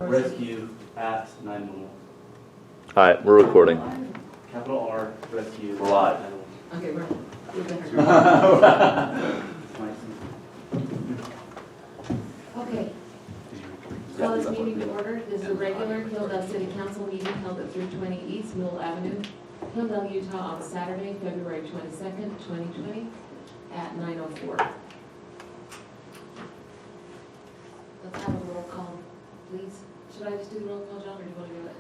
rescue at 911. All right, we're recording. Capital R, rescue. We're live. Okay, we're better. Okay. Call this meeting to order. This is a regular Hildale City Council meeting held at 320 East Middle Avenue, Hildale, Utah, on Saturday, February 22nd, 2020, at 9:04. Let's have a roll call, please. Should I just do the roll call, John, or do you want to do it?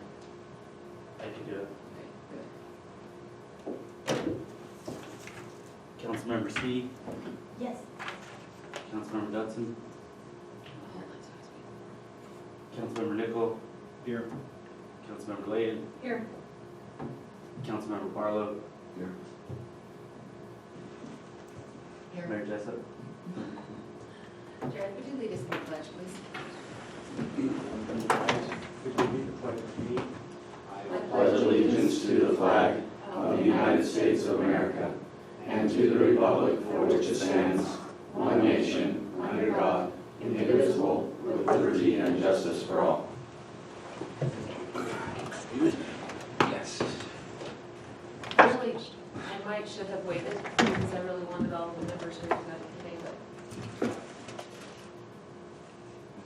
I can do it. Okay, good. Councilmember Spee, Yes. Councilmember Dudson, Councilmember Nickel. Here. Councilmember Layden, Here. Councilmember Barlow. Here. Here. Mayor Jessup. Jared, would you lead us in the pledge, please? I pledge allegiance to the flag of the United States of America and to the republic for which it stands, one nation, under God, indivisible, with liberty and justice for all. Yes. Really, I might should have waited because I really wanted all of the members here tonight today, but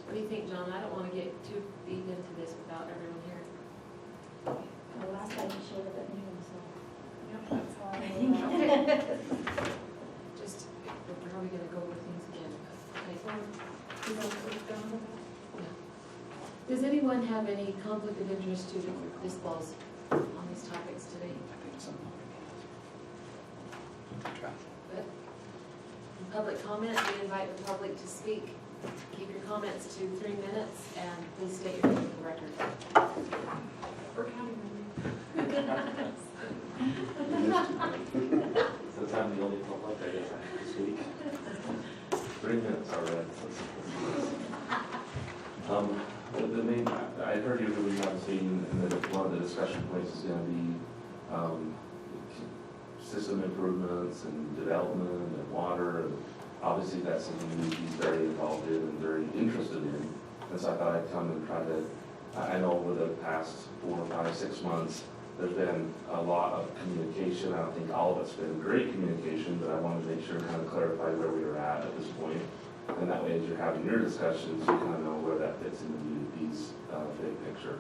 what do you think, John? I don't want to get too deep into this without everyone here. The last time you showed up at noon, so. That's how I Just, we're probably gonna go over things again. Okay. Does anyone have any conflict of interest to disclose on these topics today? Good. In public comment, we invite the public to speak. Keep your comments to 3 minutes and please state your name for the record. We're counting on you. Since I'm the only public, I guess I have to speak. 3 minutes already. The main, I heard you really have seen, and then one of the discussion points is going to be system improvements and development and water, and obviously that's something he's very involved in and very interested in. And so I thought I'd come and try to, I know over the past 4, 5, 6 months, there's been a lot of communication. I don't think all of it's been great communication, but I wanted to make sure kind of clarify where we are at this point. And that way, as you're having your discussions, you kind of know where that fits into the UP's big picture.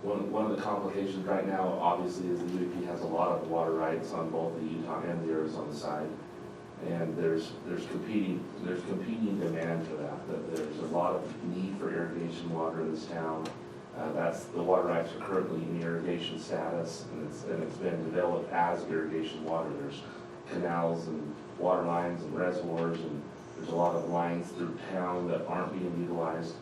One of the complications right now, obviously, is the UP has a lot of water rights on both the Utah and the Arizona side, and there's competing demand for that. There's a lot of need for irrigation water in this town. The water rights are currently in irrigation status, and it's been developed as irrigation water. There's canals and water lines and reservoirs, and there's a lot of lines through town that aren't being utilized,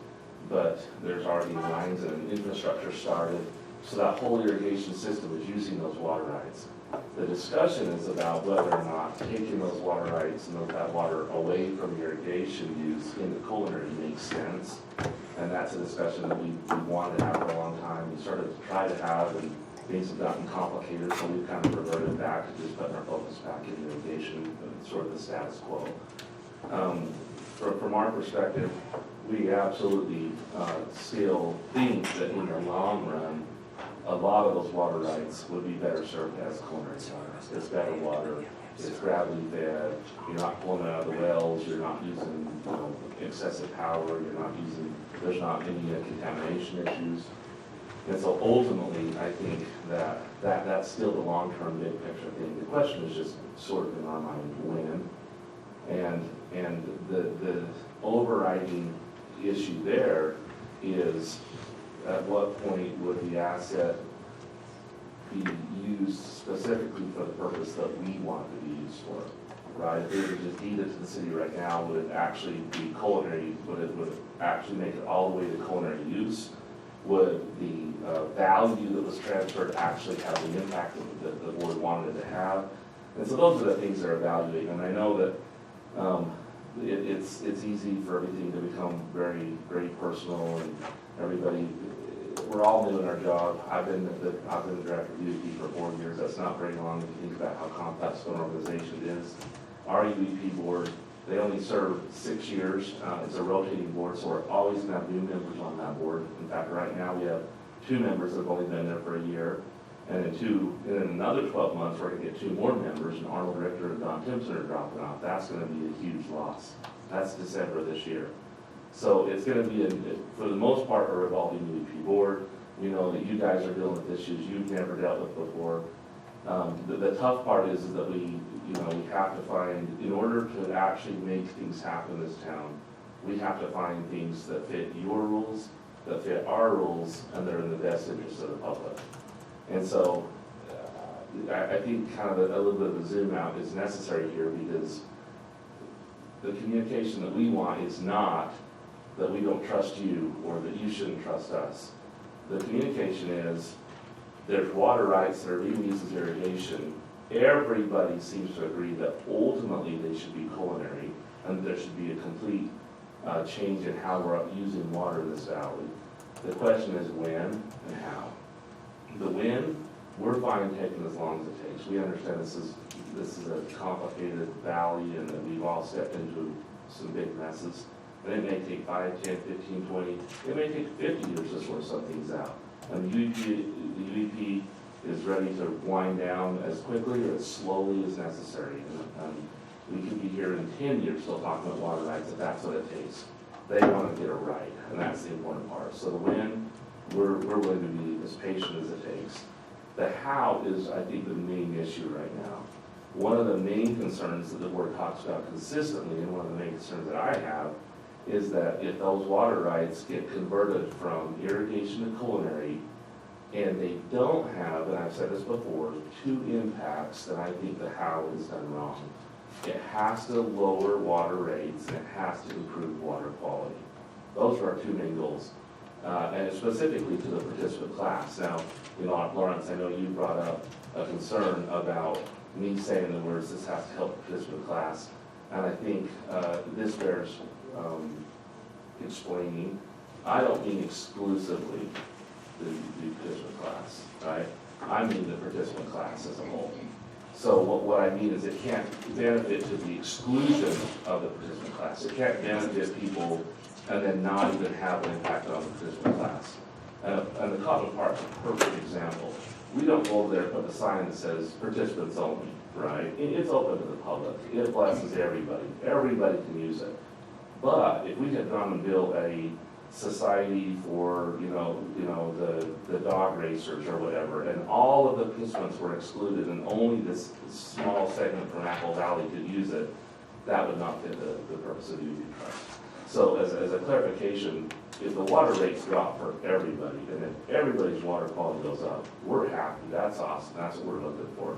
but there's already lines and infrastructure started, so that whole irrigation system is using those water rights. The discussion is about whether or not taking those water rights and that water away from irrigation use into culinary makes sense, and that's a discussion that we wanted to have for a long time. We started to try to have, and things have gotten complicated, so we've kind of reverted back to just putting our focus back in irrigation, sort of the status quo. From our perspective, we absolutely still think that in the long run, a lot of those water rights would be better served as culinary water. It's better water, it's gravity fed, you're not pulling it out of the wells, you're not using excessive power, there's not any contamination issues. And so ultimately, I think that's still the long-term big picture thing. The question is just sort of in our mind when. And the overriding issue there is at what point would the asset be used specifically for the purpose that we want it to be used for, right? If we were to just deed it to the city right now, would it actually be culinary, would it actually make it all the way to culinary use? Would the value that was transferred actually have the impact that the board wanted it to have? And so those are the things they're evaluating, and I know that it's easy for everything to become very, very personal, and everybody, we're all new in our job. I've been the director of UEP for 4 years. That's not very long if you think about how complex an organization is. Our UEP board They only serve 6 years. It's a rotating board, so we're always gonna have new members on that board. In fact, right now, we have 2 members that have only been there for a year. And in another 12 months, we're gonna get 2 more members, and Arnold Richter and Don Timpson are dropping off. That's gonna be a huge loss. That's December this year. So it's gonna be, for the most part, a revolving UEP board. We know that you guys are dealing with issues you've never dealt with before. The tough part is that we have to find, in order to actually make things happen in this town, we have to find things that fit your rules, that fit our rules, and that are in the best interest of the public. And so, I think kind of a little bit of a zoom out is necessary here, because the communication that we want is not that we don't trust you or that you shouldn't trust us. The communication is, there's water rights that are being used as irrigation. Everybody seems to agree that ultimately they should be culinary, and there should be a complete change in how we're using water in this valley. The question is when and how. The when, we're fine taking as long as it takes. We understand this is a complicated valley, and that we've all stepped into some big messes. And it may take 5, 10, 15, 20, it may take 50 years to sort some things out. And the UEP is ready to wind down as quickly or as slowly as necessary. And we could be here in 10 years still talking about water rights if that's what it takes. They want to get it right, and that's the important part. So the when, we're willing to be as patient as it takes. The how is, I think, the main issue right now. One of the main concerns that the board talks about consistently, and one of the main concerns that I have, is that if those water rights get converted from irrigation to culinary, and they don't have, and I've said this before, 2 impacts, then I think the how is done wrong. It has to lower water rates, and it has to improve water quality. Those are our 2 main goals, and specifically to the participant class. Now, Lawrence, I know you brought up a concern about me saying the words, this has to help the participant class, and I think this bears explaining. I don't mean exclusively the participant class, right? I mean the participant class as a whole. So what I mean is it can't benefit to the exclusion of the participant class. It can't benefit people and then not even have an impact on the participant class. And the Cotton Park's a perfect example. We don't go over there and put a sign that says participants only, right? It's open to the public. It blesses everybody. Everybody can use it. But if we had gone and built a society for, the dog racers or whatever, and all of the participants were excluded and only this small segment from Apple Valley could use it, that would not fit the purpose of the UV trust. So as a clarification, if the water rates drop for everybody, and if everybody's water quality goes up, we're happy, that's awesome, that's what we're looking for.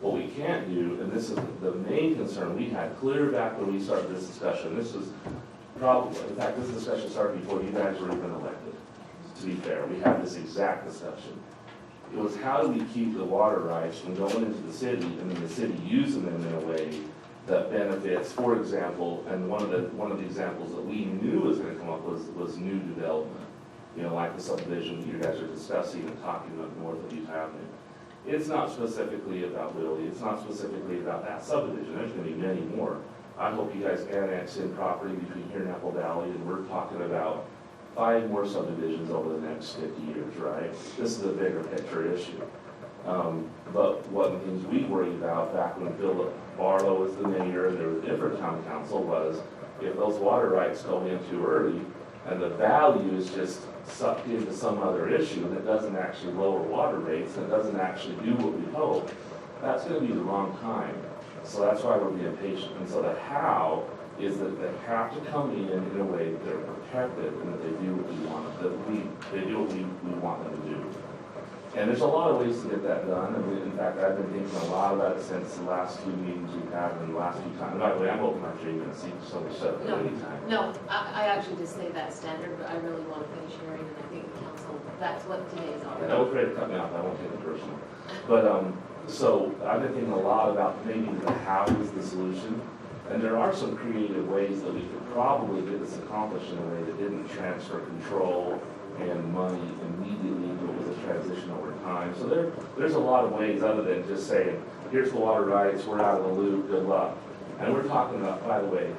What we can't do, and this is the main concern we had clear back when we started this discussion, this was probably, in fact, this discussion started before you guys were even elected, to be fair. We had this exact discussion. It was how do we keep the water rights from going into the city and then the city using them in a way that benefits, for example, and one of the examples that we knew was going to come up was new development. Like the subdivision that you guys are discussing and talking about north of East Avenue. It's not specifically about Willie, it's not specifically about that subdivision, there's going to be many more. I hope you guys annex in property between here and Apple Valley, and we're talking about 5 more subdivisions over the next 50 years, right? This is a bigger picture issue. But one of the things we worried about back when Philip Barlow was the mayor and there was a different town council was if those water rights go in too early and the value is just sucked into some other issue that doesn't actually lower water rates and doesn't actually do what we hope, that's going to be the wrong time. So that's why we're being patient. And so the how is that they have to come in a way that they're protected and that they do what we want, they do what we want them to do. And there's a lot of ways to get that done. And in fact, I've been thinking a lot about it since the last 2 meetings we've had and the last few times. By the way, I'm open my dream and see so much stuff at any time. No, I actually just say that standard, but I really want to finish hearing, and I think the council, that's what today is all And about. I was ready to cut me off, I won't take it personal. But, so I've been thinking a lot about maybe the how is the solution. And there are some creative ways that we could probably get this accomplished in a way that didn't transfer control and money immediately, but was a transition over time. So there's a lot of ways other than just saying, here's the water rights, we're out of the loop, good luck. And we're talking about, by the way,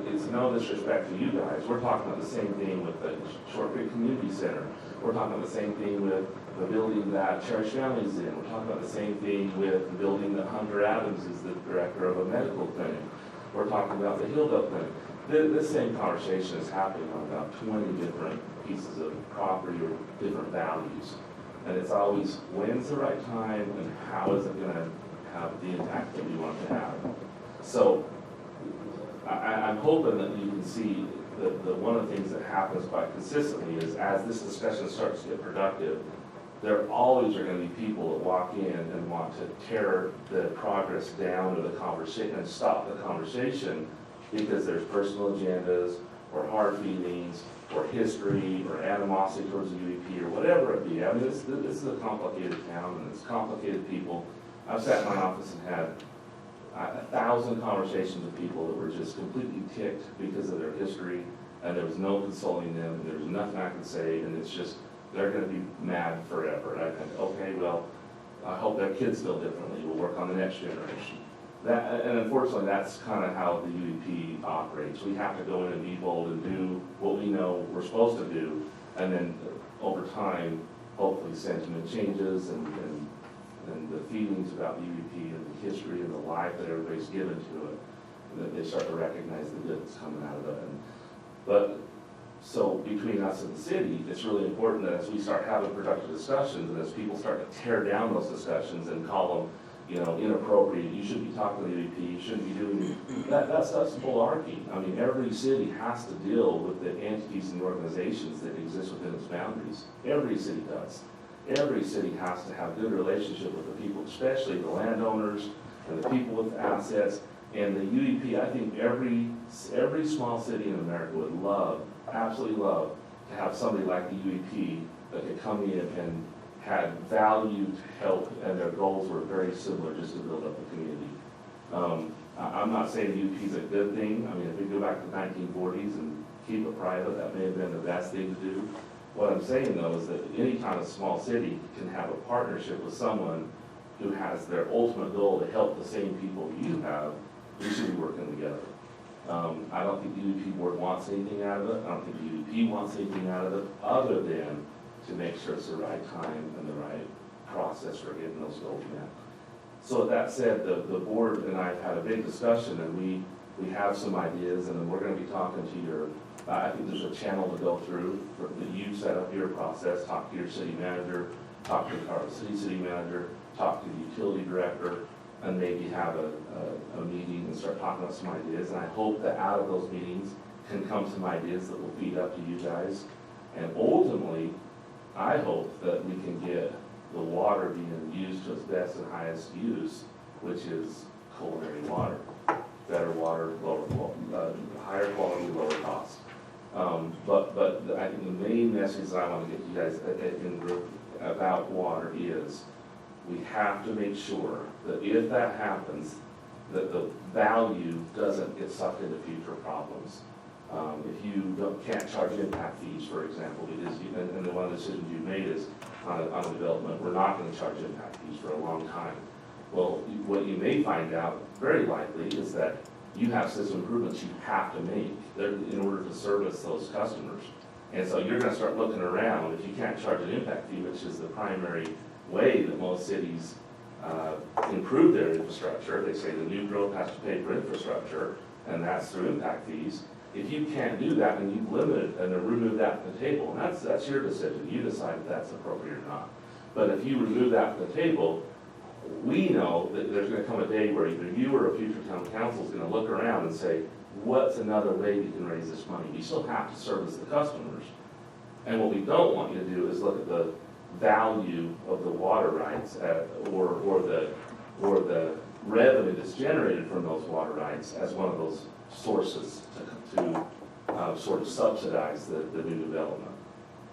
it's no disrespect to you guys, we're talking about the same thing with the Short Creek Community Center. We're talking about the same thing with the building that Cherish Families in. We're talking about the same thing with the building that Hunter Adams is the director of a medical clinic. We're talking about the Hildale clinic. This same conversation is happening on about 20 different pieces of property or different values. And it's always, when's the right time and how is it gonna have the impact that we want it to have? So I'm hoping that you can see that one of the things that happens quite consistently is as this discussion starts to get productive, there always are gonna be people that walk in and want to tear the progress down or the conversation and stop the conversation because there's personal agendas or hard feelings or history or animosity towards the UEP or whatever it be. I mean, this is a complicated town and it's complicated people. I've sat in my office and had 1,000 conversations with people that were just completely ticked because of their history, and there was no consoling them, and there was nothing I could say, and it's just, they're gonna be mad forever. And I think, okay, well, I hope their kids feel differently, we'll work on the next generation. And unfortunately, that's kind of how the UEP operates. We have to go in and be bold and do what we know we're supposed to do, and then over time, hopefully sentiment changes and the feelings about the UEP and the history and the life that everybody's given to it, and that they start to recognize the good that's coming out of it. But so between us and the city, it's really important that as we start having productive discussions and as people start to tear down those discussions and call them, you know, inappropriate, you shouldn't be talking to the UEP, you shouldn't be doing that stuff's malarkey. I mean, every city has to deal with the entities and organizations that exist within its boundaries. Every city does. Every city has to have good relationship with the people, especially the landowners and the people with assets. And the UEP, I think every small city in America would love, absolutely love, to have somebody like the UEP that could come in and had value to help, and their goals were very similar, just to build up the community. I'm not saying the UEP is a good thing. I mean, if we go back to the 1940s and keep it private, that may have been the best thing to do. What I'm saying though is that any kind of small city can have a partnership with someone who has their ultimate goal to help the same people you have. We should be working together. I don't think the UEP board wants anything out of it. I don't think the UEP wants anything out of it other than to make sure it's the right time and the right process for getting those goals met. So with that said, the board and I have had a big discussion, and we have some ideas, and then we're going to be talking to your, I think there's a channel to go through that you set up your process, talk to your city manager, talk to the Colorado city manager, talk to the utility director, and maybe have a meeting and start talking about some ideas. And I hope that out of those meetings can come some ideas that will feed up to you guys. And ultimately, I hope that we can get the water being used to its best and highest use, which is culinary water. Better water, higher quality, lower cost. But I think the main message that I want to get you guys about water is we have to make sure that if that happens, that the value doesn't get sucked into future problems. If you can't charge impact fees, for example, because and one of the decisions you made is on a development, we're not going to charge impact fees for a long time. Well, what you may find out, very likely, is that you have system improvements you have to make in order to service those customers. And so you're going to start looking around. If you can't charge an impact fee, which is the primary way that most cities improve their infrastructure, they say the new growth has to pay for infrastructure, and that's through impact fees. If you can't do that, and you limit it and remove that from the table, and that's your decision. You decide if that's appropriate or not. But if you remove that from the table, we know that there's going to come a day where either you or a future town council is going to look around and say, what's another way we can raise this money? We still have to service the customers. And what we don't want you to do is look at the value of the water rights or the revenue that's generated from those water rights as one of those sources to sort of subsidize the new development.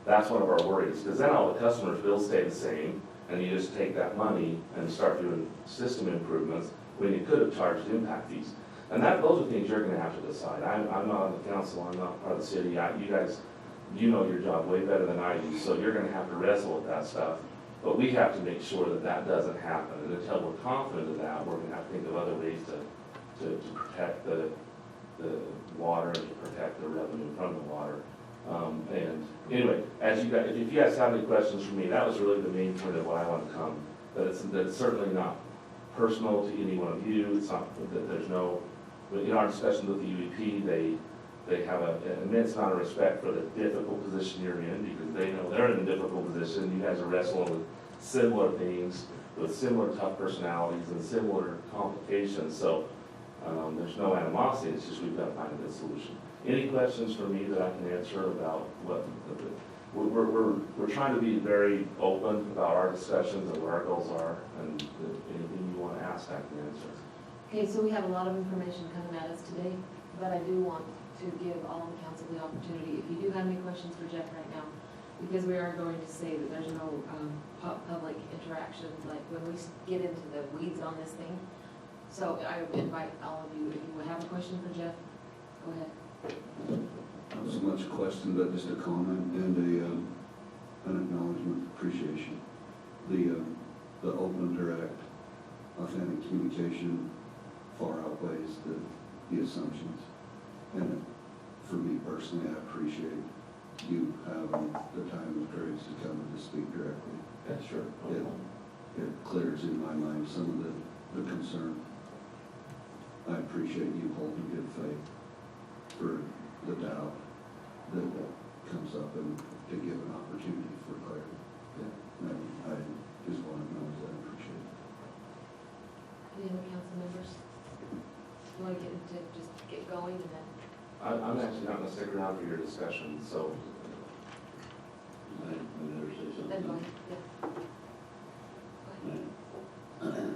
That's one of our worries, because then all the customers' bills stay the same, and you just take that money and start doing system improvements when you could have charged impact fees. And those are things you're going to have to decide. I'm not on the council, I'm not part of the city. You guys, you know your job way better than I do, so you're going to have to wrestle with that stuff. But we have to make sure that that doesn't happen, and until we're confident of that, we're going to have to think of other ways to protect the the water and to protect the revenue from the water. And anyway, as you guys, if you guys have any questions for me, that was really the main point of why I want to come. That's certainly not personal to any one of you. It's not that there's no, in our discussions with the UEP, they have an immense amount of respect for the difficult position you're in because they know they're in a difficult position. You guys are wrestling with similar things, with similar tough personalities and similar complications. So there's no animosity. It's just we've got to find a good solution. Any questions for me that I can answer about what we're trying to be very open about our discussions and what our goals are, and anything you want to ask, I can answer. Okay, so we have a lot of information coming at us today, but I do want to give all the council the opportunity, if you do have any questions for Jeff right now, because we are going to say that there's no public interaction, like when we get into the weeds on this thing. So I would invite all of you, if you would have a question for Jeff, go ahead. Not so much a question, but just a comment and an acknowledgement, appreciation. The open, direct, authentic communication far outweighs the assumptions. And for me personally, I appreciate you having the time and courage to come and to speak directly. Yeah, sure. It clears in my mind some of the concern. I appreciate you holding good faith for the doubt that comes up and to give an opportunity for clarity. Yeah. And I just want to acknowledge that. I appreciate it. Any other council members? You want to get into, just get going and then? I'm actually not going to stick around for your discussion, so. I never say something. Then go ahead, yeah. Go ahead.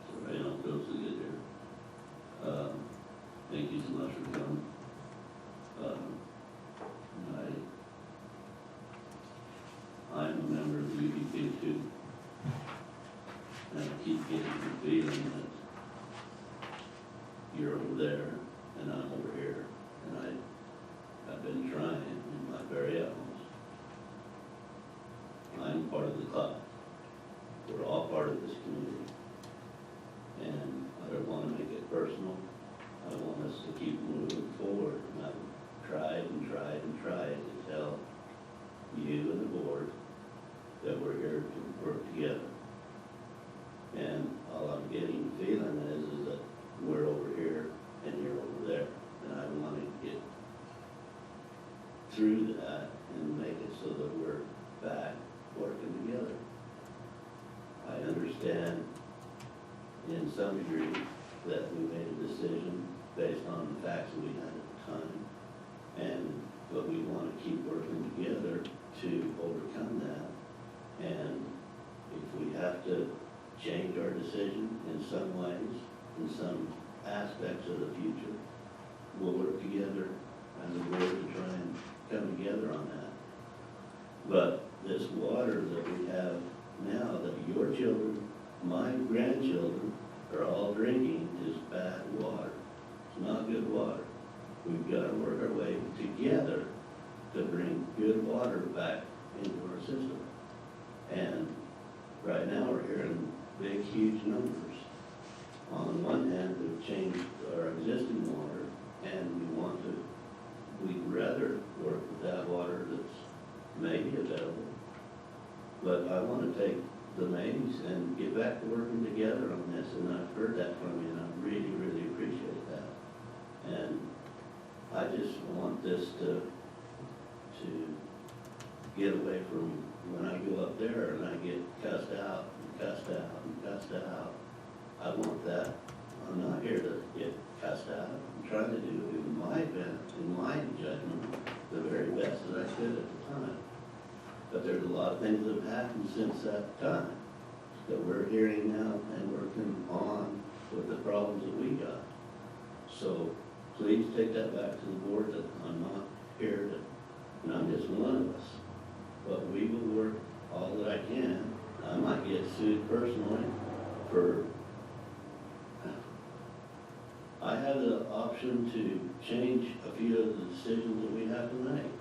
So right on, feels so good here. Thank you so much for coming. I'm a member of the UEP too. And I keep getting the feeling that you're over there and I'm over here. And I've been trying in my very utmost. I'm part of the club. We're all part of this community. And I don't want to make it personal. I want us to keep moving forward. And I've tried and tried and tried to tell you and the board that we're here to work together. And all I'm getting feeling is that we're over here and you're over there. And I want to get through that and make it so that we're back working together. I understand in some degree that we made a decision based on the facts that we had at the time, but we want to keep working together to overcome that. And if we have to change our decision in some ways, in some aspects of the future, we'll work together as a board to try and come together on that. But this water that we have now, that your children, my grandchildren, are all drinking is bad water. It's not good water. We've got to work our way together to bring good water back into our system. And right now we're hearing big, huge numbers. On one hand, we've changed our existing water, and we'd rather work with that water that's maybe available. But I want to take the maybes and get back to working together on this, and I've heard that from you, and I really, really appreciate that. And I just want this to get away from when I go up there and I get cussed out and cussed out and cussed out. I want that. I'm not here to get cussed out. I'm trying to do in my judgment, the very best that I could at the time. But there's a lot of things that have happened since that time that we're hearing now and working on with the problems that we got. So please take that back to the board that I'm not here to, and I'm just one of us. But we will work all that I can. I might get sued personally for, I have the option to change a few of the decisions that we have to make.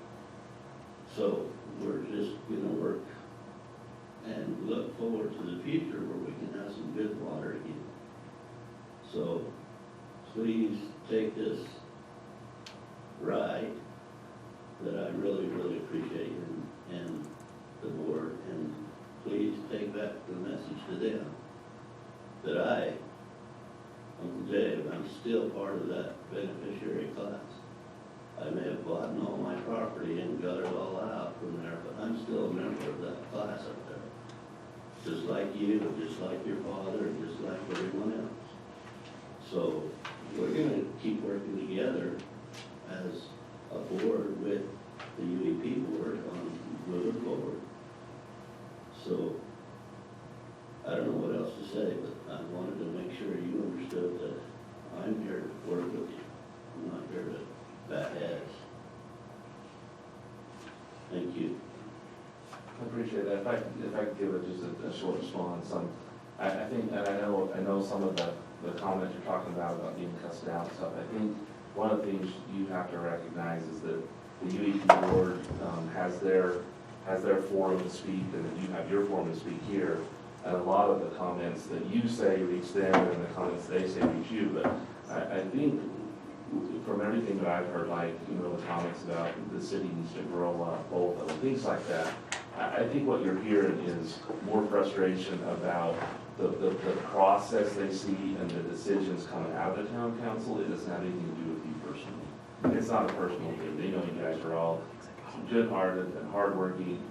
So we're just gonna work and look forward to the future where we can have some good water again. So please take this right, that I really, really appreciate you and the board, and please take back the message to them that I, Uncle Dave, I'm still part of that beneficiary class. I may have bought all my property and got it all out from there, but I'm still a member of that class up there. Just like you, just like your father, and just like everyone else. So we're gonna keep working together as a board with the UEP board on moving forward. So I don't know what else to say, but I wanted to make sure you understood that I'm here to work with you. I'm not here to bat heads. Thank you. I appreciate that. If I could give it just a short response, I think, and I know some of the comments you're talking about being cussed out and stuff. I think one of the things you have to recognize is that the UEP board has their forum to speak, and that you have your forum to speak here. And a lot of the comments that you say reach them, and the comments they say reach you. But I think from everything that I've heard, like, the comments about the city needs to grow up, both of them, things like that, I think what you're hearing is more frustration about the process they see and the decisions coming out of the town council. It doesn't have anything to do with you personally. It's not a personal thing. They know you guys are all good-hearted and hardworking.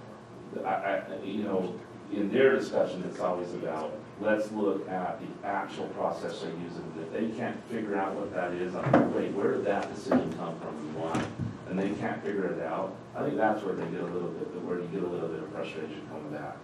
In their discussion, it's always about, let's look at the actual process they're using. If they can't figure out what that is, I'm like, wait, where did that decision come from and why? And they can't figure it out. I think that's where you get a little bit of frustration coming back.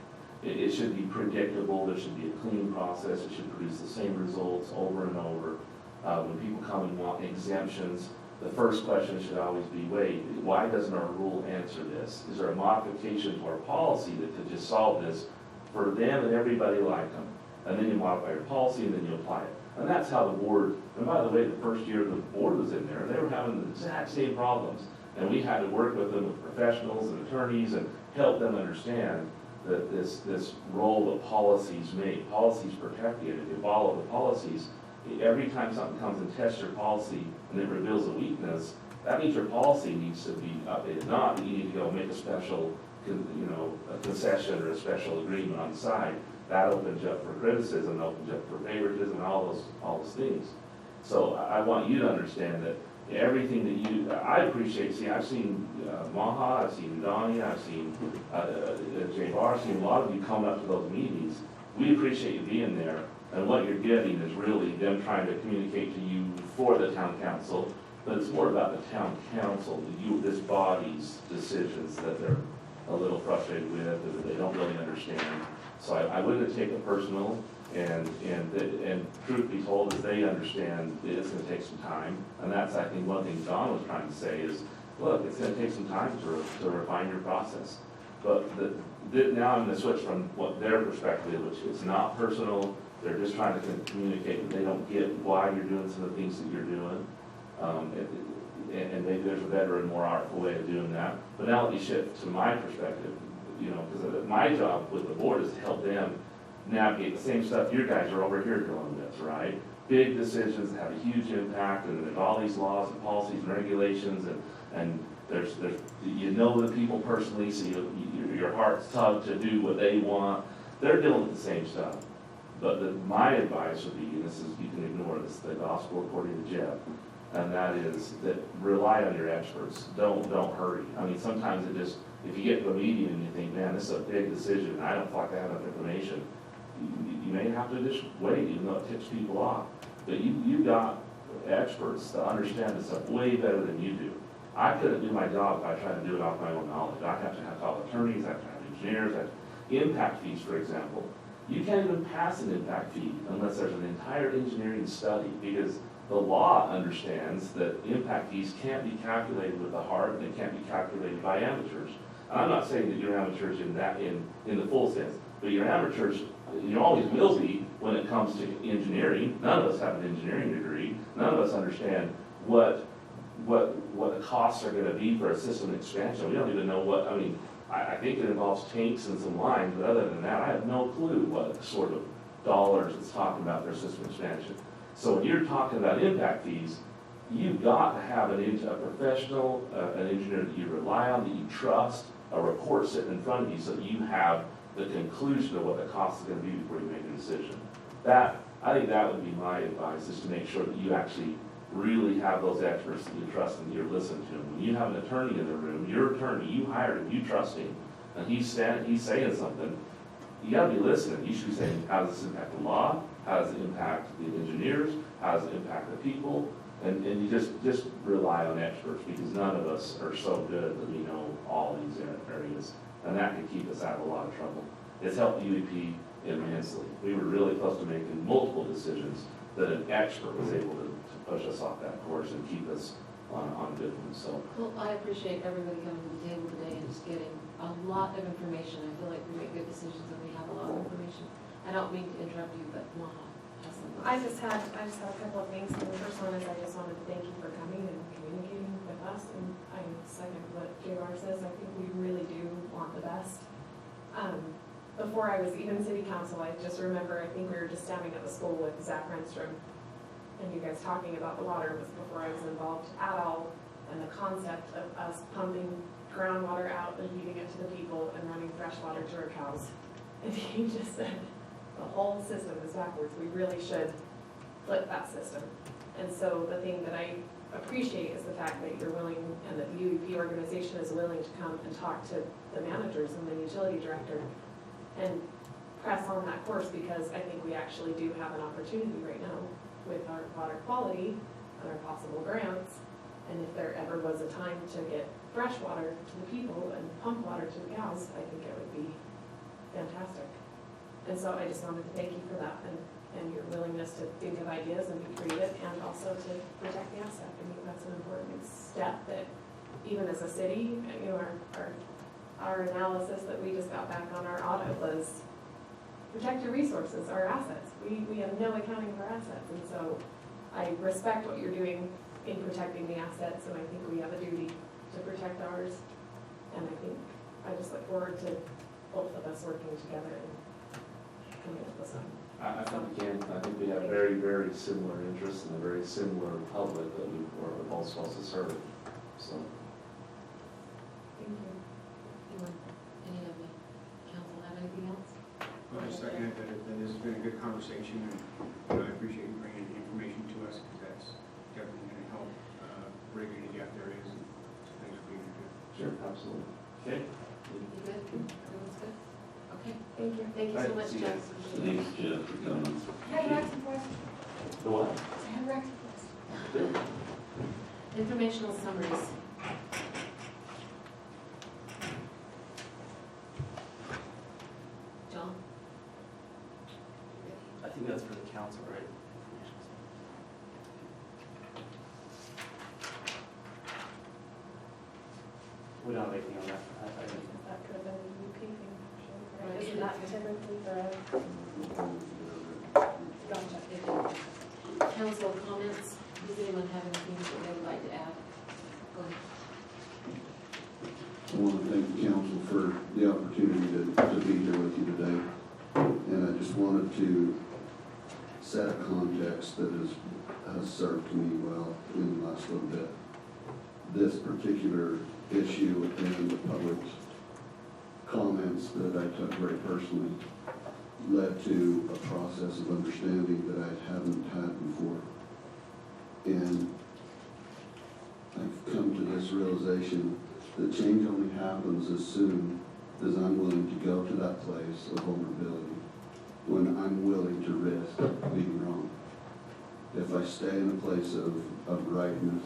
It should be predictable. There should be a clean process. It should produce the same results over and over. When people come and want exemptions, the first question should always be, wait, why doesn't our rule answer this? Is there a modification to our policy that could just solve this for them and everybody like them? And then you modify your policy and then you apply it. And that's how the board, and by the way, the first year the board was in there, they were having the exact same problems. And we had to work with them, with professionals and attorneys, and help them understand that this role that policies make. Policies protect you. If you follow the policies, every time something comes and tests your policy and it reveals a weakness, that means your policy needs to be updated. Not that you need to go make a special, a concession or a special agreement on the side. That opens you up for criticism, opens you up for favoritism, and all those things. So I want you to understand that everything that I appreciate. See, I've seen Maha, I've seen Donnie, I've seen Jay Barr, I've seen a lot of you come up to those meetings. We appreciate you being there, and what you're getting is really them trying to communicate to you for the town council, but it's more about the town council, this body's decisions that they're a little frustrated with, that they don't really understand. So I wouldn't take it personal. And truth be told, is they understand it's going to take some time, and that's, I think, one thing Don was trying to say is, look, it's going to take some time to refine your process. But now I'm going to switch from what their perspective, which is not personal. They're just trying to communicate that they don't get why you're doing some of the things that you're doing, and maybe there's a better and more artful way of doing that. But now let me shift to my perspective, because my job with the board is to help them navigate the same stuff you guys are over here dealing with, right? Big decisions that have a huge impact, and there's all these laws and policies and regulations, and there's the people personally, so your heart's tugged to do what they want. They're dealing with the same stuff. But my advice would be, and this is, you can ignore this, the gospel according to Jeff, and that is that rely on your experts. Don't hurry. I mean, sometimes if you get to a meeting and you think, man, this is a big decision, and I don't feel like I have enough information, you may have to just wait, even though it tips people off. But you got experts that understand this stuff way better than you do. I couldn't do my job if I tried to do it off my own knowledge. I have to have top attorneys, I have to have engineers, impact fees, for example. You can't even pass an impact fee unless there's an entire engineering study, because the law understands that impact fees can't be calculated with the heart, and they can't be calculated by amateurs. And I'm not saying that you're amateurs in the full sense, but you're amateurs. You always will be when it comes to engineering. None of us have an engineering degree. None of us understand what the costs are going to be for a system expansion. We don't even know what, I think it involves tanks and some lines, but other than that, I have no clue what sort of dollars it's talking about for system expansion. So when you're talking about impact fees, you've got to have a professional, an engineer that you rely on, that you trust, a report sitting in front of you so that you have the conclusion of what the cost is gonna be before you make a decision. I think that would be my advice, is to make sure that you actually really have those experts that you trust and you're listening to them. When you have an attorney in the room, your attorney, you hired him, you trust him, and he's saying something, you gotta be listening. You should be saying, how does this impact the law? How does it impact the engineers? How does it impact the people? And you just rely on experts, because none of us are so good that we know all these areas. And that could keep us out of a lot of trouble. It's helped UEP immensely. We were really close to making multiple decisions that an expert was able to push us off that course and keep us on good ones, so. Well, I appreciate everybody coming to the table today and just getting a lot of information. I feel like we make good decisions and we have a lot of information. I don't mean to interrupt you, but Maha has something. I just had a couple of things. The first one is I just wanted to thank you for coming and communicating with us. And I second what JR says. I think we really do want the best. Before I was even city council, I just remember, I think we were just standing at the school with Zach Renstrom, and you guys talking about the water was before I was involved at all, and the concept of us pumping groundwater out and feeding it to the people and running fresh water to our cows. And he just said, the whole system is backwards. We really should flip that system. And so the thing that I appreciate is the fact that you're willing, and that the UEP organization is willing to come and talk to the managers and the utility director and press on that course, because I think we actually do have an opportunity right now with our water quality and our possible grants. And if there ever was a time to get fresh water to the people and pump water to the cows, I think it would be fantastic. And so I just wanted to thank you for that, and your willingness to think of ideas and be creative, and also to protect the asset. I think that's an important step that even as a city, you know, our analysis that we just got back on our audit was protect your resources, our assets. We have no accounting for assets, and so I respect what you're doing in protecting the assets, and I think we have a duty to protect ours. And I just look forward to both of us working together and coming up with something. I think we can. I think we have very, very similar interests and a very similar public that we're both supposed to serve, so. Thank you. Anyone, any of the council have anything else? Well, I second that this has been a good conversation, and I appreciate you bringing the information to us, because that's definitely going to help bridge any gap there is, and thanks for being here. Sure, absolutely. Okay. You good? Everyone's good? Okay. Thank you. Thank you so Right, much, see you. Jeff. Thanks, Jeff, for coming. I have Braxton for us. The what? I have Braxton for us. Informational summaries. John? I think that's for the council, right? We don't have anything on that. That could have been a UP thing, actually, right? Right. Isn't that typically Gotcha. Council comments, does anyone have anything that they would like to add? Go ahead. I want to thank the council for the opportunity to be here with you today. And I just wanted to set a context that has served me well in the last little bit. This particular issue and the public's comments that I took very personally led to a process of understanding that I hadn't had before. And I've come to this realization that change only happens as soon as I'm willing to go to that place of vulnerability, when I'm willing to risk being wrong. If I stay in a place of rightness,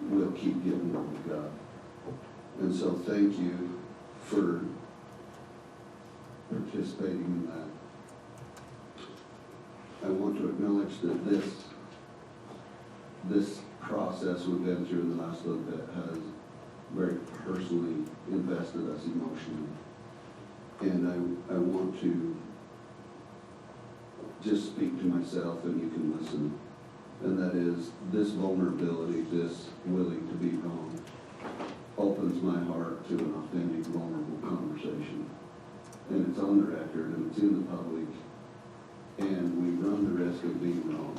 we'll keep getting what we've got. And so thank you for participating in that. I want to acknowledge that this process we've been through in the last little bit has very personally invested us emotionally. And I want to just speak to myself, and you can listen. And that is, this vulnerability, this willing to be wrong, opens my heart to an authentic, vulnerable conversation. And it's on the record, and it's in the public, and we run the risk of being wrong.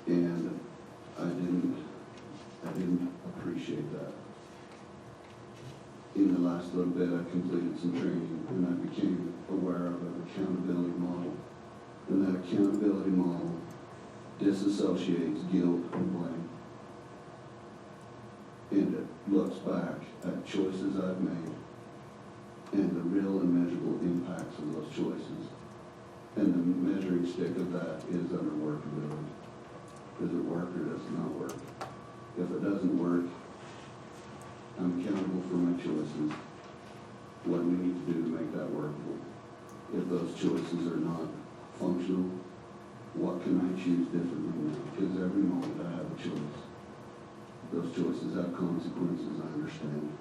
And I didn't in the last little bit, I completed some training and I became aware of an accountability model. And that accountability model disassociates guilt and blame. And it looks back at choices I've made and the real and measurable impacts of those choices. And the measuring stick of that is under workability. Does it work or does it not work? If it doesn't work, I'm accountable for my choices. What do we need to do to make that workable? If those choices are not functional, what can I choose differently now? Because every moment I have a choice. Those choices have consequences, I understand.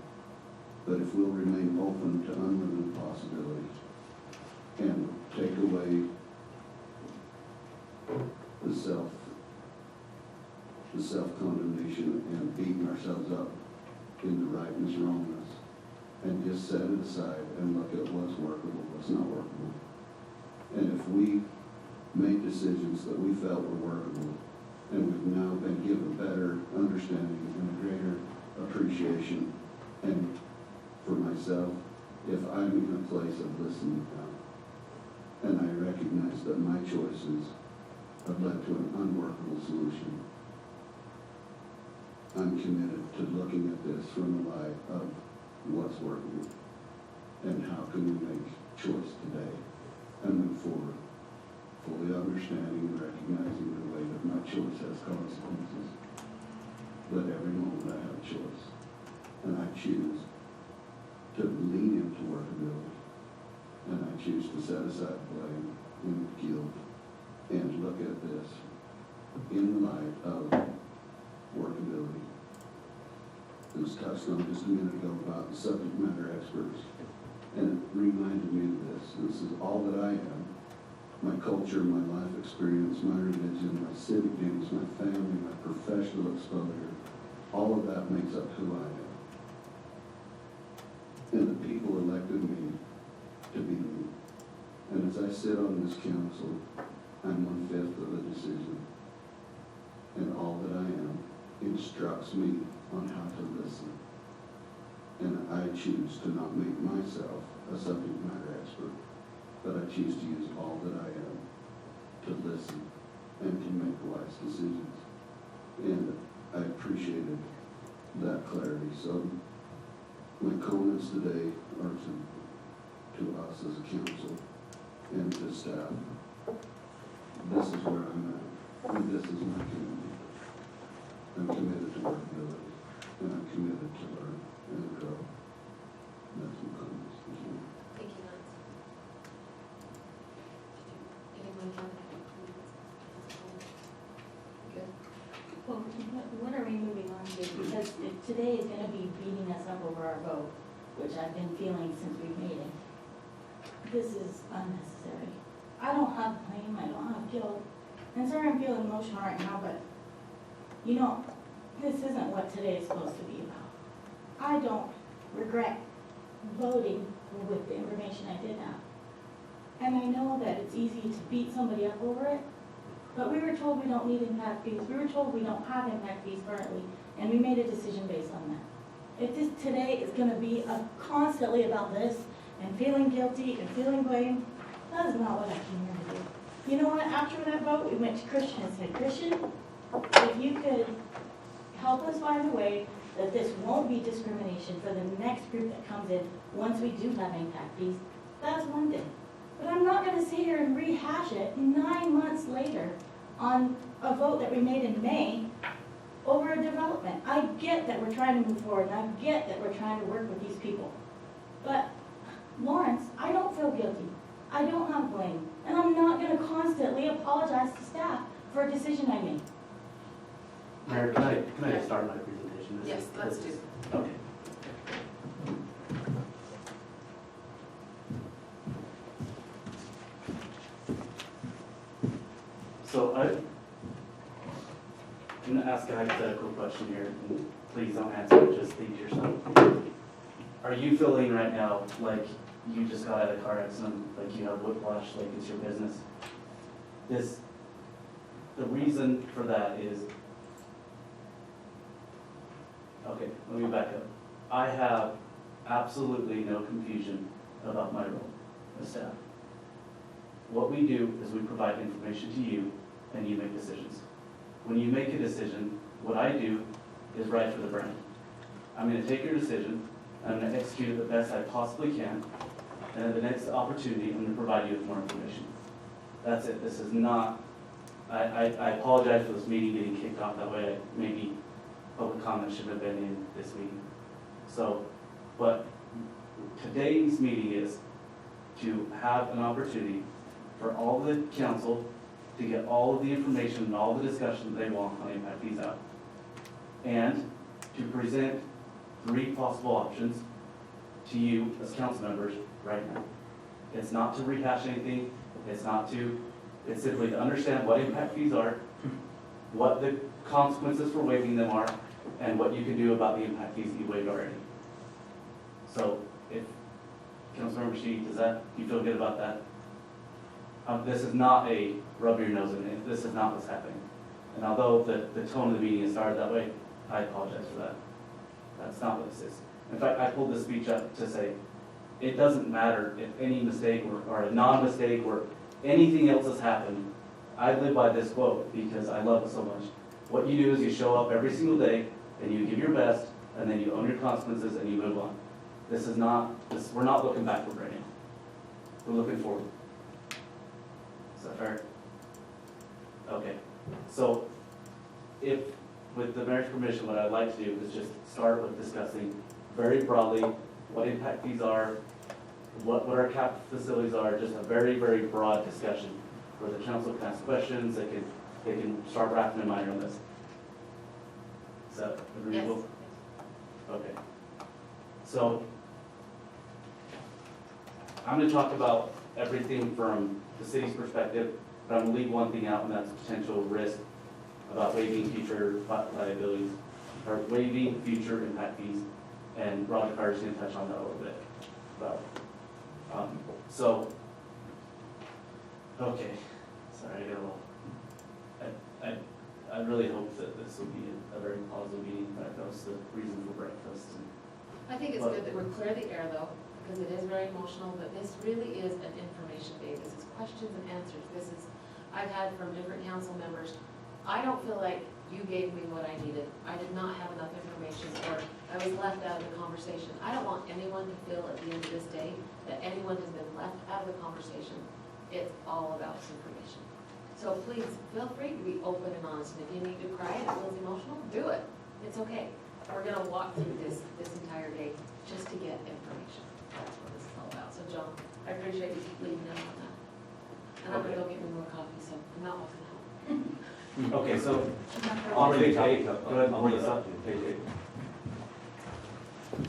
But if we'll remain open to unlimited possibilities and take away the self-condemnation and beating ourselves up in the rightness, wrongness, and just set it aside and look at what's workable, what's not workable. And if we made decisions that we felt were workable, and we've now been given better understanding and a greater appreciation, and for myself, if I'm in a place of listening now, and I recognize that my choices have led to an unworkable solution, I'm committed to looking at this from the light of what's working and how can we make choice today and move forward, fully understanding and recognizing the weight of my choice has consequences. But every moment I have a choice, and I choose to lean into workability, and I choose to set aside blame and guilt and look at this in light of workability. It was touched on just a minute ago about the subject matter experts, and it reminded me of this. This is all that I am. My culture, my life experience, my religion, my civic duties, my family, my professional exposure, all of that makes up who I am. And the people elected me to be me. And as I sit on this council, I'm 1/5 of a decision. And all that I am instructs me on how to listen. And I choose to not make myself a subject matter expert, but I choose to use all that I am to listen and to make wise decisions. And I appreciated that clarity. So my comments today are to us as a council and to staff. This is where I'm at, and this is my community. I'm committed to workability, and I'm committed to learn and grow. That's my comments this morning. Thank you, Lance. Anyone have? Good. Well, when are we moving on to? Because today is gonna be beating us up over our vote, which I've been feeling since we made it. This is unnecessary. I don't have blame, I don't have guilt. And sorry I'm feeling emotional right now, but you know, this isn't what today is supposed to be about. I don't regret voting with the information I did have. And I know that it's easy to beat somebody up over it, but we were told we don't need impact fees. We were told we don't have impact fees currently, and we made a decision based on that. If this today is gonna be constantly about this, and feeling guilty and feeling blame, that is not what I came here to do. You know what, after that vote, we went to Christian and said, Christian, if you could help us find a way that this won't be discrimination for the next group that comes in once we do have impact fees, that's one thing. But I'm not gonna sit here and rehash it 9 months later on a vote that we made in May over a development. I get that we're trying to move forward, and I get that we're trying to work with these people. But Lawrence, I don't feel guilty. I don't have blame. And I'm not gonna constantly apologize to staff for a decision I made. Mayor, can I start my presentation? Yes, let's do. Okay. So I'm gonna ask a hypothetical question here, and please don't answer it, just think to yourself. Are you feeling right now like you just got out of a car accident, like you have whiplash, like it's your business? The reason for that is, okay, let me back up. I have absolutely no confusion about my role as staff. What we do is we provide information to you and you make decisions. When you make a decision, what I do is right for the brand. I'm gonna take your decision, I'm gonna execute it the best I possibly can, and at the next opportunity, I'm gonna provide you with more information. That's it. This is not, I apologize for this meeting getting kicked off that way. Maybe public comment shouldn't have been in this meeting. So, but today's meeting is to have an opportunity for all the council to get all of the information and all the discussion that they want on impact fees out. And to present 3 possible options to you as council members right now. It's not to rehash anything, it's simply to understand what impact fees are, what the consequences for waiving them are, and what you can do about the impact fees that you waived already. So, if, Councilmember Sheet, do you feel good about that? This is not a rub your nose in it, this is not what's happening. And although the tone of the meeting has started that way, I apologize for that. That's not what this is. In fact, I pulled this speech up to say, it doesn't matter if any mistake or a non-mistake or anything else has happened. I live by this quote because I love it so much. What you do is you show up every single day and you give your best and then you own your consequences and you move on. We're not looking backward right now. We're looking forward. Is that fair? Okay. So if, with the mayor's permission, what I'd like to do is just start with discussing very broadly what impact fees are, what our cap facilities are, just a very, very broad discussion where the council can ask questions, they can start wrapping their mind around this. Is that agreeable? Yes. Okay. So I'm going to talk about everything from the city's perspective, but I'm going to leave one thing out, and that's potential risk about waiving future liabilities, or waiving future impact fees, and Roger Carter's going to touch on that a little bit. Okay, sorry, I got a little, I really hope that this will be a very positive meeting, that was the reason for breakfast. I think it's good that we're clear the air though, because it is very emotional, but this really is an information day. This is questions and answers. I've had from different council members, I don't feel like you gave me what I needed. I did not have enough information, or I was left out of the conversation. I don't want anyone to feel at the end of this day that anyone has been left out of the conversation. It's all about this information. So please, feel free to be open and honest, and if you need to cry and it feels emotional, do it. It's okay. We're gonna walk through this entire day just to get information. That's what this is all about. So John, I appreciate you leading us on that. And I'm gonna go get me more coffee, so I'm not walking out. Okay, so on page 8, go ahead and hold this up, page 8.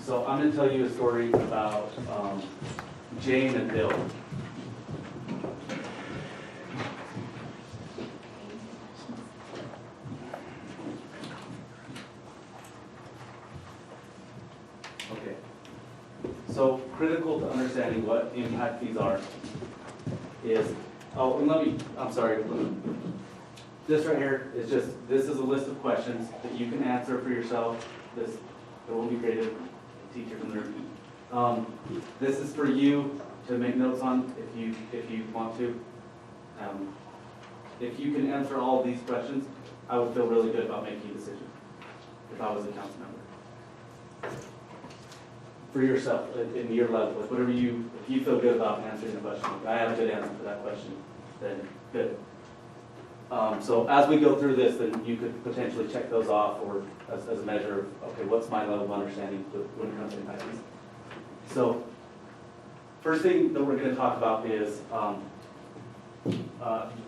So I'm going to tell you a story about Jane and Bill. Okay, so critical to understanding what impact fees are is, I'm sorry, this right here is this is a list of questions that you can answer for yourself. It will be graded, teachers and their. This is for you to make notes on if you want to. If you can answer all of these questions, I would feel really good about making a decision if I was a council member. For yourself, in your level, if you feel good about answering the question, I have a good answer for that question, then good. So as we go through this, then you could potentially check those off, or as a measure of, okay, what's my level of understanding when it comes to impact fees? So first thing that we're going to talk about is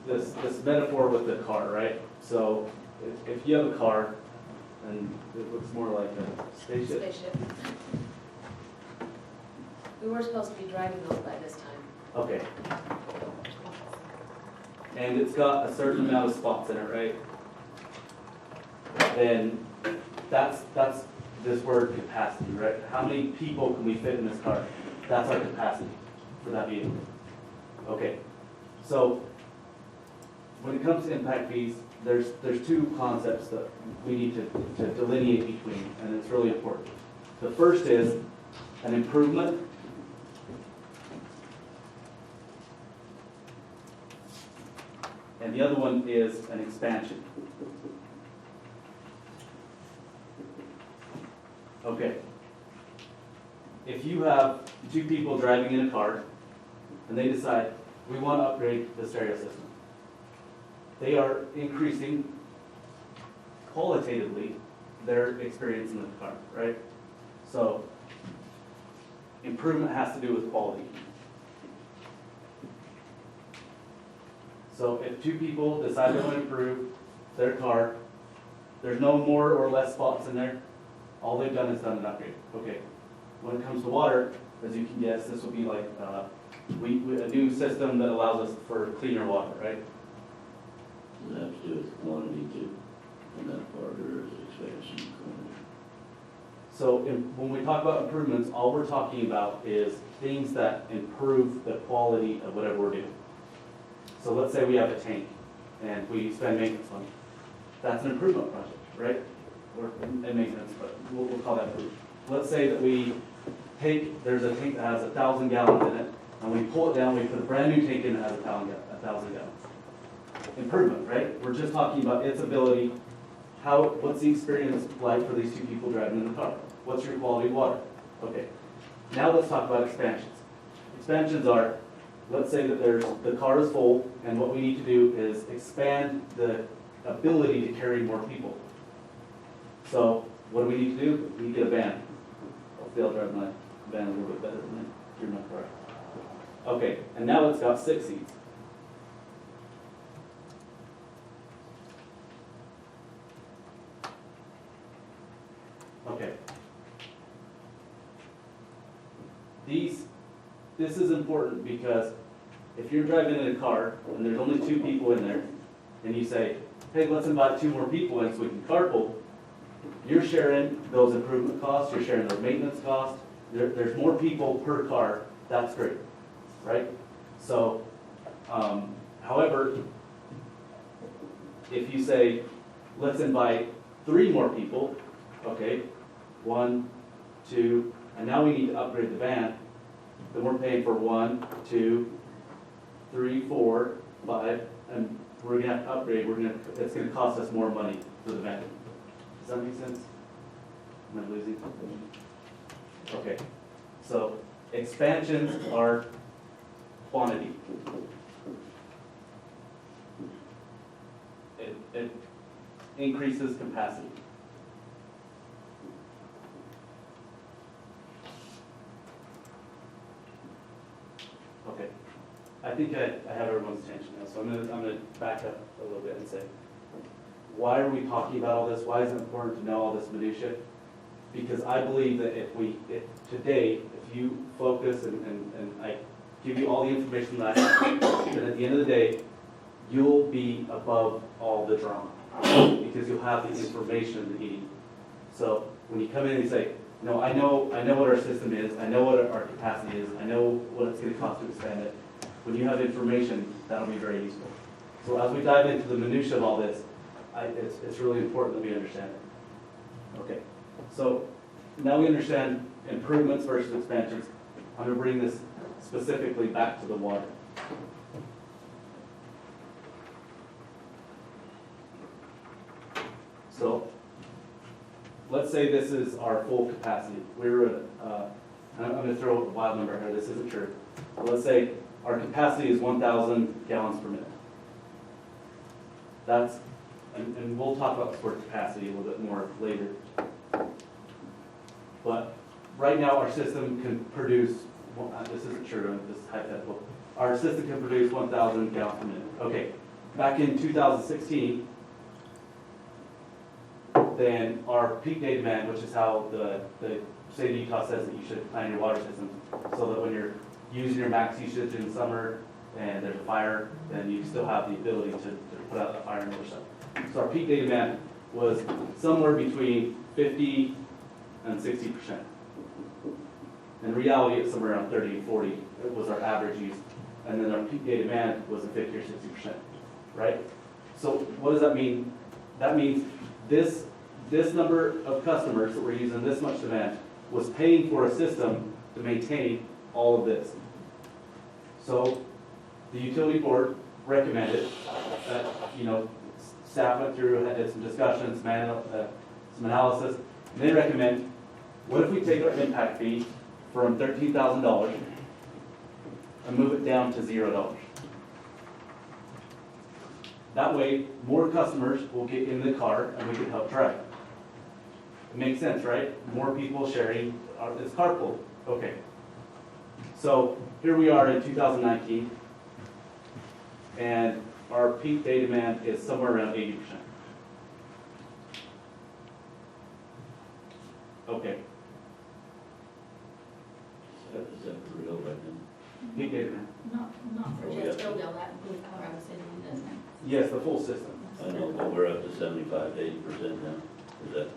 this metaphor with the car, right? So if you have a car, and it looks more like a spaceship. We were supposed to be driving those by this time. Okay. And it's got a certain amount of spots in it, right? Then that's this word capacity, right? How many people can we fit in this car? That's our capacity for that vehicle. Okay. So when it comes to impact fees, there's 2 concepts that we need to delineate between, and it's really important. The first is an improvement, and the other one is an expansion. Okay. If you have two people driving in a car and they decide, we want to upgrade the stereo system, they are increasing qualitatively their experience in the car, right? So improvement has to do with quality. So if two people decide they want to improve their car, there's no more or less spots in there. All they've done is done an upgrade. Okay. When it comes to water, as you can guess, this will be like a new system that allows us for cleaner water, right? Does that have to do with quantity too? And that part, or is expansion quantity? So when we talk about improvements, all we're talking about is things that improve the quality of whatever we're doing. So let's say we have a tank and we spend maintenance on it. That's an improvement project, right? Or maintenance, but we'll call that improvement. Let's say that there's a tank that has 1,000 gallons in it, and we pull it down, we put a brand new tank in that has 1,000 gallons. Improvement, right? We're just talking about its ability. What's the experience like for these two people driving in the car? What's your quality of water? Okay. Now let's talk about expansions. Expansions are, let's say that the car is full, and what we need to do is expand the ability to carry more people. So what do we need to do? We need to get a van. Hopefully I'll drive my van a little bit better than I do my car. Okay, and now it's got 6 seats. Okay. This is important because if you're driving in a car and there's only 2 people in there, and you say, hey, let's invite 2 more people in so we can carpool, you're sharing those improvement costs, you're sharing those maintenance costs. There's more people per car, that's great, right? So, however, if you say, let's invite 3 more people, okay, 1, 2, and now we need to upgrade the van, then we're paying for 1, 2, 3, 4, 5, and we're gonna have to upgrade, it's gonna cost us more money for the van. Does that make sense? Am I losing? Okay, so expansions are quantity. It increases capacity. Okay, I think I have everyone's attention now, so I'm gonna back up a little bit and say, why are we talking about all this? Why is it important to know all this minutia? Because I believe that if today, if you focus and I give you all the information that I have, then at the end of the day, you'll be above all the drama because you'll have the information that you need. So when you come in and you say, no, I know what our system is, I know what our capacity is, I know what it's going to cost to expand it. When you have information, that'll be very useful. So as we dive into the minutia of all this, it's really important that we understand it. Okay, so now we understand improvements versus expansions. I'm going to bring this specifically back to the water. So let's say this is our full capacity. We're at, I'm going to throw a wild number here, this isn't true. But let's say our capacity is 1,000 gallons per minute. That's, and we'll talk about sport capacity a little bit more later. But right now our system can produce, well, this isn't true, this is hypothetical. Our system can produce 1,000 gallons per minute. Okay, back in 2016, then our peak day demand, which is how the state of Utah says that you should plan your water system, so that when you're using your max usage in summer and there's a fire, then you still have the ability to put out that fire and other stuff. So our peak day demand was somewhere between 50 and 60%. In reality, it's somewhere around 30 and 40. It was our average use. And then our peak day demand was a 50 or 60%, right? So what does that mean? That means this number of customers that we're using this much demand, was paying for a system to maintain all of this. So the utility board recommended that, staff went through, had some discussions, some analysis, and they recommend, what if we take our impact fee from $13,000 and move it down to $0? That way, more customers will get in the car and we can help drive. It makes sense, right? More people sharing, it's carpool. Okay. So here we are in 2019, and our peak day demand is somewhere around 80%. Okay, Is that for real right now? peak day demand. Not for Oh, just yeah. Hildale, that includes Colorado City, doesn't it? Yes, the full system. I know, but we're up to 75 to 80% now. Is that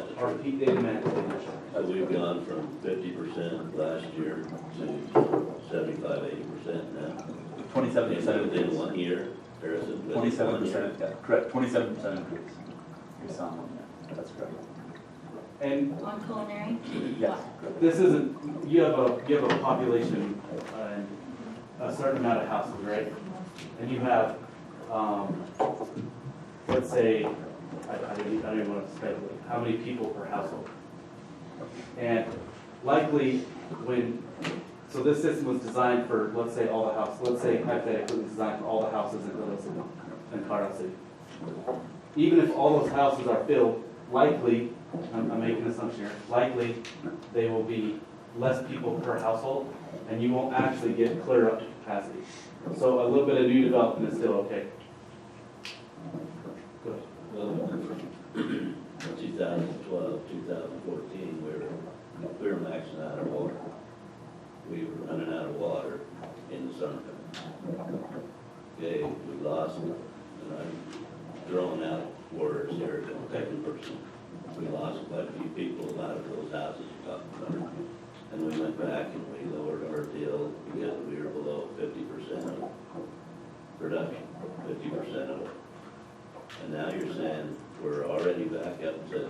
the Our truth? peak day demand is 80%. So we've gone from 50% last year to 75, 80% now. 27% Within increase. 1 year, Harrison. within 1 year. 27%, yeah, correct, 27% increase. You saw one, yeah, that's correct. And On culinary? Yes. this isn't, you have a population, a certain amount of houses, right? And you have, let's say, I don't even want to speculate, how many people per household? And likely so this system was designed for, let's say hypothetically, it was designed for all the houses in Hildale and Colorado City. Even if all those houses are filled, likely, I'm making an assumption here, likely they will be less people per household, and you won't actually get clear up to capacity. So a little bit of new development is still okay. Good. Well, from 2012, 2014, we were maxing out our water. We were running out of water in the summertime. Okay, we lost, and I'm throwing out words here, don't take them personally. We lost quite a few people out of those houses you talked about. And we went back and we lowered our deal because we were below 50% of production, 50% of it. And now you're saying we're already back up to,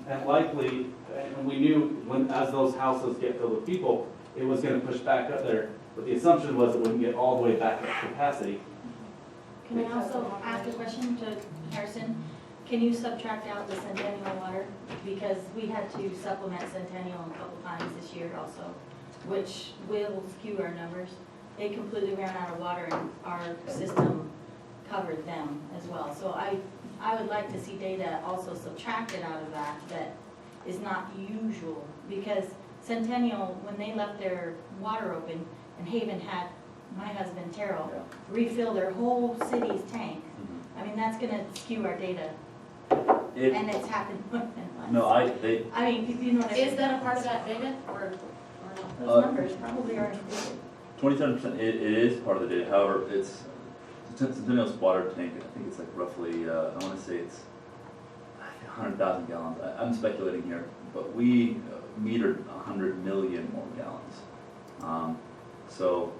And likely, and we knew as those houses get filled with people, it was gonna push back up there, but the assumption was it wouldn't get all the way back up to capacity. Can I also ask a question to Harrison? Can you subtract out the Centennial water? Because we had to supplement Centennial a couple times this year also, which will skew our numbers. They completely ran out of water and our system covered them as well. So I would like to see data also subtracted out of that is not usual. Because Centennial, when they left their water open, and Haven had my husband Terrell refill their whole city's tank. I mean, that's gonna skew our data. And it's happened more than once. No, I mean, you know what I mean? Is that a part of that data, or not? Those numbers probably are included. 27%, it is part of the data, however, it's, Centennial's water tank, I think it's like roughly, I wanna say it's 100,000 gallons, I'm speculating here, but we metered 100 million more gallons. So,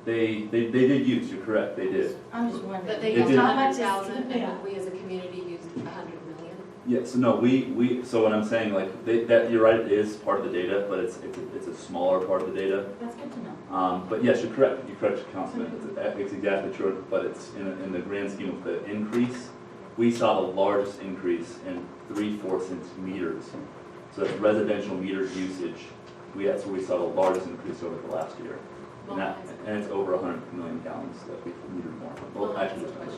they did use, you're correct, they did. I'm just wondering. But they It used did. 100,000, Yeah. and we as a community used 100 million. Yeah, so no, so when I'm saying like, that, you're right, it is part of the data, but it's a smaller part of the data. That's good to know. But yes, you're correct, Councilman, it's exactly true, but it's in the grand scheme of the increase, we saw the largest increase in 3/4 inch meters. So that's residential meter usage, that's where we saw the largest increase over the last year. And it's over 100 million gallons that we metered more. Well, actually, it's not.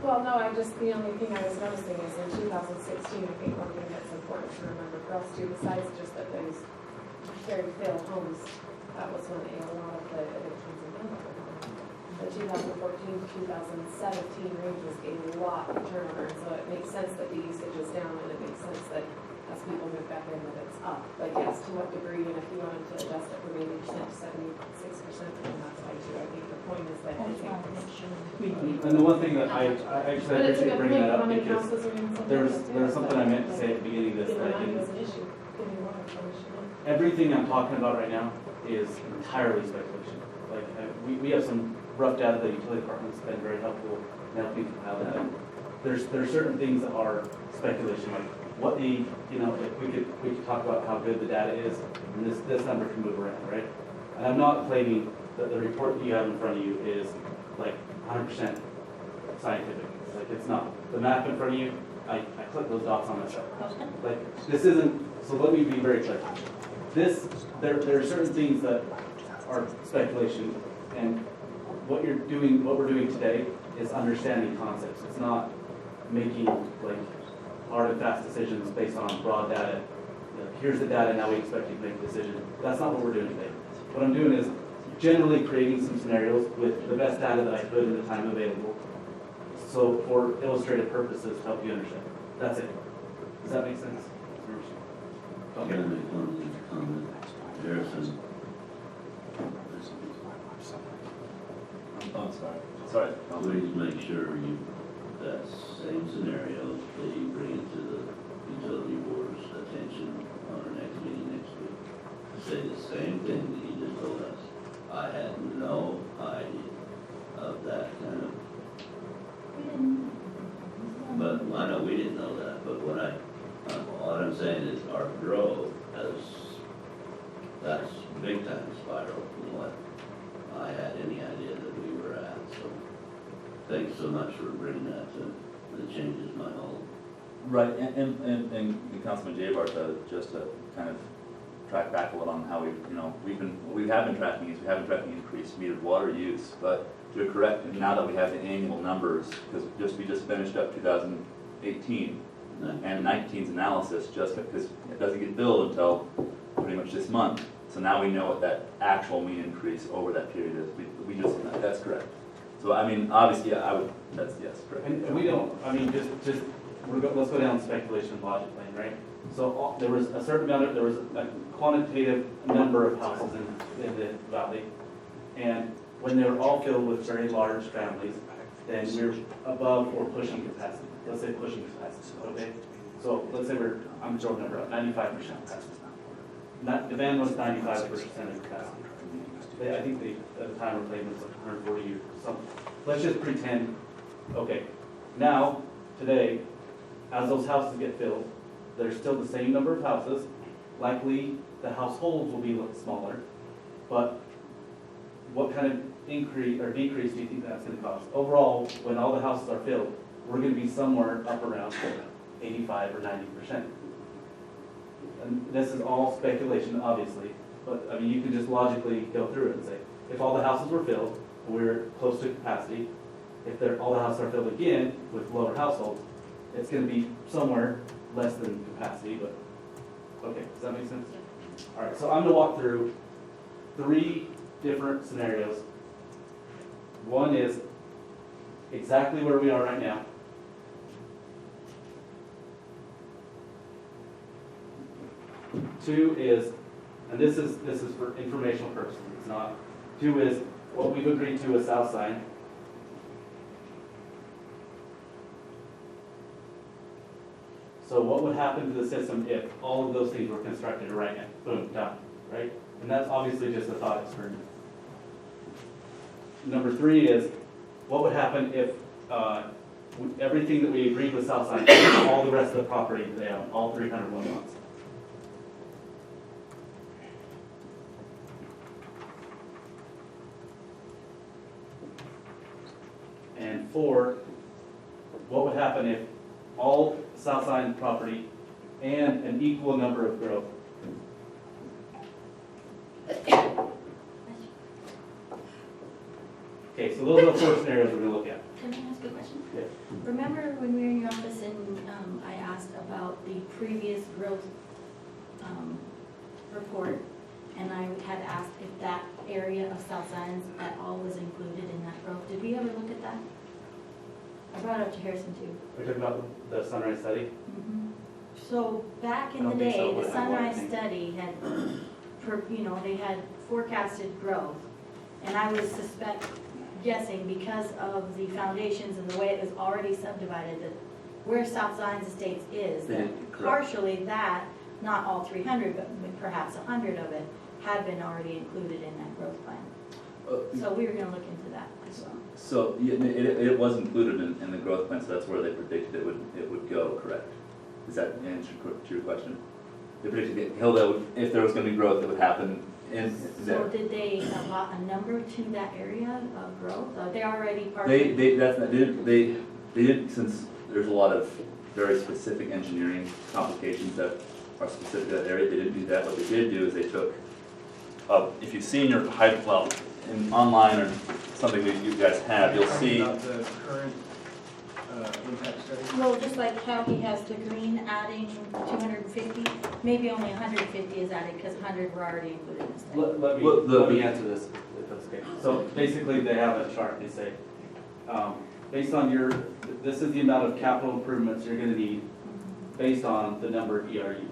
Well, no, the only thing I was noticing is in 2016, I think one thing that's important to remember for us too, besides just that those very failed homes, that was when a lot of the evictions in Hildale were going on. The 2014 to 2017 range was a lot of turnover, and so it makes sense that the usage is down, and it makes sense that as people move back in, that it's up. But yes, to what degree, and if you wanted to adjust it from 80% to 76%, then that's fine too. I think the point is that I I just think wanted to make sure. And the one thing that I actually But it's a appreciate good bringing point, that how up many because houses are in some there's areas, too. something I meant to say at the beginning of this that I Getting didn't. was an issue, getting water from an issue. Everything I'm talking about right now is entirely speculation. Like, we have some rough data, the utility department's been very helpful in helping compile that. There's certain things that are speculation, like what the, you know, if we could talk about how good the data is, and this number can move around, right? And I'm not claiming that the report that you have in front of you is like 100% scientific. Like, it's not. The map in front of you, I click those dots on myself. Like, this isn't, so let me be very clear. There are certain things that are speculation, and what we're doing today is understanding concepts. It's not making like hard and fast decisions based on broad data. You know, here's the data, now we expect you to make a decision. That's not what we're doing today. What I'm doing is generally creating some scenarios with the best data that I could in the time available. So for illustrative purposes, help you understand. That's it. Does that make sense? I'm gonna make one comment. Harrison, Oh, sorry. please make sure that same scenario that you bring it to the utility board's attention on our next meeting next week. Say the same thing that you just told us. I had no idea of that kind of, We didn't. but I know we didn't know that, but what I'm saying is our growth that's big time spiral from what I had any idea that we were at, so thanks so much for bringing that to, that changes my whole. Right, and Councilman Jaber, just to kind of track back a little on how we have been tracking increased metered water use, but you're correct, now that we have the annual numbers, because we just finished up 2018 and 19's analysis, just because it doesn't get billed until pretty much this month, so now we know what that actual mean increase over that period is. We just, that's correct. So I mean, obviously, that's, yes, correct. And we don't, I mean, let's go down the speculation logic lane, right? So there was a certain amount there was a quantitative number of houses in the valley, and when they were all filled with very large families, then we're above or pushing capacity. Let's say pushing capacity, okay? So let's say I'm throwing a number out, 95% capacity. The van was 95% of capacity. I think at the time we're playing was like 140 or something. Let's just pretend, okay, now, today, as those houses get filled, there's still the same number of houses. Likely, the households will be a little smaller, but what kind of increase or decrease do you think that's going to cost? Overall, when all the houses are filled, we're going to be somewhere up around 85 or 90%. And this is all speculation, obviously, but I mean, you can just logically go through it and say, if all the houses were filled, we're close to capacity. If all the houses are filled again with lower households, it's going to be somewhere less than capacity, but okay, does that make sense? All right, so I'm going to walk through 3 different scenarios. One is exactly where we are right now. Two is, and this is for informational purposes, it's not. 2 is what we've agreed to with Southside. So what would happen to the system if all of those things were constructed right now? Boom, done, right? And that's obviously just a thought experiment. Number 3 is, what would happen if everything that we agreed with Southside, all the rest of the property they own, all 301 lots? And 4, what would happen if all Southside property and an equal number of growth? Okay, so those are the 4 scenarios we're going to look at. Can I ask a question? Yeah. Remember when we were in your office and I asked about the previous growth report, and I had asked if that area of South Zions at all was included in that growth? Did we ever look at that? I brought it up to Harrison too. We're talking about the Sunrise study. So back in I the don't think so, day, but the I Sunrise think- study had, they had forecasted growth. And I was guessing because of the foundations and the way it was already subdivided, that where South Zions Estates is, that Correct. partially that, not all 300, but perhaps 100 of it, had been already included in that growth plan. So we were gonna look into that as well. So yeah, it was included in the growth plan, so that's where they predicted it would go, correct? Does that answer to your question? They predicted that Hildale, if there was gonna be growth, it would happen in So there. did they allot a number to that area of growth? Are they already part of They, it? they, that's not, they didn't, since there's a lot of very specific engineering complications that are specific to that area, they didn't do that. What they did do is they took, if you've seen your well, online or something that you guys have, you'll see. Talking about the current impact study? Well, just like how he has the green adding 250, maybe only 150 is added because 100 were already included in this thing. Let me answer this, if that's okay. So basically, they have a chart, they say, based on this is the amount of capital improvements you're gonna need based on the number of ERUs.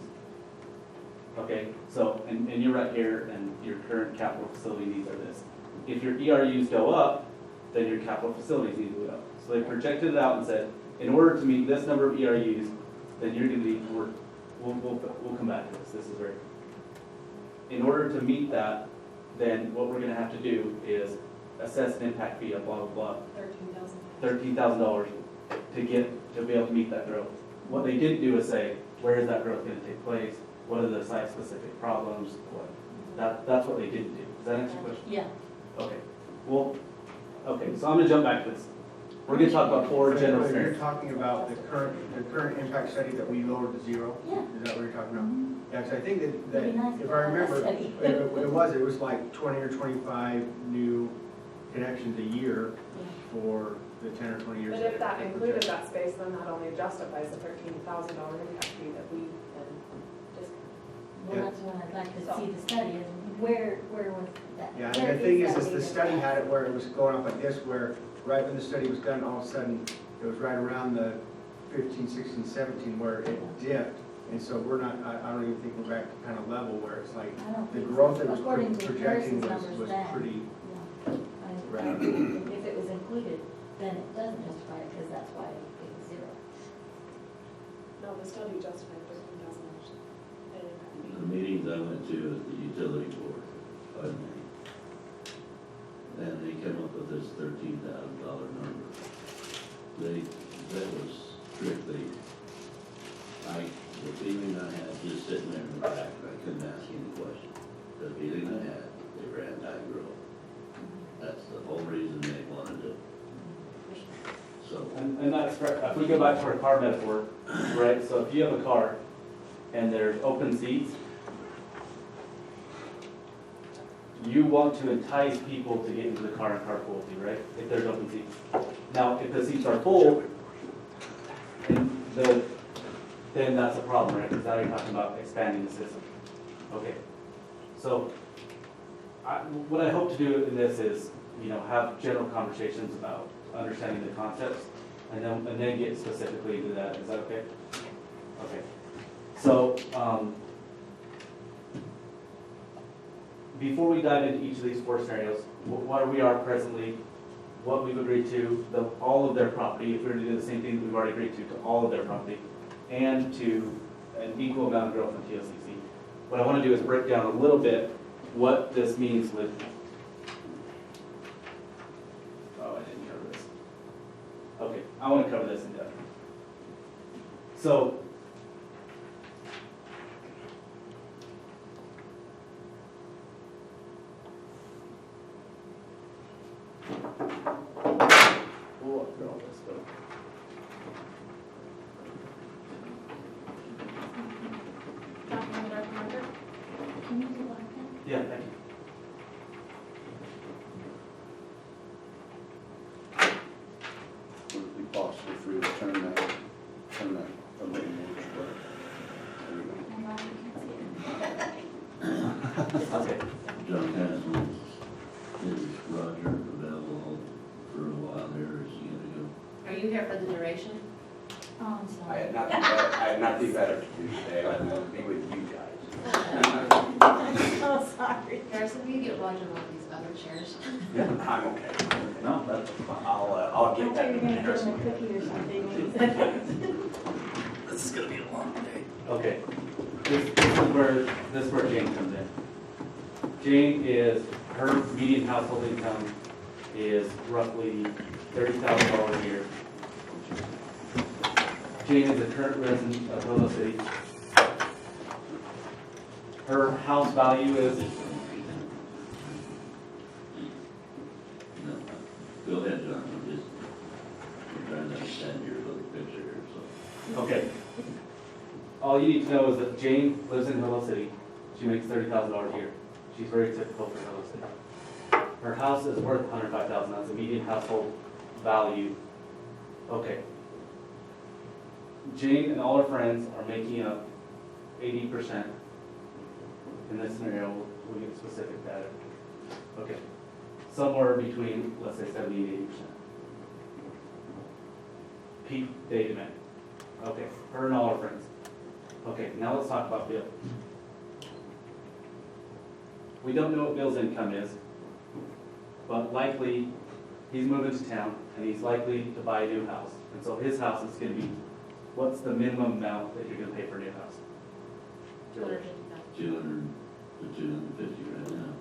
Okay, so, and you're right here, and your current capital facility needs are this. If your ERUs go up, then your capital facilities need to go up. So they projected it out and said, in order to meet this number of ERUs, then you're gonna need, we'll come back to this, this is very. In order to meet that, then what we're gonna have to do is assess an impact fee of blah, blah, blah, $13,000 to be able to meet that growth. What they didn't do is say, where is that growth gonna take place? What are the site-specific problems? That's what they didn't do. Does that answer your question? Yeah. Okay. Well, okay, so I'm gonna jump back to this. We're gonna talk about four general You're scenarios. talking about the current impact study that we lowered to zero? Yeah. Is that what you're talking about? Yeah, because I think that It'd be nice if if I I had that remember, study. it was like 20 or 25 new connections a year for the 10 or 20 years. But if that included that space, then that only justifies the $13,000 impact fee that we then just. Well, that's what I'd like to see the study, and where was that? Yeah, where and the thing is that the data study at? had it where it was going up like this, where right when the study was done, all of a sudden, it was right around the 15, 16, 17, where it dipped. And so we're not, I don't even think we're back to kind of level where it's like, I don't the think so. growth that was According to projecting Harris's was numbers then. pretty, Yeah. If it was included, then it doesn't justify it, because that's why it was zero. No, the study justified $13,000 impact fee. The meetings I went to at the utility board, pardon me, and they came up with this $13,000 number. That was strictly, the feeling I had, just sitting there in the back, I couldn't ask any questions. The feeling I had, they were anti-growth. That's the whole reason they wanted it. So, And that's correct. If we go back to our car metaphor, right? So if you have a car and there's open seats, you want to entice people to get into the car and carpool with you, right? If there's open seats. Now, if the seats are full, then that's a problem, right? Because now you're talking about expanding the system. Okay. So what I hope to do in this is, have general conversations about understanding the concepts and then get specifically into that. Is that okay? Okay. So, before we dive into each of these four scenarios, what we are presently, what we've agreed to, all of their property, if we were to do the same thing that we've already agreed to all of their property, and to an equal amount of growth in TLCC. What I want to do is break down a little bit what this means with, I didn't cover this. Okay, I want to cover this in depth. So, we'll walk through all this, but Document our contract. Can you do that again? yeah, thank you. Would it be possible for you to turn that a little more? There we go. I'm glad you can see it. Okay. John Castle, is Roger available for a while there, or is he gonna go? Are you here for the duration? Oh, I'm I sorry. had nothing better to do today, I want to be with you guys. Oh, sorry. Harrison, will you get Roger one of these other chairs? I'm okay. No, that's I'll I get thought that you were in gonna give Harrison. him a cookie or something when you said that. This is gonna be a long day. okay. This is where Jane comes in. Jane is, her median household income is roughly $30,000 a year. Jane is a current resident of Hildale City. Her house value is, Go ahead, John, I'm trying to understand your little picture here, so. okay. All you need to know is that Jane lives in Hildale City. She makes $30,000 a year. She's very typical for Hildale City. Her house is worth $105,000. That's the median household value. Okay. Jane and all her friends are making up 80%. In this scenario, we'll get specific data. Okay. Somewhere between, let's say, 70 and 80%. Peak day demand. Okay, her and all her friends. Okay, now let's talk about Bill. We don't know what Bill's income is, but likely he's moving to town and he's likely to buy a new house. And so his house is gonna be, what's the minimum amount that you're gonna pay for a new house? 250,000. 200 to 250 right now.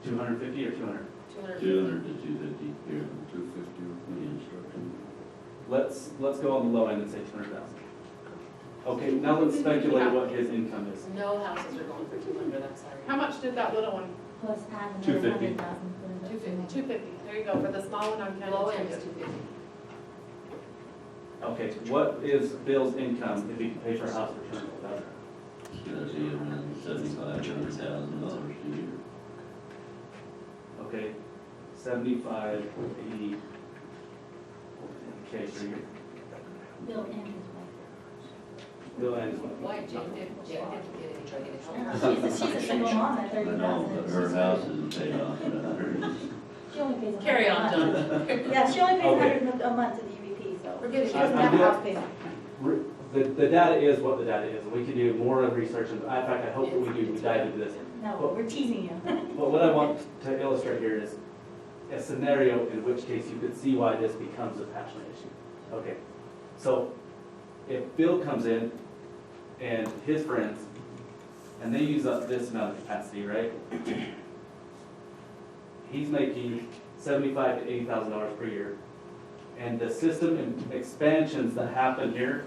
250 or 200? 200 to 250 here. 250 with the instruction. Let's go on the low end and say 200,000. Okay, now let's speculate what his income is. No houses are going for 200, I'm sorry. How much did that little one? Plus add another 250. 100,000. 250, there you go, for the small one on Low Kennedy end is Street. 250. Okay, what is Bill's income if he can pay for a house for 200,000? It's gonna be around $7,500,000 a year. Okay, 75, 80. Okay, so you're, Bill and his Bill and his Why, wife. Jane didn't get any help? wife. She's a single mom at I know, but her 30,000. house isn't paid off, but hers. She only pays $100 Carry on, a month. John. Yeah, she only pays Okay. $100 a month to the UVP, so. We're getting- She doesn't I'm have a good. house payment. The data is what the data is, and we can do more of research, and in fact, I hope that we do, we dive into this. No, we're teasing you. But what I want to illustrate here is a scenario in which case you could see why this becomes a passionate issue. Okay, so if Bill comes in and his friends, and they use up this amount of capacity, right? He's making $75,000 to $80,000 per year. And the system expansions that happen here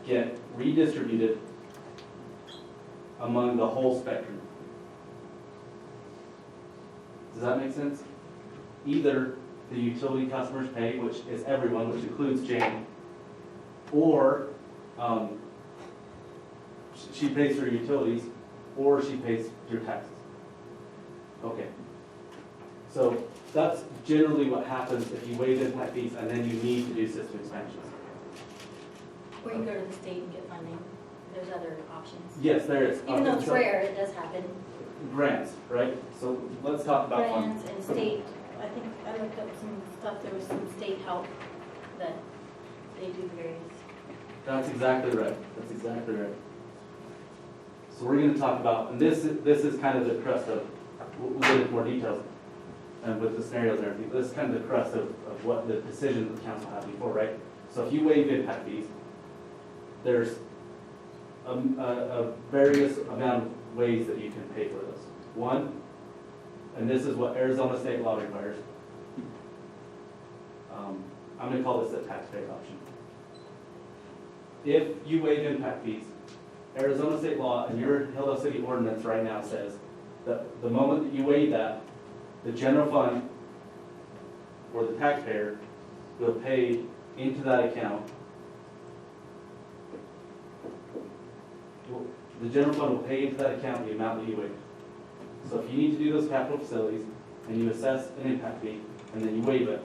get redistributed among the whole spectrum. Does that make sense? Either the utility customers pay, which is everyone, which includes Jane, or she pays for utilities, or she pays through taxes. Okay. So that's generally what happens if you waive impact fees and then you need to do system expansions. Or you go to the state and get funding. There's other options. Yes, there is. Even though it's So, rare, it does happen. grants, right? So let's talk about funds. Grants and state, I think I looked up some stuff, there was some state help that they do various. That's exactly right. That's exactly right. So we're going to talk about, and this is kind of the crust of, we'll get into more details, and with the scenarios and everything, this is kind of the crust of what the decisions that the council had before, right? So if you waive impact fees, there's a various amount of ways that you can pay for those. One, and this is what Arizona state law requires, I'm going to call this a taxpayer option. If you waive impact fees, Arizona state law and your Hildale City ordinance right now says that the moment that you waive that, the general fund or the taxpayer will pay into that account. The general fund will pay into that account the amount that you waive. So if you need to do those capital facilities and you assess an impact fee and then you waive it,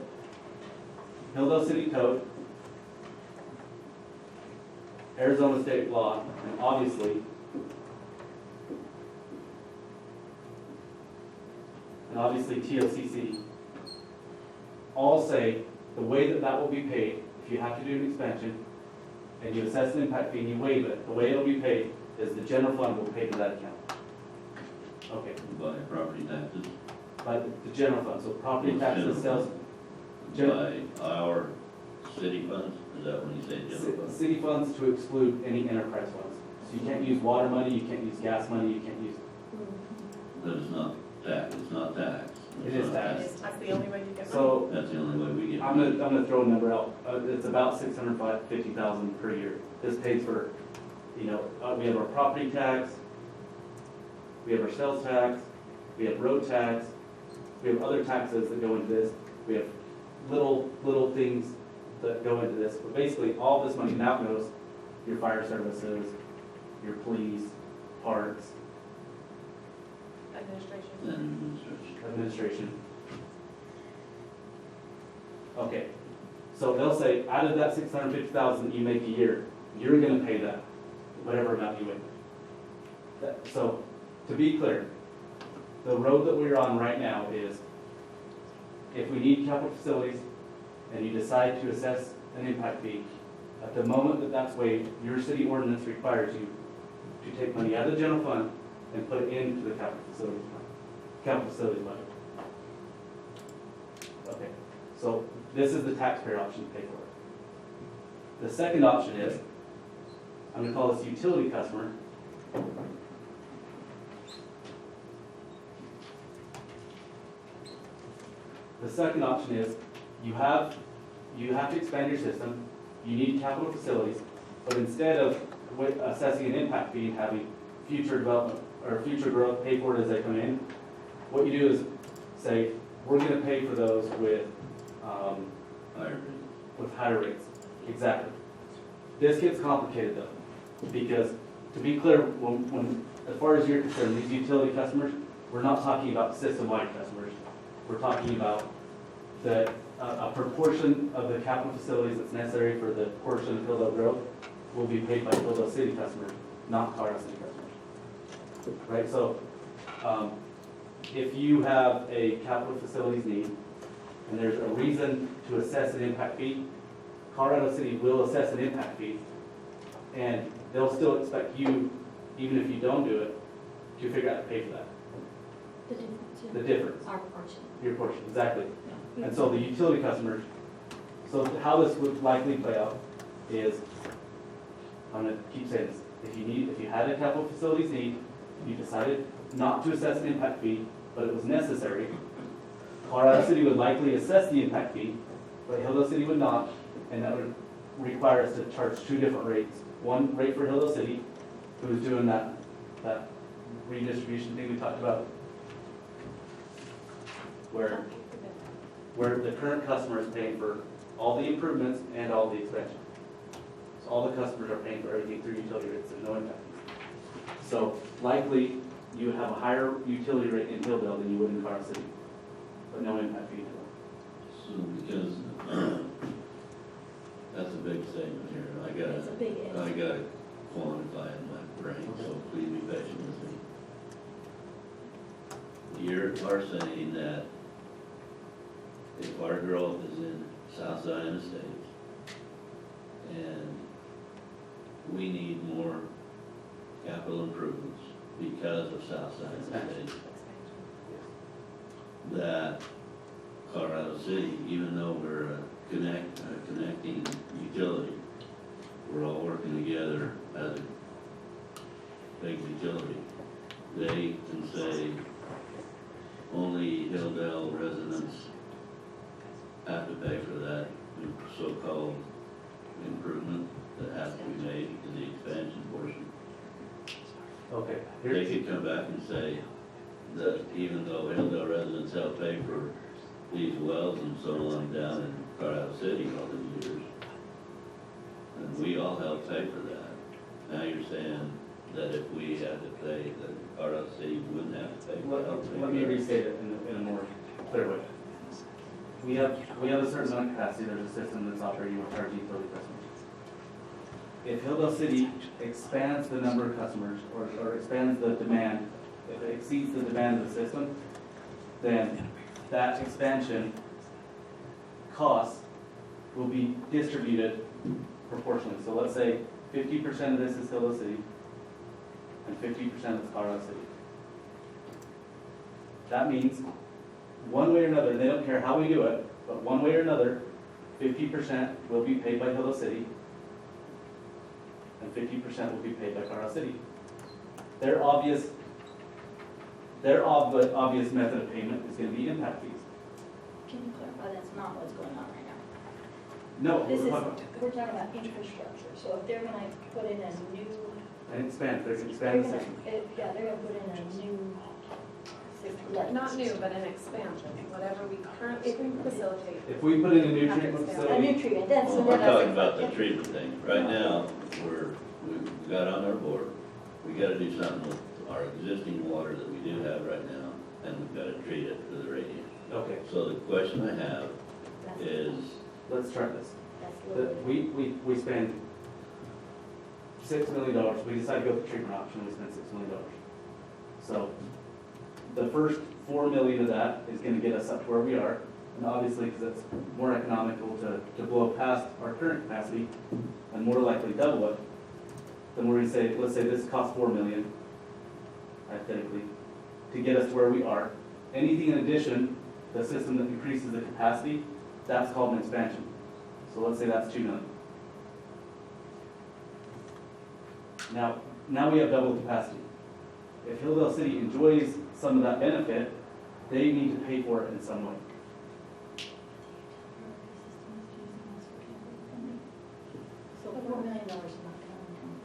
Hildale City Code, Arizona state law, and obviously TOCC, all say the way that that will be paid, if you have to do an expansion, and you assess an impact fee and you waive it, the way it'll be paid is the general fund will pay to that account. Okay, By property taxes, by the general fund, so property taxes, sales, by our city funds, is that when you say general funds? city funds to exclude any enterprise funds. So you can't use water money, you can't use gas money, you can't use, But it's not tax, it's not tax. It is tax. That's That's the only way you get money. so the only way we get. I'm I'm gonna throw a number out. It's about $650,000 per year. This pays for, we have our property tax, we have our sales tax, we have road tax, we have other taxes that go into this. We have little things that go into this. But basically, all this money now goes your fire services, your police, parks, Administration. administration. Okay, so they'll say, out of that $650,000 you make a year, you're gonna pay that, whatever amount you make. So, to be clear, the road that we're on right now is, if we need capital facilities, and you decide to assess an impact fee, at the moment that that's waived, your city ordinance requires you to take money out of the general fund and put it into the capital facilities budget. Okay, so this is the taxpayer option to pay for it. The second option is, I'm gonna call this utility customer. The second option is, you have to expand your system, you need capital facilities, but instead of assessing an impact fee and having future development or future growth pay for it as they come in, what you do is say, we're gonna pay for those with higher rates. Exactly. This gets complicated though, because to be clear, when as far as you're concerned, these utility customers, we're not talking about system-wide customers. We're talking about a proportion of the capital facilities that's necessary for the portion of Hildale growth will be paid by Hildale City customers, not Colorado City customers. Right, so if you have a capital facilities need, and there's a reason to assess an impact fee, Colorado City will assess an impact fee, and they'll still expect you, even if you don't do it, to figure out to pay for that. The difference, yeah. The difference, Our portion. your portion, exactly. And so the utility customers, so how this would likely play out is, I'm gonna keep saying this, if you had a capital facilities need, you decided not to assess an impact fee, but it was necessary, Colorado City would likely assess the impact fee, but Hildale City would not, and that would require us to charge two different rates. One rate for Hildale City, who's doing that redistribution thing we talked about, where the current customer is paying for all the improvements and all the expansion. So all the customers are paying for everything through utility rates, there's no impact fees. So likely, you would have a higher utility rate in Hildale than you would in Colorado City, but no impact fee. So because, that's a big statement here, It's a big if. I gotta quantify in my brain, so please be patient with me. You are saying that if our growth is in South Zion Estates and we need more capital improvements because of South Zion Estates, that Colorado City, even though we're a connecting utility, we're all working together as a big utility. They can say only Hildale residents have to pay for that so-called improvement that has to be made in the expansion portion. Okay. They could come back and say that even though Hildale residents help pay for these wells and so on down in Colorado City all these years, and we all help pay for that. Now you're saying that if we had to pay, that Colorado City wouldn't have to pay for that. Let me restate it in a more clear way. We have a certain amount of capacity, there's a system that's operating with our utility customers. If Hildale City expands the number of customers or expands the demand, if it exceeds the demand of the system, then that expansion cost will be distributed proportionally. So let's say 50% of this is Hildale City and 50% is Colorado City. That means one way or another, they don't care how we do it, but one way or another, 50% will be paid by Hildale City and 50% will be paid by Colorado City. Their obvious method of payment is going to be impact fees. Can you clarify that's not what's going on right now? No, This we're is, talking, we're talking about infrastructure, so if they're gonna put in a new, and expand, they're they're expand the gonna, system. yeah, they're gonna put in a new system. like- Not new, but an expansion, whatever we currently facilitate. If we put in a new Have to treatment expand. A facility, new treatment, that's. Well, we're that's- talking about the treatment thing. Right now, we've got on our board, we gotta do something with our existing water that we do have right now, and we've gotta treat it for the radiant. okay, So the question I have that's- is, let's try this. that's The- literally- We spend $6 million, we decide to go with the treatment option, we spend $6 million. So, the first $4 million of that is gonna get us up to where we are, and obviously, because it's more economical to blow past our current capacity, and more likely double it, then we're gonna say, let's say this costs $4 million, hypothetically, to get us to where we are. Anything in addition, the system that increases the capacity, that's called an expansion. So let's say that's $2 million. Now we have double the capacity. If Hildale City enjoys some of that benefit, they need to pay for it in some way. So $4 million is not coming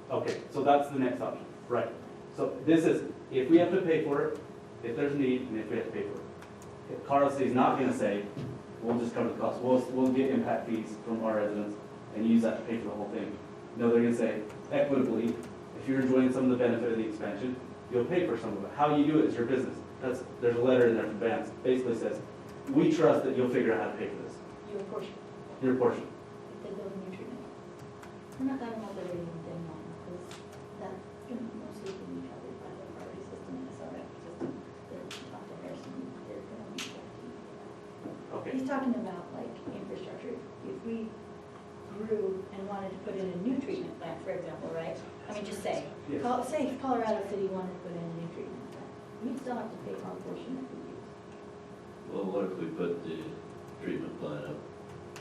from Okay, so that's the next option, right. So this is, if we have to pay for it, if there's need, and if we have to pay for it. If Carl City's not gonna say, we'll just cover the cost, we'll get impact fees from our residents and use that to pay for the whole thing. No, they're gonna say, equitably, if you're enjoying some of the benefit of the expansion, you'll pay for some of it. How you do it is your business. There's a letter in there from Vance, basically says, we trust that you'll figure out how to pay for this, your portion, your portion. if they build a new treatment. We're not talking about the radiant thing now, because that's gonna mostly be covered by the priority system and SRF system. They're talking to Harrison, they're gonna be. Okay, He's talking about like infrastructure. If we grew and wanted to put in a new treatment plant, for example, right? I mean, just say, Yes. say Colorado City wanted to put in a new treatment plant, we'd still have to pay our portion that we use. well, what if we put the treatment plant up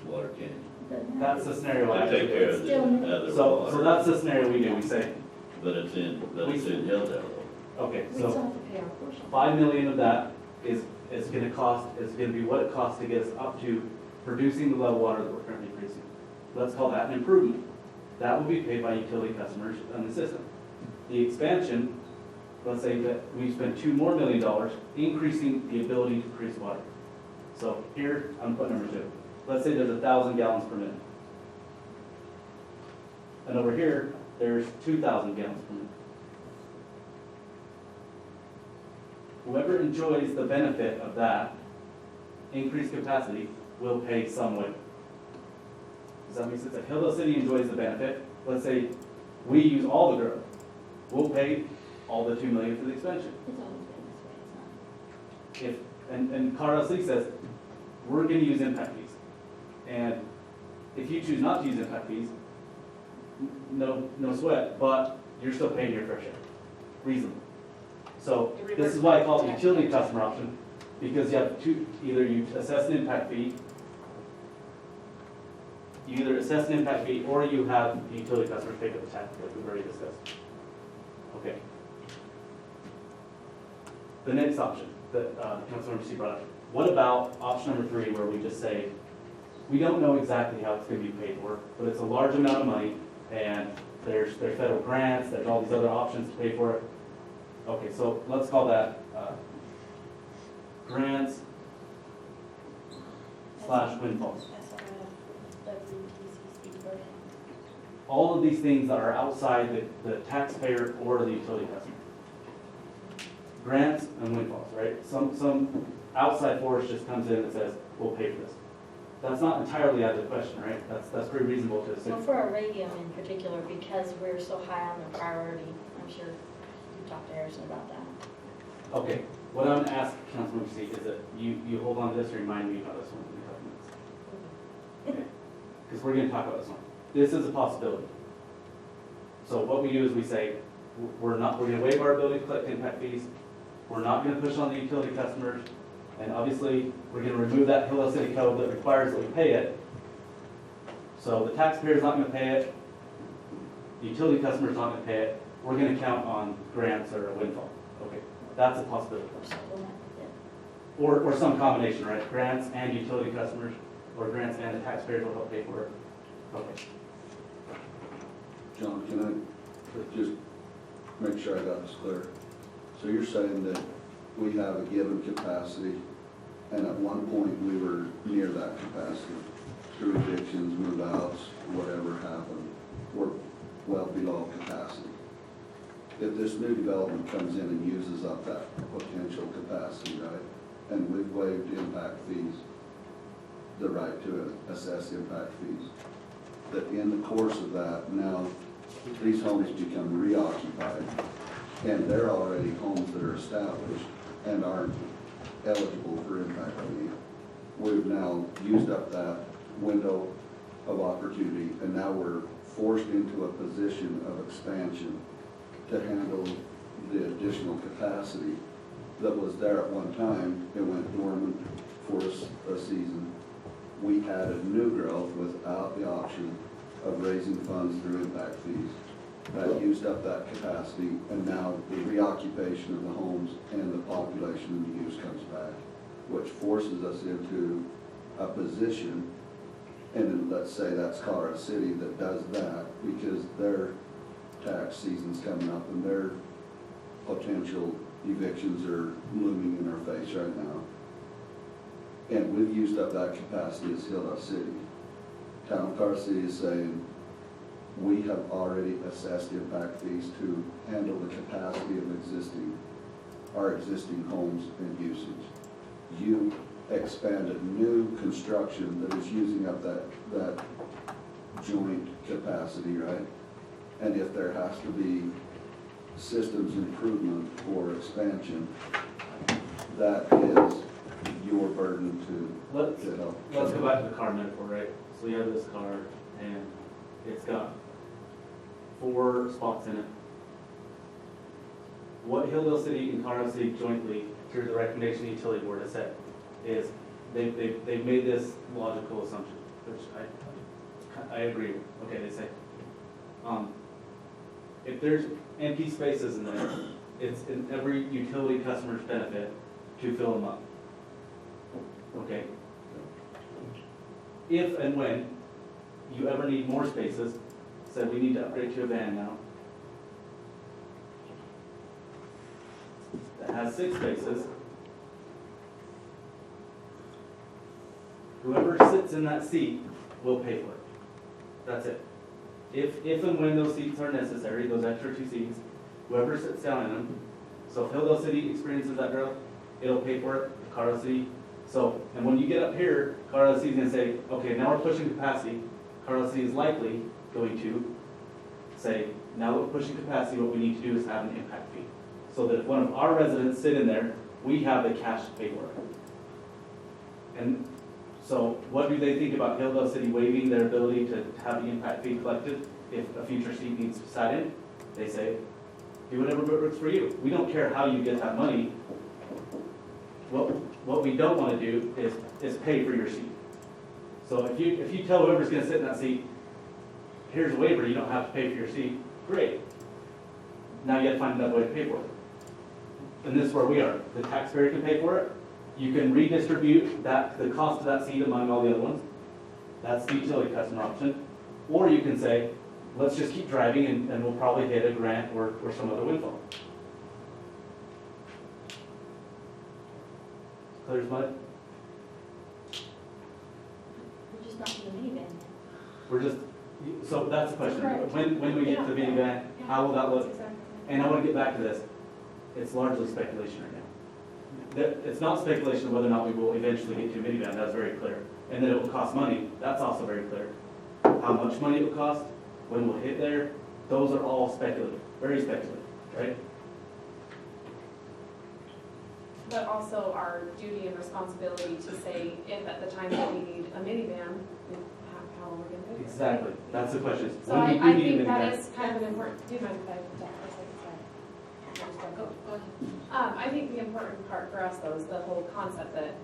Water Canyon? Doesn't have that's to. the scenario I They take care of Still the new. other So water. that's the scenario we do, we say, But it's in Hildale though. okay, We still so have to pay our portion. 5 million of that is gonna be what it costs to get us up to producing the level water that we're currently producing. Let's call that an improvement. That will be paid by utility customers on the system. The expansion, let's say that we spend $2 more million increasing the ability to produce water. So here, I'm putting number 2. Let's say there's 1,000 gallons per minute. And over here, there's 2,000 gallons per minute. Whoever enjoys the benefit of that increased capacity will pay some way. Does that make sense? If Hildale City enjoys the benefit, let's say we use all the growth, we'll pay all the $2 million for the expansion. It's always been this way, it's not. And Colorado City says, we're gonna use impact fees. And if you choose not to use impact fees, no sweat, but you're still paying your fair share, reasonable. So this is why I call it utility customer option, because you have two, either you assess an impact fee, or you have the utility customers pick up the tab, like we've already discussed. Okay. The next option that Councilmember C brought up. What about option number 3, where we just say, we don't know exactly how it's going to be paid for, but it's a large amount of money, and there's federal grants, there's all these other options to pay for it. Okay, so let's call that grants / windfalls. SRF, WTCC, Bergen. All of these things that are outside the taxpayer or the utility customer. Grants and windfalls, right? Some outside force just comes in and says, we'll pay for this. That's not entirely out of the question, right? That's pretty reasonable to Well, assume. for our radium in particular, because we're so high on the priority, I'm sure you talked to Harrison about that. Okay, what I'm gonna ask Councilmember C is that you hold on to this or remind me about this one in a couple minutes. Okay? Because we're gonna talk about this one. This is a possibility. So what we do is we say, we're gonna waive our ability to collect impact fees. We're not gonna push on the utility customers. And obviously, we're gonna remove that Hildale City code that requires that we pay it. So the taxpayer's not gonna pay it. The utility customer's not gonna pay it. We're gonna count on grants or a windfall. Okay, that's a possibility. Or supplement, yeah. Or some combination, right? Grants and utility customers. or grants and the taxpayers will help pay for it. Okay. John, can I just make sure I got this clear? So you're saying that we have a given capacity, and at one point we were near that capacity through evictions, move-outs, whatever happened, we're well below capacity. If this new development comes in and uses up that potential capacity, right, and we've waived impact fees, the right to assess impact fees, that in the course of that, now these homes become reoccupied, and they're already homes that are established and aren't eligible for impact fee. We've now used up that window of opportunity, and now we're forced into a position of expansion to handle the additional capacity that was there at one time. It went dormant for a season. We added new growth without the option of raising funds through impact fees. That used up that capacity, and now the reoccupation of the homes and the population and the use comes back, which forces us into a position, and then let's say that's Colorado City that does that because their tax season's coming up and their potential evictions are looming in our face right now. And we've used up that capacity as Hildale City. Town of Colorado City is saying, we have already assessed impact fees to handle the capacity of our existing homes and usage. You expanded new construction that is using up that joint capacity, right? And if there has to be systems improvement or expansion, that is your burden to help. Let's go back to the car metaphor, right? So you have this car and it's got 4 spots in it. What Hildale City and Colorado City jointly, through the recommendation utility board, has said is they've made this logical assumption, which I agree with. Okay, they say, if there's empty spaces in there, it's in every utility customer's benefit to fill them up. Okay? If and when you ever need more spaces, said we need to upgrade to a van now that has 6 spaces, whoever sits in that seat will pay for it. That's it. If and when those seats are necessary, those extra 2 seats, whoever sits down in them, so if Hildale City experiences that growth, it'll pay for it, Colorado City. So, and when you get up here, Colorado City's gonna say, okay, now we're pushing capacity. Colorado City is likely going to say, now that we're pushing capacity, what we need to do is have an impact fee. So that if one of our residents sit in there, we have the cash to pay for it. And so what do they think about Hildale City waiving their ability to have the impact fee collected if a future seat needs to sat in? They say, do whatever works for you. We don't care how you get that money. What we don't want to do is pay for your seat. So if you tell whoever's going to sit in that seat, here's a waiver, you don't have to pay for your seat, great. Now you have to find another way to pay for it. And this is where we are. The taxpayer can pay for it. You can redistribute the cost of that seat among all the other ones. That's the utility customer option. Or you can say, let's just keep driving and we'll probably hit a grant or some other windfall. Clear as mud? We're just not gonna leave it. We're just, so that's the question. Correct. When we get to the minivan, Yeah. how will that look? Exactly. And I want to get back to this. It's largely speculation right now. It's not speculation of whether or not we will eventually get to a minivan, that's very clear. And that it will cost money, that's also very clear. How much money it will cost, when we'll hit there, those are all speculative, very speculative, right? But also our duty and responsibility to say if at the time that we need a minivan, how are we gonna do it? Exactly, that's the question. So When I we do need a think that minivan. is kind of an important, do you mind if I talk for a second? Sorry. Go ahead. I think the important part for us though is the whole concept that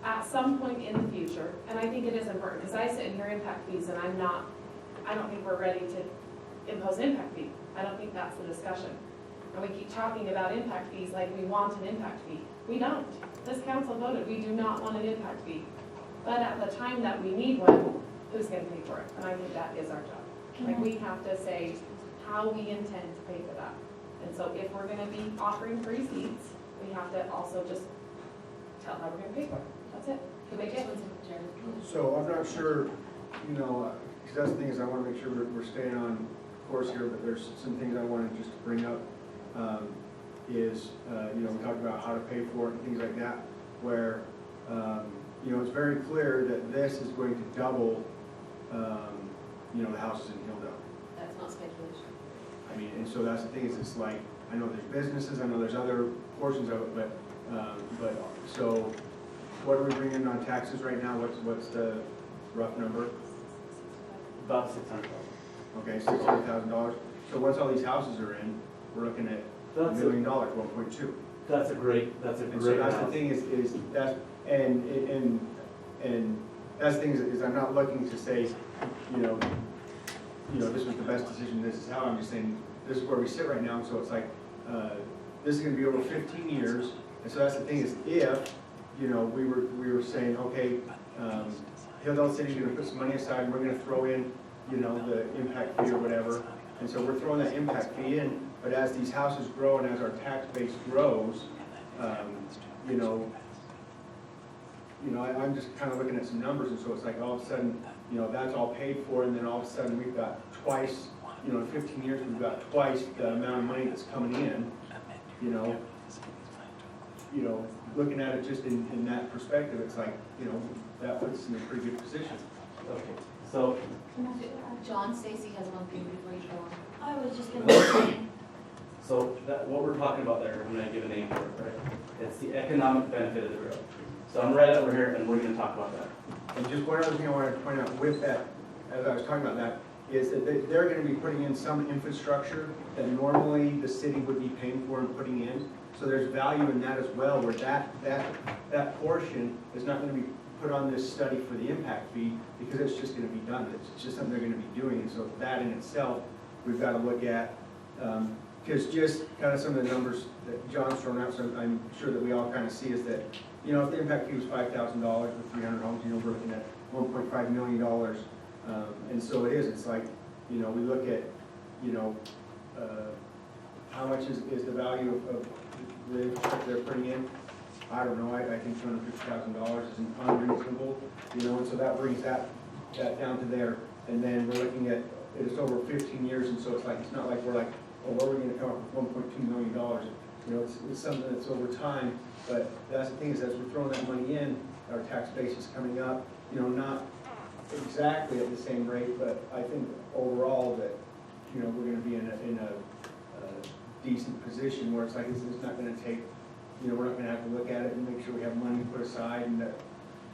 at some point in the future, and I think it is important, because I sit in here impact fees and I don't think we're ready to impose an impact fee. I don't think that's the discussion. And we keep talking about impact fees like we want an impact fee. We don't. This council voted, we do not want an impact fee. But at the time that we need one, who's gonna pay for it? And I think that is our job. Like, we have to say how we intend to pay for that. And so if we're gonna be offering free seats, we have to also just tell how we're gonna pay for it. That's it. The big it. So I'm not sure, you know, because that's the thing is I want to make sure we're staying on course here, but there's some things I wanted just to bring up. You know, we talked about how to pay for it and things like that, where, you know, it's very clear that this is going to double, you know, the houses in Hildale. That's not speculation. I mean, and so that's the thing is it's like, I know there's businesses, I know there's other portions of it, but, so what are we bringing in on taxes right now? What's the rough number? About $600,000. Okay, $600,000. So once all these houses are in, we're looking at $1 That's million, 1.2. That's a great And so analysis. that's the thing is that's, and that's the thing is I'm not looking to say, you know, this was the best decision, this is how, I'm just saying, this is where we sit right now, and so it's like, this is gonna be over 15 years, and so that's the thing is if, you know, we were saying, okay, Hildale City's gonna put some money aside, and we're gonna throw in, you know, the impact fee or whatever, and so we're throwing that impact fee in, but as these houses grow and as our tax base grows, you know, I'm just kind of looking at some numbers, and so it's like all of a sudden, you know, that's all paid for, and then all of a sudden we've got twice, you know, in 15 years, we've got twice the amount of money that's coming in, you know, looking at it just in that perspective, it's like, you know, that puts us in a pretty good position. Okay, so, John, Stacy has one thing before you go on. I was just gonna say, so that, what we're talking about there, I'm gonna give a name for it, right? It's the economic benefit of the growth. So I'm right over here, and we're gonna talk about that. And just one other thing I wanted to point out with that, as I was talking about that, is that they're gonna be putting in some infrastructure that normally the city would be paying for and putting in. So there's value in that as well, where that portion is not gonna be put on this study for the impact fee, because it's just gonna be done. It's just something they're gonna be doing, and so that in itself, we've gotta look at. Because just kind of some of the numbers that John's thrown out, so I'm sure that we all kind of see is that, you know, if the impact fee was $5,000 with 300 homes, you know, we're looking at $1.5 million. And so it is, it's like, you know, we look at, you know, how much is the value of the infrastructure they're putting in? I don't know, I think $250,000 is unreasonable, you know, and so that brings that down to there. And then we're looking at, it's over 15 years, and so it's like, it's not like we're like, oh, where are we gonna come up with $1.2 million? You know, it's something that's over time, but that's the thing is, as we're throwing that money in, our tax base is coming up, you know, not exactly at the same rate, but I think overall that, you know, we're gonna be in a decent position where it's like, it's not gonna take, you know, we're not gonna have to look at it and make sure we have money put aside, and that,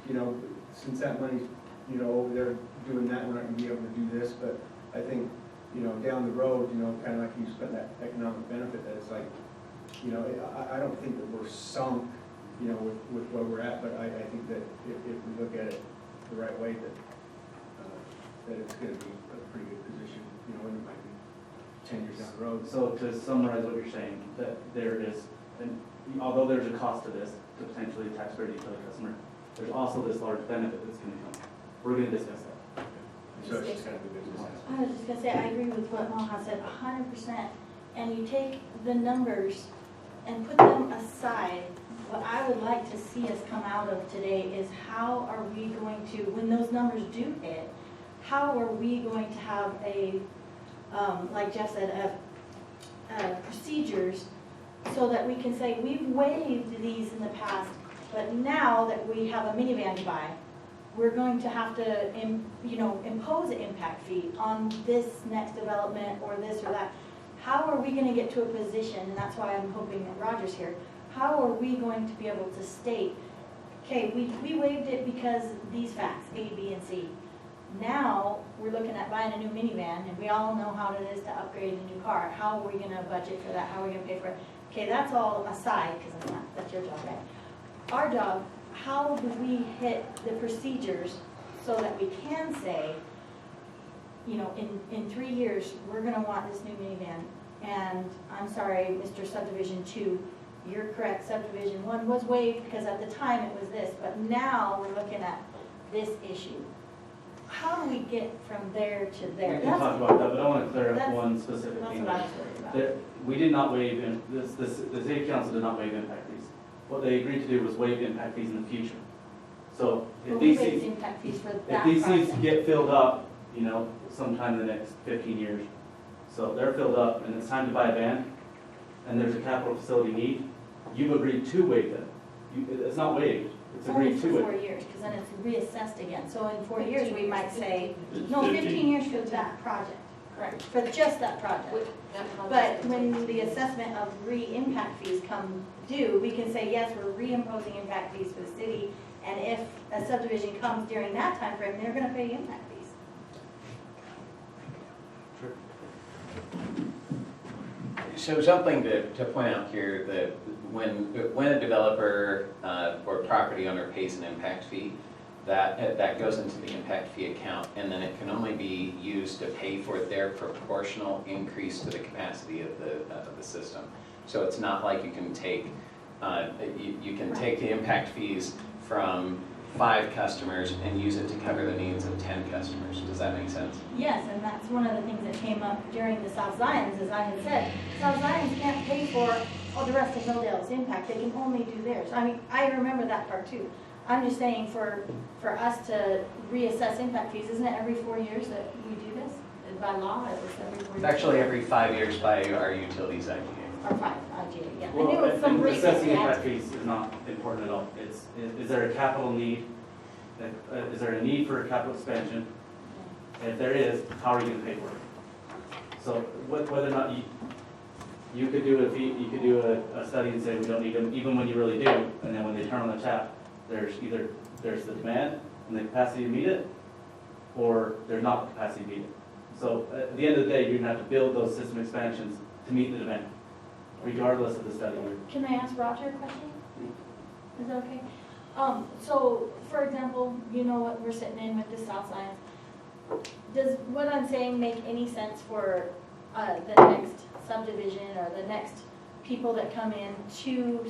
you know, since that money's, you know, over there doing that, we're not gonna be able to do this, but I think, you know, down the road, you know, kind of like you spent that economic benefit, that it's like, you know, I don't think that we're sunk, you know, with where we're at, but I think that if we look at it the right way, that it's gonna be a pretty good position, you know, and it might be 10 years down the road. So to summarize what you're saying, that there is, and although there's a cost to this, to potentially taxpayer to the customer, there's also this large benefit that's gonna come. We're gonna discuss that. So it's just kind of a business. I was just gonna say, I agree with what Moha said 100%. And you take the numbers and put them aside. What I would like to see us come out of today is how are we going to, when those numbers do hit, how are we going to have a, like Jeff said, procedures so that we can say, we've waived these in the past, but now that we have a minivan to buy, we're going to have to, you know, impose an impact fee on this next development or this or that. How are we going to get to a position, and that's why I'm hoping that Roger's here, how are we going to be able to state, okay, we waived it because these facts, A, B, and C. Now, we're looking at buying a new minivan, and we all know how it is to upgrade a new car. How are we going to budget for that? How are we going to pay for it? Okay, that's all aside, because that's your job, right? Our job, how do we hit the procedures so that we can say, you know, in 3 years, we're gonna want this new minivan. And I'm sorry, Mr. Subdivision 2, you're correct, Subdivision 1 was waived because at the time it was this, but now we're looking at, this issue, how do we get from there to We there? can talk about that, but I want to clear up that's- one specific That's thing. what I was worried about. There- We did not waive, the city council did not waive impact fees. What they agreed to do was waive impact fees in the future. So if But we these waived seats, impact fees for if that these seats project. get filled up, you know, sometime in the next 15 years, so they're filled up and it's time to buy a van, and there's a capital facility need, you've agreed to waive them. It's not waived, it's Only agreed for to 4 it. years, because then it's reassessed again. So in 4 years, we might say, It's no, 15. 15 years for that project, Correct. for just that project. That But project- when the assessment of re-impact fees come due, we can say, yes, we're reimposing impact fees for the city, and if a subdivision comes during that time frame, they're gonna pay impact fees. So something to point out here, that when a developer or property owner pays an impact fee, that goes into the impact fee account, and then it can only be used to pay for their proportional increase to the capacity of the system. So it's not like you can take, you can take the impact fees from 5 customers and use it to cover the needs of 10 customers. Does that make sense? Yes, and that's one of the things that came up during the South Zions, as I had said. South Zions can't pay for all the rest of Hildale's impact, they can only do theirs. I mean, I remember that part too. I'm just saying for us to reassess impact fees, isn't it every 4 years that we do this? By law, it was every 4 years? It's actually every 5 years by our utilities IGA. Or 5, IGA, yeah. I Well, knew it was some and reason. assessing we had impact to. fees is not important at all. Is there a capital need? Is there a need for a capital expansion? And if there is, how are you gonna pay for it? So whether or not you could do a study and say we don't need them, even when you really do, and then when they turn on the tap, there's the demand and the capacity to meet it, or there's not the capacity to meet it. So at the end of the day, you're gonna have to build those system expansions to meet the demand, regardless of the study. Can I ask Roger a question? Is that okay? So, for example, you know what we're sitting in with the South Science. Does what I'm saying make any sense for the next subdivision or the next people that come in to,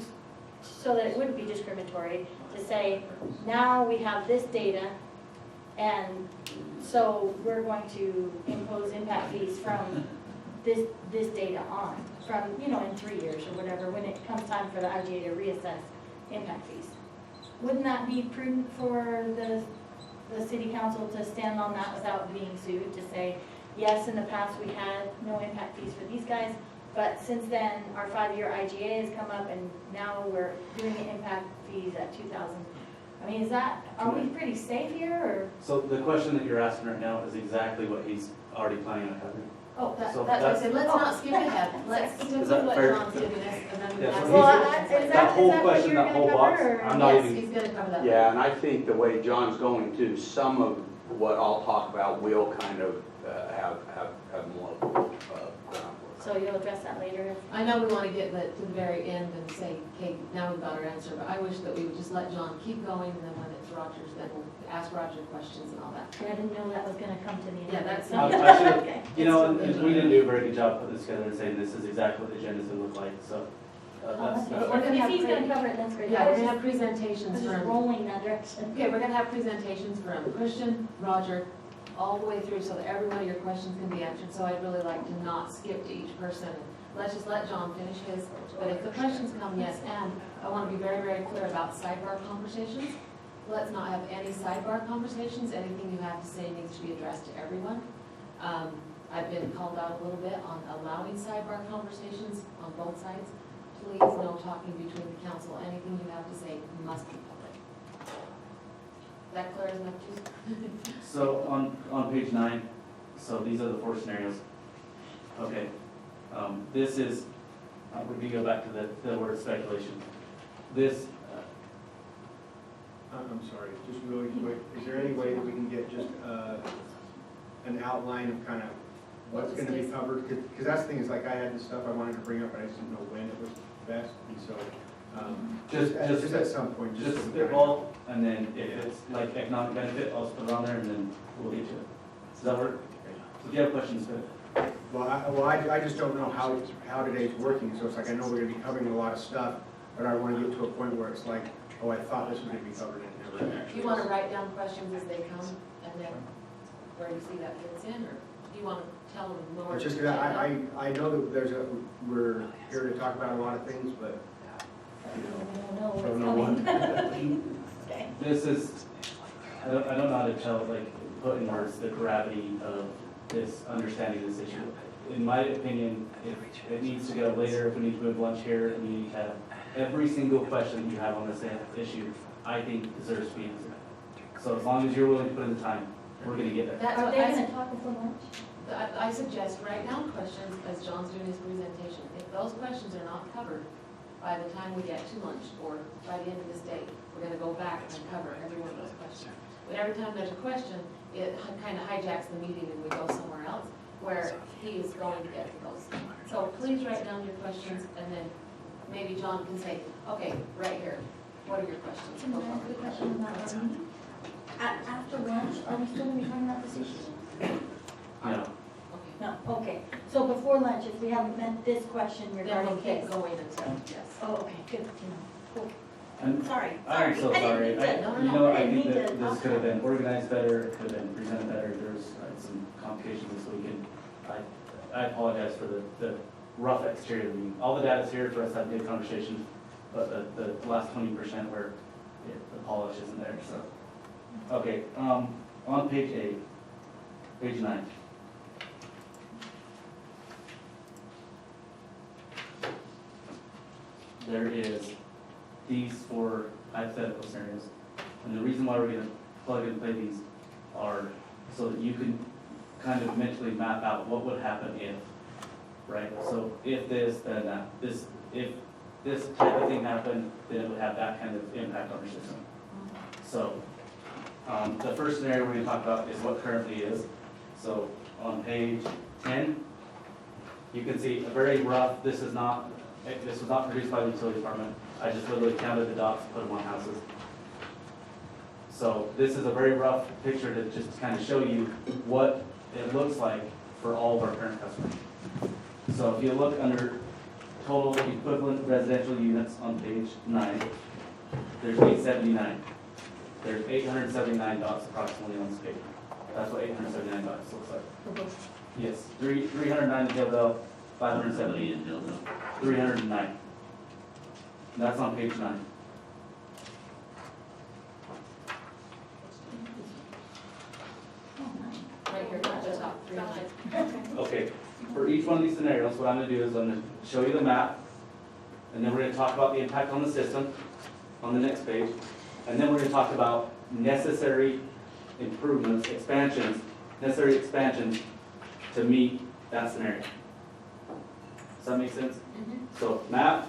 so that it wouldn't be discriminatory, to say, now we have this data, and so we're going to impose impact fees from this data on, from, you know, in 3 years or whatever, when it comes time for the IGA to reassess impact fees. Wouldn't that be prudent for the city council to stand on that without being sued, to say, yes, in the past we had no impact fees for these guys, but since then, our 5-year IGA has come up and now we're doing the impact fees at 2,000. I mean, are we pretty safe here, or? So the question that you're asking right now is exactly what he's already planning on covering. Oh, That's So what I that's- said, let's not skip ahead, let's Is do that what fair? John's giving us, and then we Yeah, so ask. he's- Well, That whole what question, you're that whole gonna box, cover, or- I'm not Yes, even, he's gonna cover that. Yeah, and I think the way John's going to, some of what I'll talk about will kind of have more groundwork. So you'll address that later? I know we want to get to the very end and say, okay, now we've got our answer, but I wish that we would just let John keep going, and then when it's Roger's, then we'll ask Roger questions and all that. I didn't know that was gonna come to the end. Yeah, that's- I should have, Okay. you know, and we didn't do a very good job putting this together and saying this is exactly what the agenda's gonna look like, so. That's, Okay. But we're gonna If have he's pre- gonna cover it, that's great. Yeah, I we're was gonna have just presentations from, rolling that direction. okay, we're gonna have presentations from Christian, Roger, all the way through, so that every one of your questions can be answered. So I'd really like to not skip to each person. Let's just let John finish his, but if the questions come, yes, and I want to be very, very clear about sidebar conversations. Let's not have any sidebar conversations. Anything you have to say needs to be addressed to everyone. I've been called out a little bit on allowing sidebar conversations on both sides. Please, no talking between the council. Anything you have to say must be public. Is that clear enough to you? So on page 9, so these are the 4 scenarios. Okay, this is, we go back to the word speculation. This, I'm sorry, just really quick, is there any way that we can get just an outline of kind of what's gonna be covered? Because that's the thing, is like I had this stuff I wanted to bring up, but I just didn't know when it was best, and so, just at some point, just. just some kind of- spitball, and then if it's like economic benefit, I'll just put it on there, and then we'll get to it. Does that work? So if you have questions, go ahead. Well, I just don't know how today's working, so it's like, I know we're gonna be covering a lot of stuff, but I wanna get to a point where it's like, oh, I thought this was gonna be covered and it never actually. You wanna is. write down questions as they come, and then where you see that fits in, or do you wanna tell them more? It's just, I know that we're here to talk about a lot of things, but, you know, We don't don't know know what's coming. Okay. This is, I don't know how to tell, like, put in words the gravity of this, understanding this issue. In my opinion, if it needs to go later, if we need to move lunch here, and you need to have every single question you have on this issue, I think deserves to be answered. So as long as you're willing to put in the time, we're gonna get there. That's Are what they I, gonna talk before lunch? I suggest write down questions as John's doing his presentation. If those questions are not covered by the time we get to lunch, or by the end of this day, we're gonna go back and cover every one of those questions. But every time there's a question, it kind of hijacks the meeting and we go somewhere else, where he is going to get to those. So please write down your questions, and then maybe John can say, okay, right here, what are your questions? Can I ask a question about our meeting? After lunch, are we still gonna be talking about this issue? No. Okay. No, okay. So before lunch, if we haven't met this question Then regarding we'll keep kids. going until, yes. Oh, okay, good, you know, cool. And Sorry. I'm so I didn't sorry. mean to- no, no, You no, know, I I didn't think mean that to this could have talk been organized better, it could have been presented better. There's some complications this weekend. I apologize for the rough exterior of the meeting. All the data's here for us to have good conversations, but the last 20% where the polish isn't there, so. Okay, on page 8, page 9. There is these four hypothetical scenarios. And the reason why we're gonna plug and play these are so that you can kind of mentally map out what would happen if, right? So if this, then that, this, if this type of thing happened, then it would have that kind of impact on your system. So, the first scenario we're gonna talk about is what currently is. So on page 10, you can see a very rough, this was not produced by the utility department. I just literally counted the dots, put them on houses. So this is a very rough picture to just kind of show you what it looks like for all of our current customers. So if you look under total equivalent residential units on page 9, there's 879. There's 879 dots approximately on this page. That's what 879 dots looks like. Yes, 309 in Hildale, 570 in Hildale. 309. That's on page 9. Oh, nice. Right here, not just top 309. Okay, for each one of these scenarios, what I'm gonna do is I'm gonna show you the map, and then we're gonna talk about the impact on the system on the next page, and then we're gonna talk about necessary improvements, necessary expansions to meet that scenario. Does that make sense? Mhm. So map,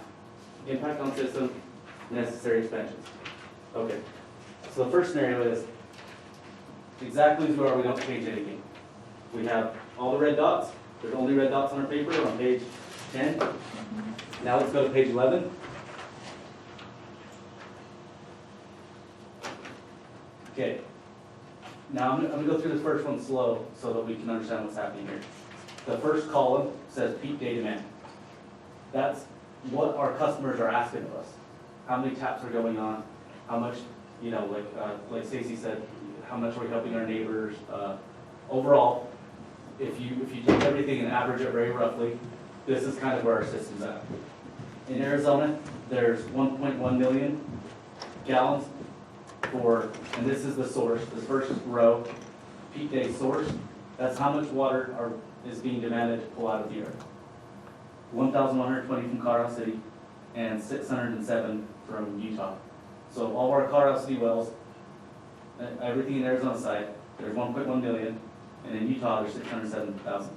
impact on system, necessary expansions. Okay, so the first scenario is exactly as we are, we don't change anything. We have all the red dots, there's only red dots on our paper on page 10. Now let's go to page 11. Okay, now I'm gonna go through this first one slow so that we can understand what's happening here. The first column says peak day demand. That's what our customers are asking of us. How many taps are going on? How much, like Stacy said, how much are we helping our neighbors? Overall, if you take everything and average it very roughly, this is kind of where our system's at. In Arizona, there's 1.1 million gallons and this is the source, the first row, peak day source. That's how much water is being demanded to pull out of the earth. 1,120 from Colorado City and 607 from Utah. So all of our Colorado City wells, everything in Arizona side, there's 1.1 million, and in Utah there's 607,000,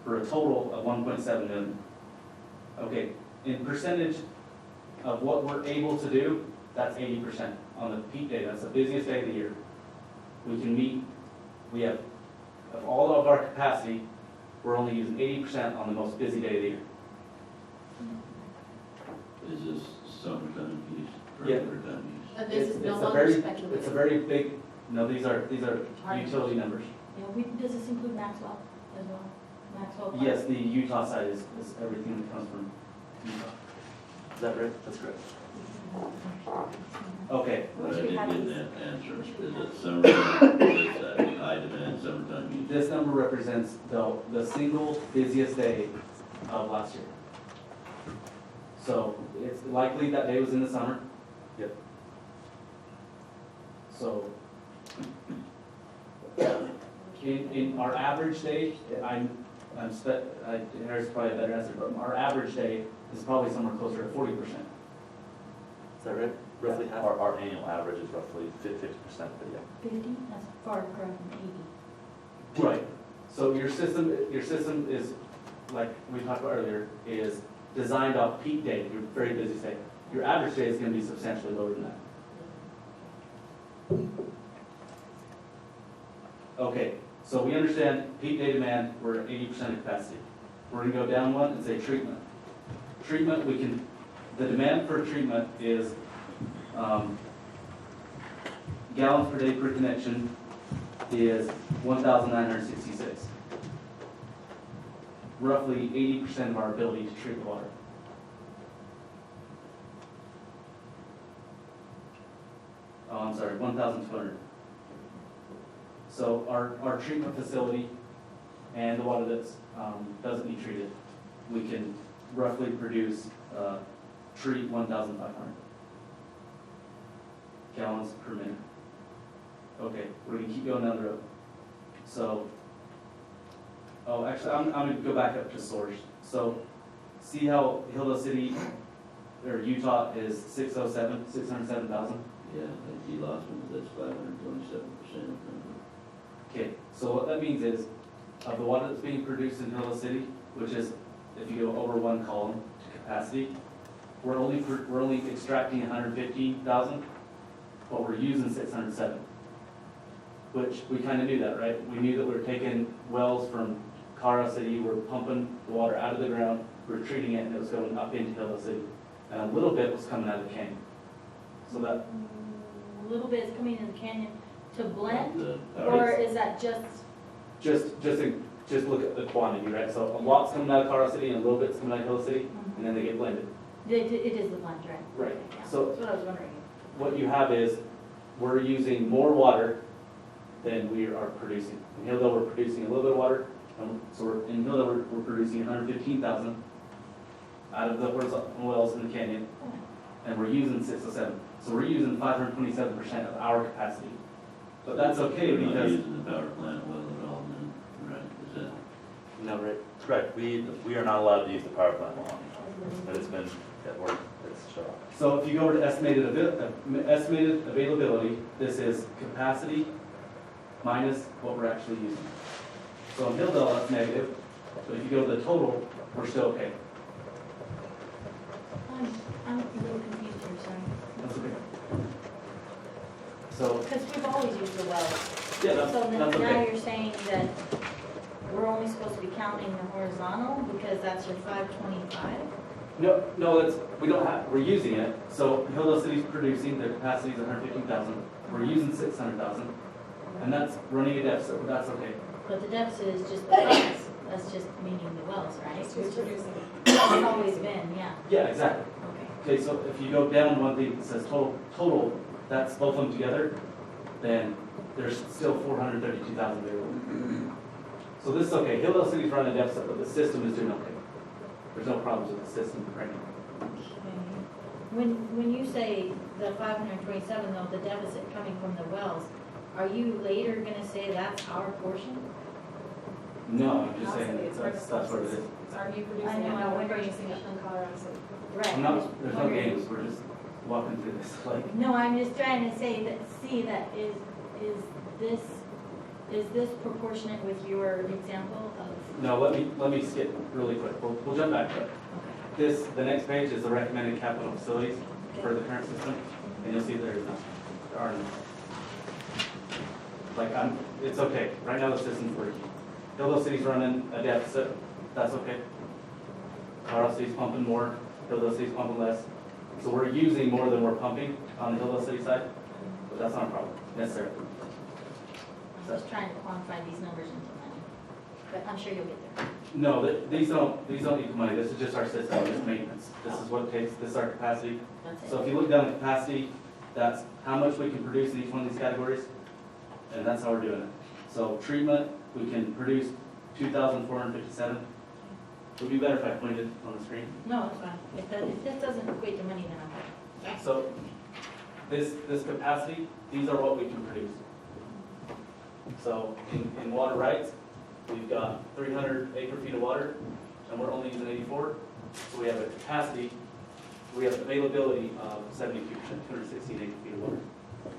for a total of 1.7 million. Okay, in percentage of what we're able to do, that's 80% on the peak day. That's the busiest day of the year. We have, of all of our capacity, we're only using 80% on the most busy day of the year. Is this summertime use, Yeah. regular time use? And this is no It's a longer very, speculative. it's a very big, no, these are utility numbers. Yeah, does this include Maxwell as well? Maxwell? Park? Yes, the Utah side is everything that comes from Utah. Is that right? That's correct. Okay, But I didn't get that answer. Is it summertime, is that high demand summertime use? this number represents the single busiest day of last year. So it's likely that day was in the summer. Yep. So in our average day, there's probably a better answer, but our average day is probably somewhere closer to 40%. Is that right? Roughly half? Our annual average is roughly 50%, but yeah. 50, that's far from 80. Right. So your system is, like we talked about earlier, is designed off peak day, your very busy day. Your average day is going to be substantially lower than that. Okay, so we understand peak day demand, we're at 80% of capacity. We're going to go down one and say treatment. Treatment, the demand for treatment is gallons per day per connection is 1,966. Roughly 80% of our ability to treat the water. Oh, I'm sorry, 1,200. So our treatment facility and the water that's doesn't need treated, we can roughly treat 1,500 gallons per minute. Okay, we're gonna keep going down the road. So, actually, I'm gonna go back up to source. So, see how Hildale City, or Utah is 607,000? Yeah, he lost one, that's 527%. Okay, so what that means is, of the water that's being produced in Hildale City, which is, if you go over one column to capacity, we're only extracting 115,000, but we're using 607. Which, we kind of knew that, right? We knew that we were taking wells from Colorado City, we're pumping the water out of the ground, we're treating it, and it was going up into Hildale City. And a little bit was coming out of the canyon. So that, A little bit is coming in the canyon to blend, The- or is that just, just look at the quantity, right? So a lot's coming out of Colorado City and a little bit's coming out of Hildale City, and then they get blended. it is the blend, right? Right. Okay, yeah. So- That's what I was wondering. What you have is, we're using more water than we are producing. In Hildale, we're producing a little bit of water, so in Hildale, we're producing 115,000 out of the horizontal wells in the canyon, and we're using 607. So we're using 527% of our capacity. But that's okay We're not because, using the power plant well at all then, right? Is that? no, right? Correct. We are not allowed to use the power plant long, but it's been, it's shut off. So if you go over to estimated availability, this is capacity minus what we're actually using. So in Hildale, that's negative, but if you go to the total, we're still okay. I'm a little confused here, sorry. That's okay. So, Because we've always used the wells. yeah, So that's now okay. you're saying that we're only supposed to be counting the horizontal because that's your 525? No, we're using it. So Hildale City's producing, their capacity is 115,000. We're using 600,000. And that's running a deficit, but that's okay. But the deficit is just the wells. That's just meaning the wells, right? It's who's producing it. It's always been, yeah. Yeah, exactly. Okay. Okay, so if you go down one thing that says total, that's both of them together, then there's still 432,000 available. So this is okay. Hildale City's running a deficit, but the system is doing okay. There's no problems with the system right now. Okay. When you say the 527, though, the deficit coming from the wells, are you later gonna say that's our portion? No, I'm just Not saying City, it's that's what it is. It's already I producing it, know, I now we're wonder- purchasing it from Colorado City. Right. I'm I'm not, just there's no wondering- games, we're just walking through this, like, No, I'm just trying to say that, is this proportionate with your example of? no, let me skip really quick. We'll jump back to it. Okay. The next page is the recommended capital facilities for the current system, and you'll see there is none. There are none. Like, it's okay. Right now the system's working. Hildale City's running a deficit, that's okay. Colorado City's pumping more, Hildale City's pumping less. So we're using more than we're pumping on the Hildale City side, but that's not a problem necessarily. I'm just trying to quantify these numbers into money, but I'm sure you'll get there. No, these don't equal money, this is just our system, it's maintenance. This is what it takes, this is our capacity. That's it. So if you look down at capacity, that's how much we can produce in each one of these categories, and that's how we're doing it. So treatment, we can produce 2,457. Would be better if I pointed on the screen. No, it's fine. If that doesn't equate to money, then I'm fine. So this capacity, these are what we can produce. So in water rights, we've got 300 acre feet of water, and we're only using 84. So we have a capacity, we have availability of 72%, 216 acre feet of water.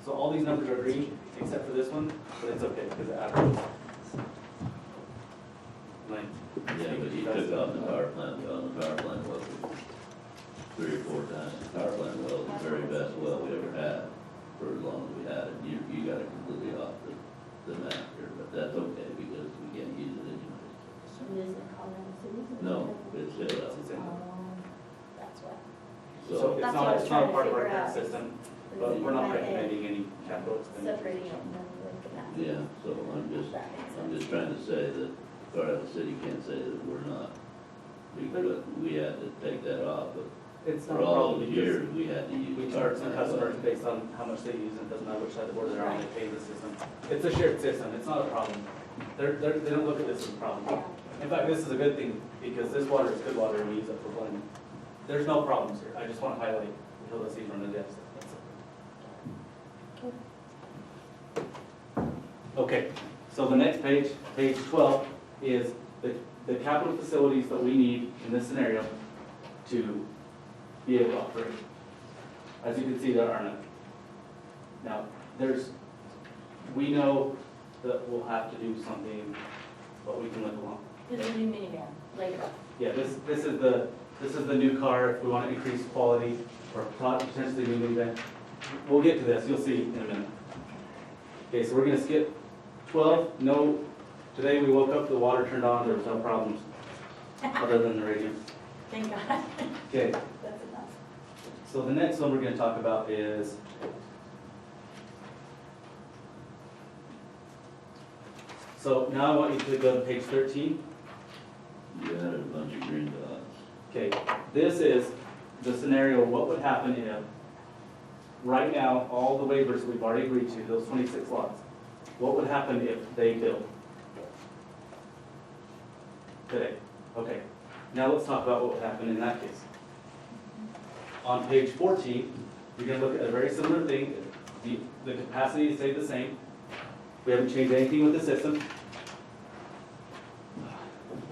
So all these numbers are green, except for this one, but it's okay because it averages. Like, Yeah, but you took out the power plant well, and the power plant well was 3 or 4 times. The power plant well was the very best well we ever had for as long as we had it. You got it completely off the map here, but that's okay because we can't use it anyway. So is it Colorado City? No, it's Hildale. That's what. So That's what I was it's not trying to part of our figure current out. system, but we're not recommending any capital expenditures. Separating it and then with the map. Yeah, so I'm just trying to say that Colorado City can't say that we're not. Because we had to take that off, but It's not for a all problem those because years, we had to use. we the charge power some plant well. customers based on how much they use, and it doesn't matter which side of the border they're on, they pay the system. It's a shared system, it's not a problem. They don't look at this as a problem. In fact, this is a good thing, because this water is good water and we use it for blending. There's no problems here, I just want to highlight the Hildale City from the deficit. That's it. Okay, so the next page, page 12, is the capital facilities that we need in this scenario to be able to operate. As you can see, there are none. Now, we know that we'll have to do something, but we can live along. This is a new minivan, like, Yeah, this is the new car, if we want to increase quality, or potentially new minivan. We'll get to this, you'll see in a minute. Okay, so we're gonna skip 12, no, today we woke up, the water turned on, there was no problems, other than the radio. thank God. Okay, That's enough. so the next one we're gonna talk about is so now I want you to go to page 13. You had a bunch of green dots. Okay, this is the scenario, what would happen if, right now, all the waivers we've already agreed to, those 26 lots, what would happen if they build? Today, okay. Now let's talk about what would happen in that case. On page 14, you're gonna look at a very similar thing. The capacity stayed the same. We haven't changed anything with the system.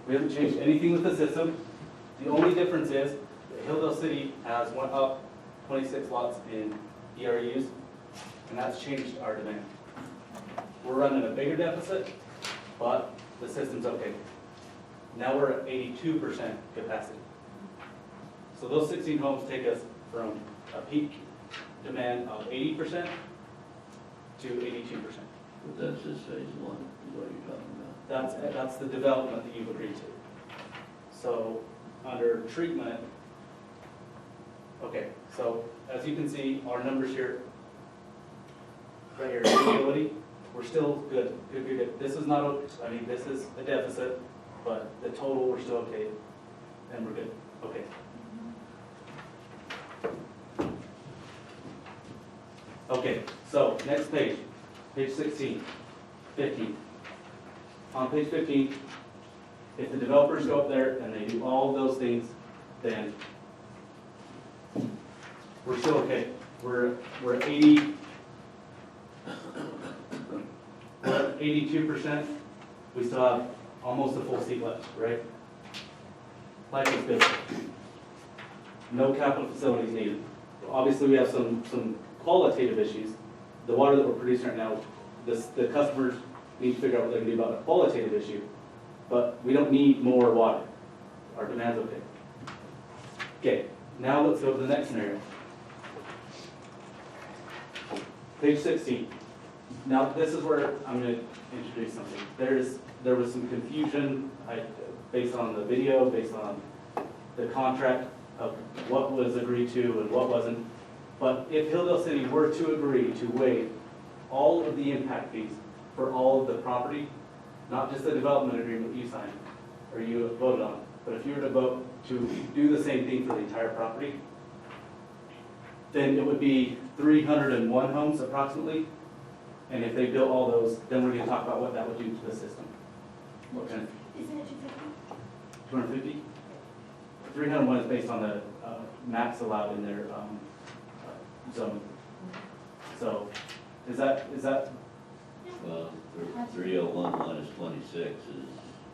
We haven't changed anything with the system. The only difference is that Hildale City has went up 26 lots in ERUs, and that's changed our demand. We're running a bigger deficit, but the system's okay. Now we're at 82% capacity. So those 16 homes take us from a peak demand of 80% to 82%. But that's just phase 1, is what you're talking about. That's the development that you've agreed to. So under treatment, okay, so as you can see, our numbers here, right here, utility, we're still good. This is not, I mean, this is a deficit, but the total, we're still okay, and we're good, okay. Okay, so next page, page 16, 15. On page 15, if the developers go up there and they do all of those things, then we're still okay. We're 82%. We still have almost a full seat left, right? Life is good. No capital facilities needed. Obviously, we have some qualitative issues. The water that we're producing right now, the customers need to figure out what they can do about a qualitative issue, but we don't need more water. Our demand's okay. Okay, now let's go to the next scenario. Page 16. Now this is where I'm going to introduce something. There was some confusion based on the video, based on the contract of what was agreed to and what wasn't. But if Hildale City were to agree to waive all of the impact fees for all of the property, not just the development agreement you signed, or you voted on it. But if you were to vote to do the same thing for the entire property, then it would be 301 homes approximately. And if they built all those, then we're gonna talk about what that would do to the system. What kind of, Isn't it 250? 250? 301 is based on the max allowed in their zone. So, is that, Well, 301 minus 26 is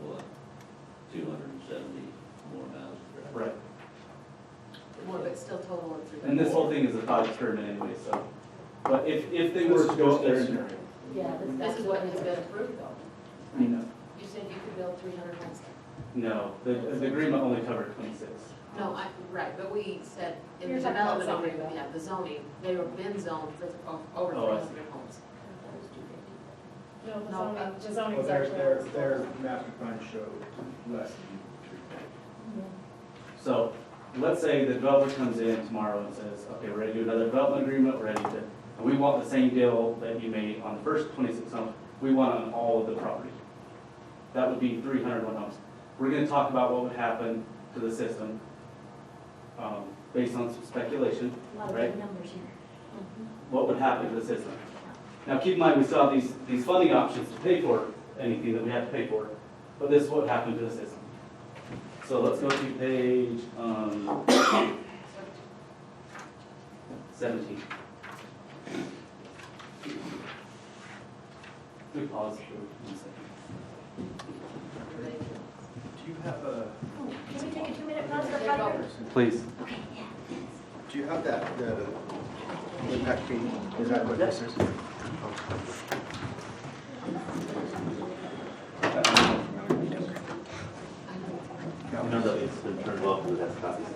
what, 270 more houses, right? right? More, but still total of 3. And this whole thing is a thought experiment anyway, so. But if they were to go up there and, Yeah, This is what has been approved though. you know, You said you could build 300 homes. no, the agreement only covered 26. No, right, but we said in the You're talking about development zoning, agreement, though. yeah, the zoning, they were been zoned for over Oh, I 300 homes. No, the No, zoning, the zoning's Well, actually. their master plan showed less. So, let's say the developer comes in tomorrow and says, okay, we're ready to do another development agreement, we're ready to, and we want the same deal that you made on the first 26 homes, we want on all of the property. That would be 301 homes. We're gonna talk about what would happen to the system, based on some speculation, A lot of right? big numbers here. What would happen to the system. Now, keep in mind, we still have these funding options to pay for anything that we have to pay for, but this is what happened to the system. So let's go to page 17. We pause for 1 second. Do you have a, Oh, can we take a 2-minute pause for fire? Please. Okay, yeah. do you have that, the impact fee? Is that what this is? No, no, it's been turned off, but that's copies.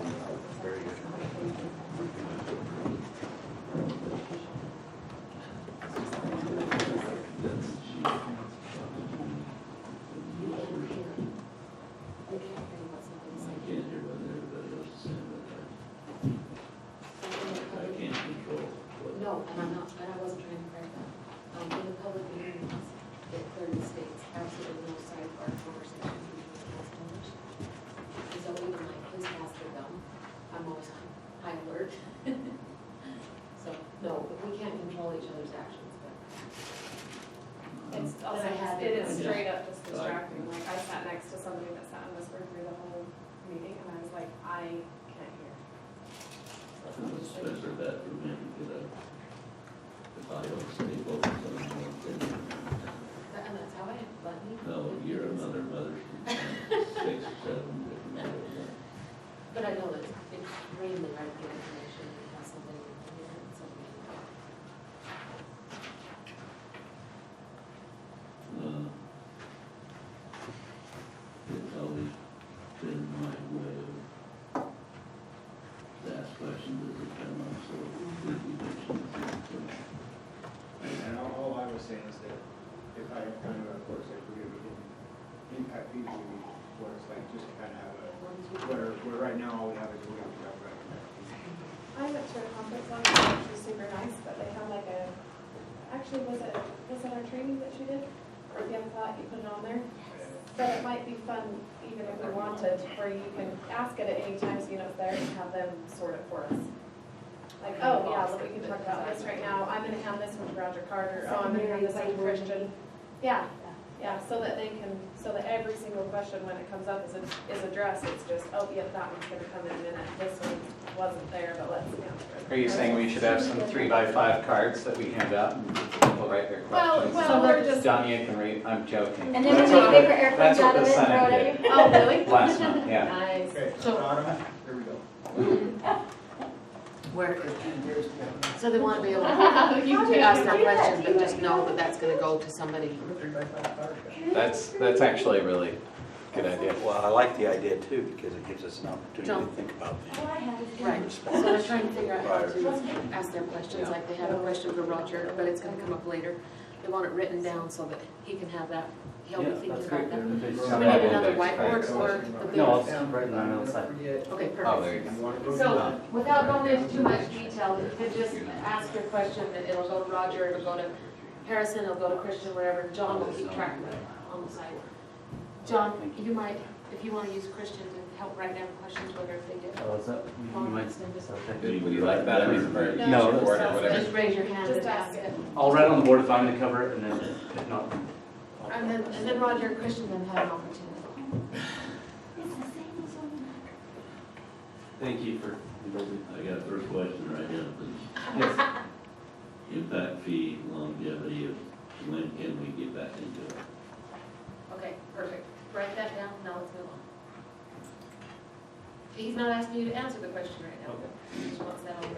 I can't hear what everybody else is saying, but I can't control what. No, and I'm not, and I wasn't trying to correct that. In the public meetings, it clearly states absolutely no sidebar conversation between council members. And so even like his past their gum, I'm always on high alert. So, no, we can't control each other's actions, but. It's But also, I had it it. is straight up just distracting, like I sat next to somebody that sat and whispered through the whole meeting, and I was like, I can't hear. It's better that for me to get a, if I don't stay focused on one thing. And that's how I am, but me. No, you're another mother, 6 or 7 different mothers. But I know that it's extremely hard to get information, and have something here and something. It's always been my way of ask questions as it come up, so we mentioned. And all I was saying is that if I have kind of, of course, if we're gonna be getting impact fees, we need, where it's like, just to kind of have a, where right now all we have is we're gonna talk about impact fees. I went to a conference on it, which was super nice, but they had like a, actually, was it our training that she did? Or if you haven't thought, you put it on there. But it might be fun, even if we wanted, where you can ask it at any time, so you know it's there, and have them sort it for us. Like, oh, yeah, look, we can talk about this right now, I'm gonna hand this one to Roger Carter, oh, I'm gonna hand this one to Christian. Yeah, yeah, so that they can, so that every single question when it comes up is addressed, it's just, oh, yeah, that one's gonna come in a minute, this one wasn't there, but let's answer it. Are you saying we should have some 3x5 cards that we hand out and people write their questions? Well, we're just. John, you can read, I'm joking. And then we That's make what paper the- airplanes that's what out of the it and throw Senate it at did you. Oh, really? Last month, yeah. Nice. Okay, So, Autumn, here we go. so they want to be able to You ask their do that, questions, but do just it. know that that's gonna go to somebody. That's actually a really good idea. Well, I like the idea too, because it gives us an opportunity John. to think about things. All I have is. Right, so they're trying to figure out how to ask their questions, like they have a question for Roger, but it's gonna come up later. They want it written down so that he can have that, he'll be Yeah, thinking that's about great. that. Okay. So we need another whiteboard or the No, big? I'll write it on the outside. Okay, Oh, there perfect. you go. So, without going into too much detail, you could just ask your question, and it'll go to Roger, it'll go to Harrison, it'll go to Christian, wherever, John will keep track of it on the side. John, you might if you want to use Christian to help write down questions, whether if they did. Oh, is that, you Long might, extended. is that okay? Would you like that, or is it for No, future just board or ask whatever? Just raise your hand Just and ask ask it. it. I'll write on the board if I'm gonna cover it, and then if not. And then Roger and Christian then have an opportunity. It's the same as on Thank you for indulging. I got a first question right now, please. Yes, Impact fee, longevity of when can we get back into it? Okay, perfect. Write that down, now let's move on. He's not asking you to answer the question right now. Okay. He just wants that on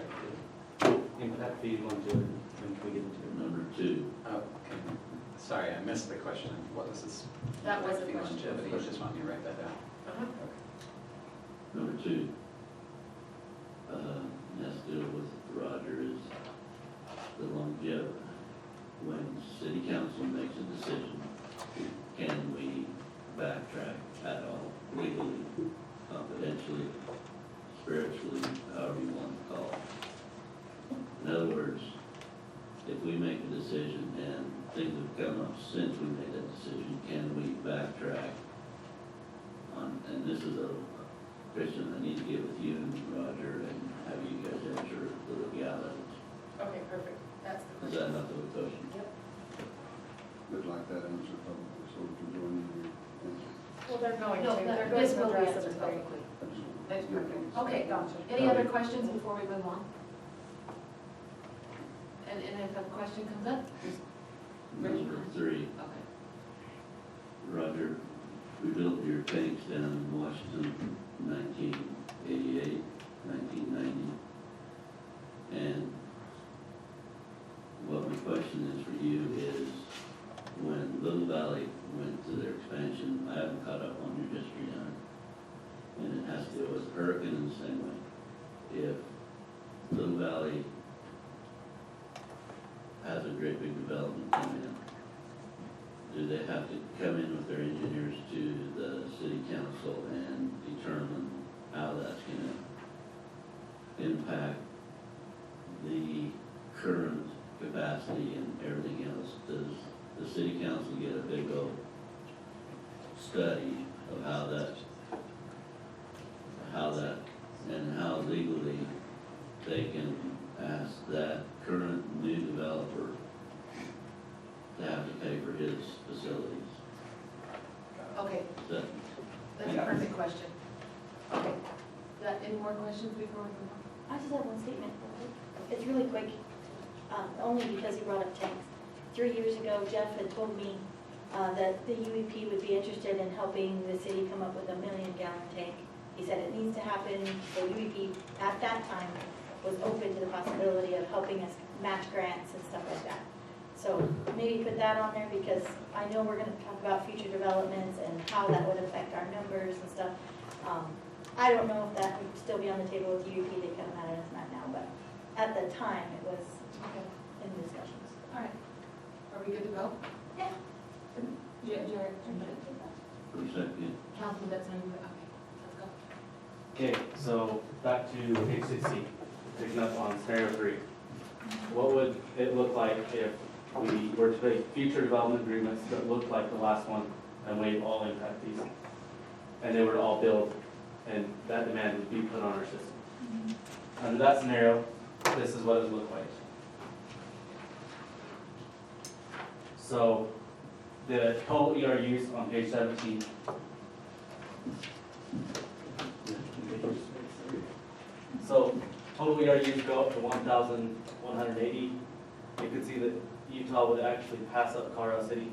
record. impact fee longevity, when we get into it. Number two, Oh, okay. Sorry, I missed the question. What was this? That was the Fee question. longevity, you just want me to write that down? Uh-huh. number two, has to do with Roger is the longevity. When city council makes a decision, can we backtrack at all legally, confidentially, spiritually, however you want to call it? In other words, if we make a decision and things have come up since we made that decision, can we backtrack on, and this is a question I need to get with you and Roger and have you guys answer the legalities. Okay, perfect. That's the Is question. that not the question? Yep. Would like that answer publicly, so we can join in your answer. Well, they're going No, to, they're that- going this to will be address answered it very publicly. I just want- That's perfect. Yeah. Okay, Gotcha. any other questions before we move on? And if a question comes up, just raise your Number hand. three, Okay. Roger, we built your tanks down in Washington 1988, 1990. And what my question is for you is, when Little Valley went to their expansion, I haven't caught up on your history on it, and it has to do with hurricane in the same way. If Little Valley has a great big development come in, do they have to come in with their engineers to the city council and determine how that's gonna impact the current capacity and everything else? Does the city council get a big old study of how that, and how legally they can ask that current new developer to have to pay for his facilities? Okay, Is that, that's a perfect question. Okay. Any more questions before we move on? I just have one statement. It's really quick, only because he brought up tanks. 3 years ago, Jeff had told me that the UEP would be interested in helping the city come up with a 1 million gallon tank. He said it needs to happen. The UEP at that time was open to the possibility of helping us match grants and stuff like that. So maybe put that on there, because I know we're gonna talk about future developments and how that would affect our numbers and stuff. I don't know if that would still be on the table with UEP, they kind of mad at us not now, but at the time, it was Okay. in discussions. All right. Are we good to go? Yeah. Jared, for a second? Council, that's how you, okay, let's go. Okay, so back to page 60, picking up on scenario 3. What would it look like if we were to make future development agreements that looked like the last one and waive all impact fees? And they were to all billed, and that demand would be put on our system. Under that scenario, this is what it would look like. So the total ERUs on page 17. So total ERUs go up to 1,180. You can see that Utah would actually pass up Colorado City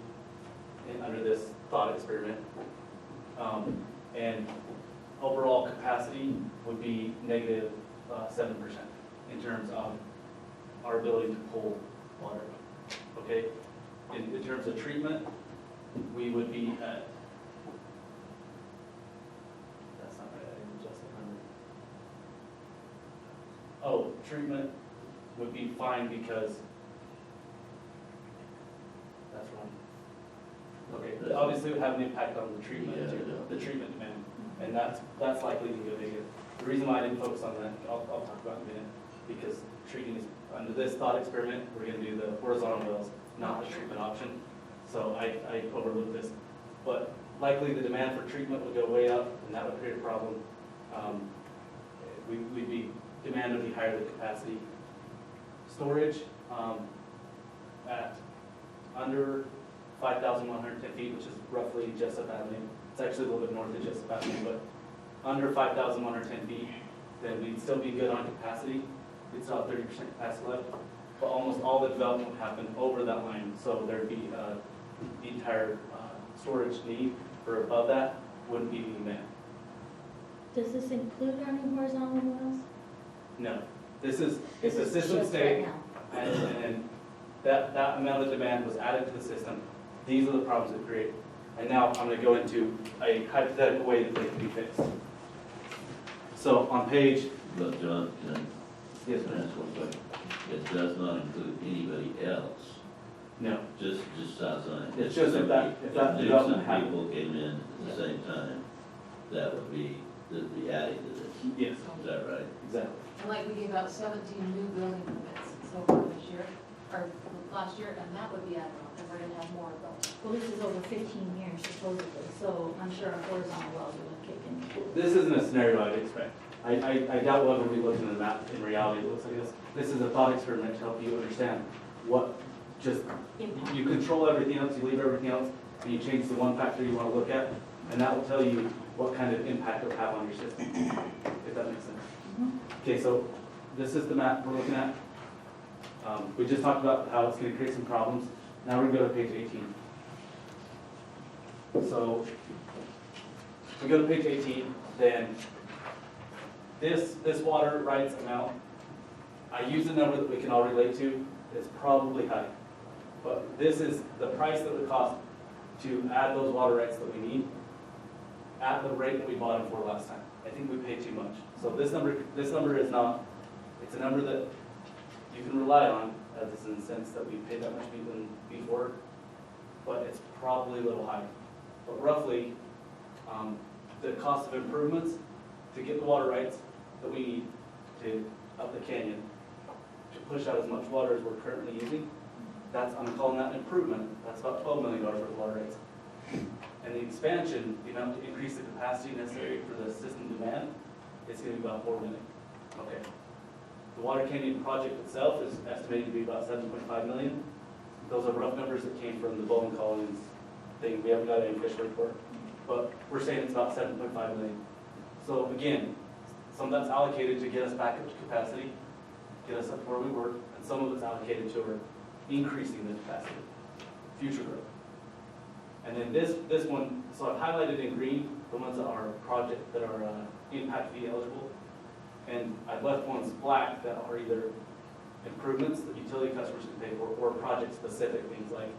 under this thought experiment. And overall capacity would be negative 7% in terms of our ability to pull water. Okay? In terms of treatment, we would be at, that's not right, I didn't adjust the number. Oh, treatment would be fine because, that's wrong. Okay, obviously it would have an impact on the treatment, the treatment demand, and that's likely to go bigger. The reason why I didn't focus on that, I'll talk about in a minute, because treating is, under this thought experiment, we're gonna do the horizontal wells, not the treatment option. So I overlooked this. But likely the demand for treatment would go way up, and that would create a problem. Demand would be higher than capacity. Storage, at under 5,110 feet, which is roughly Jessup Avenue. It's actually a little bit north of Jessup Avenue, but under 5,110 feet, then we'd still be good on capacity. We'd still have 30% capacity left, but almost all the development would happen over that line, so there'd be the entire storage need for above that wouldn't be being met. Does this include running horizontal wells? No, it's a system just right state, now. and that amount of demand was added to the system. These are the problems it created. And now I'm going to go into a hypothetical way that they can be fixed. So on page, But John, can yes, I ask one question? It does not include anybody else, no, just Southside. It's just if that development happened. People came in at the same time, that would be adding to this. Yes, Is that right? exactly. And like we gave out 17 new building permits so far this year, or last year, and that would be added on, because we're gonna have more of those. Well, this is over 15 years supposedly, so I'm sure our horizontal wells will kick in. This isn't a scenario I'd expect. I doubt we'll ever be looking at the map in reality. It looks like this. This is a thought experiment to help you understand what just, you control everything else, you leave everything else, and you change the one factor you want to look at, and that will tell you what kind of impact it will have on your system, if that makes sense. Okay, so this is the map we're looking at. We just talked about how it's going to create some problems. Now we're going to go to page 18. So if we go to page 18, then this water rights amount, I use a number that we can all relate to. It's probably high, but this is the price that would cost to add those water rights that we need at the rate that we bought them for last time. I think we paid too much. So this number is not, it's a number that you can rely on, as in the sense that we paid that much before, but it's probably a little high. But roughly, the cost of improvements to get the water rights that we need to up the canyon, to push out as much water as we're currently using, I'm calling that an improvement. That's about $12 million worth of water rights. And the expansion, the amount to increase the capacity necessary for the system demand, is going to be about $4 million. Okay. The Water Canyon project itself is estimated to be about $7.5 million. Those are rough numbers that came from the Bowman Collins thing. We haven't got any official report, but we're saying it's about $7.5 million. So again, some of that's allocated to get us back up to capacity, get us up where we were, and some of it's allocated to increasing the capacity, future growth. And then this one, so I've highlighted in green the ones that are impact fee eligible, and I've left ones black that are either improvements that utility customers can pay for, or project-specific things like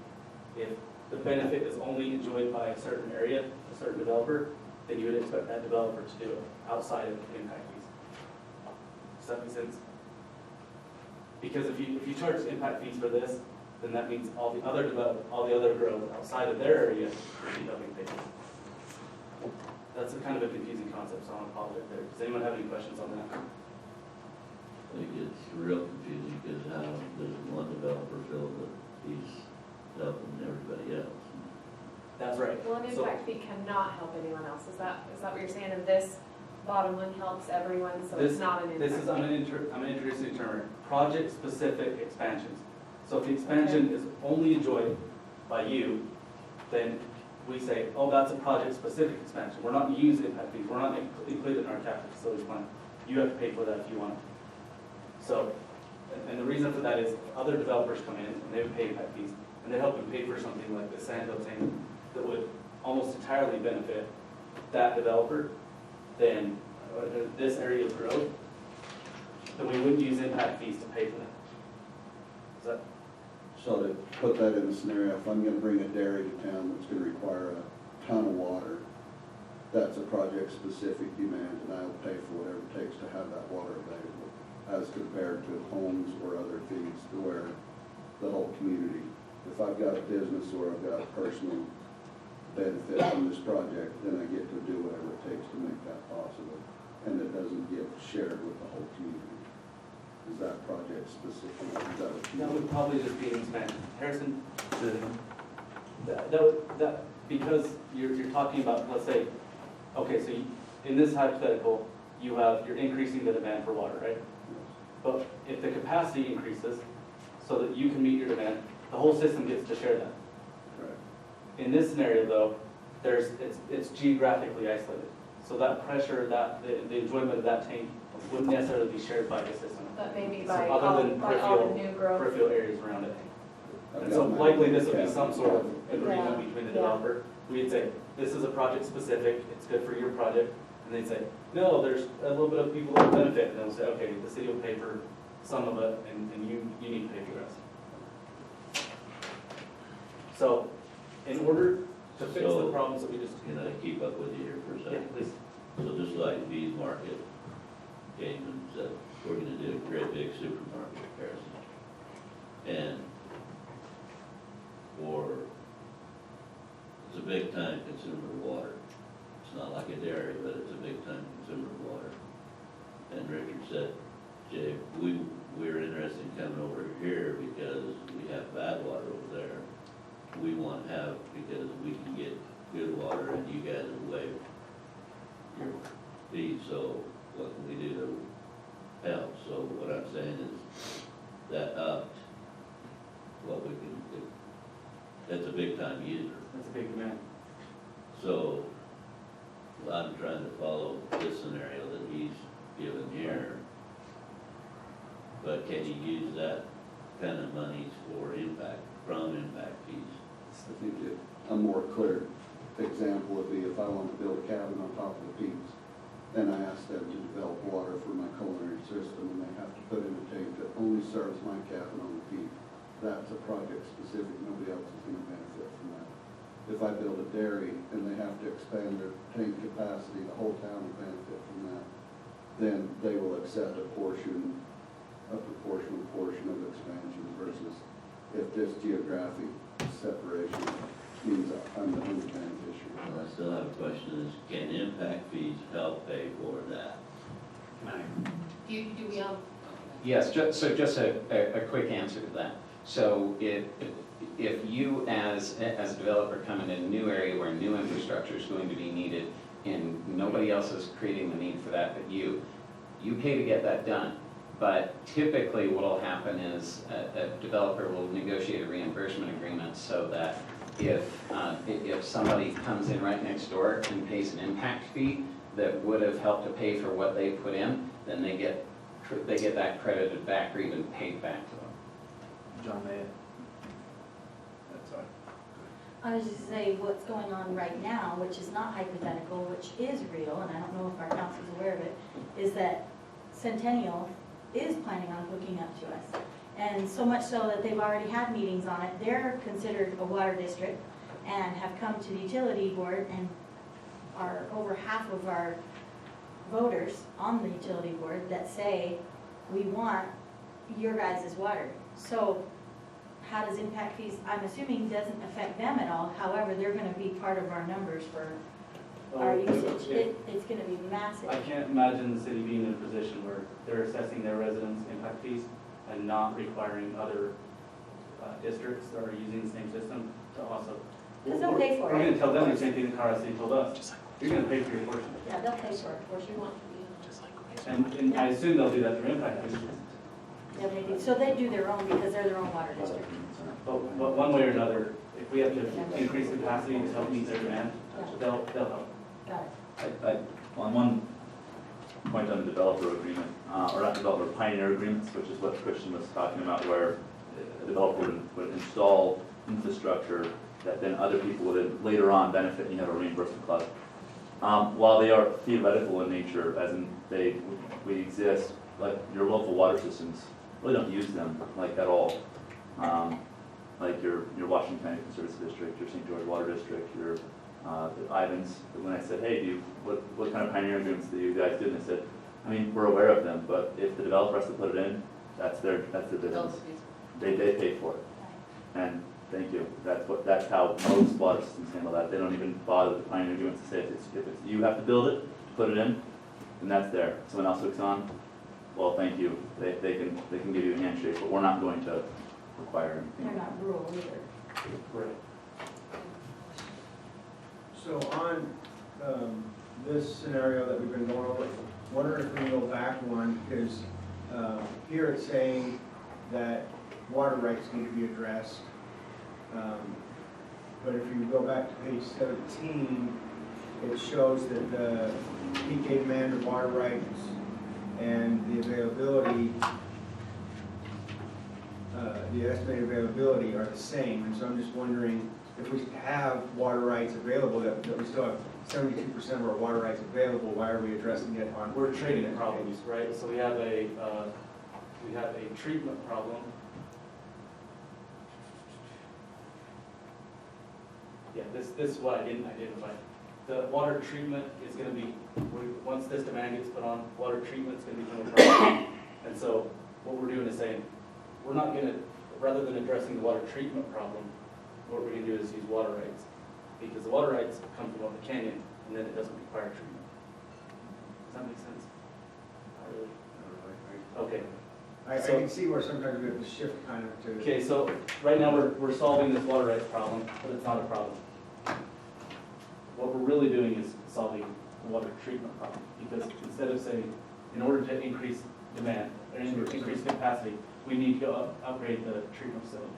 if the benefit is only enjoyed by a certain area, a certain developer, then you would expect that developer to do it outside of impact fees. Does that make sense? Because if you charge impact fees for this, then that means all the other growth outside of their area will be helping pay. That's a kind of a confusing concept, so I want to apologize there. Does anyone have any questions on that? I think it's real confusing because how does one developer feel that he's helping everybody else? That's right. Well, an So- impact fee cannot help anyone else. Is that what you're saying? And this bottom one helps everyone, so it's not an impact. This is, I'm going to introduce a new term, project-specific expansions. So if the expansion is only enjoyed by you, then we say, oh, that's a project-specific expansion. We're not using impact fees. We're not included in our capital facilities plan. You have to pay for that if you want it. So, and the reason for that is other developers come in and they would pay impact fees, and they help them pay for something like the Sandhill tank that would almost entirely benefit that developer, then this area of growth, then we wouldn't use impact fees to pay for that. Is that? So to put that in a scenario, if I'm gonna bring a dairy to town that's gonna require a ton of water, that's a project-specific demand, and I'll pay for whatever it takes to have that water available, as compared to homes or other things where the whole community, if I've got a business or I've got a personal benefit from this project, then I get to do whatever it takes to make that possible, and it doesn't get shared with the whole community. Is that project specific? Is that what you? That would probably just be an expansion. Harrison? Because you're talking about, let's say, okay, so in this hypothetical, you're increasing the demand for water, right? But if the capacity increases so that you can meet your demand, the whole system gets to share that. Correct. In this scenario though, it's geographically isolated. So that pressure, the enjoyment of that tank wouldn't necessarily be shared by the system. But maybe So by other than all the new growth. peripheral areas around it. I've And got so my likely this would be cabin. some sort of agreement Yeah, between the yeah. developer. We'd say, this is a project specific, it's good for your project. And they'd say, no, there's a little bit of people that benefit. And they'll say, okay, the city will pay for some of it and you need to pay for the rest. So in order to fix the So- problems that we just. Can I keep up with you here for a Yeah, second? please. So just like B's Market came and said, we're gonna do a great big supermarket comparison. And it's a big time consumer of water. It's not like a dairy, but it's a big time consumer of water. And Richard said, Jay, we're interested in coming over here because we have bad water over there. We want to have, because we can get good water and you guys will waive your fees, so what can we do to help? So what I'm saying is that upped what we can do. That's a big time user. That's a big demand. So I'm trying to follow this scenario that he's given here. But can you use that kind of monies for impact, from impact fees? I think a more clear example would be if I want to build a cabin on top of the peaks, then I ask them to develop water for my culinary system, and they have to put in a tank that only serves my cabin on the peak. That's a project specific, nobody else is gonna benefit from that. If I build a dairy and they have to expand their tank capacity, the whole town will benefit from that. Then they will accept a proportional portion of expansion versus if this geographic separation means I'm the only beneficiary. Well, I still have a question is, can impact fees help pay for that? Do we have? Yes, so just a quick answer to that. So if you as a developer come in a new area where new infrastructure is going to be needed and nobody else is creating the need for that but you pay to get that done. But typically what will happen is a developer will negotiate a reimbursement agreement so that if somebody comes in right next door and pays an impact fee that would have helped to pay for what they put in, then they get that credited back or even paid back to them. John May. That's all. I was just saying, what's going on right now, which is not hypothetical, which is real, and I don't know if our council's aware of it, is that Centennial is planning on hooking up to us. And so much so that they've already had meetings on it. They're considered a water district and have come to the utility board and are over half of our voters on the utility board that say, we want your guys' water. So how does impact fees, I'm assuming doesn't affect them at all, however, they're gonna be part of our numbers for our usage. It's gonna be massive. I can't imagine the city being in a position where they're assessing their residents' impact fees and not requiring other districts that are using the same system to also. Because they'll pay for We're gonna it. tell them the same thing the Colorado City told us. You're gonna pay for your portion. Yeah, they'll pay for it, for sure. And I assume they'll do that through impact fees. Yeah, they do. So they do their own because they're their own water district. But one way or another, if we have to increase capacity to help meet their demand, they'll help. Got it. On one point on the developer agreement, or not developer, pioneer agreements, which is what Christian was talking about, where a developer would install infrastructure that then other people would later on benefit, and you have a reimbursement clause. While they are theoretical in nature, as in we exist, like your local water systems, really don't use them like at all. Like your Washington County Conservancy District, your St. George Water District, your the Ivans. When I said, hey, what kind of pioneer agreements do you guys do? And they said, I mean, we're aware of them, but if the developer has to put it in, that's their business. They pay for it. And thank you. That's how most water systems handle that. They don't even bother with the pioneer agreements to say if it's you have to build it, put it in, and that's there. Someone else hooks on, well, thank you. They can give you a handshake, but we're not going to require anything. They're not rural either. Right. So on, this scenario that we've been going over, wondering if we can go back one, because, here it's saying that water rights need to be addressed. But if you go back to page 17, it shows that the peak day demand of water rights and the availability, the estimated availability are the same. And so I'm just wondering, if we have water rights available, that we still have 72% of our water rights available, why are we addressing it on? We're trading problems, right? So we have a treatment problem. Yeah, this is what I didn't identify. The water treatment is gonna be, once this demand gets put on, water treatment's gonna become a problem. And so what we're doing is saying, we're not gonna, rather than addressing the water treatment problem, what we're gonna do is use water rights. Because the water rights come from the canyon, and then it doesn't require treatment. Does that make sense? Not really. Okay. I can see where sometimes we have to shift kind of to. Okay, so right now we're solving this water rights problem, but it's not a problem. What we're really doing is solving the water treatment problem, because instead of saying, in order to increase demand, or increase capacity, we need to go upgrade the treatment facility.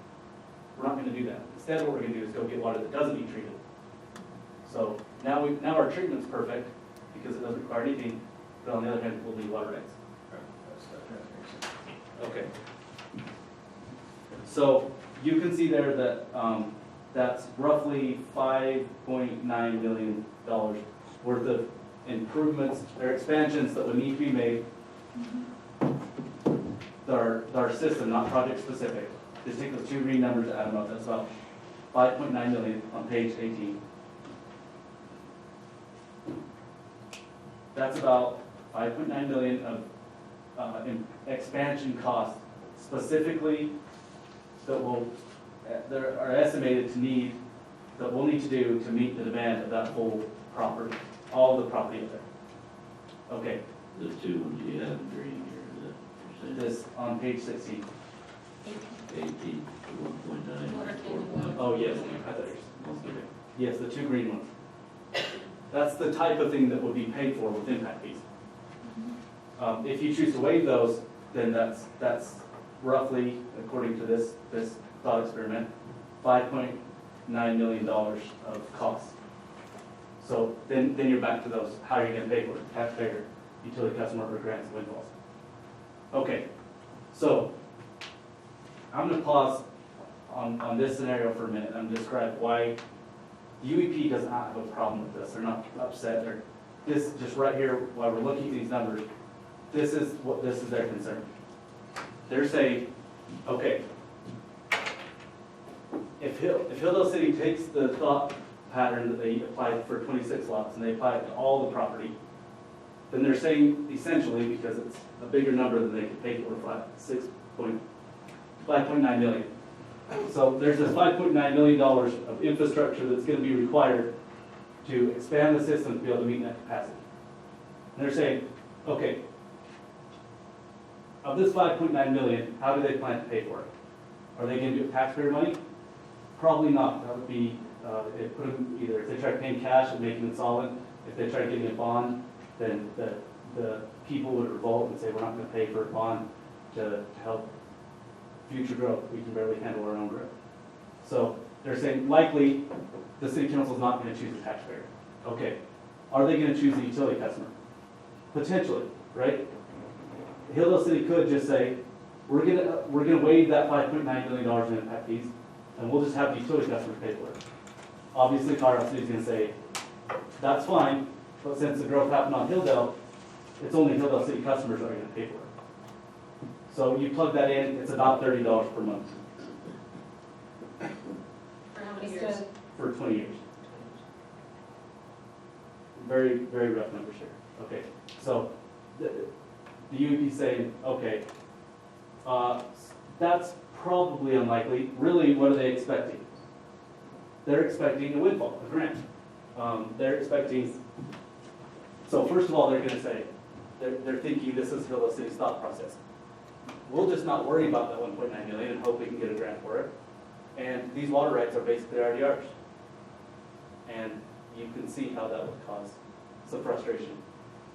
We're not gonna do that. Instead, what we're gonna do is go get water that doesn't need treated. So now our treatment's perfect, because it doesn't require anything, but on the other hand, we'll need water rights. Okay. So you can see there that that's roughly $5.9 million worth of improvements or expansions that would need to be made. Our system, not project specific. Just take those two green numbers and add them up. That's about $5.9 million on page 18. That's about $5.9 million of expansion costs specifically that are estimated to need, that we'll need to do to meet the demand of that whole property, all the property up there. Okay, The two ones you have in green here, is that this on page 16. 18 to 1.9, Water canyon. 4.9? Oh, yes, I thought you were, yes, the two green ones. That's the type of thing that would be paid for with impact fees. If you choose to waive those, then that's roughly, according to this thought experiment, $5.9 million of costs. So then you're back to those, how are you gonna pay for it? Taxpayer, utility customer, or grants and windfalls. Okay, so I'm gonna pause on this scenario for a minute and describe why UEP does not have a problem with this. They're not upset. This just right here, while we're looking at these numbers, this is their concern. They're saying, okay, if Hildale City takes the thought pattern that they applied for 26 lots and they apply it to all the property, then they're saying essentially, because it's a bigger number than they could pay for, $5.9 million. So there's this $5.9 million of infrastructure that's going to be required to expand the system to be able to meet that capacity. And they're saying, okay, of this $5.9 million, how do they plan to pay for it? Are they going to do it with taxpayer money? Probably not. That would be, it put them either, if they try to pay in cash and make it insolvent, if they try to get a bond, then the people would revolt and say, we're not going to pay for a bond to help future growth. We can barely handle our own growth. So they're saying likely the city council is not going to choose the taxpayer. Okay, are they going to choose the utility customer? Potentially, right? Hildale City could just say, we're gonna waive that $5.9 million in impact fees, and we'll just have the utility customers pay for it. Obviously, Colorado City is going to say, that's fine, but since the growth happened on Hildale, it's only Hildale City customers that are going to pay for it. So you plug that in, it's about $30 per month For how many years? for 20 years. Very, very rough numbers here. Okay, so the UEP is saying, okay, that's probably unlikely. Really, what are they expecting? They're expecting a windfall, a grant. They're expecting, so first of all, they're going to say, they're thinking this is Hildale City's thought process. We'll just not worry about that 1.9 million and hope we can get a grant for it. And these water rights are basically already ours. And you can see how that would cause some frustration.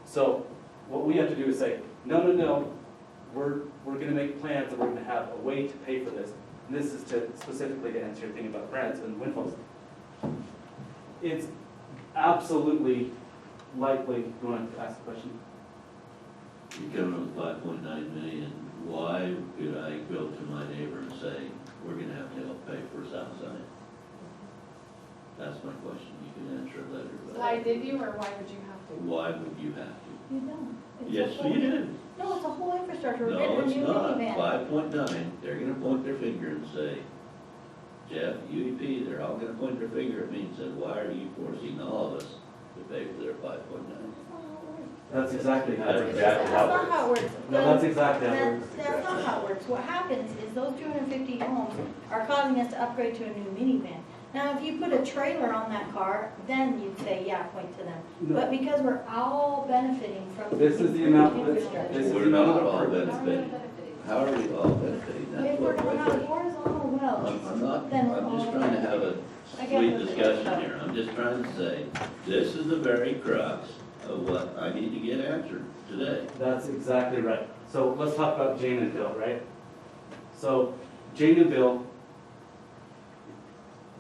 So what we have to do is say, no, we're gonna make plans and we're gonna have a way to pay for this. And this is to specifically to answer your thing about grants and windfalls. It's absolutely likely, you want to ask a question? You come up with 5.9 million, why could I go to my neighbor and say, we're gonna have to help pay for south side? That's my question, you can answer it later, Why but did you, or why would you have to? why would you have to? You don't. It's a Yes, whole- you did. No, it's a whole infrastructure, we're No, getting a it's new not. minivan. 5.9, they're gonna point their finger and say, Jeff, UEP, they're all gonna point their finger at me and say, why are you forcing all of us to pay for their 5.9? That's exactly how it That's works. exactly That's how it not works. how it works. No, that's exactly how it That's, works. that's not how it works. What happens is those 250 homes are causing us to upgrade to a new minivan. Now, if you put a trailer on that car, then you'd say, yeah, point to them. No. But because we're all benefiting from. This is the amount, this infrastructure. is the We're amount not of all improvement. benefiting. How are we all benefiting? That's If we're what going my out question. horizontal wells, I'm not, then we're I'm just all trying to have a I get sweet what you're discussion saying. here. I'm just trying to say, this is the very crux of what I need to get answered today. That's exactly right. So let's talk about Jane and Bill, right? So Jane and Bill,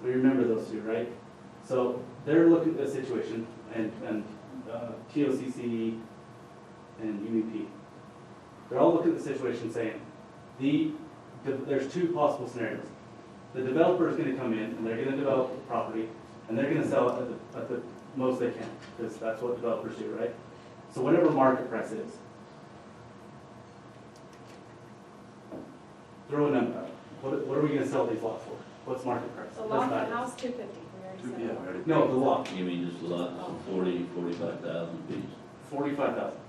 we remember those two, right? So they're looking at the situation, and TOCC and UEP. They're all looking at the situation saying, there's two possible scenarios. The developer is going to come in and they're going to develop the property and they're going to sell it at the most they can, because that's what developers do, right? So whatever market price is, throw a number out. What are we going to sell these lots for? What's market price? The Doesn't lot, the matter. house, 250, we already said Yeah, that. already. No, the lot, You mean just lots of 45,000 piece? 45,000.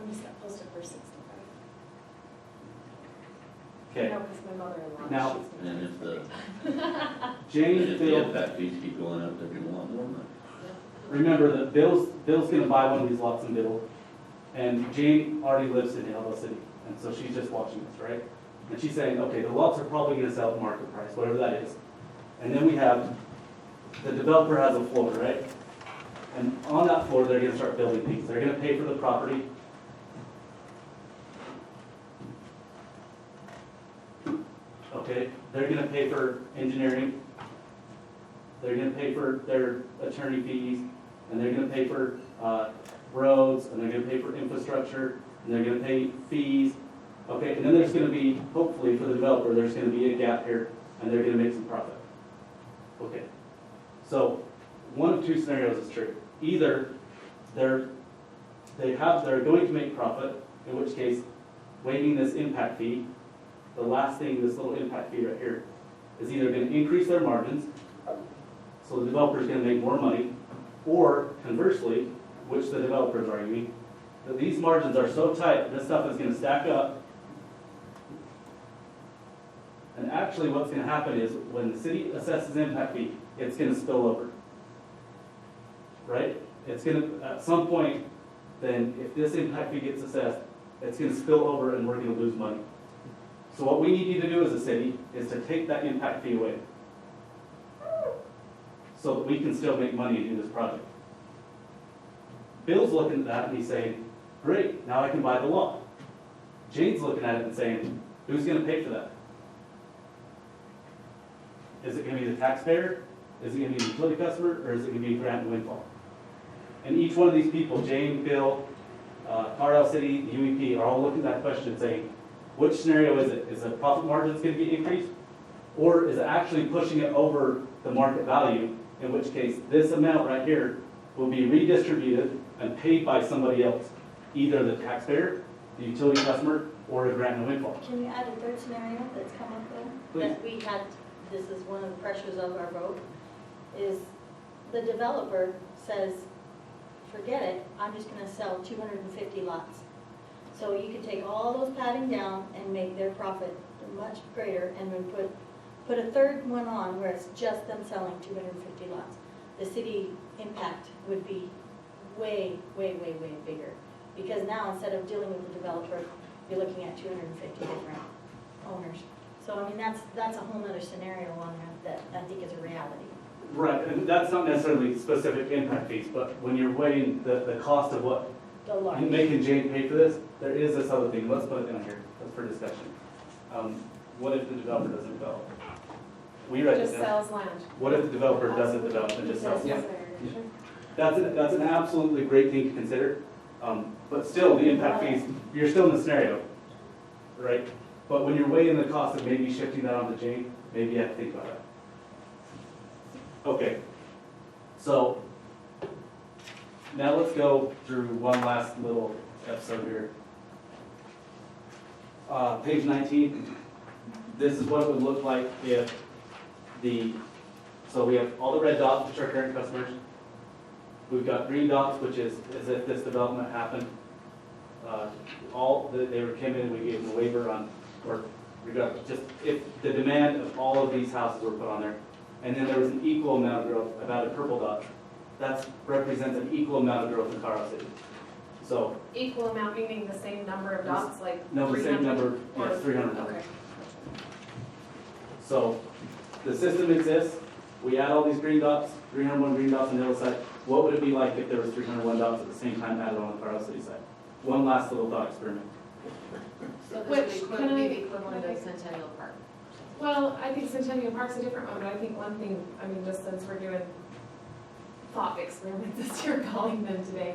We just got posted for 65. Okay. No, because my mother-in-law, Now- she's. And if the, and Jane, if the Bill, impact fees keep going up, they're gonna want more money. remember that Bill's going to buy one of these lots in Biddle, and Jane already lives in Hildale City, and so she's just watching this, right? And she's saying, okay, the lots are probably going to sell at market price, whatever that is. And then we have, the developer has a floor, right? And on that floor, they're going to start building things. They're going to pay for the property. Okay, they're going to pay for engineering. They're going to pay for their attorney fees, and they're going to pay for roads, and they're going to pay for infrastructure, and they're going to pay fees. Okay, and then there's going to be, hopefully for the developer, there's going to be a gap here, and they're going to make some profit. Okay, so one of two scenarios is true. Either they're going to make profit, in which case waiving this impact fee, the last thing, this little impact fee right here, is either going to increase their margins, so the developer is going to make more money, or conversely, which the developer is arguing, that these margins are so tight, this stuff is going to stack up. And actually what's going to happen is when the city assesses impact fee, it's going to spill over. Right? It's going to, at some point, then if this impact fee gets assessed, it's going to spill over and we're going to lose money. So what we need you to do as a city is to take that impact fee away, so that we can still make money and do this project. Bill's looking at that and he's saying, great, now I can buy the lot. Jane's looking at it and saying, who's going to pay for that? Is it going to be the taxpayer? Is it going to be the utility customer? Or is it going to be grant and windfall? And each one of these people, Jane, Bill, Carlisle City, the UEP, are all looking at that question and saying, which scenario is it? Is the profit margins going to be increased? Or is it actually pushing it over the market value, in which case this amount right here will be redistributed and paid by somebody else, either the taxpayer, the utility customer, or a grant and windfall? Can you add a third scenario that's come up though? Please. That we had, this is one of the pressures of our vote, is the developer says, forget it, I'm just gonna sell 250 lots. So you could take all those padding down and make their profit much greater, and then put a third one on where it's just them selling 250 lots. The city impact would be way, way, way, way bigger. Because now, instead of dealing with the developer, you're looking at 250 different owners. So, I mean, that's a whole nother scenario on that I think is a reality. Right, and that's not necessarily specific impact fees, but when you're weighing the cost of what The large. making Jane pay for this, there is this other thing, let's put it in here, that's for discussion. What if the developer doesn't develop? We write Just it down. sells land. What if the developer doesn't develop and just sells? Yeah. That's an absolutely great thing to consider, but still, the impact fees, you're still in the scenario, right? But when you're weighing the cost of maybe shifting that onto Jane, maybe you have to think about that. Okay, so now let's go through one last little episode here. Page 19, this is what it would look like if so we have all the red dots, which are current customers. We've got green dots, which is as if this development happened. They came in, we gave them a waiver on, or regardless, just if the demand of all of these houses were put on there. And then there was an equal amount of growth, about a purple dot. That represents an equal amount of growth in Colorado City. So, Equal amount meaning the same number of dots, like no, the same 300? number, Or- yes, 300. Okay. So, the system exists, we add all these green dots, 301 green dots on the other side. What would it be like if there was 301 dots at the same time added on the Colorado City side? One last little thought experiment. So Which, this would can be I- the equivalent of Centennial Park. Well, I think Centennial Park's a different one, but I think one thing, I mean, just since we're doing thought experiments as you're calling them today,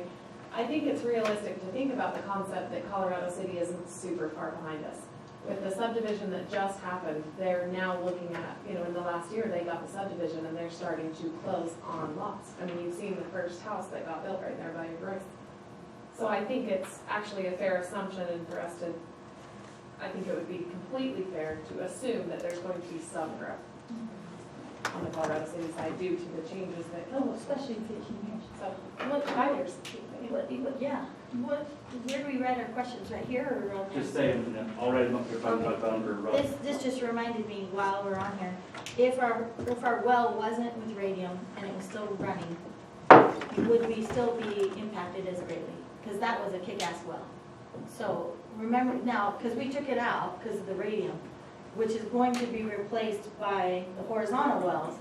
I think it's realistic to think about the concept that Colorado City isn't super far behind us. With the subdivision that just happened, they're now looking at, in the last year, they got the subdivision and they're starting to close on lots. I mean, you've seen the first house that got built right there by your Royce. So I think it's actually a fair assumption, and for us to, I think it would be completely fair to assume that there's going to be some growth on the Colorado City side due to the changes that. Oh, especially 15 years. So, look, 5 years. Yeah, where do we write our questions, right here or on there? Just saying, I'll write them up here, Okay. talk about them, or This just reminded me while we're on here, if our well wasn't with radium and it was still running, would we still be impacted as greatly? Because that was a kick-ass well. So remember now, because we took it out because of the radium, which is going to be replaced by the horizontal wells.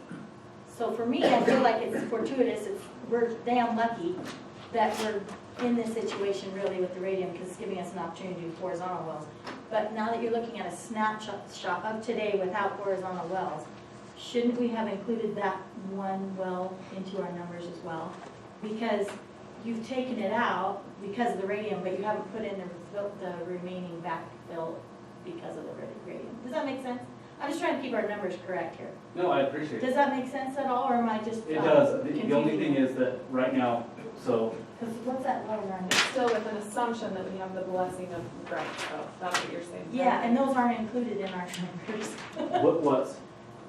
So for me, I feel like it's fortuitous, we're damn lucky that we're in this situation really with the radium because it's giving us an opportunity to do horizontal wells. But now that you're looking at a snapshot of today without horizontal wells, shouldn't we have included that one well into our numbers as well? Because you've taken it out because of the radium, but you haven't put in the remaining backfill because of the radium. Does that make sense? I'm just trying to keep our numbers correct here. No, I appreciate it. Does that make sense at all, or am I just? It does. The only thing is that right now, so, Because what's that low run? Still with an assumption that we have the blessing of growth, so that's what you're saying. Yeah, and those aren't included in our numbers. what's,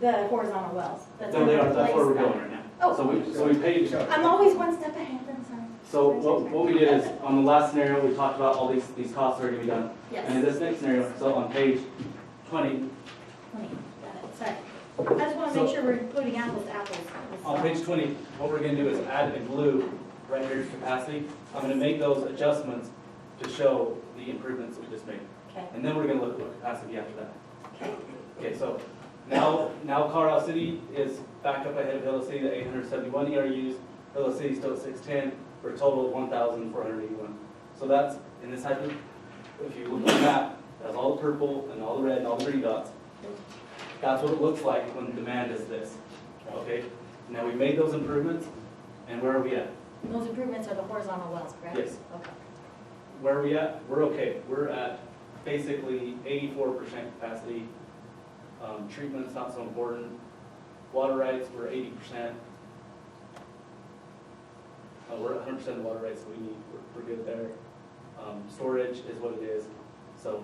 The horizontal wells. That's no, they gonna are, that's where we're replace going right now. Oh. So we paid, that. I'm always one step ahead, I'm sorry. so what we did is, on the last scenario, we talked about all these costs are gonna be done. And in Yes. this next scenario, so on page 20, 20, got it, sorry. I just want to make sure we're putting apples to apples. on page 20, what we're gonna do is add in blue, right here, capacity. I'm gonna make those adjustments to show the improvements that we just made. Okay, And then we're gonna look at capacity after that. okay. Okay, so now Colorado City is back up ahead of Hildale City at 871 ERUs. Hildale City still at 610 for a total of 1,481. So that's, in this type of, if you look at the map, that's all the purple and all the red and all the green dots. That's what it looks like when demand is this, okay? Now we made those improvements, and where are we at? Those improvements are the horizontal wells, correct? Yes. Okay. Where are we at? We're okay. We're at basically 84% capacity. Treatment's not so important. Water rights, we're 80%. We're at 100% of the water rights we need. We're good there. Storage is what it is. So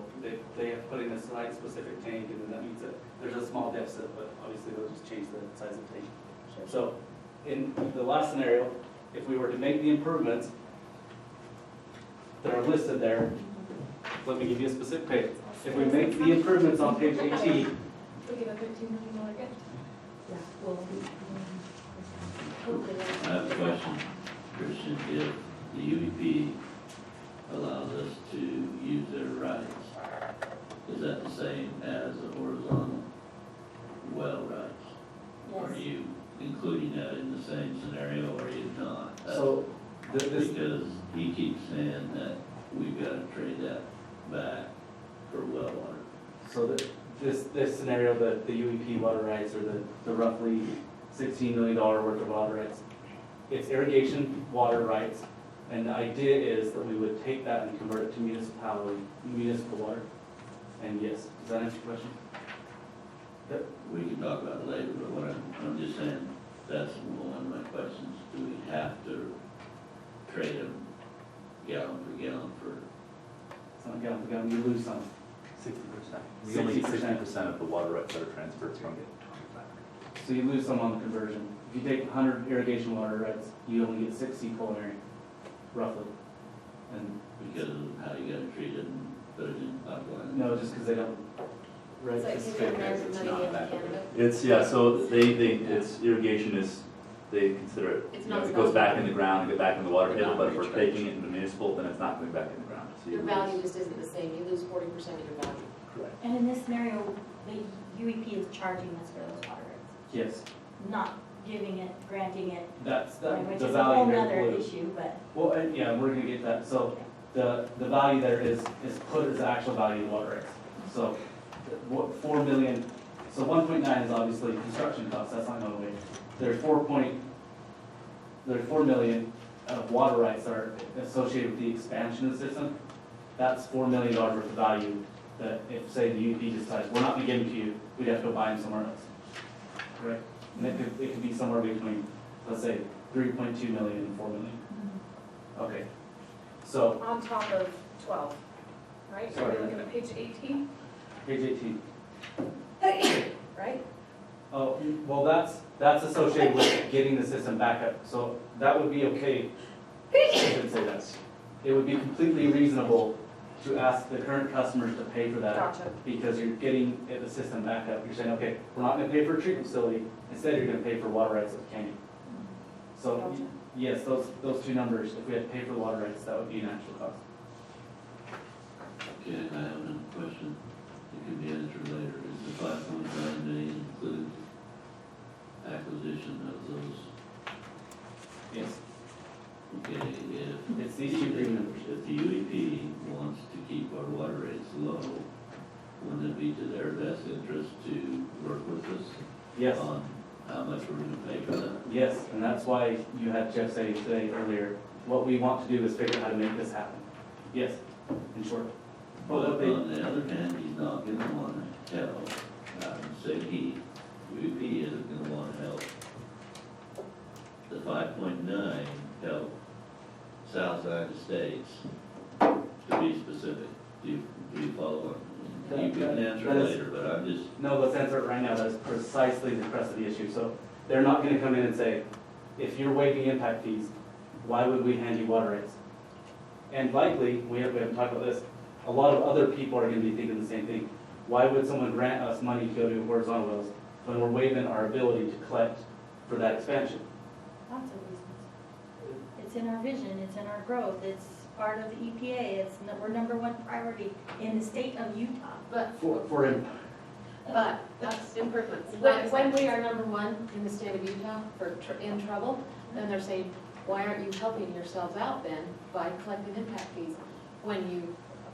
they have put in a site-specific tank, and then that means that there's a small deficit, but obviously they'll just change the size of the tank. So in the last scenario, if we were to make the improvements that are listed there, let me give you a specific page. If we make the improvements on page 18, We get a $13 million gift. Yeah, well, I have a question, Christian. If the UEP allows us to use their rights, is that the same as the horizontal well rights? Or yes. do you including that in the same scenario, or are you not? So, this, Because he keeps saying that we've got to trade that back for well water. so this scenario, the UEP water rights, or the roughly $16 million worth of water rights, it's irrigation water rights, and the idea is that we would take that and convert it to municipal water. And yes, does that answer your question? We can talk about it later, but what I'm just saying, that's one of my questions. Do we have to trade them gallon for gallon for? It's not gallon for gallon, you lose some. 60%. Only 60% of the water rights that are transferred from it. So you lose some on the conversion. If you take 100 irrigation water rights, you only get 60 culinary, roughly. And Because of how you gotta treat it and put it in pipeline? no, just because they don't, right? It's like just- giving American money in Canada. It's, yeah, so it's irrigation is, they consider it, It's you know, not it goes valuable. back in the ground, it goes back in the water table, but if we're Recharged. taking it into municipal, then it's not going back in the ground. So you Your lose. value just isn't the same, you lose 40% of your value. Correct. And in this scenario, the UEP is charging us for those water rights, Yes, not giving it, granting it, that's which the is a whole value nother there. Blue. issue, but. Well, and yeah, we're gonna get that. So the value there is put as the actual value of water rights. So what 4 million, so 1.9 is obviously construction costs, that's not going away. There's 4 million of water rights that are associated with the expansion of the system. That's $4 million worth of value that if, say, the UP decides, we're not gonna give them to you, we'd have to go buy them somewhere else. Right? And it could be somewhere between, let's say, 3.2 million and 4 million. Okay. So, On top of 12, right? Are Sorry. we looking at page 18, page 18. right? Oh, well, that's associated with getting the system back up, so that would be okay. I should say that. It would be completely reasonable to ask the current customers to pay for that. Gotcha. Because you're getting the system back up. You're saying, okay, we're not gonna pay for a treatment facility, instead you're gonna pay for water rights at the canyon. So, Gotcha. yes, those two numbers, if we had to pay for the water rights, that would be an actual cost. Okay, I have another question. It can be answered later. Is the 5.9 million include acquisition of those? Yes. Okay, if It's these two green numbers. If the UEP wants to keep our water rates low, wouldn't it be to their best interest to work with us Yes. on how much we're gonna pay for that? Yes, and that's why you had Jeff say today earlier, what we want to do is figure out how to make this happen. Yes, in short. But Well, they- on the other hand, he's not gonna wanna help, say UEP isn't gonna wanna help. The 5.9 help South Side Estates, to be specific. Do you follow up? You can answer That is- later, but I'm just, No, let's answer it right now. That is precisely the crux of the issue. So they're not gonna come in and say, if you're waiving impact fees, why would we hand you water rights? And likely, we haven't talked about this, a lot of other people are gonna be thinking the same thing. Why would someone grant us money to go to horizontal wells when we're waiving our ability to collect for that expansion? Lots of reasons. It's in our vision, it's in our growth, it's part of the EPA, we're number one priority in the state of Utah. But, For him. but, that's improvements. When we are number one in the state of Utah in trouble, then they're saying, why aren't you helping yourselves out then by collecting impact fees?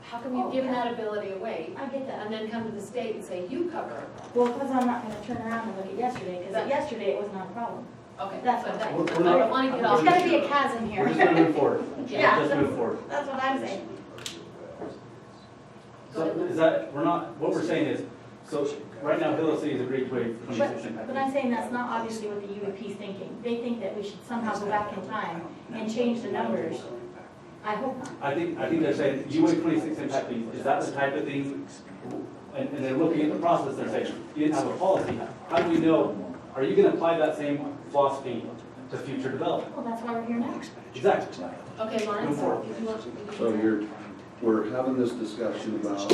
How come you've given that ability away? I get that. And then come to the state and say, you cover it. Well, because I'm not gonna turn around and look at yesterday, because That- yesterday it was not a problem. Okay. That's but what that- We're I not- don't wanna get There's off. gotta be a chasm here. We're just gonna move forward. Yeah. Just move forward. That's what I'm saying. So is that, what we're saying is, so right now, Hildale City has agreed to waive 26 impact But fees. I'm saying that's not obviously what the UEP's thinking. They think that we should somehow go back in time and change the numbers. I hope not. I think they're saying, you waive 26 impact fees, is that the type of thing? And they're looking at the process, they're saying, you didn't have a policy, how do we know, are you gonna apply that same philosophy to future development? Well, that's why we're here now. Exactly. Okay, Lawrence, Move forward. if you want. So we're having this discussion about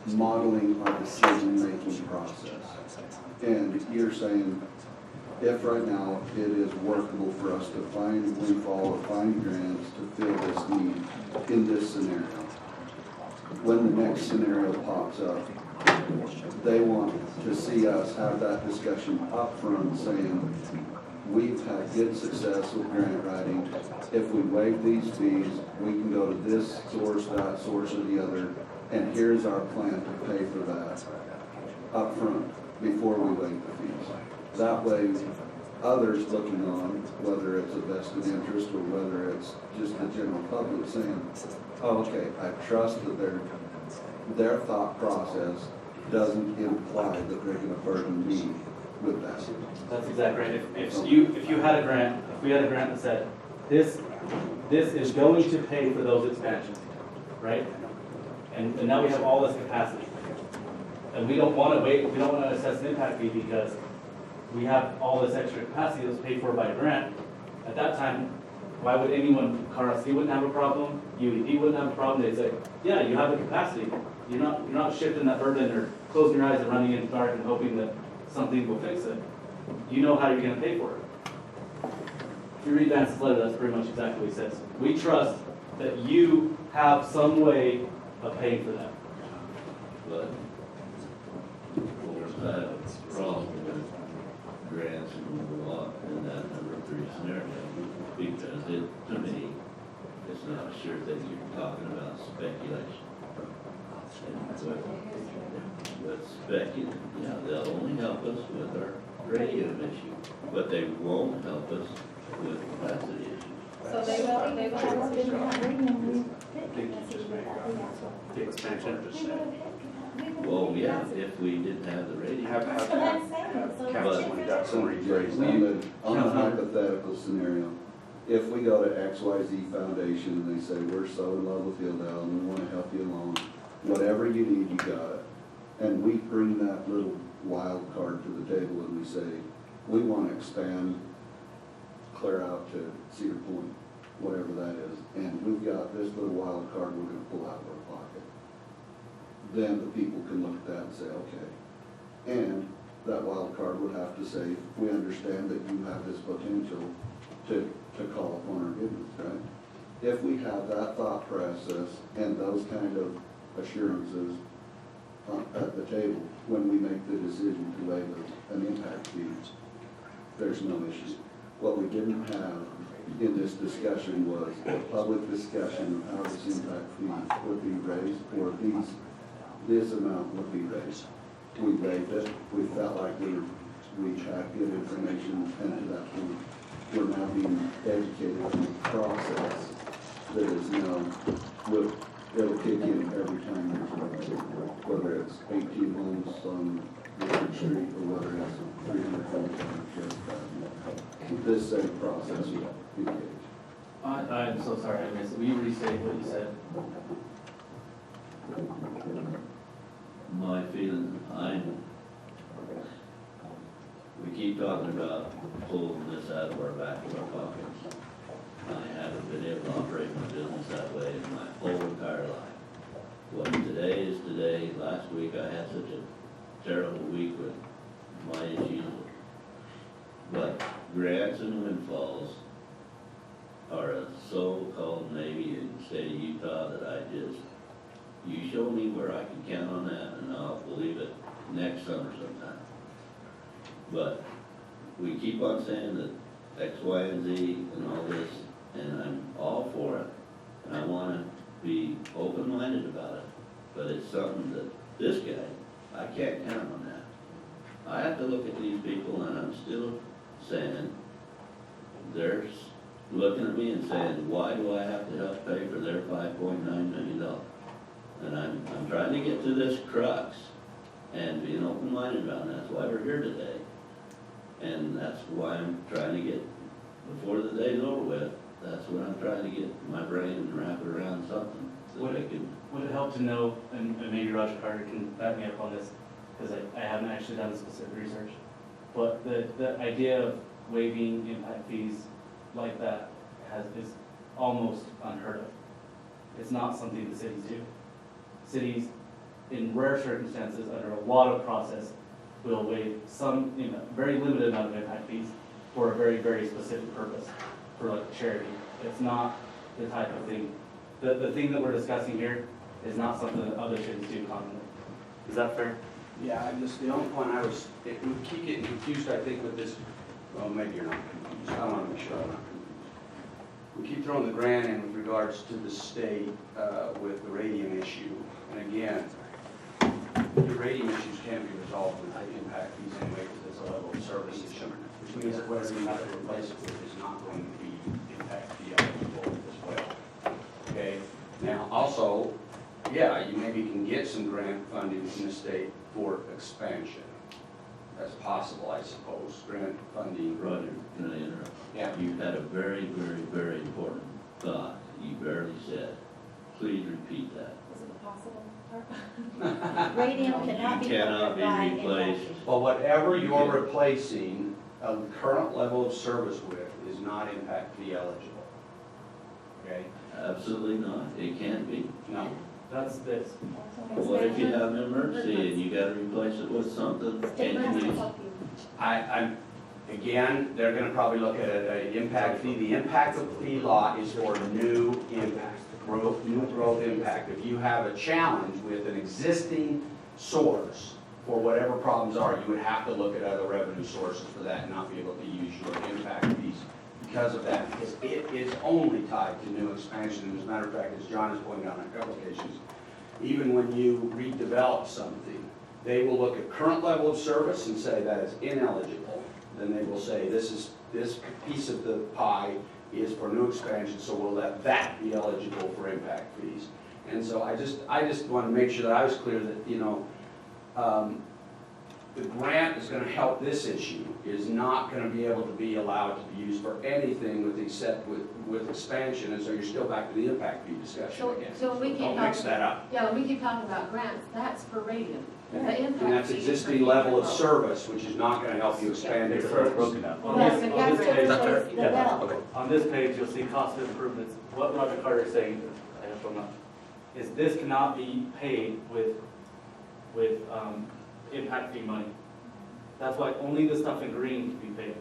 modeling our decision-making process. And you're saying, if right now it is workable for us to find windfall or find grants to fill this need in this scenario, when the next scenario pops up, they want to see us have that discussion up front saying, we've had good success with grant writing. If we waive these fees, we can go to this source, that source, or the other, and here's our plan to pay for that up front before we waive the fees. That way, others looking on, whether it's a vested interest or whether it's just the general public saying, oh, okay, I trust that their thought process doesn't imply that they're gonna burden me with that. That's exactly right. If you had a grant, if we had a grant that said, this is going to pay for those expansions, right? And now we have all this capacity. And we don't wanna wait, we don't wanna assess an impact fee because we have all this extra capacity that's paid for by a grant. At that time, why would anyone, RSC wouldn't have a problem, UEP wouldn't have a problem, they'd say, yeah, you have the capacity. You're not shifting that burden or closing your eyes and running in the dark and hoping that something will fix it. You know how you're gonna pay for it. If you read Vance's letter, that's pretty much exactly what he says. We trust that you have some way of paying for that. But there's that problem with grants and law in that number 3 scenario, because to me, it's not a sure thing. You're talking about speculation. And with speculating, yeah, they'll only help us with our radium issue, but they won't help us with capacity issues. So they will have us issue. The expansion. Well, yeah, if we didn't have the radium. That's what I'm saying, so But- When that's So, where you raise on a hypothetical scenario, if we go to XYZ Foundation and they say, we're so in love with Hildale and we want to help you along, whatever you need, you got it. And we bring that little wild card to the table and we say, we want to expand clear out to Cedar Point, whatever that is, and we've got this little wild card we're going to pull out of our pocket. Then the people can look at that and say, okay. And that wild card would have to say, we understand that you have this potential to call upon our goodness, right? If we have that thought process and those kind of assurances at the table when we make the decision to waive an impact fee, there's no issue. What we didn't have in this discussion was a public discussion of how this impact fee would be raised, or this amount would be raised. We waived it, we felt like we had good information, and to that point, we're now being educated on the process that is now, it'll kick in every time there's a waiver, whether it's 18 homes on Richard Street or whether it's 300 homes on Sheriff Avenue. This same process will be engaged. I'm so sorry, I missed it. Will you restate what you said? My feeling, we keep talking about pulling this out of our back of our pockets. I haven't been able to operate my business that way in my whole entire life. What today is today. Last week I had such a terrible week with my issues. But grants and windfalls are a so-called Navy in the state of Utah that you show me where I can count on that and I'll believe it next summer sometime. But we keep on saying that X, Y, and Z and all this, and I'm all for it. And I want to be open-minded about it, but it's something that this guy, I can't count on that. I have to look at these people and I'm still saying, they're looking at me and saying, why do I have to help pay for their $5.9 million? And I'm trying to get to this crux and being open-minded about it. That's why we're here today. And that's why I'm trying to get, before the day's over with, that's what I'm trying to get my brain and wrap it around something. So that I can. Would it help to know, and maybe Roger Carter can back me up on this, because I haven't actually done the specific research, but the idea of waiving impact fees like that is almost unheard of. It's not something the cities do. Cities, in rare circumstances, under a lot of process, will waive some, very limited amount of impact fees for a very, very specific purpose, for like charity. It's not the type of thing. The thing that we're discussing here is not something that other cities do commonly. Is that fair? Yeah, the only point we keep getting confused, I think, with this Well, maybe you're not confused. I want to make sure I'm not confused. We keep throwing the grant in with regards to the state with the radium issue. And again, your radium issues can't be resolved with high impact fees anyway because it's a level of service issue. Which means that whatever you have to replace it with is not going to be impact fee eligible as well. Okay? Now, also, yeah, you maybe can get some grant funding from the state for expansion. That's possible, I suppose, grant funding. Roger, can I interrupt? Yeah. You had a very, very, very important thought you barely said. Please repeat that. Is it a possible part? Radium cannot be Cannot covered be by replaced. impact fees. But whatever you're replacing a current level of service with is not impact fee eligible. Okay? Absolutely not. It can't be. No. That's this. What if you have an emergency and you gotta replace it with something? And you, I'm, again, they're gonna probably look at an impact fee. The impact fee law is for new impact, new growth impact. If you have a challenge with an existing source for whatever problems are, you would have to look at other revenue sources for that and not be able to use your impact fees because of that, because it is only tied to new expansion. And as a matter of fact, as John has pointed out on a couple occasions, even when you redevelop something, they will look at current level of service and say that is ineligible. Then they will say this piece of the pie is for new expansion, so we'll let that be eligible for impact fees. And so I just want to make sure that I was clear that, you know, the grant is going to help this issue, is not going to be able to be allowed to be used for anything except with expansion, and so you're still back to the impact fee discussion again. So we keep Don't mix talking, that up. yeah, when we keep talking about grants, that's for radium. The impact And that's fee is for existing level of heat service, which is not going to help you expand it It's further. broken out. On Well, this, you on have this to page, replace the well. Okay. on this page, you'll see cost of improvements. What Roger Carter is saying, I hope I'm not, is this cannot be paid with impact fee money. That's why only the stuff in green can be paid.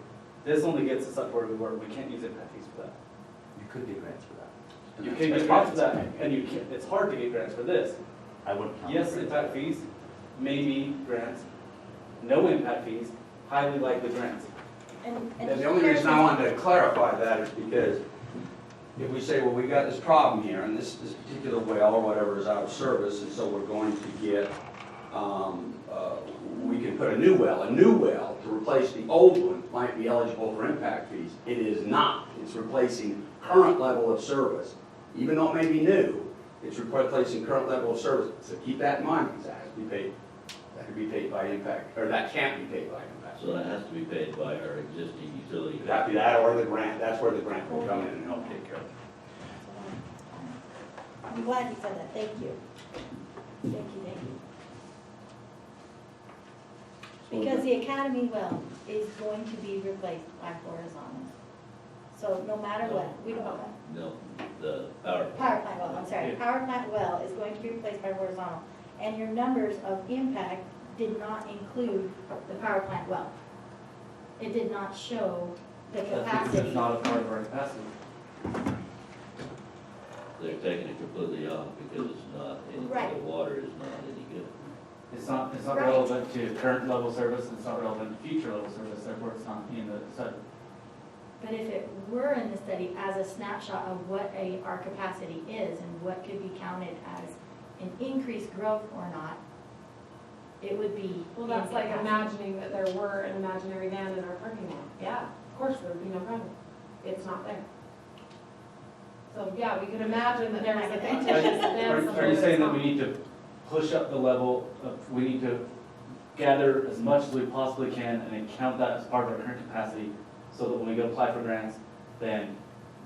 This only gets us up where we were. We can't use impact fees for that. You could get grants for that. You can get grants for that, and you can't, it's hard to get grants for this. I wouldn't count. Yes, grants. impact fees, maybe grants, no impact fees, highly likely grants. And the only reason I wanted to clarify that is because if we say, well, we got this problem here, and this particular well or whatever is out of service, and so we're going to get, we can put a new well to replace the old one might be eligible for impact fees. It is not. It's replacing current level of service. Even though it may be new, it's replacing current level of service. So keep that in mind, because that has to be paid. That could be paid by impact, or that can't be paid by impact. So that has to be paid by our existing utility. It'd have to be that or the grant. That's where the grant will come in and help take care of it. I'm glad you said that, thank you. Thank you, thank you. Because the academy well is going to be replaced by horizontal. So no matter what, we don't, No, the power. power plant well, I'm sorry, power plant well is going to be replaced by horizontal. And your numbers of impact did not include the power plant well. It did not show the That's because capacity. it's not a part of our capacity. They're taking it completely off because it's not, Right. the water is not any good. It's not Right. relevant to current level service, it's not relevant to future level service, therefore it's not in the study. But if it were in the study as a snapshot of what our capacity is and what could be counted as an increased growth or not, it would be. Well, that's in like capacity. imagining that there were an imaginary van in our parking lot. Yeah, of course, there would be no problem. It's not there. So, yeah, we could imagine that there was a fictitious van somewhere. Are you saying that that's we need to push up the level of, we need to gather as much as we possibly can and then count that as part of our current capacity, so that when we go apply for grants, then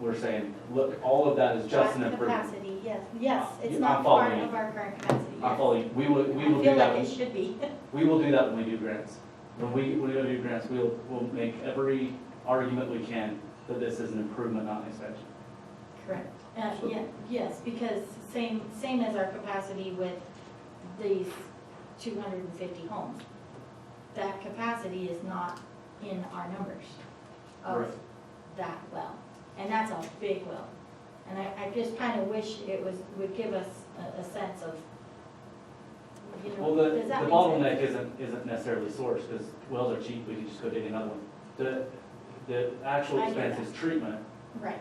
we're saying, look, all of that is just an That improvement. capacity, yes, it's I'm not following part you. of our current capacity. I'm yes. following, we will I do feel that. like it should be. We will do that when we do grants. When we do grants, we'll make every argument we can that this is an improvement, not an expansion. Correct. Yeah, yes, because same as our capacity with these 250 homes. That capacity is not in our numbers of Right. that well. And that's a big well. And I just kind of wish it would give us a sense of, you know, Well, does that the make bottleneck sense? isn't necessarily source, because wells are cheap, we can just go dig another one. the actual I hear expense is treatment, Right.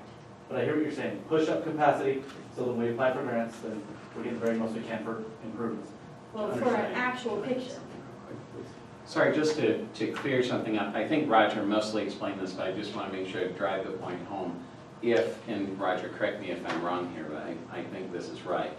but I hear what you're saying, push up capacity, so when we apply for grants, then we get the very most we can for improvements. Well, for an actual picture. Sorry, just to clear something up, I think Roger mostly explained this, but I just want to make sure to drive the point home. If, and Roger, correct me if I'm wrong here, but I think this is right.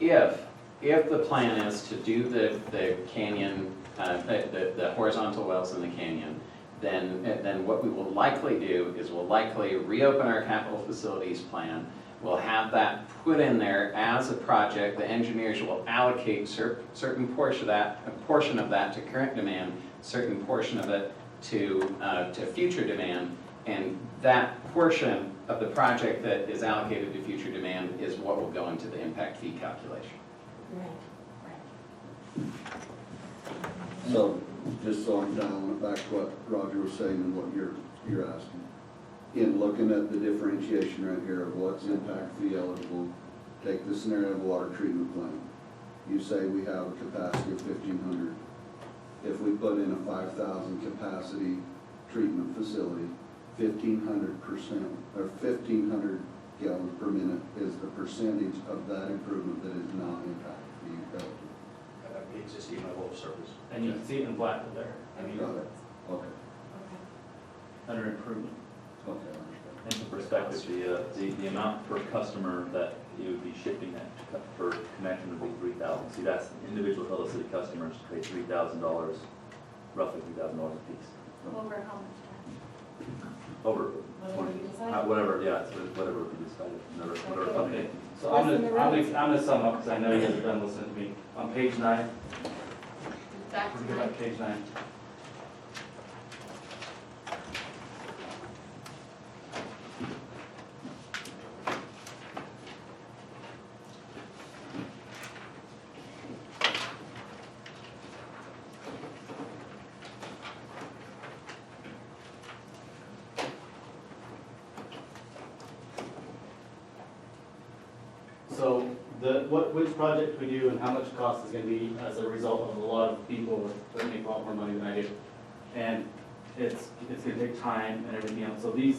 If the plan is to do the canyon, the horizontal wells in the canyon, then what we will likely do is we'll likely reopen our capital facilities plan. We'll have that put in there as a project. The engineers will allocate certain portion of that to current demand, certain portion of it to future demand, and that portion of the project that is allocated to future demand is what will go into the impact fee calculation. Right. So, just so I'm dialing it back to what Roger was saying and what you're asking. In looking at the differentiation right here of what's impact fee eligible, take the scenario of a water treatment plant. You say we have a capacity of 1,500. If we put in a 5,000 capacity treatment facility, 1,500% or 1,500 gallons per minute is the percentage of that improvement that is not impact fee eligible. Existing level of service. And you can see it in black there, I mean, Got it. Okay, under improvement. okay, I understand. And for perspective, the amount per customer that you would be shipping that per connection would be 3,000. See, that's individual Hildale City customers pay $3,000, roughly $3,000 a piece. Over how much time? Over Whatever you decide. whatever, yeah, it's whatever we decided, whatever company. So I'm gonna sum up, because I know you guys are done listening to me. On page 9, Back we're to gonna go back to page 9. So which project we do and how much it costs is gonna be as a result of a lot of people that make a lot more money than I do. And it's gonna take time and everything else. So the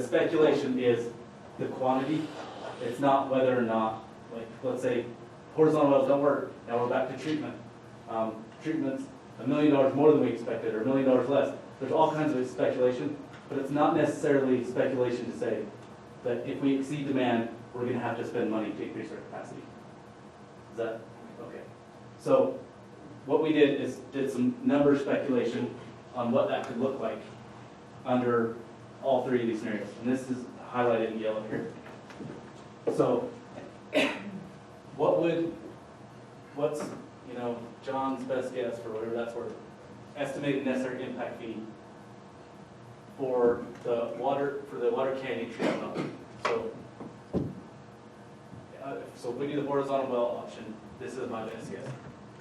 speculation is the quantity. It's not whether or not, like, let's say horizontal wells don't work, now we're back to treatment. Treatment's $1 million more than we expected, or $1 million less. There's all kinds of speculation, but it's not necessarily speculation to say that if we exceed demand, we're gonna have to spend money to increase our capacity. Is that, okay. So what we did is did some number speculation on what that could look like under all three of these scenarios. And this is highlighted in yellow here. So what's, John's best guess, for whatever that's worth, estimated necessary impact fee for the water canyon treatment well. So if we do the horizontal well option, this is my best guess.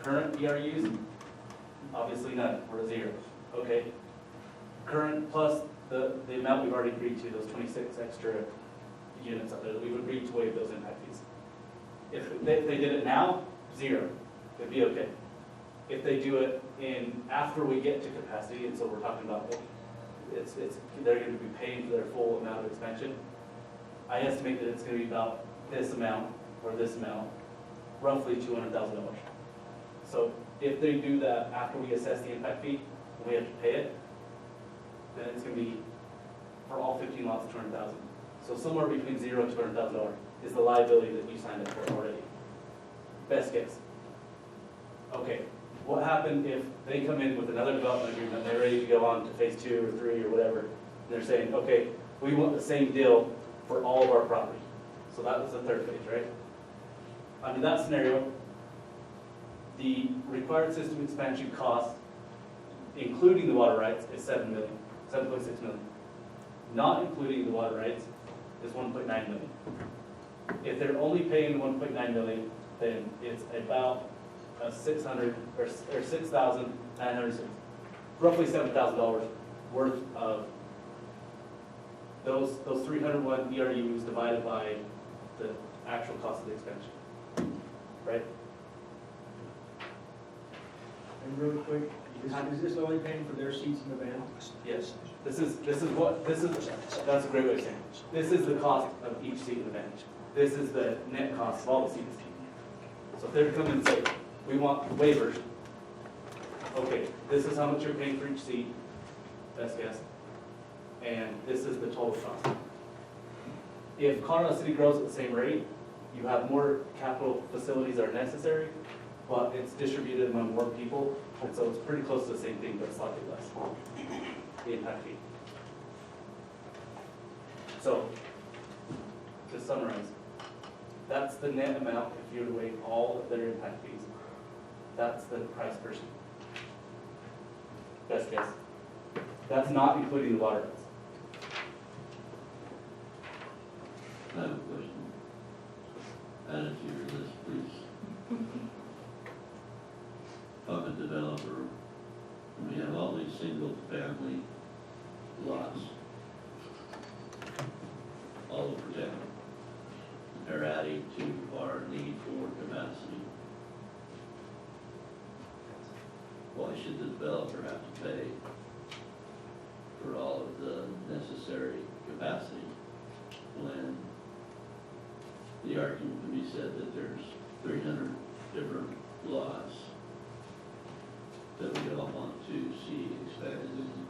Current ERUs, obviously none, we're at 0. Okay. Current plus the amount we've already agreed to, those 26 extra units out there that we've agreed to waive those impact fees. If they did it now, 0, it'd be okay. If they do it after we get to capacity, and so we're talking about they're going to be paying for their full amount of expansion, I estimate that it's going to be about this amount or this amount, roughly $200,000. So if they do that after we assess the impact fee, and we have to pay it, then it's going to be for all 15 lots of $200,000. So somewhere between $0 and $200,000 is the liability that you signed up for already. Best guess. Okay, what happened if they come in with another development agreement, they're ready to go on to phase 2 or 3 or whatever, and they're saying, okay, we want the same deal for all of our property. So that was the third phase, right? Under that scenario, the required system expansion cost, including the water rights, is $7.6 million. Not including the water rights is $1.9 million. If they're only paying $1.9 million, then it's about $6,900, roughly $7,000 worth of those 301 ERUs divided by the actual cost of the expansion, right? really quick? Is this only paying for their seats in the van? Yes, that's a great way of saying it. This is the cost of each seat in the van. This is the net cost of all the seats. So if they're coming and say, we want waivers, okay, this is how much you're paying for each seat, best guess, and this is the total cost. If Colorado City grows at the same rate, you have more capital facilities that are necessary, but it's distributed among more people, and so it's pretty close to the same thing, but slightly less, the impact fee. So, to summarize, that's the net amount if you were to waive all of their impact fees. That's the price per seat. Best guess. That's not including the water rights. I have a question. Add it to your list, please. If I'm a developer, and we have all these single-family lots all over town. They're adding to our need for capacity. Why should the developer have to pay for all of the necessary capacity when the argument can be said that there's 300 different lots that we all want to see expanded in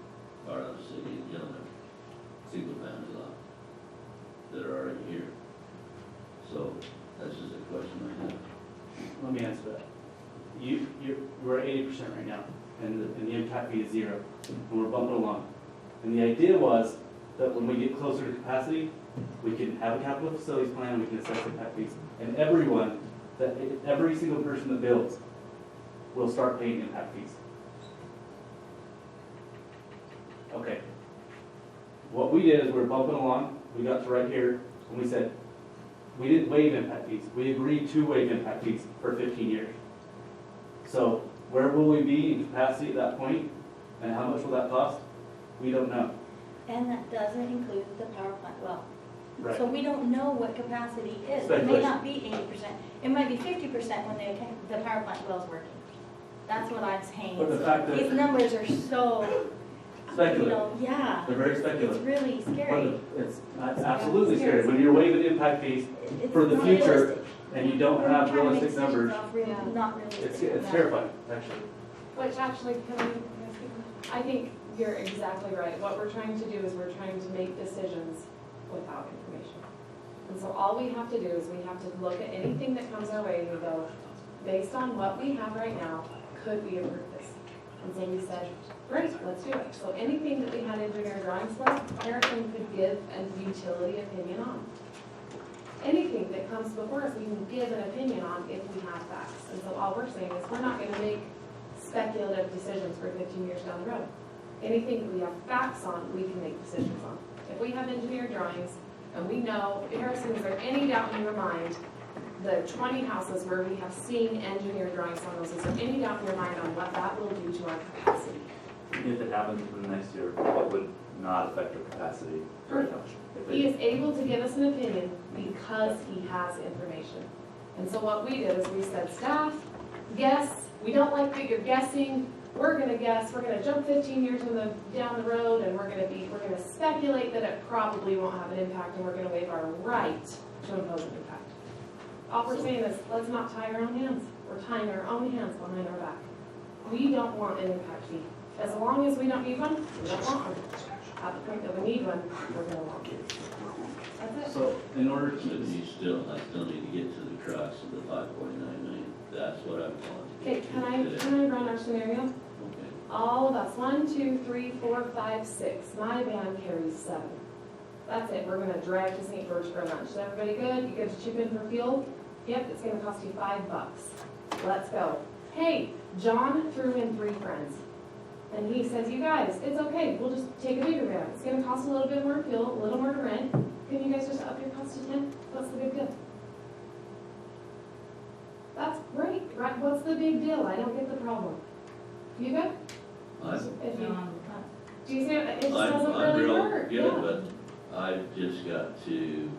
our own city and Hildale, single-family lots that are already here. So that's just a question I have. Let me answer that. We're at 80% right now, and the impact fee is 0, and we're bumping along. And the idea was that when we get closer to capacity, we can have a capital facilities plan, we can assess impact fees, and every single person that builds will start paying impact fees. Okay. What we did is we're bumping along, we got to right here, and we said, we didn't waive impact fees. We agreed to waive impact fees for 15 years. So where will we be in capacity at that point, and how much will that cost? We don't know. And that doesn't include the power plant well. Right. So we don't know what capacity is. It may Speculation. not be 80%. It might be 50% when the power plant well's working. That's what I'm saying. But the fact that These numbers are so, you speculative. know, yeah. They're very It's speculative. really scary. It's absolutely scary. When you're waiving impact fees It's for the not future realistic. and you don't We're have trying to make realistic decisions numbers, off not realistic. it's terrifying, actually. Which actually, I think you're exactly right. What we're trying to do is we're trying to make decisions without information. And so all we have to do is we have to look at anything that comes our way and we go, based on what we have right now, could we approve this? And so we said, great, let's do it. So anything that we had engineer drawings for, Harrison could give a utility opinion on. Anything that comes before us, we can give an opinion on if we have facts. And so all we're saying is we're not gonna make speculative decisions for 15 years down the road. Anything that we have facts on, we can make decisions on. If we have engineered drawings and we know, Harrison, is there any doubt in your mind, the 20 houses where we have seen engineered drawings on those, is there any doubt in your mind on what that will do to our capacity? If it happens in the next year, what would not affect our capacity very much? If He it- is able to give us an opinion because he has information. And so what we did is we said, staff, guess, we don't like that you're guessing, we're gonna guess, we're gonna jump 15 years down the road, and we're gonna speculate that it probably won't have an impact, and we're gonna waive our right to impose an impact. All we're saying is, let's not tie our own hands. We're tying our own hands behind our back. We don't want an impact fee. As long as we don't need one, we don't want one. At the point that we need one, we're gonna want it. That's it. So in order But to, I still need to get to the crux of the 5.9 million. That's what I'm calling. Okay, can I run our scenario? Okay. All of us, 1, 2, 3, 4, 5, 6. My van carries 7. That's it, we're gonna drive to St. George for lunch. Is everybody good? You good to chip in for fuel? Yep, it's gonna cost you $5. Let's go. Hey, John threw in 3 friends. And he says, you guys, it's okay, we'll just take a bigger van. It's gonna cost a little bit more fuel, a little more to rent. Can you guys just up your cost to 10? What's the big deal? That's great, right? What's the big deal? I don't get the problem. You good? If you, do you see it? It just doesn't I'm really real work. good, Yeah. but I've just got to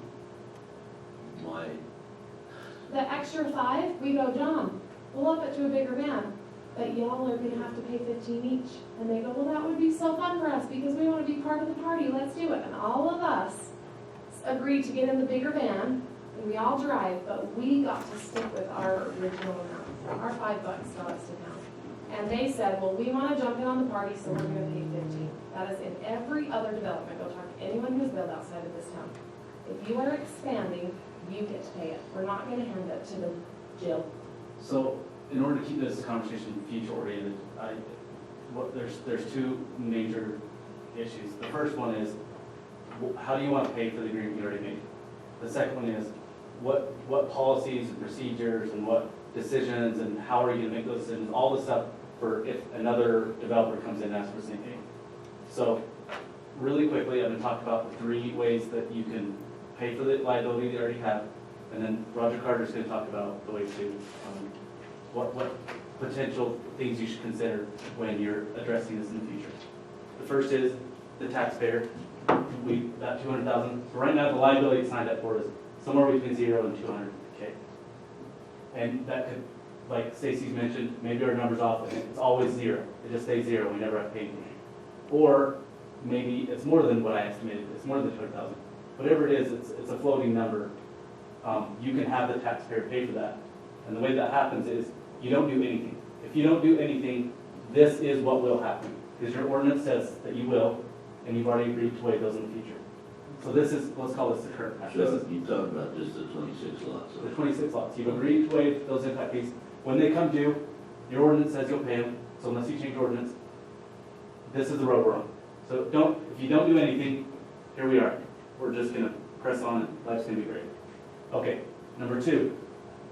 The extra 5, we go, John, we'll up it to a bigger van. but y'all are gonna have to pay 15 each. And they go, well, that would be so fun for us because we wanna be part of the party, let's do it. And all of us agreed to get in the bigger van, and we all drive, but we got to stick with our original amount, our $5 got us to town. And they said, well, we wanna jump in on the party, so we're gonna pay 15. That is in every other development, go talk to anyone who's built outside of this town. If you are expanding, you get to pay it. We're not gonna hand it to the jail. So, in order to keep this conversation future oriented, there's two major issues. The first one is, how do you want to pay for the agreement you already made? The second one is, what policies and procedures and what decisions and how are you gonna make those decisions, all the stuff for if another developer comes in and asks for the same thing. So, really quickly, I'm gonna talk about the 3 ways that you can pay for the liability you already have, and then Roger Carter's gonna talk about the way to, what potential things you should consider when you're addressing this in the future. The first is the taxpayer. That 200,000, so right now the liability signed up for is somewhere between 0 and 200K. And that could, like Stacy's mentioned, maybe our number's off, and it's always 0. It just stays 0, we never have to pay anything. Or maybe it's more than what I estimated, it's more than 200,000. Whatever it is, it's a floating number. You can have the taxpayer pay for that. And the way that happens is you don't do anything. If you don't do anything, this is what will happen. Because your ordinance says that you will, and you've already agreed to waive those in the future. So this is, let's call this the current patch. This is So you talk about just the 26 lots. the 26 lots. You've agreed to waive those impact fees. When they come due, your ordinance says you'll pay them. So unless you change your ordinance, this is the road we're on. So if you don't do anything, here we are. We're just gonna press on and life's gonna be great. Okay, number 2,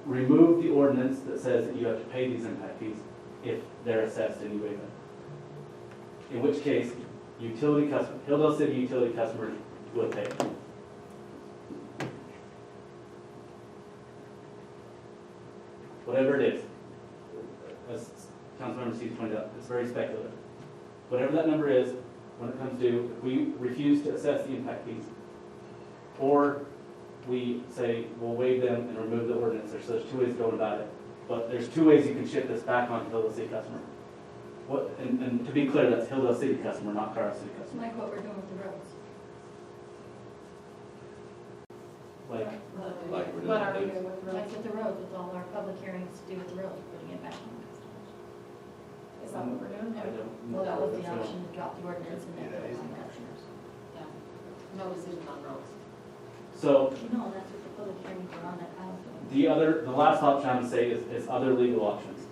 remove the ordinance that says that you have to pay these impact fees if they're assessed and you waive them. In which case, Hildale City utility customers will pay. Whatever it is, as Councilmember Steve pointed out, it's very speculative. Whatever that number is, when it comes due, if we refuse to assess the impact fees, or we say we'll waive them and remove the ordinance, there's 2 ways going about it. But there's 2 ways you can shift this back onto Hildale City customer. And to be clear, that's Hildale City customer, not Carl City customer. Like what we're doing with the roads. Like, Like we're doing. What are we doing with Like roads? with the roads, with all our public hearings to do with the roads, putting it back on the customers. Is that what we're doing? I don't. Well, that was the that's option to drop the ordinance and then put it on customers. No decision on roads. So No, that's what the public hearings were on that I was doing. the last option I would say is other legal options.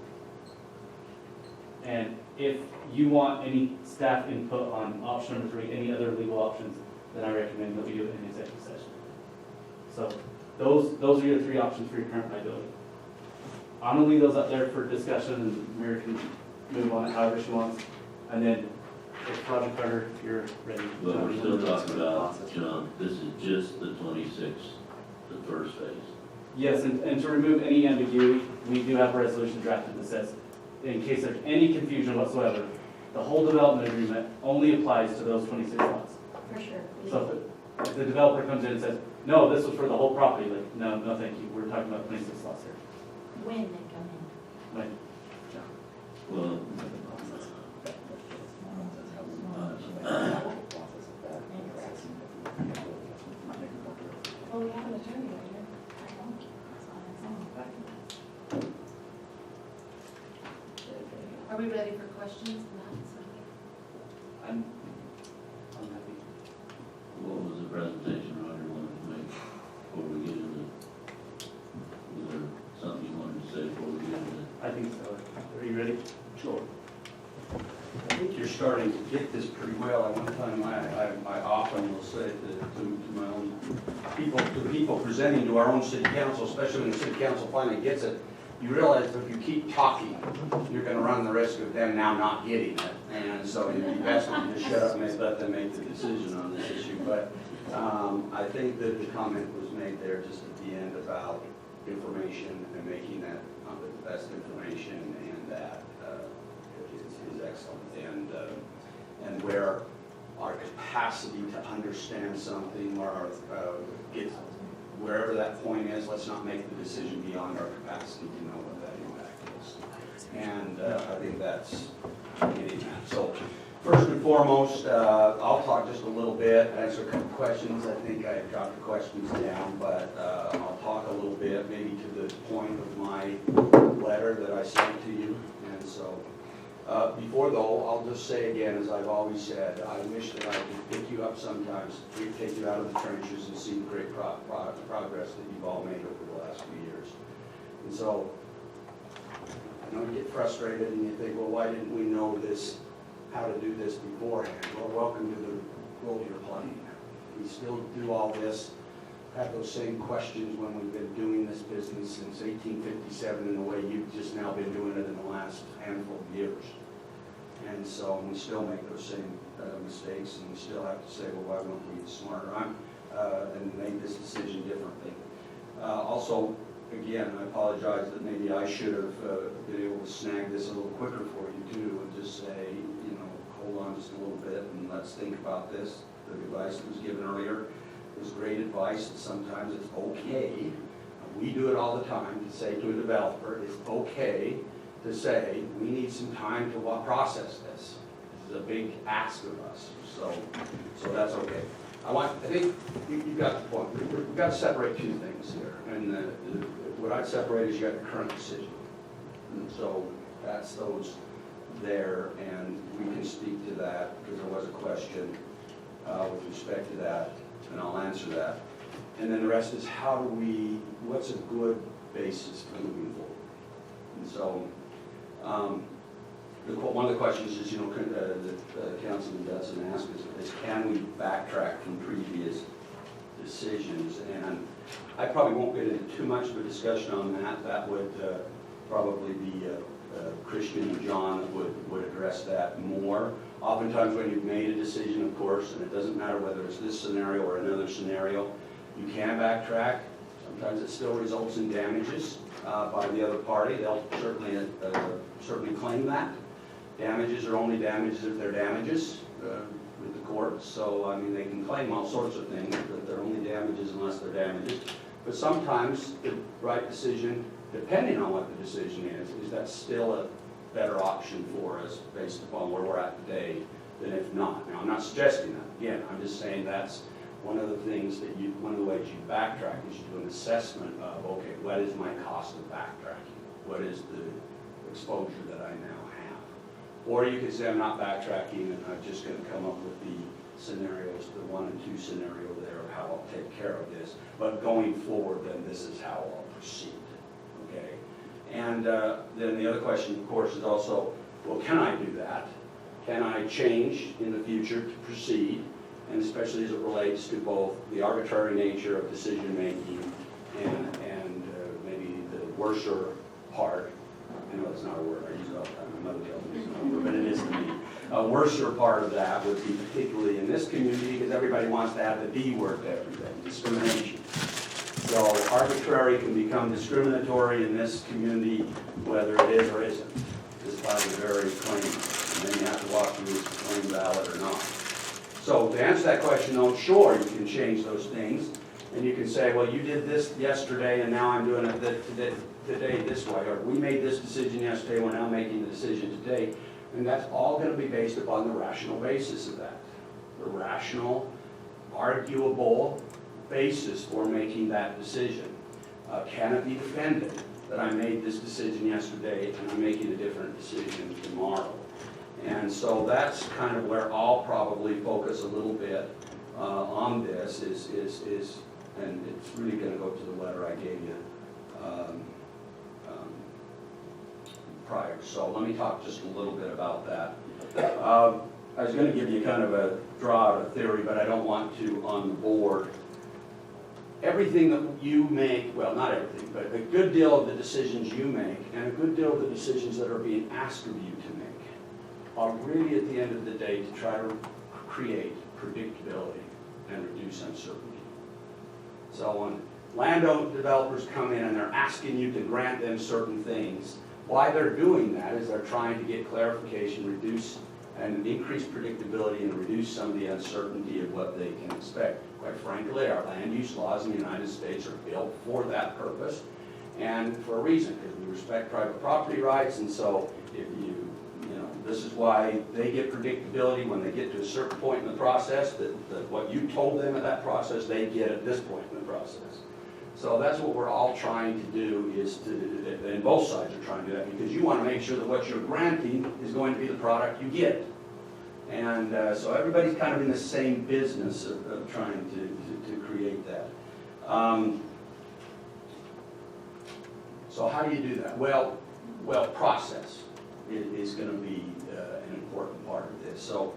And if you want any staff input on option number 3, any other legal options, then I recommend that we do it in executive session. So those are your 3 options for your current liability. I'm gonna leave those up there for discussion, and Mary can move on it however she wants. And then, if Roger Carter, you're ready. But we're still talking about, John, this is just the 26, the first phase. Yes, and to remove any ambiguity, we do have a resolution drafted that says, in case there's any confusion whatsoever, the whole development agreement only applies to those 26 lots. For sure. So if the developer comes in and says, no, this was for the whole property, like, no, thank you, we're talking about 26 lots here. When they come in. Like, Well, Oh, we have an attorney right here. I don't, that's all I'm saying. Are we ready for questions? I'm happy. what was the presentation Roger wanted to make before we get into, was there something you wanted to say before we get into? I think so. Are you ready? Sure. I think you're starting to get this pretty well. At one time, I often will say to my own people, to the people presenting to our own city council, especially when the city council finally gets it, you realize that if you keep talking, you're gonna run the risk of them now not getting it. And so it'd be best if you just shut up and let them make the decision on this issue. But I think that the comment was made there just at the end about information and making that the best information, and that is excellent. And where our capacity to understand something, or our wherever that point is, let's not make the decision beyond our capacity to know what that impact is. And I think think that's getting that. So first and foremost, I'll talk just a little bit, answer a couple questions. I think I got the questions down, but I'll talk a little bit, maybe to the point of my letter that I sent to you. And so before though, I'll just say again, as I've always said, I wish that I could pick you up sometimes, take you out of the trenches and see the great progress that you've all made over the last few years. And so I know you get frustrated and you think, well, why didn't we know this, how to do this beforehand? Well, welcome to the role you're playing. We still do all this, have those same questions when we've been doing this business since 1857 in the way you've just now been doing it in the last handful of years. And so we still make those same mistakes, and we still have to say, well, why weren't we smarter and make this decision differently? Also, again, I apologize that maybe I should have been able to snag this a little quicker for you too, and just say, you know, hold on just a little bit and let's think about this. The advice that was given earlier is great advice, and sometimes it's okay. We do it all the time to say to a developer, it's okay to say, we need some time to process this. This is a big ask of us, so that's okay. I think you've got the point. We've got to separate two things here, and what I'd separate is you got your current decision. And so that's those there, and we can speak to that, because there was a question with respect to that, and I'll answer that. And then the rest is what's a good basis for moving forward? And so, one of the questions is, that Councilman Dudson asked is can we backtrack from previous decisions? And I probably won't get into too much of a discussion on that. That would probably be Christian and John that would address that more. Oftentimes when you've made a decision, of course, and it doesn't matter whether it's this scenario or another scenario, you can backtrack. Sometimes it still results in damages by the other party. They'll certainly claim that. Damages are only damages if they're damages with the courts. So, I mean, they can claim all sorts of things, but they're only damages unless they're damages. But sometimes the right decision, depending on what the decision is that still a better option for us based upon where we're at today than if not. Now, I'm not suggesting that. Again, I'm just saying that's one of the things that one of the ways you backtrack is you do an assessment of, okay, what is my cost of backtracking? What is the exposure that I now have? Or you could say, I'm not backtracking and I'm just going to come up with the scenarios, the 1 and 2 scenario there of how I'll take care of this. But going forward, then this is how I'll proceed, okay? And then the other question, of course, is also, well, can I do that? Can I change in the future to proceed? And especially as it relates to both the arbitrary nature of decision-making and maybe the worser part. I know that's not a word I use all the time. My mother tells me it's not a word, but it is to me. A worser part of that would be particularly in this community because everybody wants to add the D word to everything, discrimination. So arbitrary can become discriminatory in this community, whether it is or isn't, just by the very claim. And then you have to walk through this claim valid or not. So to answer that question, though, sure, you can change those things. And you can say, well, you did this yesterday and now I'm doing it today this way. Or we made this decision yesterday, we're now making the decision today. And that's all going to be based upon the rational basis of that. The rational, arguable basis for making that decision. Can it be defended that I made this decision yesterday and I'm making a different decision tomorrow? And so that's kind of where I'll probably focus a little bit on this and it's really going to go to the letter I gave you prior. So let me talk just a little bit about that. I was going to give you kind of a draw out of theory, but I don't want to on the board. Everything that you make, well, not everything, but a good deal of the decisions you make and a good deal of the decisions that are being asked of you to make are really at the end of the day to try to create predictability and reduce uncertainty. So when landowner developers come in and they're asking you to grant them certain things, why they're doing that is they're trying to get clarification, reduce and increase predictability and reduce some of the uncertainty of what they can expect. Quite frankly, our land use laws in the United States are built for that purpose and for a reason, because we respect private property rights, and so if you This is why they get predictability when they get to a certain point in the process, that what you told them at that process, they get at this point in the process. So that's what we're all trying to do, is to, and both sides are trying to do that, because you want to make sure that what you're granting is going to be the product you get. And so everybody's kind of in the same business of trying to create that. So how do you do that? Well, process is going to be an important part of this. So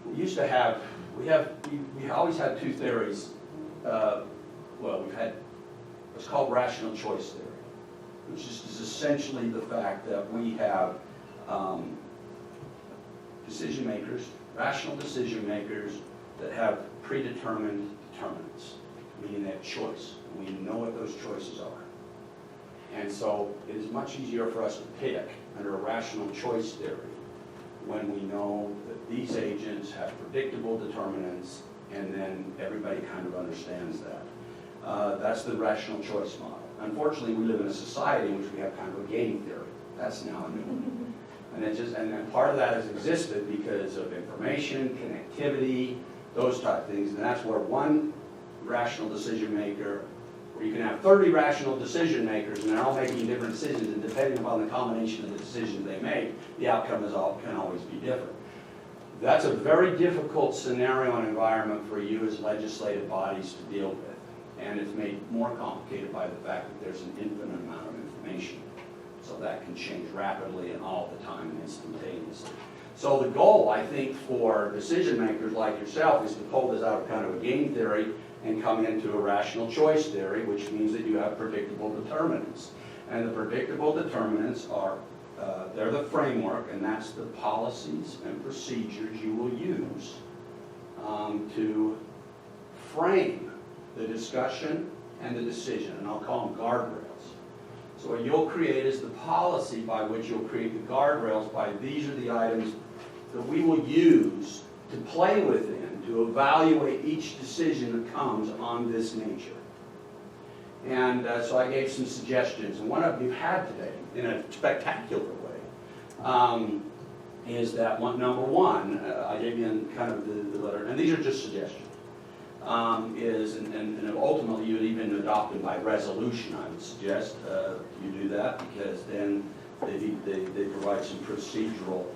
we used to have, we always had two theories. We've had what's called rational choice theory, which is essentially the fact that we have decision makers, rational decision makers that have predetermined determinants, meaning they have choice. We know what those choices are. And so it is much easier for us to pick under a rational choice theory when we know that these agents have predictable determinants, and then everybody kind of understands that. That's the rational choice model. Unfortunately, we live in a society in which we have kind of a game theory. That's now a new one. And then part of that has existed because of information, connectivity, those type of things. And that's where one rational decision maker, where you can have 30 rational decision makers, and they're all making different decisions, and depending upon the combination of the decisions they make, the outcome can always be different. That's a very difficult scenario and environment for you as legislative bodies to deal with. And it's made more complicated by the fact that there's an infinite amount of information. So that can change rapidly and all the time and instantaneously. So the goal, I think, for decision makers like yourself is to pull this out of kind of a game theory and come into a rational choice theory, which means that you have predictable determinants. And the predictable determinants are, they're the framework, and that's the policies and procedures you will use to frame the discussion and the decision, and I'll call them guardrails. So what you'll create is the policy by which you'll create the guardrails by these are the items that we will use to play within, to evaluate each decision that comes on this nature. And so I gave some suggestions, and one of you had today, in a spectacular way, is that number one, I gave you kind of the letter, and these are just suggestions. And ultimately you would even adopt them by resolution, I would suggest you do that, because then they provide some procedural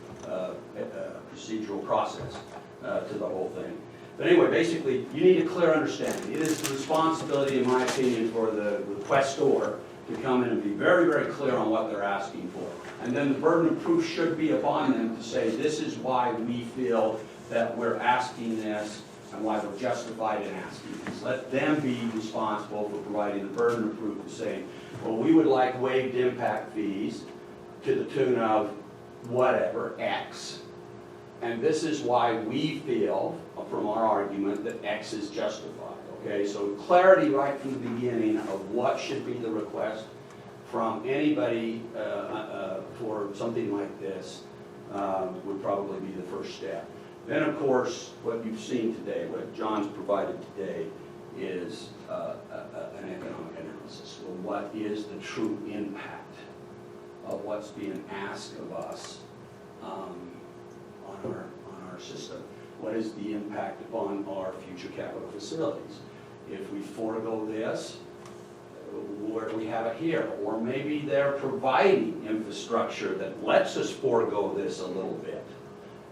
process to the whole thing. But anyway, basically, you need a clear understanding. It is the responsibility, in my opinion, for the requestor to come in and be very, very clear on what they're asking for. And then the burden of proof should be upon them to say, this is why we feel that we're asking this, and why we're justified in asking this. Let them be responsible for providing the burden of proof to say, well, we would like waived impact fees to the tune of whatever, X. And this is why we feel, from our argument, that X is justified. Okay, so clarity right from the beginning of what should be the request from anybody for something like this would probably be the first step. Then, of course, what you've seen today, what John's provided today, is an economic analysis. Well, what is the true impact of what's being asked of us on our system? What is the impact upon our future capital facilities? If we forego this, where do we have it here? Or maybe they're providing infrastructure that lets us forego this a little bit.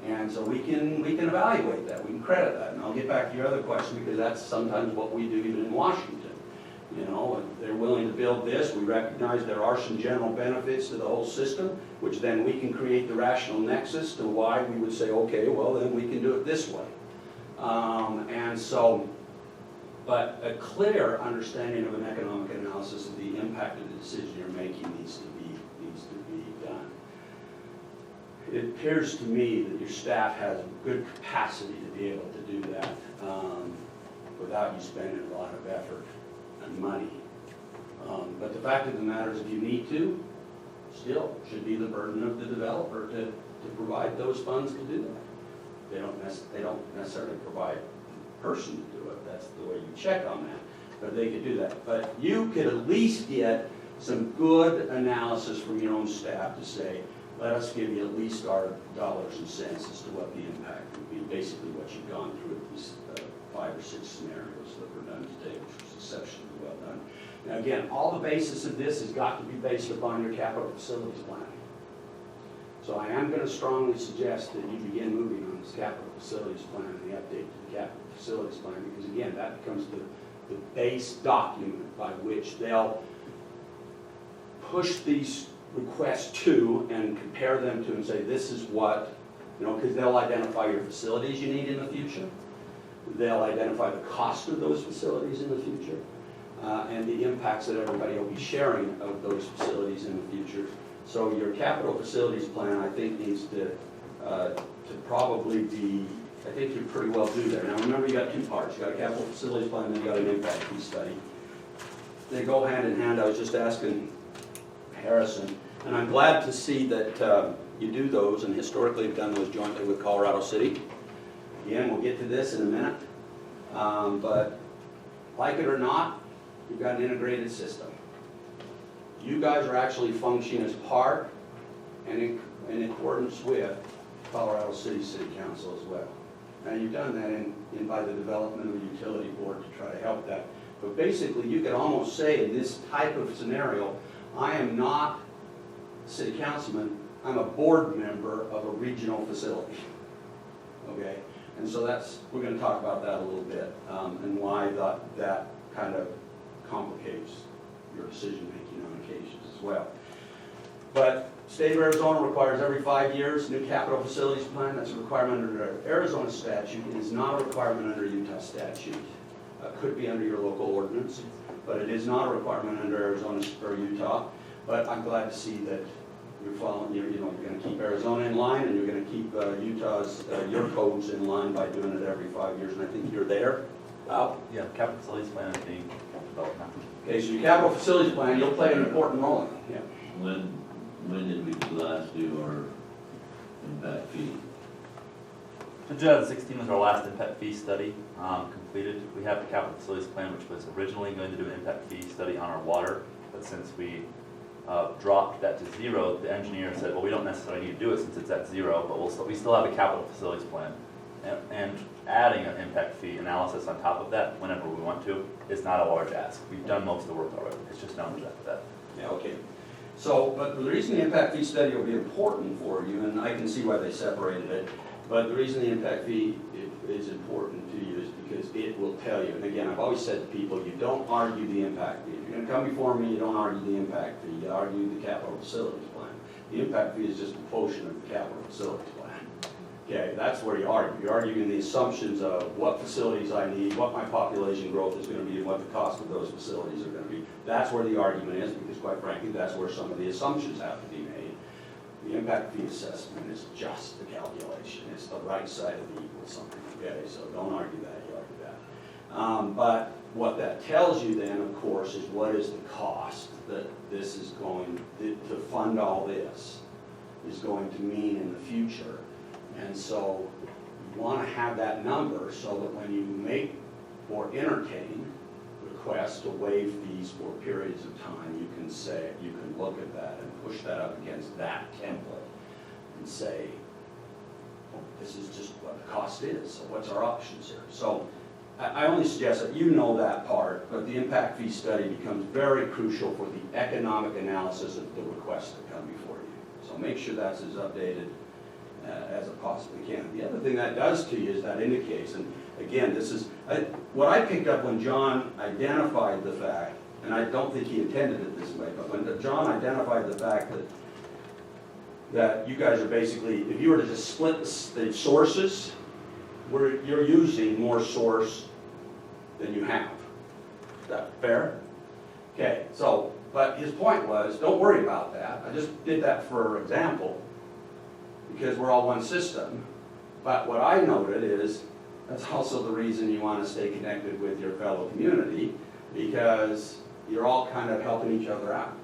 And so we can evaluate that, we can credit that. And I'll get back to your other question, because that's sometimes what we do even in Washington. You know, if they're willing to build this, we recognize there are some general benefits to the whole system, which then we can create the rational nexus to why we would say, okay, well then we can do it this way. But a clear understanding of an economic analysis of the impact of the decision you're making needs to be done. It appears to me that your staff has good capacity to be able to do that without you spending a lot of effort and money. But the fact of the matter is, if you need to, still should be the burden of the developer to provide those funds to do that. They don't necessarily provide the person to do it. That's the way you check on that. But they could do that. But you could at least get some good analysis from your own staff to say, let us give you at least our dollars and cents as to what the impact would be, basically what you've gone through at these 5 or 6 scenarios that were done today, which was exceptionally well done. Now again, all the basis of this has got to be based upon your capital facilities plan. So I am going to strongly suggest that you begin moving on this capital facilities plan and the update to the capital facilities plan, because again, that becomes the base document by which they'll push these requests to and compare them to and say, this is what, because they'll identify your facilities you need in the future. They'll identify the cost of those facilities in the future, and the impacts that everybody will be sharing of those facilities in the future. So your capital facilities plan, I think, needs to probably be, I think you pretty well do there. Now remember, you got 2 parts. You got a capital facilities plan, then you got an impact fee study. They go hand in hand. I was just asking Harrison, and I'm glad to see that you do those, and historically have done those jointly with Colorado City. Again, we'll get to this in a minute, but like it or not, you've got an integrated system. You guys are actually functioning as part and in accordance with Colorado City Council as well. Now you've done that in by the development of a utility board to try to help that. But basically you could almost say in this type of scenario, I am not a city councilman, I'm a board member of a regional facility. Okay? And so we're going to talk about that a little bit, and why that kind of complicates your decision making on occasions as well. But state of Arizona requires every 5 years new capital facilities plan. That's a requirement under Arizona statute. It is not a requirement under Utah statute. Could be under your local ordinance, but it is not a requirement under Arizona or Utah. But I'm glad to see that you're following. You're going to keep Arizona in line, and you're going to keep Utah's your codes in line by doing it every 5 years. And I think you're there. Wow. Yeah, capital facilities plan is being developed now. Okay, so your capital facilities plan, you'll play an important role in it. Yeah. When did we last do our impact fee? 2016 was our last impact fee study completed. We have the capital facilities plan, which was originally going to do an impact fee study on our water, but since we dropped that to 0, the engineer said, well, we don't necessarily need to do it since it's at 0, but we still have a capital facilities plan. And adding an impact fee analysis on top of that, whenever we want to, is not a large ask. We've done most of the work already. It's just numbers after that. Yeah, okay. So, but the reason the impact fee study will be important for you, and I can see why they separated it, but the reason the impact fee is important to you is because it will tell you, and again, I've always said to people, you don't argue the impact fee. If you're going to come before me, you don't argue the impact fee, you argue the capital facilities plan. The impact fee is just a quotient of the capital facilities plan. Okay, that's where you argue. You're arguing the assumptions of what facilities I need, what my population growth is going to be, and what the cost of those facilities are going to be. That's where the argument is, because quite frankly, that's where some of the assumptions have to be made. The impact fee assessment is just the calculation. It's the right side of the equal something, okay? So don't argue that, you argue that. But what that tells you then, of course, is what is the cost that this is going to fund all this is going to mean in the future. And so you want to have that number so that when you make or entertain requests to waive fees for periods of time, you can say, you can look at that and push that up against that template and say, well, this is just what the cost is, so what's our options here? So I only suggest that you know that part, but the impact fee study becomes very crucial for the economic analysis of the requests that come before you. So make sure that's as updated as it possibly can. The other thing that does to you is that indicates, and again, this is, what I picked up when John identified the fact, and I don't think he intended it this way, but when John identified the fact that you guys are basically, if you were to just split the sources, you're using more source than you have. Is that fair? Okay, so, but his point was, don't worry about that. I just did that for example, because we're all one system. But what I noted is, that's also the reason you want to stay connected with your fellow community, because you're all kind of helping each other out.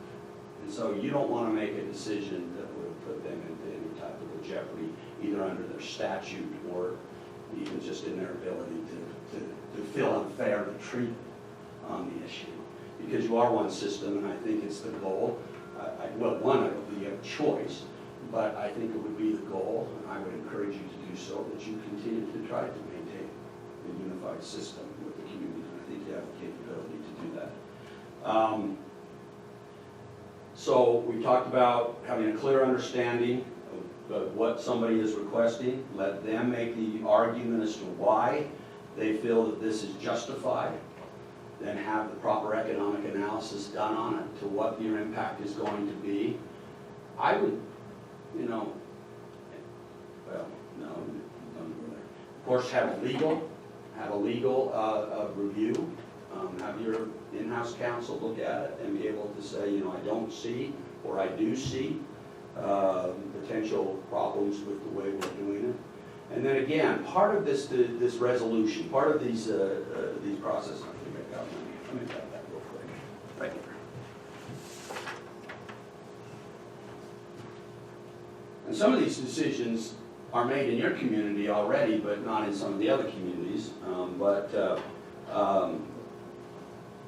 And so you don't want to make a decision that would put them into any type of a jeopardy, either under their statute or even just in their ability to feel unfair to treat on the issue. Because you are one system, and I think it's the goal. Well, one, I don't think you have a choice, But I think it would be the goal, and I would encourage you to do so, that you continue to try to maintain a unified system with the community. And I think you have the capability to do that. So we talked about having a clear understanding of what somebody is requesting. Let them make the argument as to why they feel that this is justified. Then have the proper economic analysis done on it to what your impact is going to be. I would, you know, well, no, of course, have a legal review. Have your in-house counsel look at it and be able to say, you know, I don't see, or I do see potential problems with the way we're doing it. And then again, part of this resolution, part of these processes, I think I got one. Let me grab that real quick. Thank you. And some of these decisions are made in your community already, but not in some of the other communities.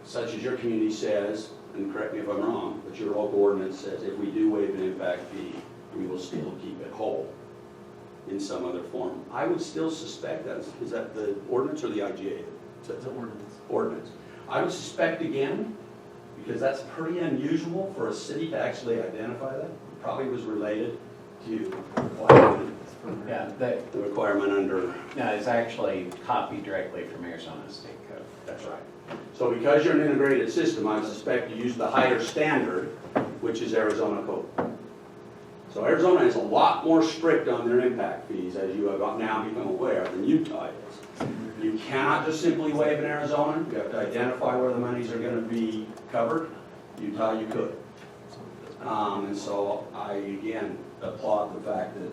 Such as your community says, and correct me if I'm wrong, but your local ordinance says if we do waive an impact fee, we will still keep it whole in some other form. I would still suspect that, is that the ordinance or the IGA? It's an ordinance. Ordinance. I would suspect again, because that's pretty unusual for a city to actually identify that, it probably was related to Yeah, the requirement under. no, it's actually copied directly from Arizona State Code. That's right. So because you're an integrated system, I suspect you use the higher standard, which is Arizona code. So Arizona is a lot more strict on their impact fees, as you have now become aware, than Utah is. You cannot just simply waive in Arizona. You have to identify where the monies are going to be covered. Utah, you could. And so I, again, applaud the fact that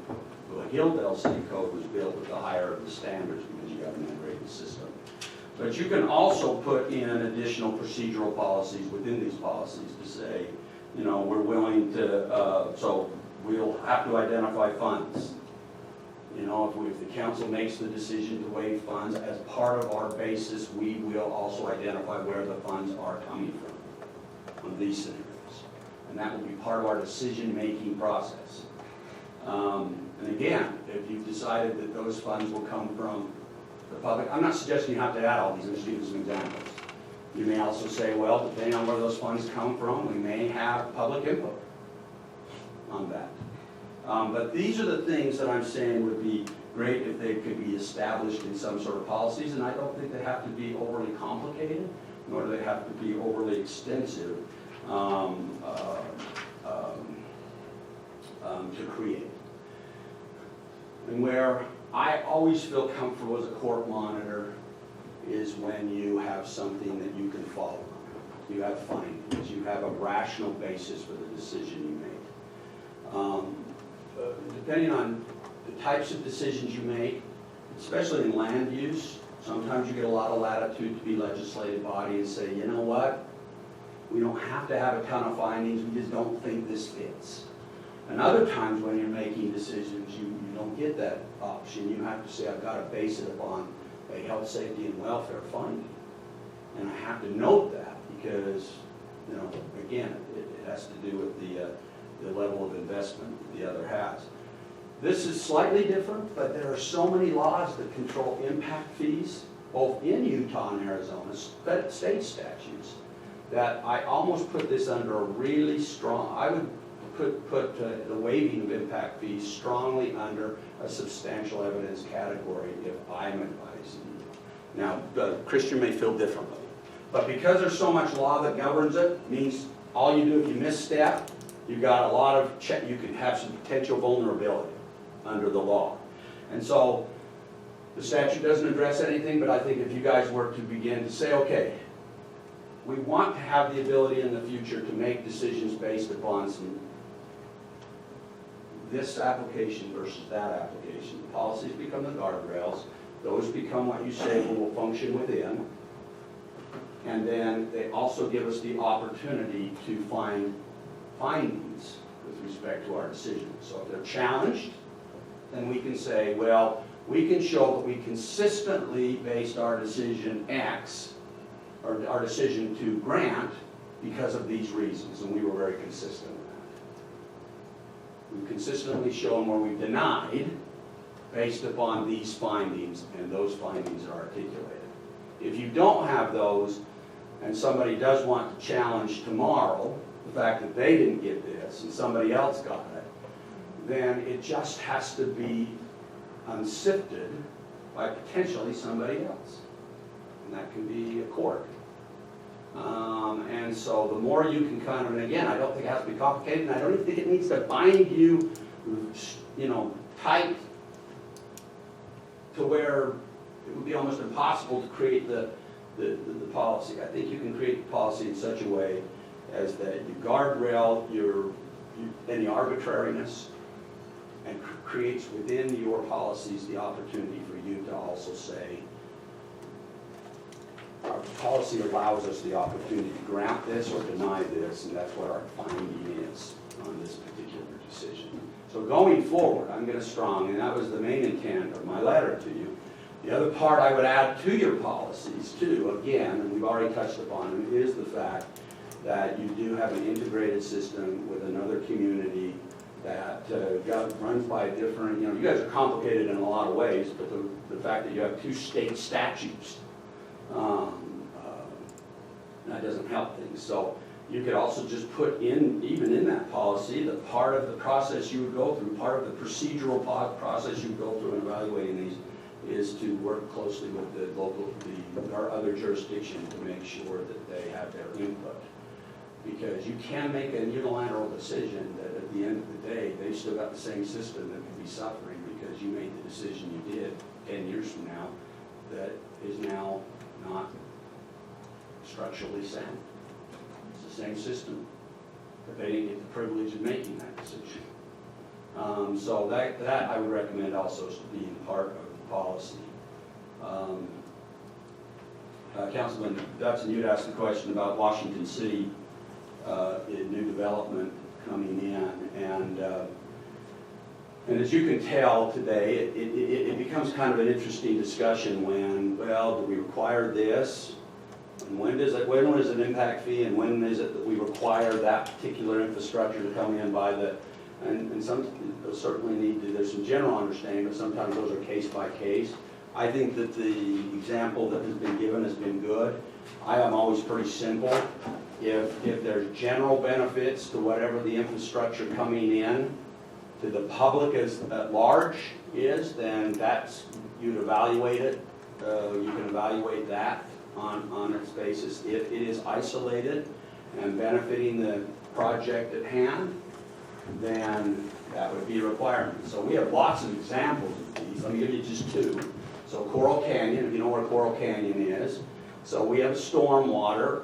the Hildale City Code was built with the higher of the standards because you have an integrated system. But you can also put in additional procedural policies within these policies to say, you know, we're willing to, so we'll have to identify funds. You know, if the council makes the decision to waive funds as part of our basis, we will also identify where the funds are coming from on these scenarios. And that will be part of our decision-making process. And again, if you've decided that those funds will come from the public, I'm not suggesting you have to add all these, I'm just giving some examples. You may also say, well, depending on where those funds come from, we may have public input on that. But these are the things that I'm saying would be great if they could be established in some sort of policies, and I don't think they have to be overly complicated, nor do they have to be overly extensive to create. And where I always feel comfortable as a court monitor is when you have something that you can follow on. You have findings, you have a rational basis for the decision you make. Depending on the types of decisions you make, especially in land use, sometimes you get a lot of latitude to be legislative body and say, you know what? We don't have to have a ton of findings, we just don't think this fits. And other times when you're making decisions, you don't get that option. You have to say, I've got to base it upon a health, safety, and welfare finding. And I have to note that because, you know, again, it has to do with the level of investment the other has. This is slightly different, but there are so many laws that control impact fees, both in Utah and Arizona, state statutes, that I almost put this under a really strong, I would put the waiving of impact fees strongly under a substantial evidence category if I'm advising you. Now, Christian may feel differently, but because there's so much law that governs it, means all you do if you misstep, you've got a lot of you can have some potential vulnerability under the law. And so the statute doesn't address anything, but I think if you guys were to begin to say, okay, we want to have the ability in the future to make decisions based upon this application versus that application. The policies become the guardrails. Those become what you say will function within. And then they also give us the opportunity to find findings with respect to our decisions. So if they're challenged, then we can say, well, we can show that we consistently based our decision X, or our decision to grant, because of these reasons, and we were very consistent with We've consistently shown where we've denied based upon these findings, and those findings are articulated. If you don't have those, and somebody does want to challenge tomorrow the fact that they didn't get this and somebody else got it, then it just has to be unsifted by potentially somebody else. And that can be a court. And so the more you can kind of, and again, I don't think it has to be complicated, and I don't even think it needs to bind you, tight to where it would be almost impossible to create the policy. I think you can create the policy in such a way as that you guardrail any arbitrariness and creates within your policies the opportunity for you to also say, our policy allows us the opportunity to grant this or deny this, and that's what our finding is on this particular decision. So going forward, I'm going to strong, and that was the main intent of my letter to you. The other part I would add to your policies too, again, and we've already touched upon them, is the fact that you do have an integrated system with another community that runs by different, you guys are complicated in a lot of ways, but the fact that you have 2 state statutes, that doesn't help things. So you could also just put in, even in that policy, that part of the process you would go through, part of the procedural process you would go through in evaluating these is to work closely with our other jurisdiction to make sure that they have their input. Because you can make a unilateral decision that at the end of the day, they've still got the same system that could be suffering because you made the decision you did 10 years from now that is now not structurally sound. It's the same system, but they didn't get the privilege of making that decision. So that I would recommend also as being part of the policy. Councilman Dutson, you'd asked a question about Washington City, new development coming in, and as you can tell today, it becomes kind of an interesting discussion when, well, do we require this? And when is an impact fee, and when is it that we require that particular infrastructure to come in by the, and some certainly need to, there's some general understanding, but sometimes those are case by case. I think that the example that has been given has been good. I am always pretty simple. If there's general benefits to whatever the infrastructure coming in to the public at large is, then that's, you'd evaluate it. You can evaluate that on its basis. If it is isolated and benefiting the project at hand, then that would be a requirement. So we have lots of examples of these. Let me give you just 2. So Coral Canyon, if you know where Coral Canyon is. So we have a stormwater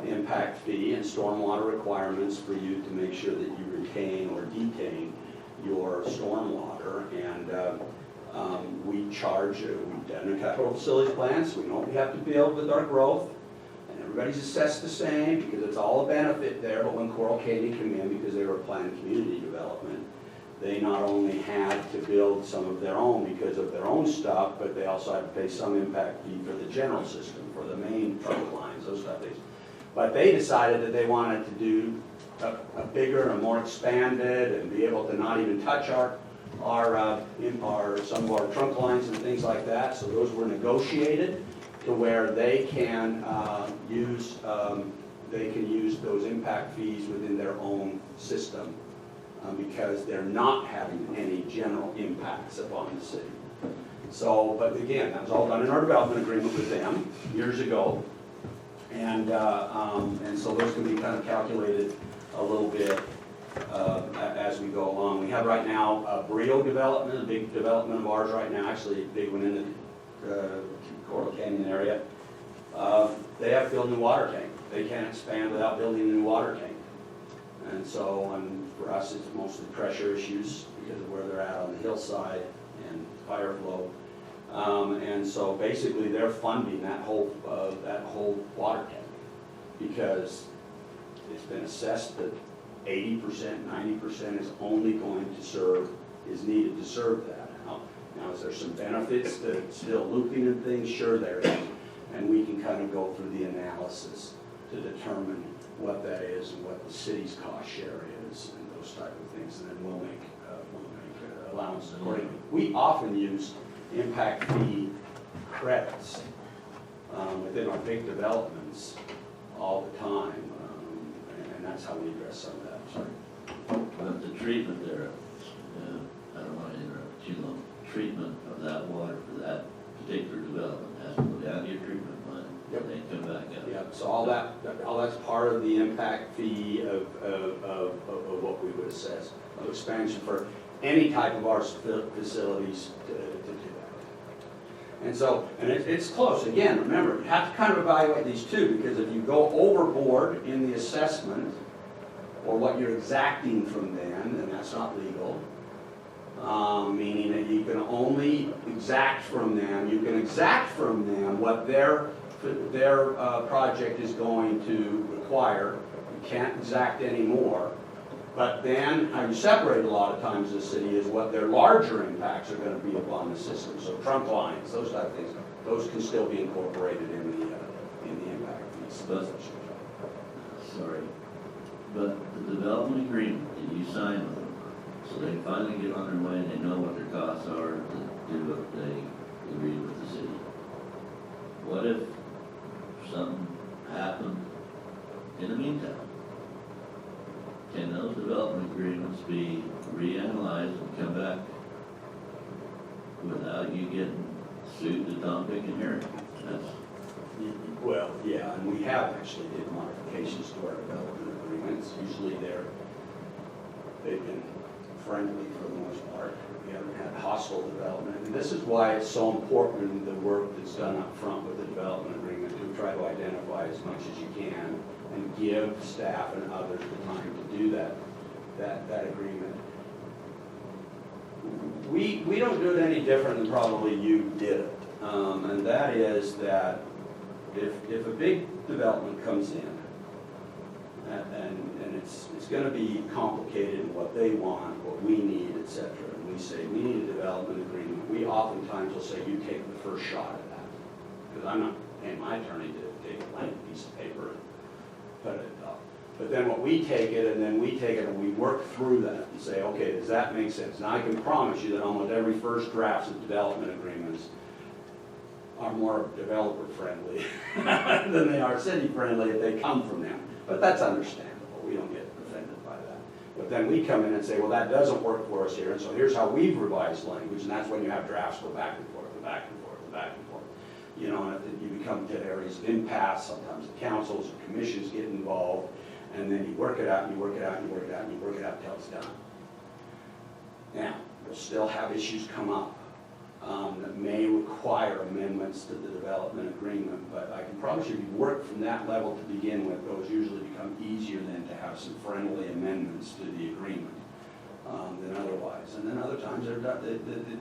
impact fee and stormwater requirements for you to make sure that you retain or detain your stormwater. And we charge, we've done a capital facilities plan, so we know we have to build with our growth. And everybody's assessed the same because it's all a benefit there. But when Coral Canyon came in, because they were planned community development, they not only had to build some of their own because of their own stuff, but they also had to pay some impact fee for the general system, for the main trunk lines, those type of things. But they decided that they wanted to do a bigger and more expanded and be able to not even touch some of our trunk lines and things like that. So those were negotiated to where they can use those impact fees within their own system. Because they're not having any general impacts upon the city. So, but again, that was all done in our development agreement with them years ago. And so those can be kind of calculated a little bit as we go along. We have right now a Brio development, a big development of ours right now, actually a big one in the Coral Canyon area. They have to build a new water tank. They can't expand without building a new water tank. And so, for us, it's mostly pressure issues because of where they're at on the hillside and fire flow. And so basically they're funding that whole water tank because it's been assessed that 80%, 90% is only going to serve, is needed to serve that. Now is there some benefits to still looping and things? Sure there is. And we can kind of go through the analysis to determine what that is and what the city's cost share is and those type of things, and then we'll make allowances accordingly. We often use impact fee credits within our big developments all the time, and that's how we address some of that. Sorry. But the treatment there, I don't want to interrupt you long, treatment of that water for that particular development has to go down to your treatment plant, and then come back up. Yeah, so all that's part of the impact fee of what we would assess of expansion for any type of our facilities to do that. And so, and it's close. Again, remember, you have to kind of evaluate these two, because if you go overboard in the assessment or what you're exacting from them, then that's not legal. Meaning that you can only exact from them, you can exact from them what their project is going to require. You can't exact any more. But then, how you separate a lot of times in the city is what their larger impacts are going to be upon the system. So trunk lines, those type of things, those can still be incorporated in the impact fees. Sorry, but the development agreement that you sign with them, so they finally get on their way and they know what their costs are to do what they agree with the city. What if something happened in the meantime? Can those development agreements be reanalyzed and come back without you getting sued to Tom, Dick, and Harry? That's, well, yeah, and we have actually did modifications to our development agreements. Usually they've been friendly for the most part. We haven't had hostile development. And this is why it's so important, the work that's done up front with the development agreement, to try to identify as much as you can and give staff and others the time to do that agreement. We don't do it any different than probably you did it. And that is that if a big development comes in, and it's going to be complicated in what they want, what we need, etc. And we say, we need a development agreement. We oftentimes will say, you take the first shot at that. Because I'm not paying my attorney to take a blank piece of paper and put it up. But then what we take it, and then we take it and we work through that and say, okay, does that make sense? Now I can promise you that almost every first drafts of development agreements are more developer friendly than they are city friendly if they come from them. But that's understandable. We don't get offended by that. But then we come in and say, well, that doesn't work for us here, and so here's how we've revised language, and that's when you have drafts go back and forth, and back and forth, and back and forth. You know, and if you become to areas of impasse, sometimes the councils or commissions get involved, and then you work it out, and you work it out, and you work it out, and you work it out until it's done. Now, we'll still have issues come up that may require amendments to the development agreement, but I can promise you, if you work from that level to begin with, those usually become easier then to have some friendly amendments to the agreement than otherwise. And then other times,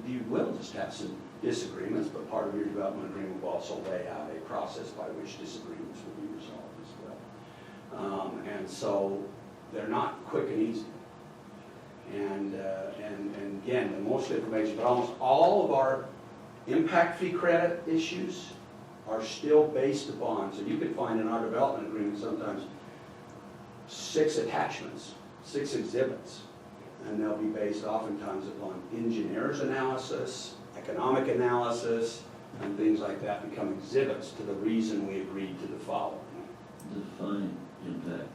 you will just have some disagreements, but part of your development agreement will also lay out a process by which disagreements will be resolved as well. And so they're not quick and easy. And again, the most information, but almost all of our impact fee credit issues are still based upon, so you could find in our development agreement sometimes 6 attachments, 6 exhibits, and they'll be based oftentimes upon engineers' analysis, economic analysis, and things like that become exhibits to the reason we agreed to the following. define impact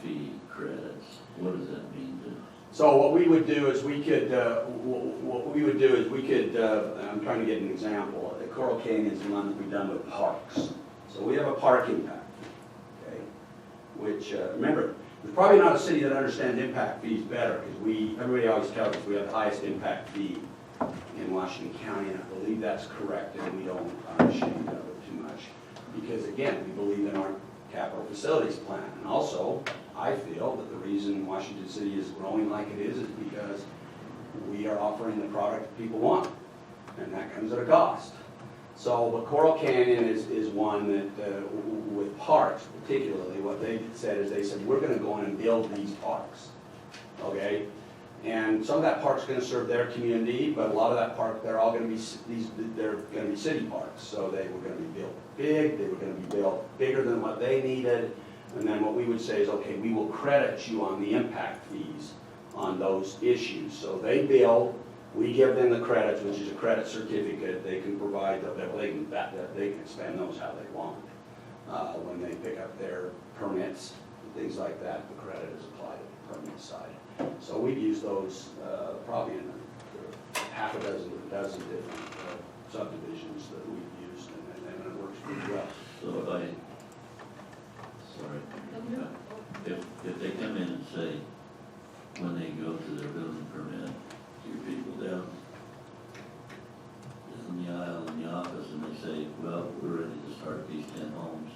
fee credits. What does that mean to? So what we would do is we could, I'm trying to get an example. The Coral Canyon is the one that we've done with parks. So we have a park impact fee, okay? Which, remember, there's probably not a city that understands impact fees better, because everybody always tells us we have the highest impact fee in Washington County, and I believe that's correct, and we aren't ashamed of it too much. Because again, we believe in our capital facilities plan. And also, I feel that the reason Washington City is growing like it is because we are offering the product that people want, and that comes at a cost. So, but Coral Canyon is one that, with parks particularly, what they said is they said, we're gonna go in and build these parks, okay? And some of that park's gonna serve their community, but a lot of that park, they're all gonna be, they're gonna be city parks. So they were gonna be built big, they were gonna be built bigger than what they needed. And then what we would say is, okay, we will credit you on the impact fees on those issues. So they bill, we give them the credits, which is a credit certificate. They can provide, they can spend those how they want. When they pick up their permits, things like that, the credit is applied to the permit side. So we've used those probably in half a dozen different subdivisions that we've used, and it works pretty well. So if they come in and say, when they go to their building permit, your people down in the aisle in the office, and they say, well, we're ready to start these 10 homes.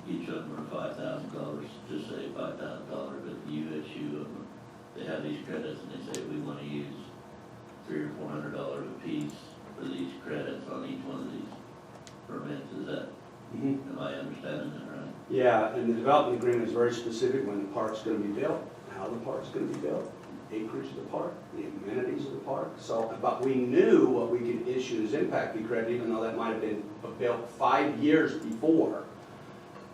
Each of them are $5,000, just say $5,000, but you issue them, they have these credits, and they say, we want to use $300 or $400 a piece for these credits on each one of these permits. Is that, am I understanding that right? Yeah, and the development agreement is very specific when the park's gonna be built, how the park's gonna be built, acreage of the park, the amenities of the park. So, but we knew what we could issue as impact fee credit, even though that might have been built 5 years before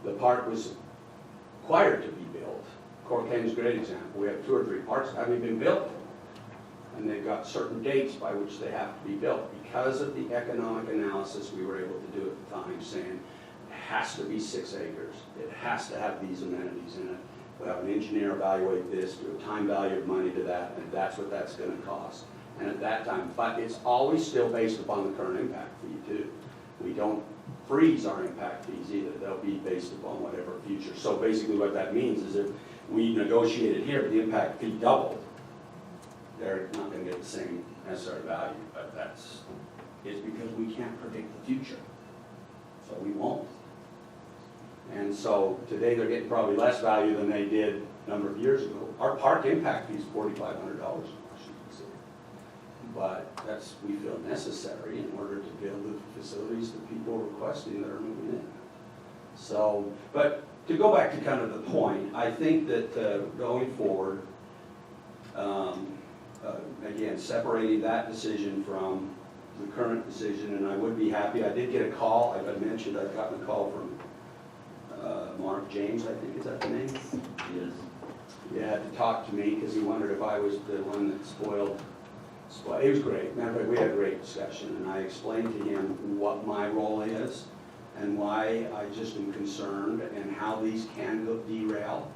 the park was required to be built. Coeur d'Alene's a great example. We have 2 or 3 parks that haven't even built. And they've got certain dates by which they have to be built. Because of the economic analysis we were able to do at the time, saying it has to be 6 acres. It has to have these amenities in it. We'll have an engineer evaluate this, do a time value of money to that, and that's what that's gonna cost. And at that time, but it's always still based upon the current impact fee too. We don't freeze our impact fees either. They'll be based upon whatever future. So basically what that means is if we negotiated here, but the impact fee doubled, they're not gonna get the same necessary value, but it's because we can't predict the future. So we won't. And so today they're getting probably less value than they did a number of years ago. Our park impact fee is $4,500 in Washington City. But that's, we feel necessary in order to build the facilities that people are requesting that are moving in. So, but to go back to kind of the point, I think that going forward, again, separating that decision from the current decision, and I would be happy, I did get a call, I mentioned I've gotten a call from Mark James, I think, is that the name? Yes. Yeah, to talk to me, because he wondered if I was the one that spoiled. It was great, matter of fact, we had a great discussion, and I explained to him what my role is, and why I just am concerned, and how these can go derail.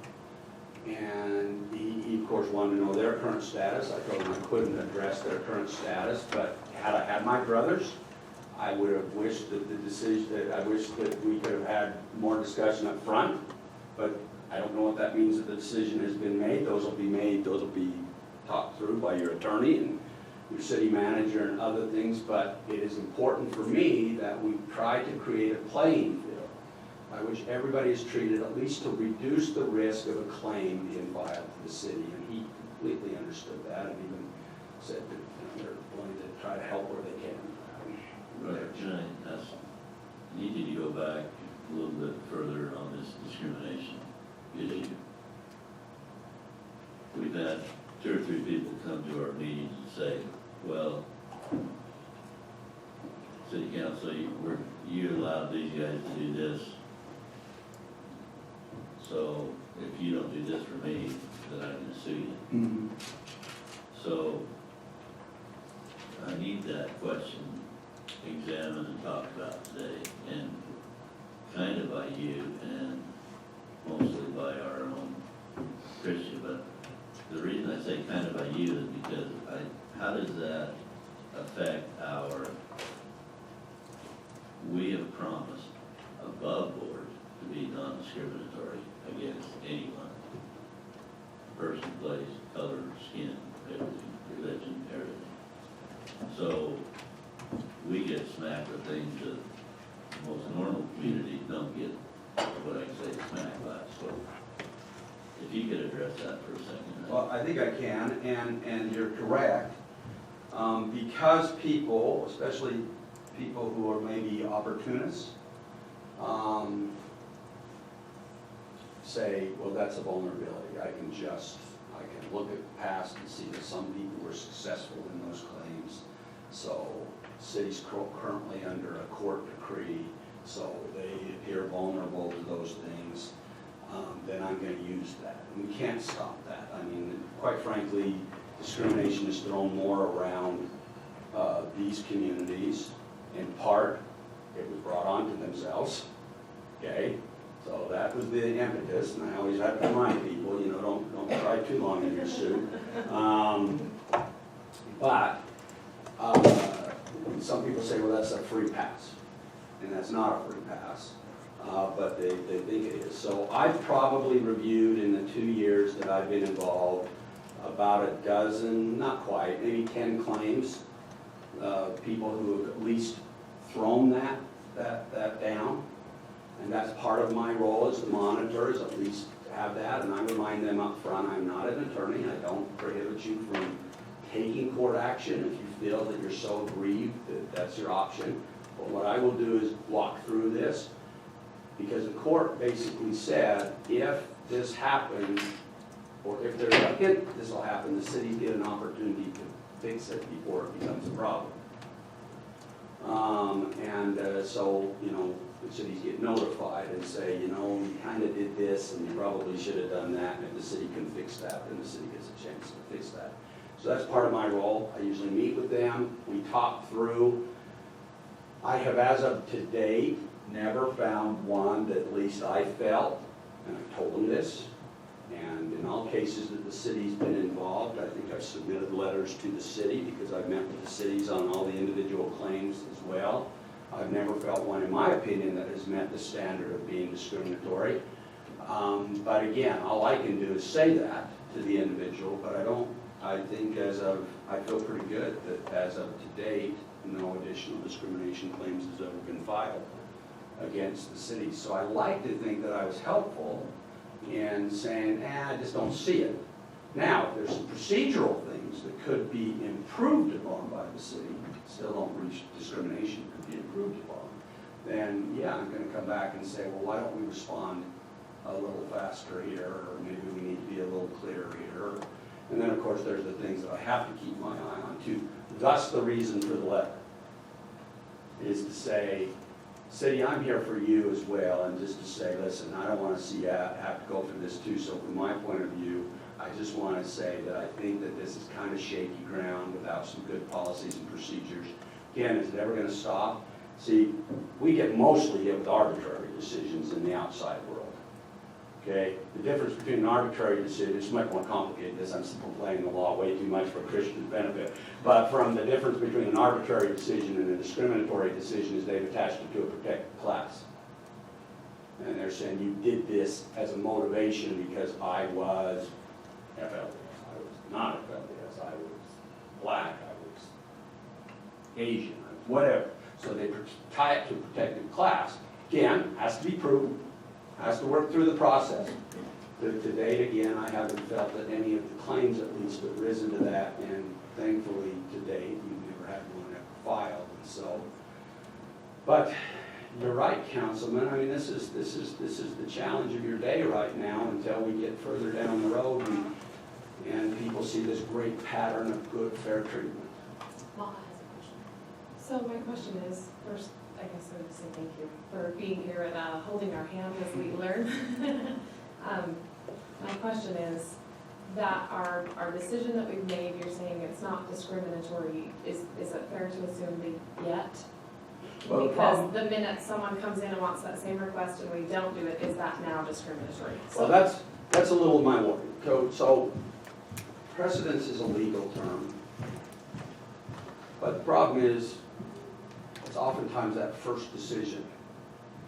And he of course wanted to know their current status. I told him I couldn't address their current status, but had I had my druthers, I would have wished that the decision, I wish that we could have had more discussion up front, but I don't know what that means that the decision has been made. Those will be made, those will be talked through by your attorney and your city manager and other things, but it is important for me that we try to create a playing field by which everybody is treated, at least to reduce the risk of a claim being filed to the city. And he completely understood that and even said that they're willing to try to help where they can. Right, I need you to go back a little bit further on this discrimination issue. We've had 2 or 3 people come to our meetings and say, well, city council, you allowed these guys to do this, so if you don't do this for me, then I'm gonna sue you. Mm-hmm. So I need that question examined and talked about today, and kind of by you and mostly by our own Christian. But the reason I say kind of by you is because how does that affect we have promised above board to be non-discriminatory against anyone. Person, place, color, skin, everything, religion, everything. So we get smacked with things that most normal communities don't get, what I can say, smacked by. So if you could address that for a second. Well, I think I can, and you're correct. Because people, especially people who are maybe opportunists, say, well, that's a vulnerability. I can look at the past and see that some people were successful in those claims. So city's currently under a court decree, so they appear vulnerable to those things. then I'm gonna use that. And we can't stop that. I mean, quite frankly, discrimination is thrown more around these communities. In part, it was brought on to themselves, okay? So that was the impetus, and I always have to remind people, you know, don't try too long in your suit. But some people say, well, that's a free pass, and that's not a free pass, but they think it is. So I've probably reviewed in the 2 years that I've been involved about a dozen, not quite, maybe 10 claims, people who have at least thrown that down. And that's part of my role as the monitor, is at least have that, and I remind them up front, I'm not an attorney, I don't prohibit you from taking court action if you feel that you're so aggrieved that that's your option. But what I will do is walk through this, because the court basically said, if this happens, or if there's a hint this will happen, the city get an opportunity to fix it before it becomes a problem. So, you know, the cities get notified and say, you know, you kind of did this and you probably should have done that, and if the city can fix that, then the city gets a chance to fix that. So that's part of my role. I usually meet with them, we talk through. I have, as of to date, never found one that at least I felt, and I told them this, and in all cases that the city's been involved, I think I've submitted letters to the city because I've met with the cities on all the individual claims as well. I've never felt one, in my opinion, that has met the standard of being discriminatory. But again, all I can do is say that to the individual, but I think I feel pretty good that as of to date, no additional discrimination claims has ever been filed against the city. So I like to think that I was helpful in saying, I just don't see it. Now, if there's some procedural things that could be improved upon by the city, still don't reach discrimination, could be improved upon, then yeah, I'm going to come back and say, well, why don't we respond a little faster here, or maybe we need to be a little clearer here. And then, of course, there's the things that I have to keep my eye on too. Thus, the reason for the letter is to say, city, I'm here for you as well, and just to say, listen, I don't want to see you have to go through this too, so from my point of view, I just want to say that I think that this is kind of shaky ground without some good policies and procedures. Again, is it ever going to stop? See, we get mostly hit with arbitrary decisions in the outside world. Okay? The difference between an arbitrary decision, it's much more complicated this, I'm simply playing the law way too much for Christian's benefit, but from the difference between an arbitrary decision and a discriminatory decision is they've attached it to a protected class. And they're saying you did this as a motivation because I was FLDS, I was not FLDS, I was black, I was Asian, whatever. So they tie it to a protected class. Again, has to be proven, has to work through the process. But to date, again, I haven't felt that any of the claims at least have risen to that, and thankfully to date, we've never had one ever filed. And so, but you're right, Councilman. I mean, this is the challenge of your day right now until we get further down the road and people see this great pattern of good, fair treatment. Paul has a question. So my question is, first, I guess I would say thank you for being here and holding our hand as we learn. My question is that our decision that we've made, you're saying it's not discriminatory, is it fair to assume yet? Well, because the minute someone comes in and wants that same request and we don't do it, is that now discriminatory? Well, that's a little of my work. So precedence is a legal term, but the problem is it's oftentimes that first decision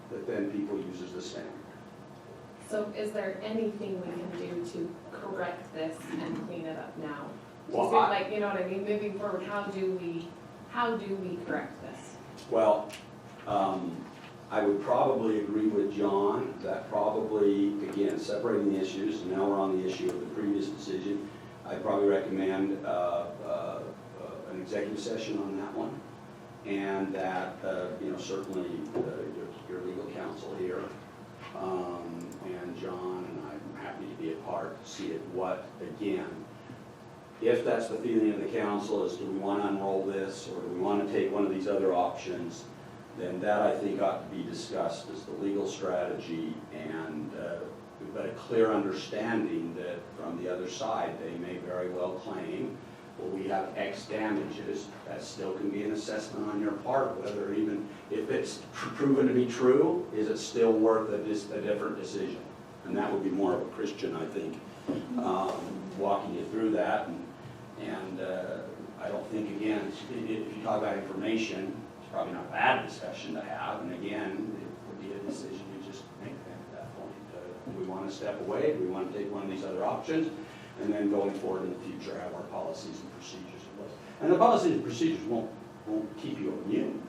that then people use as the standard. So is there anything we can do to correct this and clean it up now? Well, Like, you know what I mean, moving forward, how do we correct this? Well, I would probably agree with John that probably, again, separating the issues, and now we're on the issue of the previous decision, I'd probably recommend an executive session on that one. And that, certainly your legal counsel here, and John, and I'm happy to be a part to see it, what, again, if that's the feeling of the council, is do we want to unroll this, or do we want to take one of these other options, then that I think ought to be discussed as the legal strategy, and we've got a clear understanding that from the other side, they may very well claim, well, we have X damages, that still can be an assessment on your part, whether even, if it's proven to be true, is it still worth a different decision? And that would be more of a Christian, I think, walking you through that. And I don't think, again, if you talk about information, it's probably not a bad discussion to have. And again, it would be a decision you just make at that point. Do we want to step away? Do we want to take one of these other options? And then going forward in the future, have our policies and procedures in place. And the policies and procedures won't keep you immune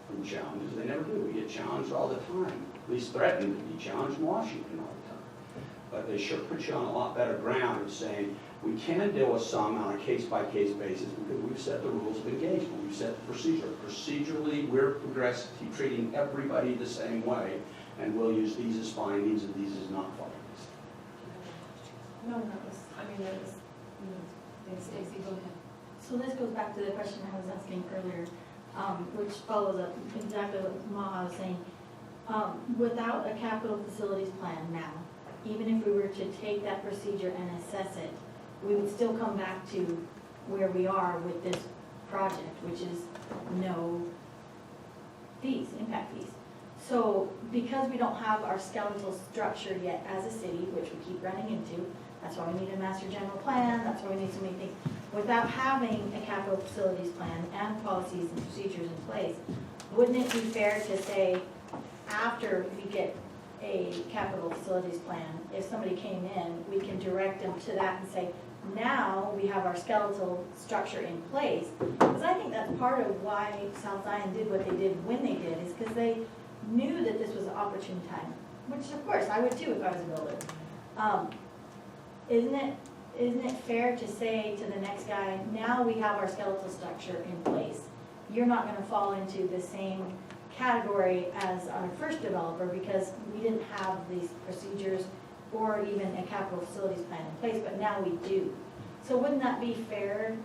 from challenges. They never do. We get challenged all the time. At least threatened to be challenged in Washington all the time. But they sure put you on a lot better ground of saying, we can deal with some on a case-by-case basis because we've set the rules of engagement. We've set the procedure. Procedurally, we're progressive, treating everybody the same way, and we'll use these as findings and these as not findings. No, it was, Stacy, go ahead. So this goes back to the question I was asking earlier, which follows up exactly what Maha was saying. Without a capital facilities plan now, even if we were to take that procedure and assess it, we would still come back to where we are with this project, which is no fees, impact fees. So because we don't have our skeletal structure yet as a city, which we keep running into, that's why we need a master general plan, that's why we need so many things. Without having a capital facilities plan and policies and procedures in place, wouldn't it be fair to say, after we get a capital facilities plan, if somebody came in, we can direct them to that and say, now we have our skeletal structure in place? Because I think that's part of why South Zion did what they did when they did, is because they knew that this was an opportune time, which of course I would too if I was a builder. Isn't it fair to say to the next guy, now we have our skeletal structure in place, you're not gonna fall into the same category as our first developer because we didn't have these procedures or even a capital facilities plan in place, but now we do. So wouldn't that be fair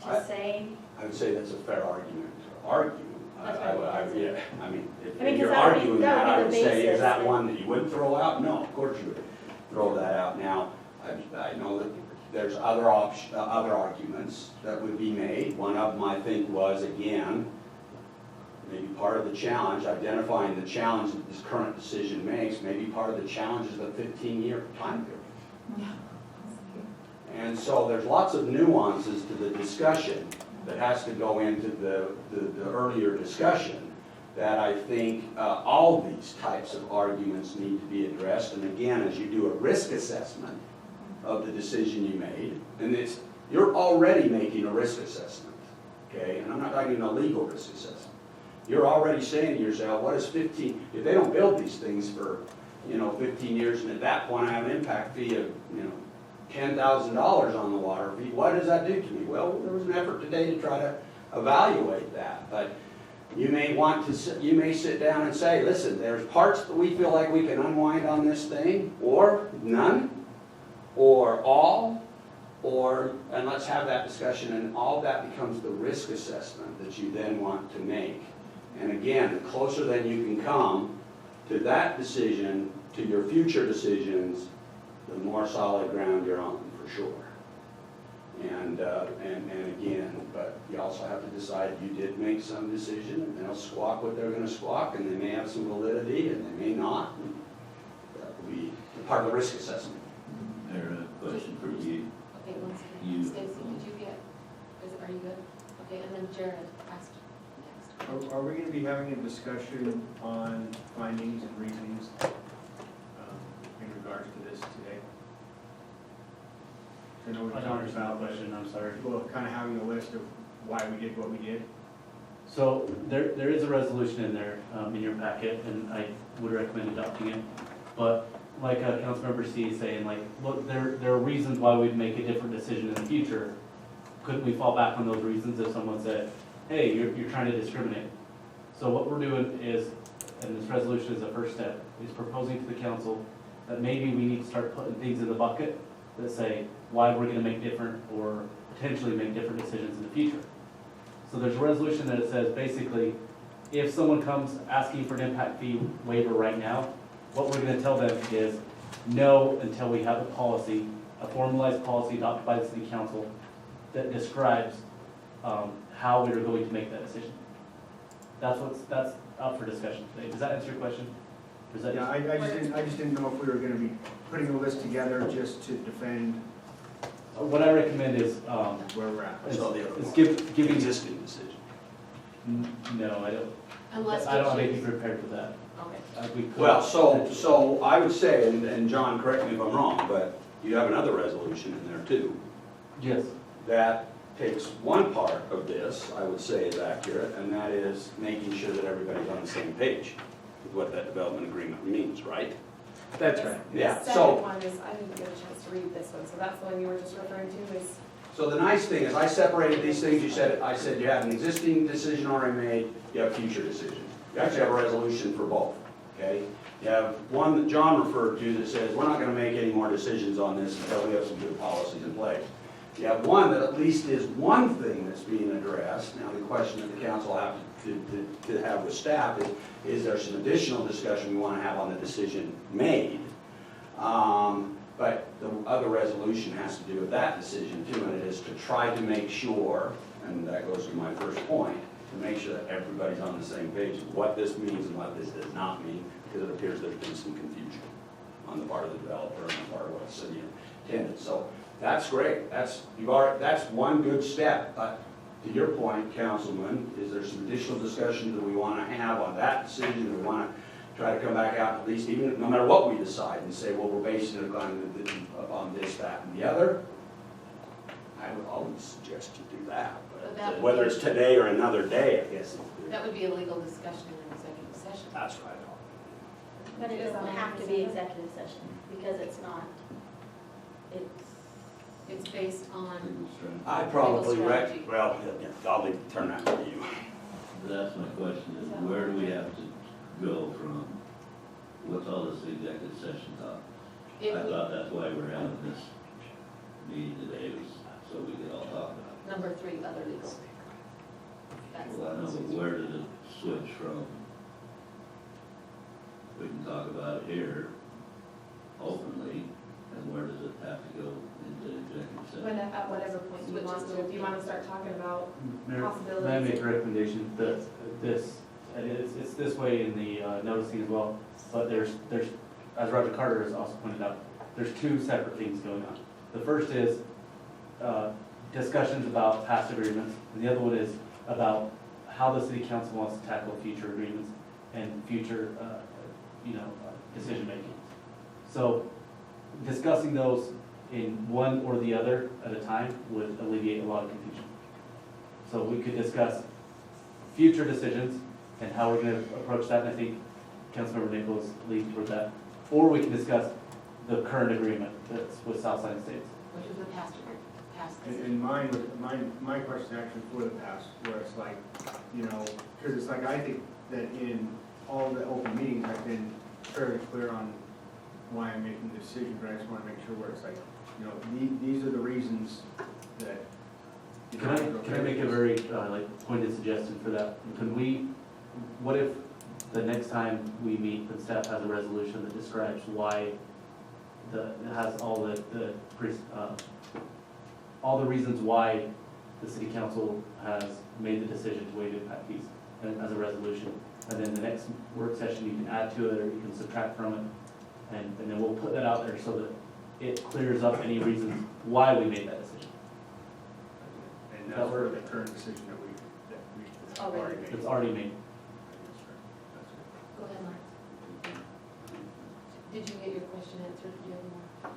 to say? I would say that's a fair argument to argue. That's right. Yeah, I mean, if 'cause you're that would be- arguing that that, would I be would the say, is basis that that- one that you wouldn't throw out? No, of course you would throw that out. Now, I know that there's other arguments that would be made. One of them, I think, was, again, maybe part of the challenge, identifying the challenge that this current decision makes, maybe part of the challenge is the 15-year time period. And so there's lots of nuances to the discussion that has to go into the earlier discussion that I think all these types of arguments need to be addressed. And again, as you do a risk assessment of the decision you made, and you're already making a risk assessment, okay? And I'm not talking a legal risk assessment. You're already saying to yourself, what is 15, if they don't build these things for, 15 years, and at that point I have an impact fee of, $10,000 on the water fee, what does that do to me? Well, there was an effort today to try to evaluate that, but you may sit down and say, listen, there's parts that we feel like we can unwind on this thing, or none, or all, and let's have that discussion, and all that becomes the risk assessment that you then want to make. And again, the closer then you can come to that decision, to your future decisions, the more solid ground you're on, for sure. And again, but you also have to decide you did make some decision, and they'll squawk what they're going to squawk, and they may have some validity, and they may not. That will be part of the risk assessment. There, a question for you. Okay, one second. Stacy, are you good? Okay, and then Jared asked next. Are we gonna be having a discussion on findings and reasonings in regards to this today? I know we I don't talked understand about, the question, I'm sorry. well, kind of having a list of why we did what we did. So there is a resolution in there, in your packet, and I would recommend adopting it. But like Councilmember C is saying, like, look, there are reasons why we'd make a different decision in the future. Couldn't we fall back on those reasons if someone said, hey, you're trying to discriminate? So what we're doing is, and this resolution is the first step, is proposing to the council that maybe we need to start putting things in the bucket that say why we're gonna make different or potentially make different decisions in the future. So there's a resolution that it says basically, if someone comes asking for an impact fee waiver right now, what we're gonna tell them is, know until we have a policy, a formalized policy adopted by the city council that describes how we are going to make that decision. That's up for discussion today. Does that answer your question? Does that Yeah, I just didn't know if we were gonna be putting a list together just to defend what I recommend is, where we're at. is, So the other is one. giving, Existing decision. no, I don't, Unless I don't have we anything choose. prepared for that. Okay. We could- Well, so I would say, and John, correct me if I'm wrong, but you have another resolution in there too, Yes, that takes one part of this, I would say is accurate, and that is making sure that everybody's on the same page with what that development agreement means, right? that's right. Yeah, The second so, one is, I didn't get a chance to read this one, so that's the one you were just referring to is, so the nice thing is I separated these things, I said you have an existing decision already made, you have future decision. You actually have a resolution for both, okay? You have one that John referred to that says, we're not gonna make any more decisions on this until we have some good policies in place. You have one that at least is one thing that's being addressed. Now, the question that the council have to have with staff is there some additional discussion we wanna have on the decision made? But the other resolution has to do with that decision too, and it is to try to make sure, and that goes to my first point, to make sure that everybody's on the same page of what this means and what this does not mean, because it appears there's been some confusion on the part of the developer and the part of what the city intended. So that's great. That's one good step. But to your point, Councilman, is there some additional discussion that we want to have on that decision? Do we want to try to come back out at least, even no matter what we decide, and say, well, we're basing it on this, that, and the other? I would always suggest you do that. But that would Whether be- it's today or another day, I guess. That would be a legal discussion in an executive session. That's right. But it doesn't have to be executive session, because it's not, It's based on, I probably, Legal strategy. well, I'll turn that to you. That's my question, is where do we have to go from, what's all this executive session talk? if I we, thought that's why we're having this meeting today, was so we could all talk about it. number 3, other legal. That's Well, I know, but where does it switch from? We can talk about it here openly, and where does it have to go into executive session? at whatever point you want to, if you want to start talking about Mayor, possibilities. may I make a recommendation that it's this way in the noticing as well, but there's, as Roger Carter has also pointed out, there's 2 separate things going on. The first is discussions about past agreements, and the other one is about how the city council wants to tackle future agreements and future, decision-making. So discussing those in one or the other at a time would alleviate a lot of confusion. So we could discuss future decisions and how we're gonna approach that, and I think Councilmember Nichols leads toward that. Or we can discuss the current agreement that's with Southside Estates. Which is the past agreement, past. And my question actually for the past, where it's like, because it's like, I think that in all the open meetings, I've been fairly clear on why I'm making the decision, but I just want to make sure where it's like, these are the reasons that. Can I make a very, pointed suggestion for that? What if the next time we meet, the staff has a resolution that describes why it has all the reasons why the city council has made the decision to waive impact fees as a resolution. And then the next work session, you can add to it or you can subtract from it. And then we'll put that out there so that it clears up any reasons why we made that decision. And that's for the current decision that we already made. It's already made. Go ahead, Mark. Did you get your question answered? Do you have more?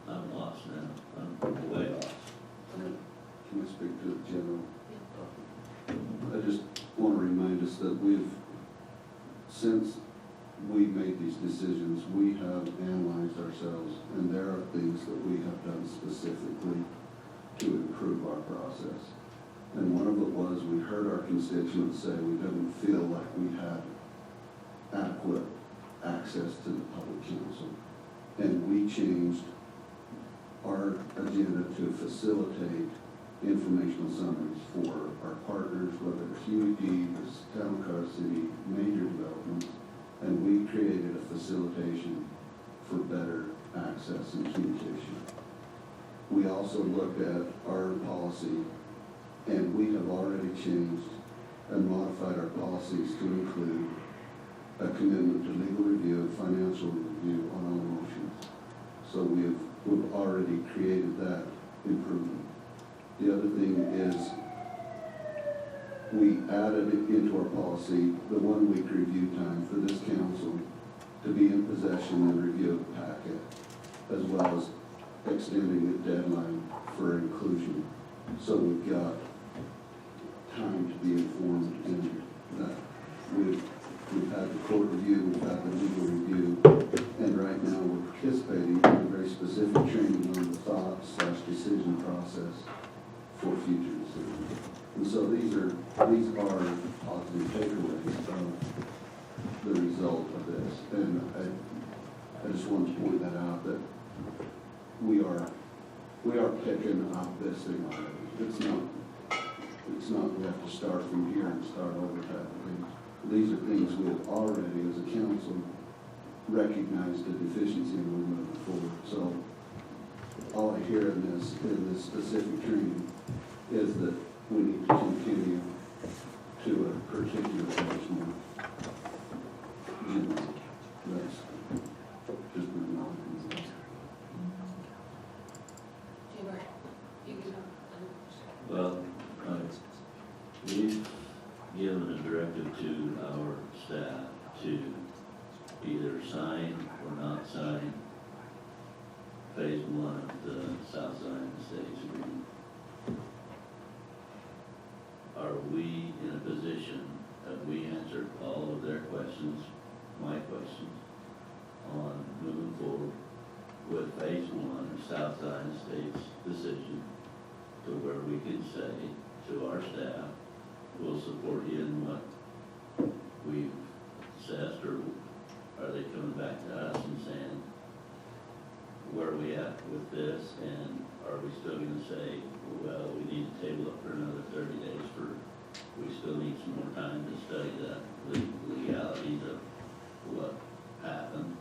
I'm lost now, I'm way lost. Can I speak to the general? I just want to remind us that since we made these decisions, we have analyzed ourselves, and there are things that we have done specifically to improve our process. And one of it was, we heard our constituents say we didn't feel like we had adequate access to the public council. And we changed our agenda to facilitate informational summaries for our partners, whether it's UEP, it's Town of Carter City, major developments, and we created a facilitation for better access and communication. We also looked at our policy, and we have already changed and modified our policies to include a commitment to legal review and financial review on all motions. So we've already created that improvement. The other thing is, we added into our policy the 1 week review time for this council to be in possession and review the packet, as well as extending the deadline for inclusion. So we've got time to be informed in that. We've had the court review, we've had the legal review, and right now we're participating in a very specific training on the thought/decision process for future decisions. And so these are positive takeaways of the result of this. And I just wanted to point that out, that we are picking up this thing already. It's not we have to start from here and start over type of thing. These are things we have already, as a council, recognized the deficiency and we're moving forward. So all I hear in this specific training is that we need to continue to a particular place more. That's just my knowledge. Well, we've given a directive to our staff to either sign or not sign phase 1 of the South Zion Estates agreement. Are we in a position that we answered all of their questions, my questions, on moving forward with phase 1 of South Zion Estates decision, to where we can say to our staff, we'll support you in what we've assessed, or are they coming back to us and saying, where are we at with this, and are we still gonna say, well, we need to table it for another 30 days we still need some more time to study the legalities of what happened,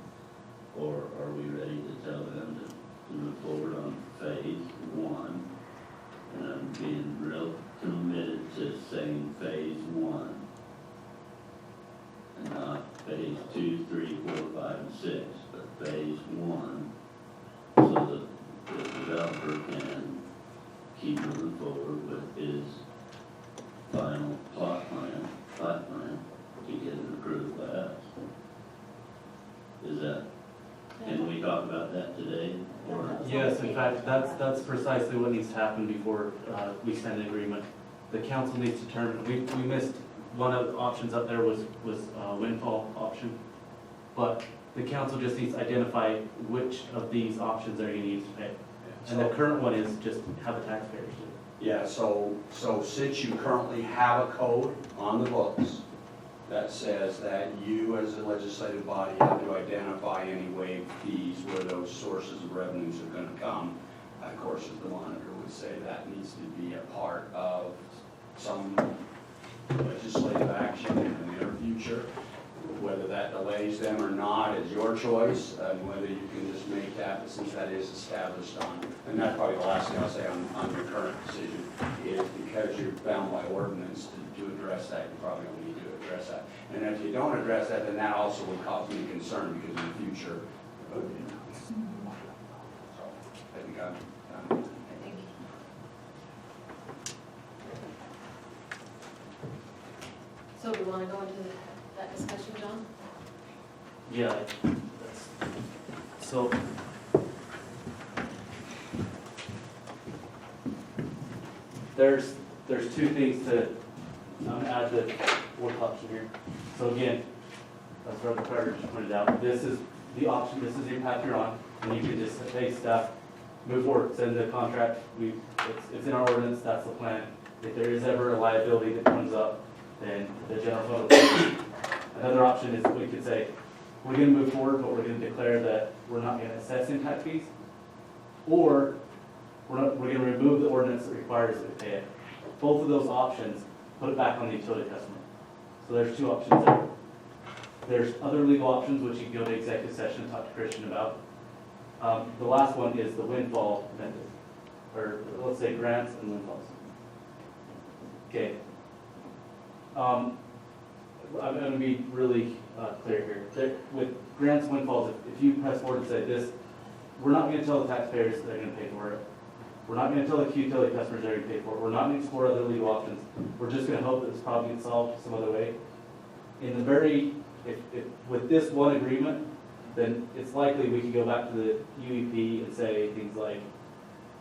or are we ready to tell them to move forward on phase 1? And I'm being real committed to saying phase 1 and not phase 2, 3, 4, 5, and 6, but phase 1, so that the developer can keep moving forward with his final plot plan to get it approved by us. Is that, can we talk about that today? Or? Yes, in fact, that's precisely what needs to happen before we send an agreement. The council needs to determine, we missed, one of the options up there was windfall option, but the council just needs to identify which of these options are you need to pay. And the current one is just have the taxpayers do it. Yeah, so since you currently have a code on the books that says that you as a legislative body have to identify any waived fees where those sources of revenues are gonna come, of course, as the monitor would say, that needs to be a part of some legislative action in the near future. Whether that delays them or not is your choice, and whether you can just make that, since that is established on, and that's probably the last thing I'll say on your current decision, is because you're bound by ordinance to address that, you probably don't need to address that. And if you don't address that, then that also would cause me concern, because in the future, so I think I'm done. So we want to go into that discussion, John? Yeah, so there's two things to add the fourth option here. So again, as Reverend Carter just pointed out, this is the option, this is the path you're on, and you can just say staff, move forward, send the contract, it's in our ordinance, that's the plan. If there is ever a liability that comes up, then the general fund will pay. Another option is we could say, we're gonna move forward, but we're gonna declare that we're not gonna assess impact fees, or we're gonna remove the ordinance that requires that we pay it. Both of those options, put it back on the utility customer. So there's two options there. There's other legal options which you can go to executive session and talk to Christian about. The last one is the windfall method, or let's say grants and windfalls. Okay. I'm going to be really clear here. With grants, windfalls, if you press forward and say this, we're not going to tell the taxpayers they're going to pay for it. We're not going to tell the utility customers they're going to pay for it. We're not going to explore other legal options. We're just going to hope that this problem gets solved some other way. In the very, if with this one agreement, then it's likely we could go back to the UEP and say things like,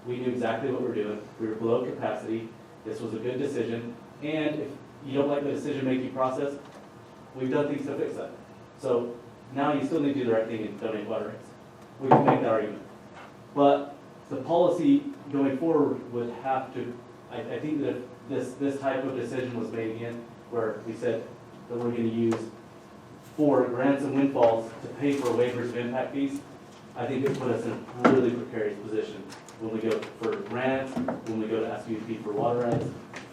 we knew exactly what we're doing. We were below capacity. This was a good decision. And if you don't like the decision-making process, we've done things to fix that. So now you still need to do the right thing and donate water rights. We can make that argument. But the policy going forward would have to, I think that if this type of decision was made again, where we said that we're going to use for grants and windfalls to pay for waivers of impact fees, I think it put us in a really precarious position when we go for grants, when we go to ask UEP for water rights.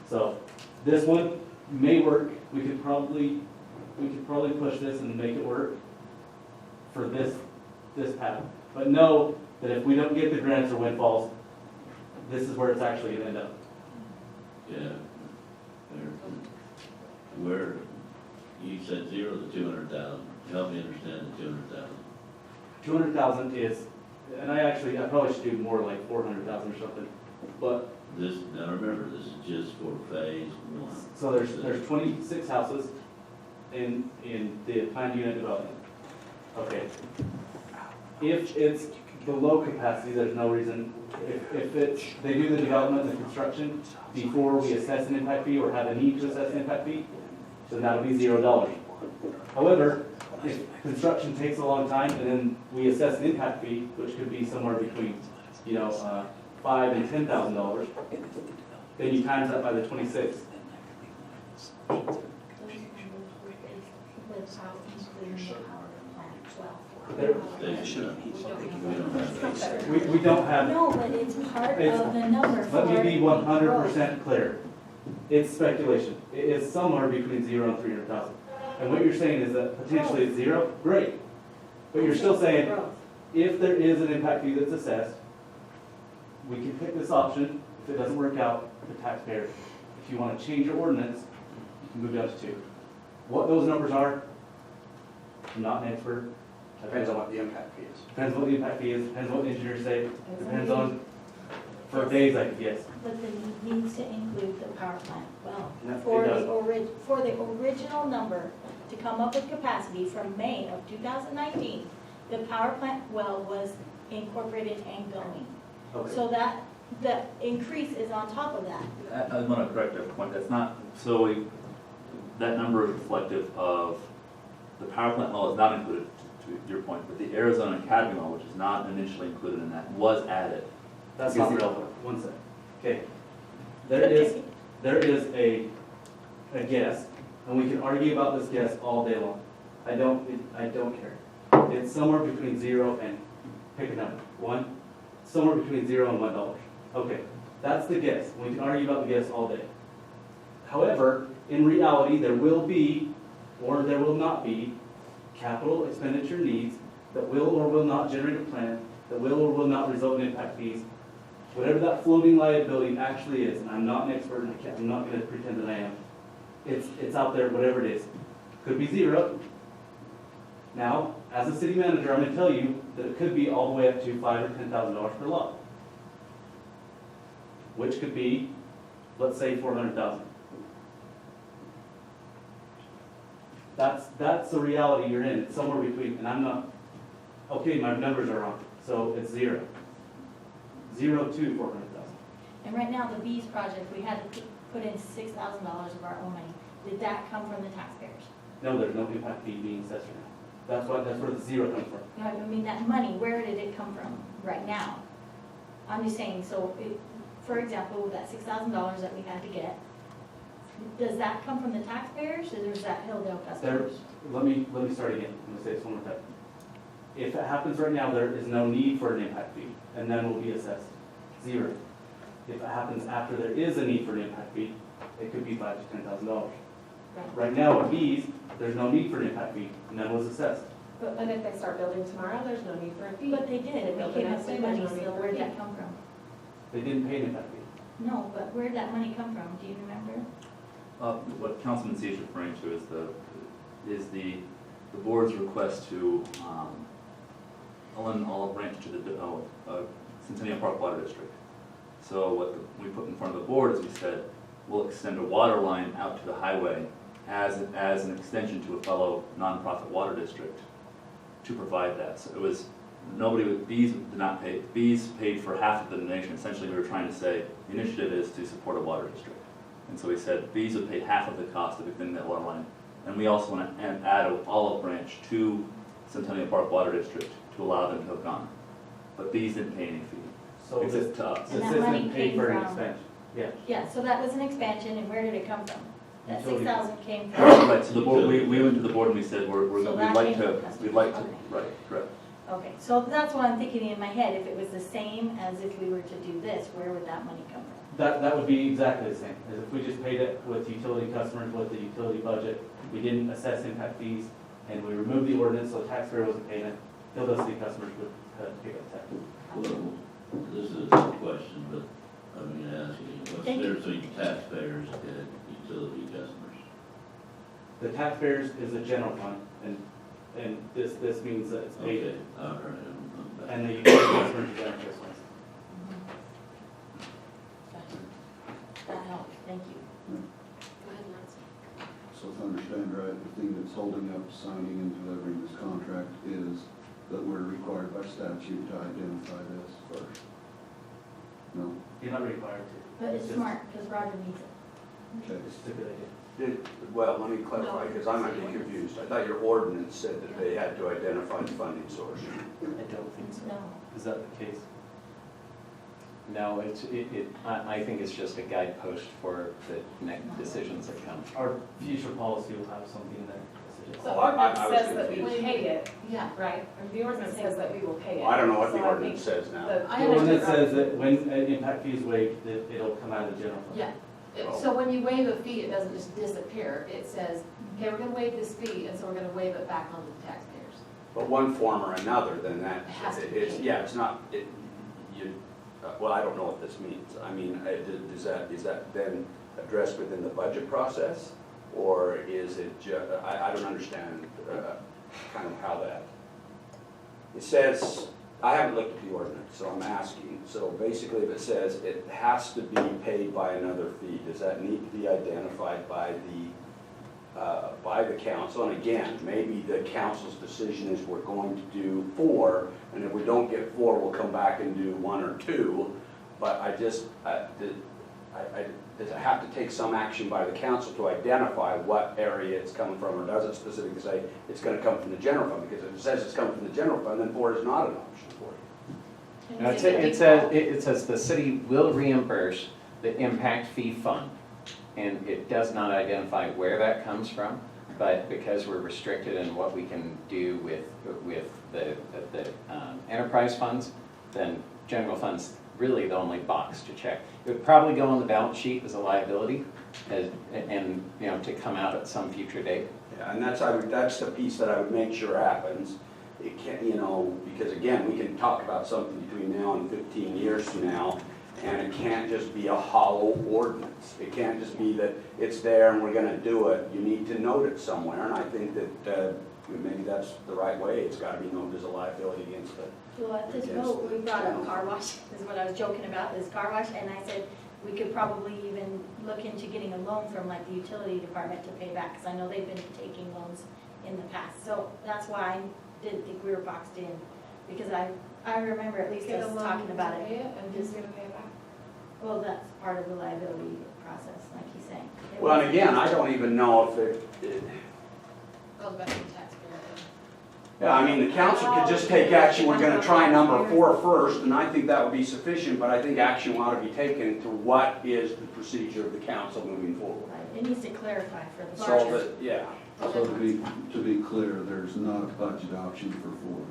So this one may work. We could probably push this and make it work for this path. But know that if we don't get the grants or windfalls, this is where it's actually going to end up. Yeah. Where, you said 0 to 200,000. Help me understand the 200,000. 200,000 is, and I probably should do more like 400,000 or something. But This, now remember, this is just for phase 1. so there's 26 houses in the planned unit development. Okay. If it's below capacity, there's no reason, if they do the development and the construction before we assess an impact fee or have a need to assess an impact fee, then that'll be $0. However, if construction takes a long time and then we assess an impact fee, which could be somewhere between, $5,000 and $10,000, then you times that by the 26. We don't have. No, but it's part of the number for. Let me be growth. 100% clear. It's speculation. It is somewhere between 0 and 300,000. And what you're saying is that potentially it's 0, great. But you're still saying, Growth. if there is an impact fee that's assessed, we can pick this option. If it doesn't work out, the taxpayer. If you want to change your ordinance, you can move down to 2. What those numbers are, I'm not an expert. Depends on what the impact fee is. Depends what the impact fee is, depends what the engineers say, depends on, for days I could guess. But then it needs to include the power plant well. No, For it the does. for the original number to come up with capacity from May of 2019, the power plant well was incorporated and going. Okay. So that, the increase is on top of that. I want to correct that point. That's not solely, that number is reflective of, the power plant law is not included, to your point, but the Arizona Academy law, which is not initially included in that, was added. That's not relevant. One second. Okay. There is a guess, and we can argue about this guess all day long. I don't care. It's somewhere between 0 and, pick a number, 1, somewhere between 0 and $1. Okay, that's the guess. We can argue about the guess all day. However, in reality, there will be, or there will not be, capital expenditure needs that will or will not generate a plan, that will or will not result in impact fees. Whatever that floating liability actually is, and I'm not an expert, and I'm not going to pretend that I am. It's out there, whatever it is. Could be 0. Now, as a city manager, I'm going to tell you that it could be all the way up to $5,000 or $10,000 per lot, which could be, let's say, $400,000. That's the reality you're in. It's somewhere between, and I'm not, okay, my numbers are wrong, so it's 0. 0 to 400,000. And right now, the Bees project, we had to put in $6,000 of our own money. Did that come from the taxpayers? No, there's no impact fee being assessed right now. That's where the 0 comes from. No, I mean, that money, where did it come from right now? I'm just saying, so, for example, that $6,000 that we had to get, does that come from the taxpayers, or is that Hildale customers? Let me start again. I'm going to say this one more time. If it happens right now, there is no need for an impact fee, and then will be assessed 0. If it happens after there is a need for an impact fee, it could be $5,000 to $10,000. Right now at B's, there's no need for an impact fee, none was assessed. But then if they start building tomorrow, there's no need for a fee. But they did, And and build we the came up next with day, there's money no need still, for a where'd fee. that come from? They didn't pay an impact fee. No, but where'd that money come from, do you remember? What Councilman C is referring to is the board's request to Ellen Olive Branch to the Centennial Park Water District. So what we put in front of the board is we said, we'll extend a water line out to the highway as an extension to a fellow nonprofit water district to provide that. So it was, Bees did not pay, Bees paid for half of the donation. Essentially, we were trying to say, the initiative is to support a water district. And so we said, Bees would pay half of the cost of extending that water line. And we also want to add an olive branch to Centennial Park Water District to allow them to hook on. But Bees didn't pay any fee, So this, except to us. And this that money isn't paid came for an from- expansion. Yeah. Yeah, so that was an expansion, and where did it come from? That Utility. 6,000 came from, Right, so the board, we went to the board and we said, So we'd that like came to, from customers. we'd like to, Okay. right, correct. okay, so that's what I'm thinking in my head, if it was the same as if we were to do this, where would that money come from? That would be exactly the same, as if we just paid it with utility customers, with the utility budget. We didn't assess impact fees, and we removed the ordinance, so taxpayer wasn't paying it. Hildale City customers would pick up the tax. Well, this is a question, but I'm gonna ask you, what's Thank there you. so you taxpayers and utility customers? The taxpayers is a general fund, and this means that it's paid, Okay, all right, I'm back. and the utility customers is general funds. Gotcha. That helps, thank you. Go ahead, Lance. So if I understand right, the thing that's holding up signing and delivering this contract is that we're required by statute to identify this first. No? You're not required to. But it's just- smart, because Roger needs it. Okay. It's stipulated. Well, let me clarify, because I might be confused. I thought your ordinance said that they had to identify the funding source. I don't think so. No. Is that the case? No, I think it's just a guidepost for the next decisions that come. Our future policy will have something there that suggests. The Oh, I ordinance was says that we confused. pay it, Yeah. right? The ordinance says that we will pay it. I don't know what the So I ordinance think says now. the- I The ordinance understand. says that when an impact fee is waived, that it'll come out of the general fund. Yeah, so when you waive a fee, it doesn't just disappear. It says, okay, we're gonna waive this fee, and so we're gonna waive it back onto the taxpayers. But one form or another, then that, It has to be it's, paid. yeah, it's not, well, I don't know what this means. I mean, is that then addressed within the budget process? Or is it I don't understand kind of how that. It says, I haven't looked at the ordinance, so I'm asking. So basically, if it says it has to be paid by another fee, does that need to be identified by the council? And again, maybe the council's decision is we're going to do 4, and if we don't get 4, we'll come back and do 1 or 2. But does it have to take some action by the council to identify what area it's coming from, or does it specifically say it's gonna come from the general fund? Because if it says it's coming from the general fund, then 4 is not an option for you. No, it says the city will reimburse the impact fee fund, and it does not identify where that comes from, but because we're restricted in what we can do with the enterprise funds, then general fund's really the only box to check. It would probably go on the balance sheet as a liability, and to come out at some future date. Yeah, and that's the piece that I would make sure happens. It can't, because again, we can talk about something between now and 15 years from now, and it can't just be a hollow ordinance. It can't just be that it's there and we're gonna do it. You need to note it somewhere, and I think that maybe that's the right way. It's gotta be noted as a liability against the. Well, at this Yes. vote, we brought up car wash, is what I was joking about, is car wash, and I said we could probably even look into getting a loan from like the utility department to pay back, because I know they've been taking loans in the past. So that's why I didn't think we were boxed in, because I remember at least Get a us loan talking about to pay it. and who's gonna pay it back? Well, that's part of the liability process, like he's saying. It Well, and was- again, I don't even know if it Goes back to the taxpayer. yeah, I mean, the council could just take action, we're gonna try number 4 first, and I think that would be sufficient, but I think action ought to be taken to what is the procedure of the council moving forward. It needs to clarify for the So future. that, yeah, So to be clear, there's not a budget option for 4.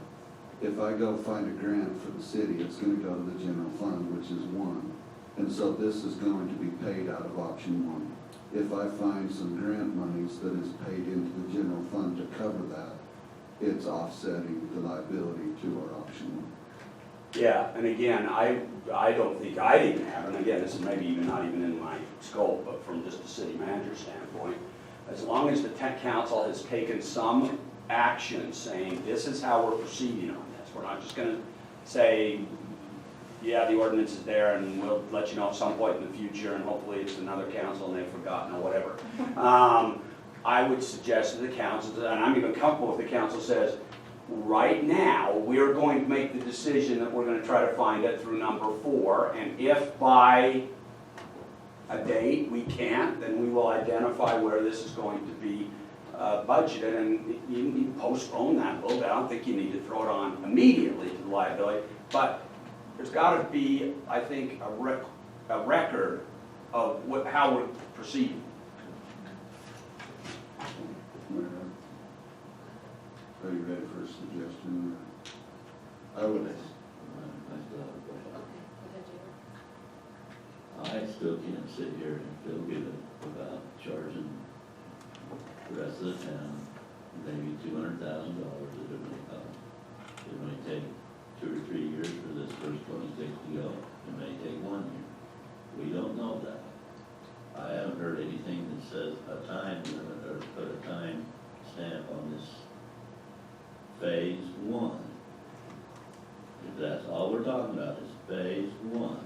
If I go find a grant for the city, it's gonna go to the general fund, which is 1. And so this is going to be paid out of option 1. if I find some grant monies that is paid into the general fund to cover that, it's offsetting the liability to our option one. Yeah, and again, I don't think I'd even have, and again, this is maybe even not even in my scope, but from just a city manager standpoint, as long as the tech council has taken some action saying, this is how we're proceeding on this, we're not just gonna say, yeah, the ordinance is there and we'll let you know at some point in the future and hopefully it's another council and they've forgotten or whatever. I would suggest to the council, and I'm even comfortable if the council says, right now, we're going to make the decision that we're gonna try to find it through number 4, and if by a date we can't, then we will identify where this is going to be budgeted, and you can postpone that a little bit. I don't think you need to throw it on immediately to the liability, but there's gotta be, I think, a record of how we're proceeding. Are you ready for a suggestion? I would, I still can't sit here and feel good about charging the rest of the town maybe $200,000 that it may cost. It may take 2 or 3 years for this first 26 to go. It may take 1 year. We don't know that. I haven't heard anything that says a time limit or put a time stamp on this phase 1. If that's all we're talking about is phase 1,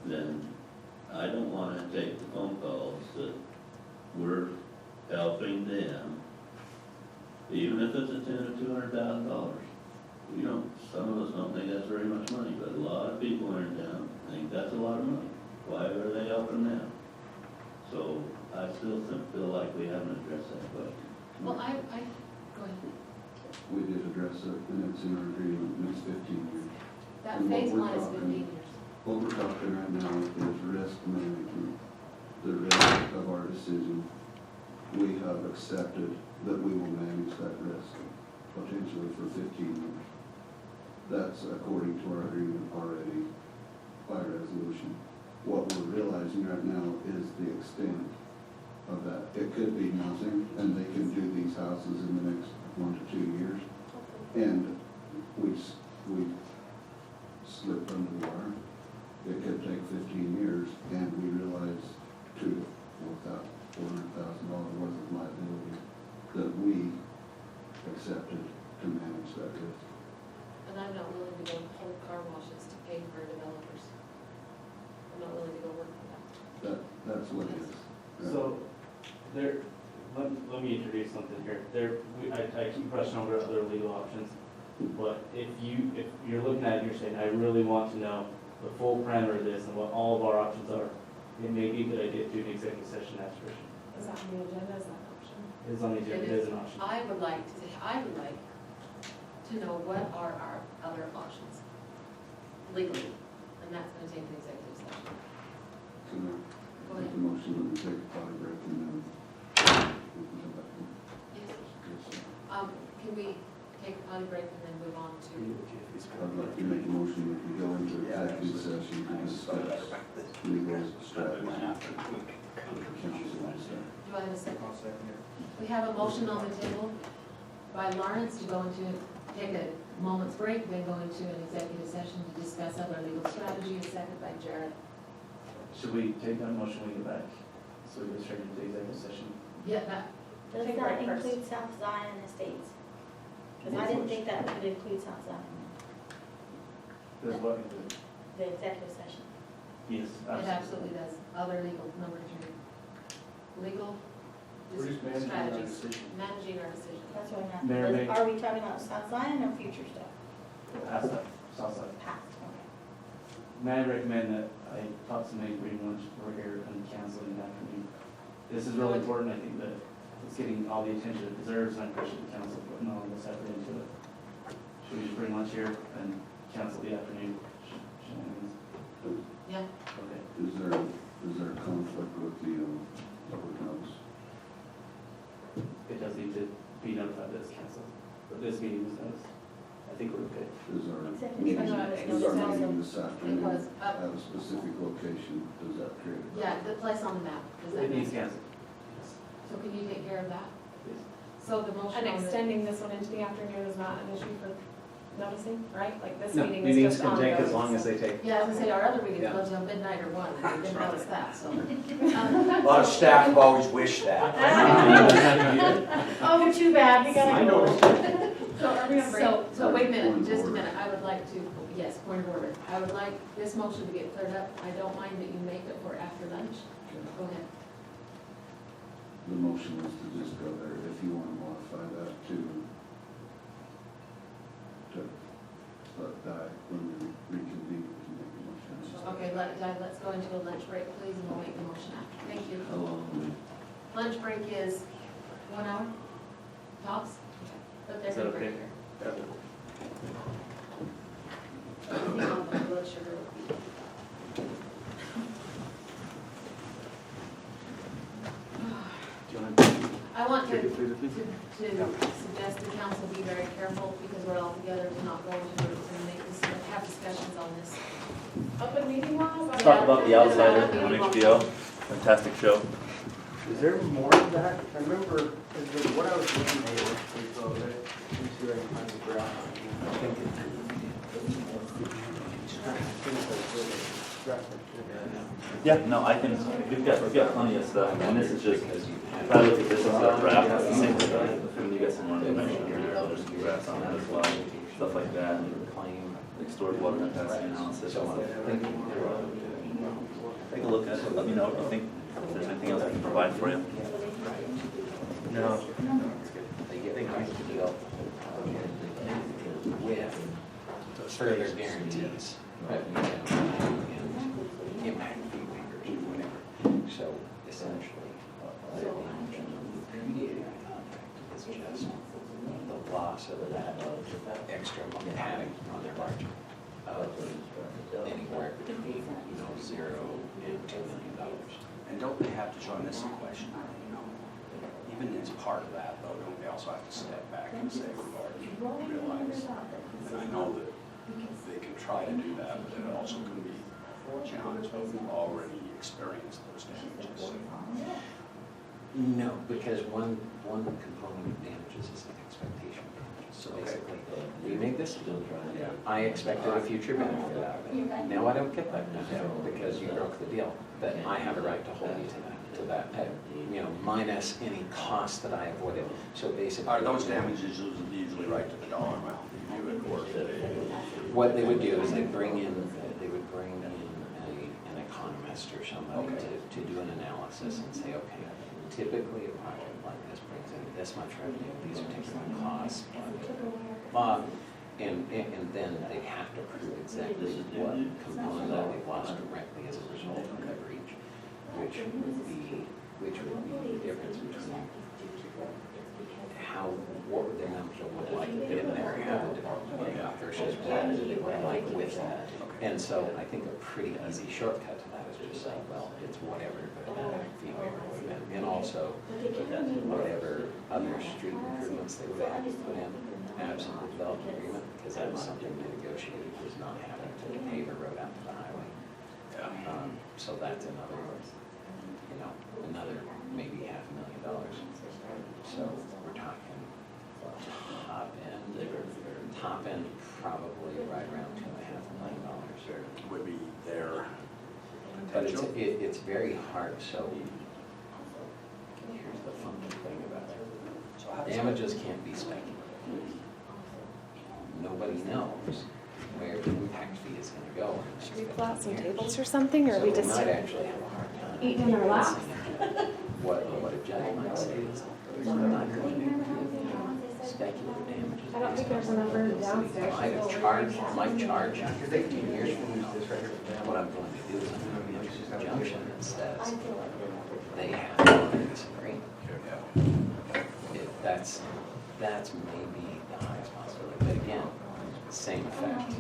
then I don't want to take the phone calls that we're helping them, even if it's a $10,000 or $200,000. We don't, some of us don't think that's very much money, but a lot of people in town think that's a lot of money. Why are they helping them? So I still feel like we haven't addressed that question. Well, go ahead. we did address it, and it's in our agreement, and it's 15 years. That And what phase we're 1 is talking- 15 years. What we're talking right now is risk management, the risk of our decision. We have accepted that we will manage that risk, potentially for 15 years. That's according to our agreement already by resolution. What we're realizing right now is the extent of that. It could be nothing, and they can do these houses in the next 1 to 2 years. And we slip under the wire. It could take 15 years, and we realize $200,000 to $400,000 worth of liability that we accepted to manage that risk. And I'm not willing to go hold car washes to pay for developers. I'm not willing to go work for that. That's what it is. So, let me introduce something here. I keep brushing over other legal options, but if you're looking at it, you're saying, I really want to know the full parameter of this and what all of our options are, it may be that I get to an executive session aspiration. Is that on the agenda, is that an option? It's on the agenda, it is an option. I would like to know what are our other options legally, and that's gonna take an executive session. Can I Go make ahead. a motion that we take a potty break and then we can come back in? Yes. Yes, sir. Can we take a potty break and then move on to? I'd like to make a motion that we go into executive session to discuss legal strategy for council and staff. Do I have a second? We have a motion on the table by Lawrence to take a moment's break, then go into an executive session to discuss other legal strategy, a second by Jared. Should we take that motion when we get back? So we go straight into the executive session? Yeah, that, Does Take that break first. include South Zion Estates? Because I didn't think that would include South Zion, Does what include? the executive session. Yes, it absolutely does. Other legal, number 3. Legal We're just managing our strategies. decision. Managing our decision. That's what I'm Mayor, asking. may- Are we talking about South Zion or future stuff? Past that, south side. Past, okay. May I recommend that I talk to Nate Green once we're here and cancel in the afternoon? This is really important, I think, that it's getting all the attention it deserves, and I appreciate the council putting all this effort into it. Should we just bring lunch here and cancel the afternoon shenanigans? Yeah. Okay. Is there a conflict with the public notice? It does need to be notified that it's canceled, but this meeting was noticed. I think we're okay. Is our Except meeting, it's not- is our meeting this afternoon Because, at a specific location? Does that create? yeah, the place on the map, does that It make needs sense? canceled. So can you take care of that? Yes. So the motion And on the. extending this one into the afternoon is not an issue for noticing, right? Like this No, meeting meetings is just can take ongoing. as long as they take. Yeah, as I say, our other meetings Yeah. close on midnight or 1, and we didn't notice that, so. A lot of staff have always wished that. Oh, too bad, we I noticed So are we on break? So wait a Point minute, of just a order. minute, I would like to, yes, point of order. I would like this motion to get cleared up. I don't mind that you make it for after lunch. Go ahead. The motion is to just go there, if you want to modify that to let die when we reconvene, we can make a motion. Okay, let's go into a lunch break, please, and we'll make the motion after. Thank you. How long Lunch break is 1 hour, tops, but Is they're that gonna break okay? here. I think all the blood sugar would be. Do you want to I want to take it through the thing? suggest the council be very careful, because we're all together, to not go into groups and make this, have discussions on this. Open meeting laws? Let's talk about The Outsider on HBO. Fantastic show. Is there more of that? I remember, what I was looking at was pretty close, I didn't see where I can find the graph. I think Yeah, no, I can, we've got plenty of stuff, and this is just, if I look at this as a draft, it's the same stuff, and you got some more information here, there's some graphs on that as well, stuff like that. Like stored water capacity analysis. Take a look at it, let me know if you think there's anything else I can provide for you. No. With further guarantees, impact fee waivers or whatever. So essentially, the repudiating the contract is just the loss of that extra padding on their margin of anywhere between, 0 and $2 million. And don't they have to join this equation? Even as part of that, though, don't they also have to step back and say, we've already realized, and I know that they can try to do that, but it also can be challenged, but we've already experienced those damages. No, because one component of damages is an expectation of damages. So basically, we made this, I expected a future benefit out of it. Now I don't get that benefit because you broke the deal, but I have a right to hold you to that, minus any cost that I avoided. So basically. Are those damages usually right to the dollar amount that you would work? What they would do is they would bring in an economist or somebody to do an analysis and say, okay, typically a project like this brings in this much revenue, these particular costs, and then they have to prove exactly what component that they've lost directly as a result of that breach, which would be the difference between what their numbers would look like in there, how the development versus what they would like with that. And so I think a pretty easy shortcut to that is just saying, well, it's whatever the impact fee waiver would have been. And also whatever other street improvements they would have to put in absent the development agreement, because that was something they negotiated, was not having to pave a road out to the highway. So that's another maybe $500,000. So we're talking top end probably right around $2.5 million. Would be their But potential? it's very hard, so here's the funky thing about it. Damages can't be speculative. Nobody knows where the impact fee is gonna go. in the Should we next pull out some 15 years. tables or something, or So we we just might actually have a hard time. eating in our laps? What a judge might say is, there's not going to be speculative damages. I don't think there's a number downstairs. Might charge 15 years from now. What I'm going to do is I'm going to make an injunction that says they have to honor this agreement. That's maybe the highest possibility, but again, same effect.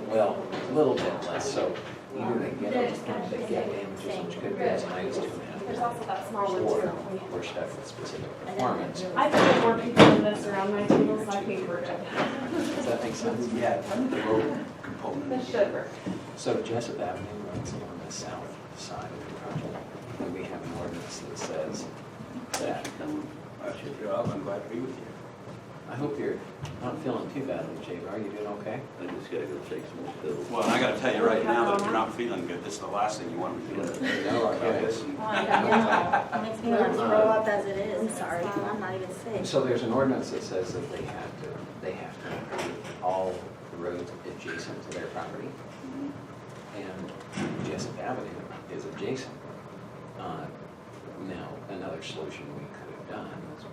Well, a little bit less, so either they get damages which could be as high as $2.5 There's also that small one too. We're stuck with specific performance. I can get more people than this around my table, so I think we're good. Does that make sense? Yeah, the road component. This should work. So Jessup Avenue runs along the south side of the project, and we have an ordinance that says that. That's your job, I'm glad to be with you. I hope you're not feeling too badly, Jay. Are you doing okay? I just gotta go take some pills. Well, and I gotta tell you right now that if you're not feeling good, this is the last thing you want to be doing. No, okay. This and- Oh, I know. It makes me want to throw up as it is. I'm sorry, I'm not even sick. So there's an ordinance that says that they have to improve all the roads adjacent to their property. And Jessup Avenue is adjacent. Now, another solution we could have done is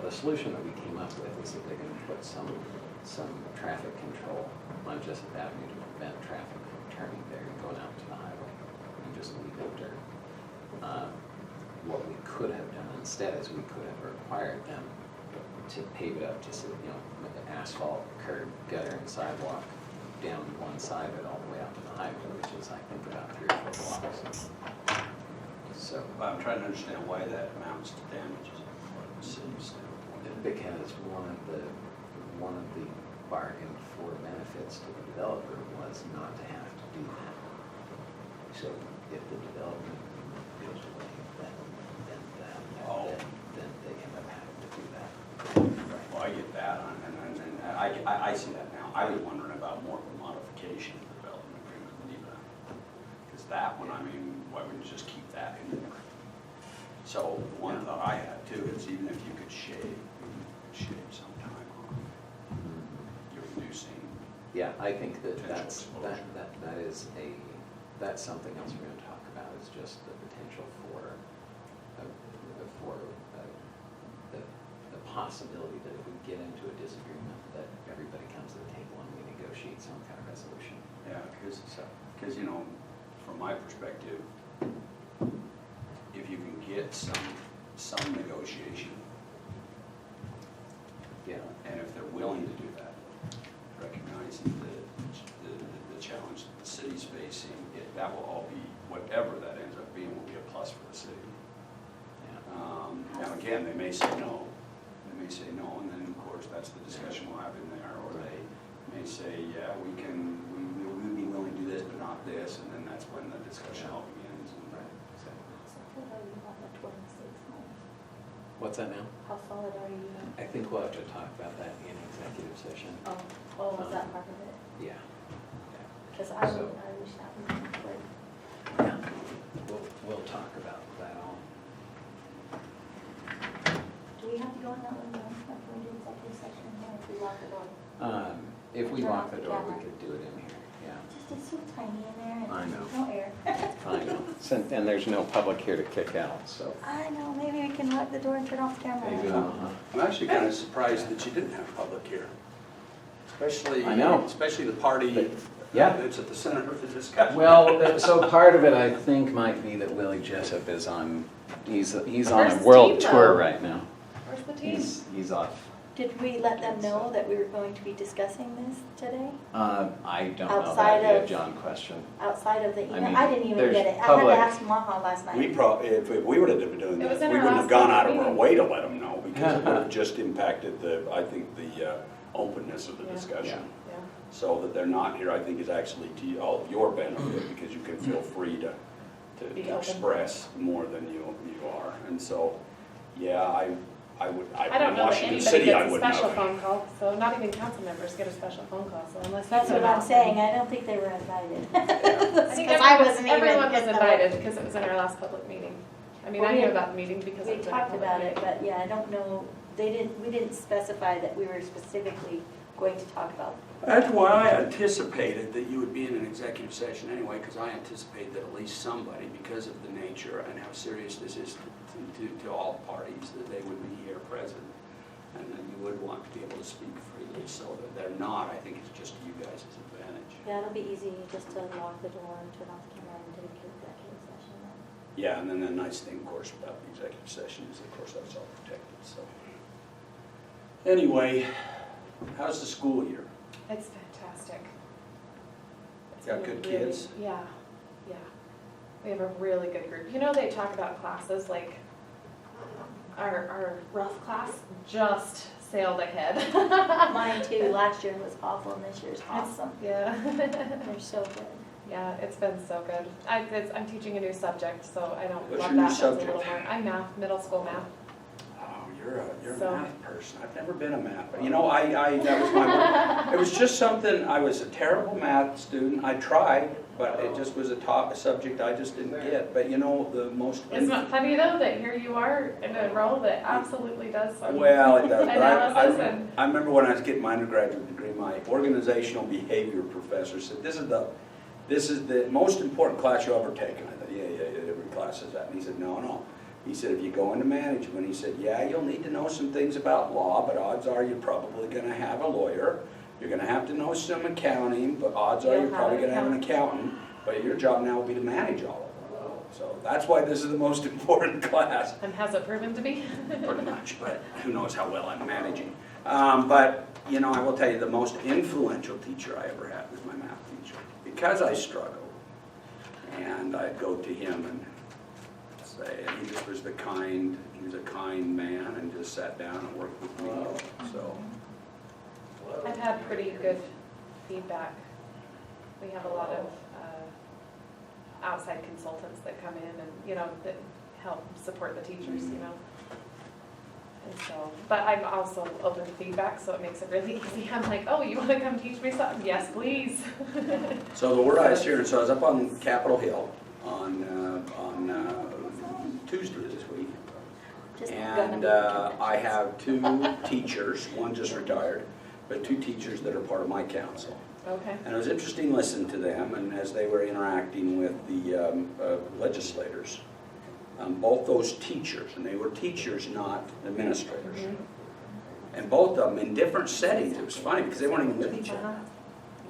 the solution that we came up with is that they're gonna put some traffic control on Jessup Avenue to prevent traffic from turning there and going out to the highway and just leave it dirt. What we could have done instead is we could have required them to pave it up to, with the asphalt, curb, gutter, and sidewalk down one side of it all the way out to the highway, which is, I think, about 3 or 4 blocks. So, I'm trying to understand why that amounts to damages from the city's standpoint. because one of the bargain for benefits to the developer was not to have to do that. So if the development goes away, then they end up having to do that. Well, I get that, and I see that now. I was wondering about more of a modification of the development agreement than even, because that one, why wouldn't you just keep that in there? So the one thought I had too is even if you could shave some time on, you're reducing. Yeah, I think that Potential exposure. that's something else we're going to talk about, is just the potential for the possibility that if we get into a disagreement, that everybody comes to the table and we negotiate some kind of resolution. Yeah, because from my perspective, if you can get some negotiation, Yeah. and if they're willing to do that, recognizing the challenge that the city's facing, that will all be, whatever that ends up being, will be a plus for the city. Now, again, they may say no, and then, of course, that's the discussion we'll have in there, or they may say, yeah, we'll be willing to do this, but not this, and then that's when the discussion all begins. Right, exactly. So how are you on the 26th? What's that now? How solid are you? I think we'll have to talk about that in executive session. Oh, was that part of it? Yeah. Because I wish that would. Yeah. We'll talk about that all. Do we have to go in that one now? Like, can we do executive session here if we lock the door? If we Turn lock off the the door, we camera. could do it in here, yeah. Just, it's so tiny in there and I know. no air. I know. And there's no public here to kick out, so. I know, maybe we can lock the door and turn off the camera. Maybe, I'm actually kind of surprised that you didn't have public here. Especially, I know. especially the party Yeah. that's at the center of the discussion. Well, so part of it, I think, might be that Willie Jessup is he's on Where's a his world team, tour though? right now. Where's the team? He's off. Did we let them know that we were going to be discussing this today? I don't know, Outside that'd be a of- John question. Outside of the I email? mean, I didn't even there's get it. I public- had to ask Maha last night. If we would have been doing It was that, in we our wouldn't last have gone out of public our meeting. way to let them know, because it would have just impacted the openness of the Yeah. discussion. Yeah. So that they're not here, I think, is actually to all of your benefit, because you can feel free to Be to open. express more than you are. And so, yeah, I would, I in don't know that Washington anybody City, I gets a wouldn't special have. phone call, so not even council members get a special phone call, so unless. That's you what come I'm out. saying. I don't think they were invited. I think Because I wasn't even. everyone was in the- invited because it was in our last public meeting. I mean, Well, I we knew had- about the meeting because. We it was in a talked public about it, meeting. but yeah, I don't know, we didn't specify that we were specifically going to talk about. That's why I anticipated that you would be in an executive session anyway, because I anticipated that at least somebody, because of the nature and how serious this is to all parties, that they would be here present. And then you would want to be able to speak freely, so that they're not, I think it's just to you guys' advantage. Yeah, it'll be easy just to lock the door and turn off the camera and take an executive session. Yeah, and then the nice thing, of course, about the executive session is, of course, that's all protected, so. Anyway, how's the school year? It's fantastic. It's Got been good really- kids? Yeah, yeah. We have a really good group. You know, they talk about classes like our rough class just sailed ahead. Mine too, last year was awful and this year's awesome. Yeah. They're so good. Yeah, it's been so good. I'm teaching a new subject, so I don't What's love your new that. That's a subject? little more. I'm math, middle school math. Oh, you're a So- math person. I've never been a math, but you know, that was my, it was just something, I was a terrible math student. I tried, but it just was a subject I just didn't get. But you know, the most. Isn't it funny though that here you are in a role that absolutely does some Well, it does. But analysis and I remember when I was getting my undergraduate degree, my organizational behavior professor said, this is the most important class you'll ever take. And I thought, yeah, every class is that. And he said, no. He said, if you go into management, he said, yeah, you'll need to know some things about law, but odds are you're probably going to have a lawyer. You're going to have to know some accounting, but odds are You'll you're probably have going to have an accountant. But your job now will be to manage all of them. So that's why this is the most important class. and has it proven to be? Pretty much, but who knows how well I'm managing. But, you know, I will tell you, the most influential teacher I ever had was my math teacher. Because I struggled, and I'd go to him and say, and he just was he was a kind man, and just sat down and worked with me, so. I've had pretty good feedback. We have a lot of outside consultants that come in and, you know, that help support the teachers, you know. And so, but I'm also open to feedback, so it makes it really easy. I'm like, oh, you want to come teach me something? Yes, please. So the word I was hearing, so I was up on Capitol Hill on Tuesday this week. And I have two teachers, one just retired, but two teachers that are part of my council. Okay. And it was interesting listening to them, and as they were interacting with the legislators, both those teachers, and they were teachers, not administrators. And both of them in different settings. It was funny because they weren't even with each other.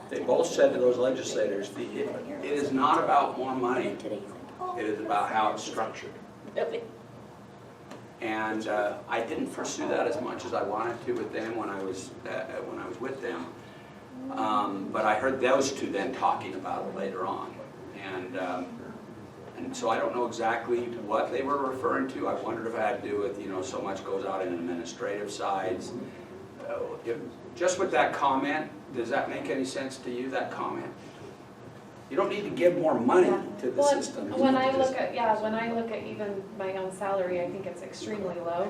They both said to those legislators, it is not about more money, it is about how it's structured. And I didn't pursue that as much as I wanted to with them when I was with them. But I heard those two then talking about it later on. And so I don't know exactly what they were referring to. I wondered if it had to do with, you know, so much goes out in administrative sides. Just with that comment, does that make any sense to you, that comment? You don't need to give more money to the system. When I look at even my own salary, I think it's extremely low.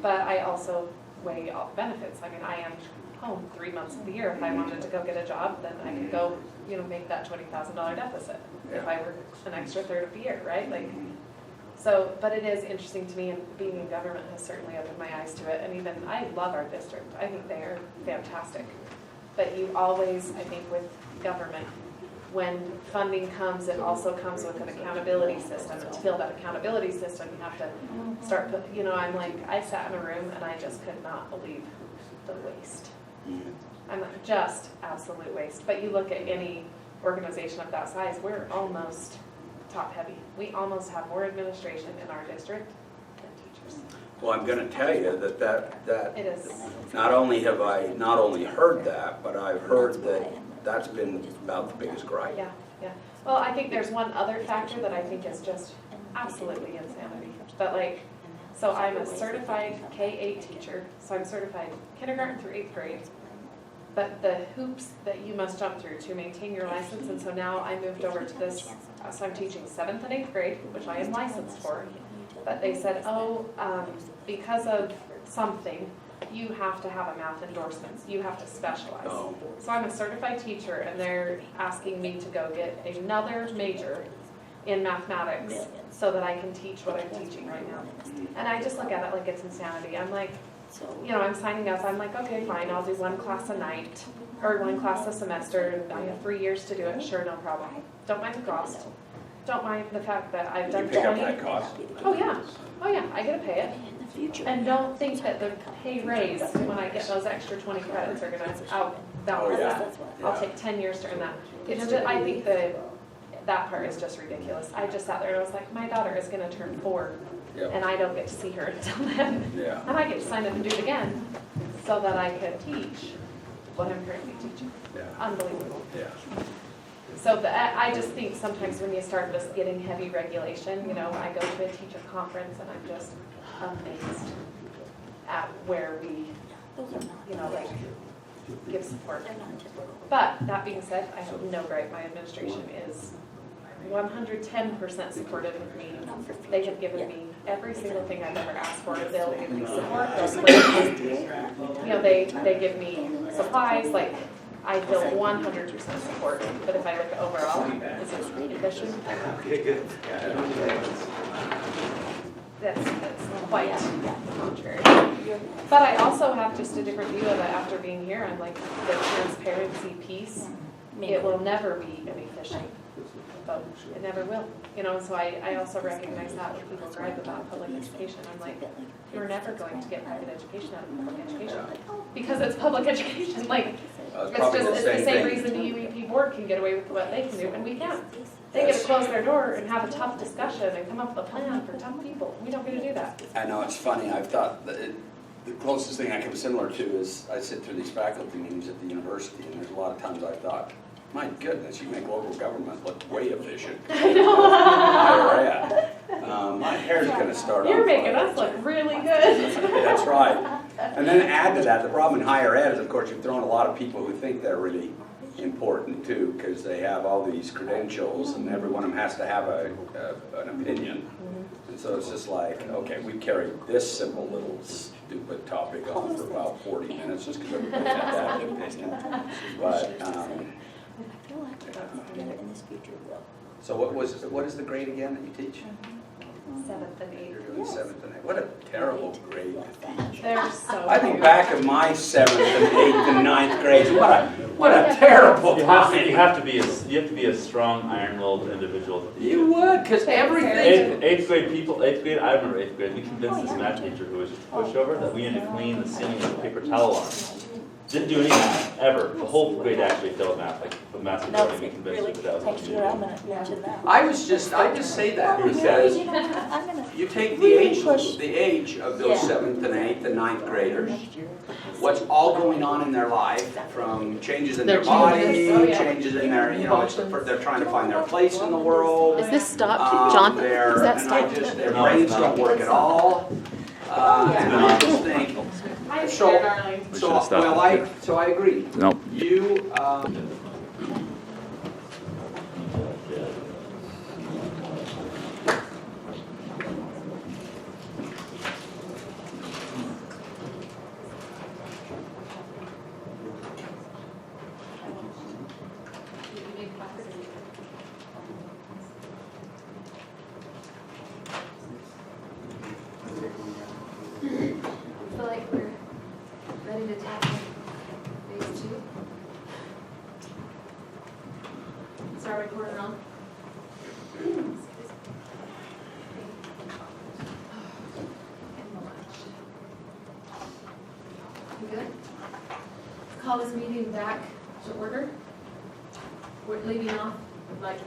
But I also weigh all the benefits. I mean, I am home 3 months of the year. If I wanted to go get a job, then I could go, you know, make that $20,000 deficit if I work an extra third of the year, right? Like, so, but it is interesting to me, and being in government has certainly opened my eyes to it. And even, I love our district. I think they are fantastic. But you always, I think with government, when funding comes, it also comes with an accountability system. And to build that accountability system, you have to start, you know, I'm like, I sat in a room and I just could not believe the waste. I'm like, just absolute waste. But you look at any organization of that size, we're almost top heavy. We almost have more administration in our district than teachers. Well, I'm going to tell you that It is. not only have I not only heard that, but I've heard that that's been about the biggest gripe. Yeah. Well, I think there's one other factor that I think is just absolutely insanity. But like, so I'm a certified K-8 teacher, so I'm certified kindergarten through 8th grade. But the hoops that you must jump through to maintain your license, and so now I moved over to this, so I'm teaching 7th and 8th grade, which I am licensed for. But they said, because of something, you have to have a math endorsements. You have to specialize. Oh. So I'm a certified teacher, and they're asking me to go get another major in mathematics so that I can teach what I'm teaching right now. And I just look at it like it's insanity. I'm like, you know, I'm signing up. I'm like, okay, fine, I'll do one class a night or one class a semester. I have 3 years to do it. Sure, no problem. Don't mind the cost. Don't mind the fact that I've done 20. You pick up that cost? Oh yeah, I get to pay it. And don't think that the pay raise when I get those extra 20 credits are gonna outbalance that. I'll take 10 years to earn that. It's just, I think that part is just ridiculous. I just sat there and I was like, my daughter is gonna turn 4, and I don't get to see her until then. Yeah. And I get to sign up and do it again so that I could teach what I'm currently teaching. Yeah. Unbelievable. Yeah. So I just think sometimes when you start just getting heavy regulation, you know, I go to a teacher conference and I'm just amazed at where we, you know, like, give support. But that being said, I have no gripe. My administration is 110% supportive of me. They have given me every single thing I've ever asked for. They'll give me support. They'll support me. You know, they give me supplies. Like, I feel 100% support. But if I look overall, is it efficient? That's quite contrary. But I also have just a different view of it after being here. I'm like, the transparency piece, it will never be an efficient vote. It never will. You know, so I also recognize that when people gripe about public education. I'm like, you're never going to get private education out of public education. Because it's public education. Like, it's the same reason the UEP board can get away with what they can do and we can't. They get to close their door and have a tough discussion and come up with a plan for tough people. We don't get to do that. I know, it's funny, I've thought, the closest thing I can similar to is I sit through these faculty meetings at the university, and there's a lot of times I've thought, my goodness, you make local government look way efficient. I know. Higher ed. My hair's gonna start on You're making fire. us look really good. That's right. And then add to that, the problem in higher ed is, of course, you've thrown a lot of people who think they're really important too, because they have all these credentials, and every one of them has to have an opinion. And so it's just like, okay, we carried this simple little stupid topic on for about 40 minutes just because everybody had that opinion. But, so what is the grade again that you teach? 7th and 8th. You're doing 7th and 8th. What a terrible grade. They're so I think back of my 7th and 8th and 9th grades, what a terrible time. You have to be a strong, iron-willed individual. You would, because everything. Eighth grade, I remember 8th grade, we convinced this math teacher who was just a pushover that we needed to clean the ceiling with a paper towel on. Didn't do any math, ever. The whole grade actually failed math, like the math majority, we convinced her that that was what we needed. I just say that because you take the age of those 7th and 8th and 9th graders, what's all going on in their life, from changes in their body, changes in their, you know, they're trying to find their place in the world. Is this stopped, John? Is that stopped? Their brains don't work at all. And I just think, so I agree. Nope. You, I feel like we're ready to tackle phase 2. Start recording on. You good? Call this meeting back to order. We're leaving off. I'd like to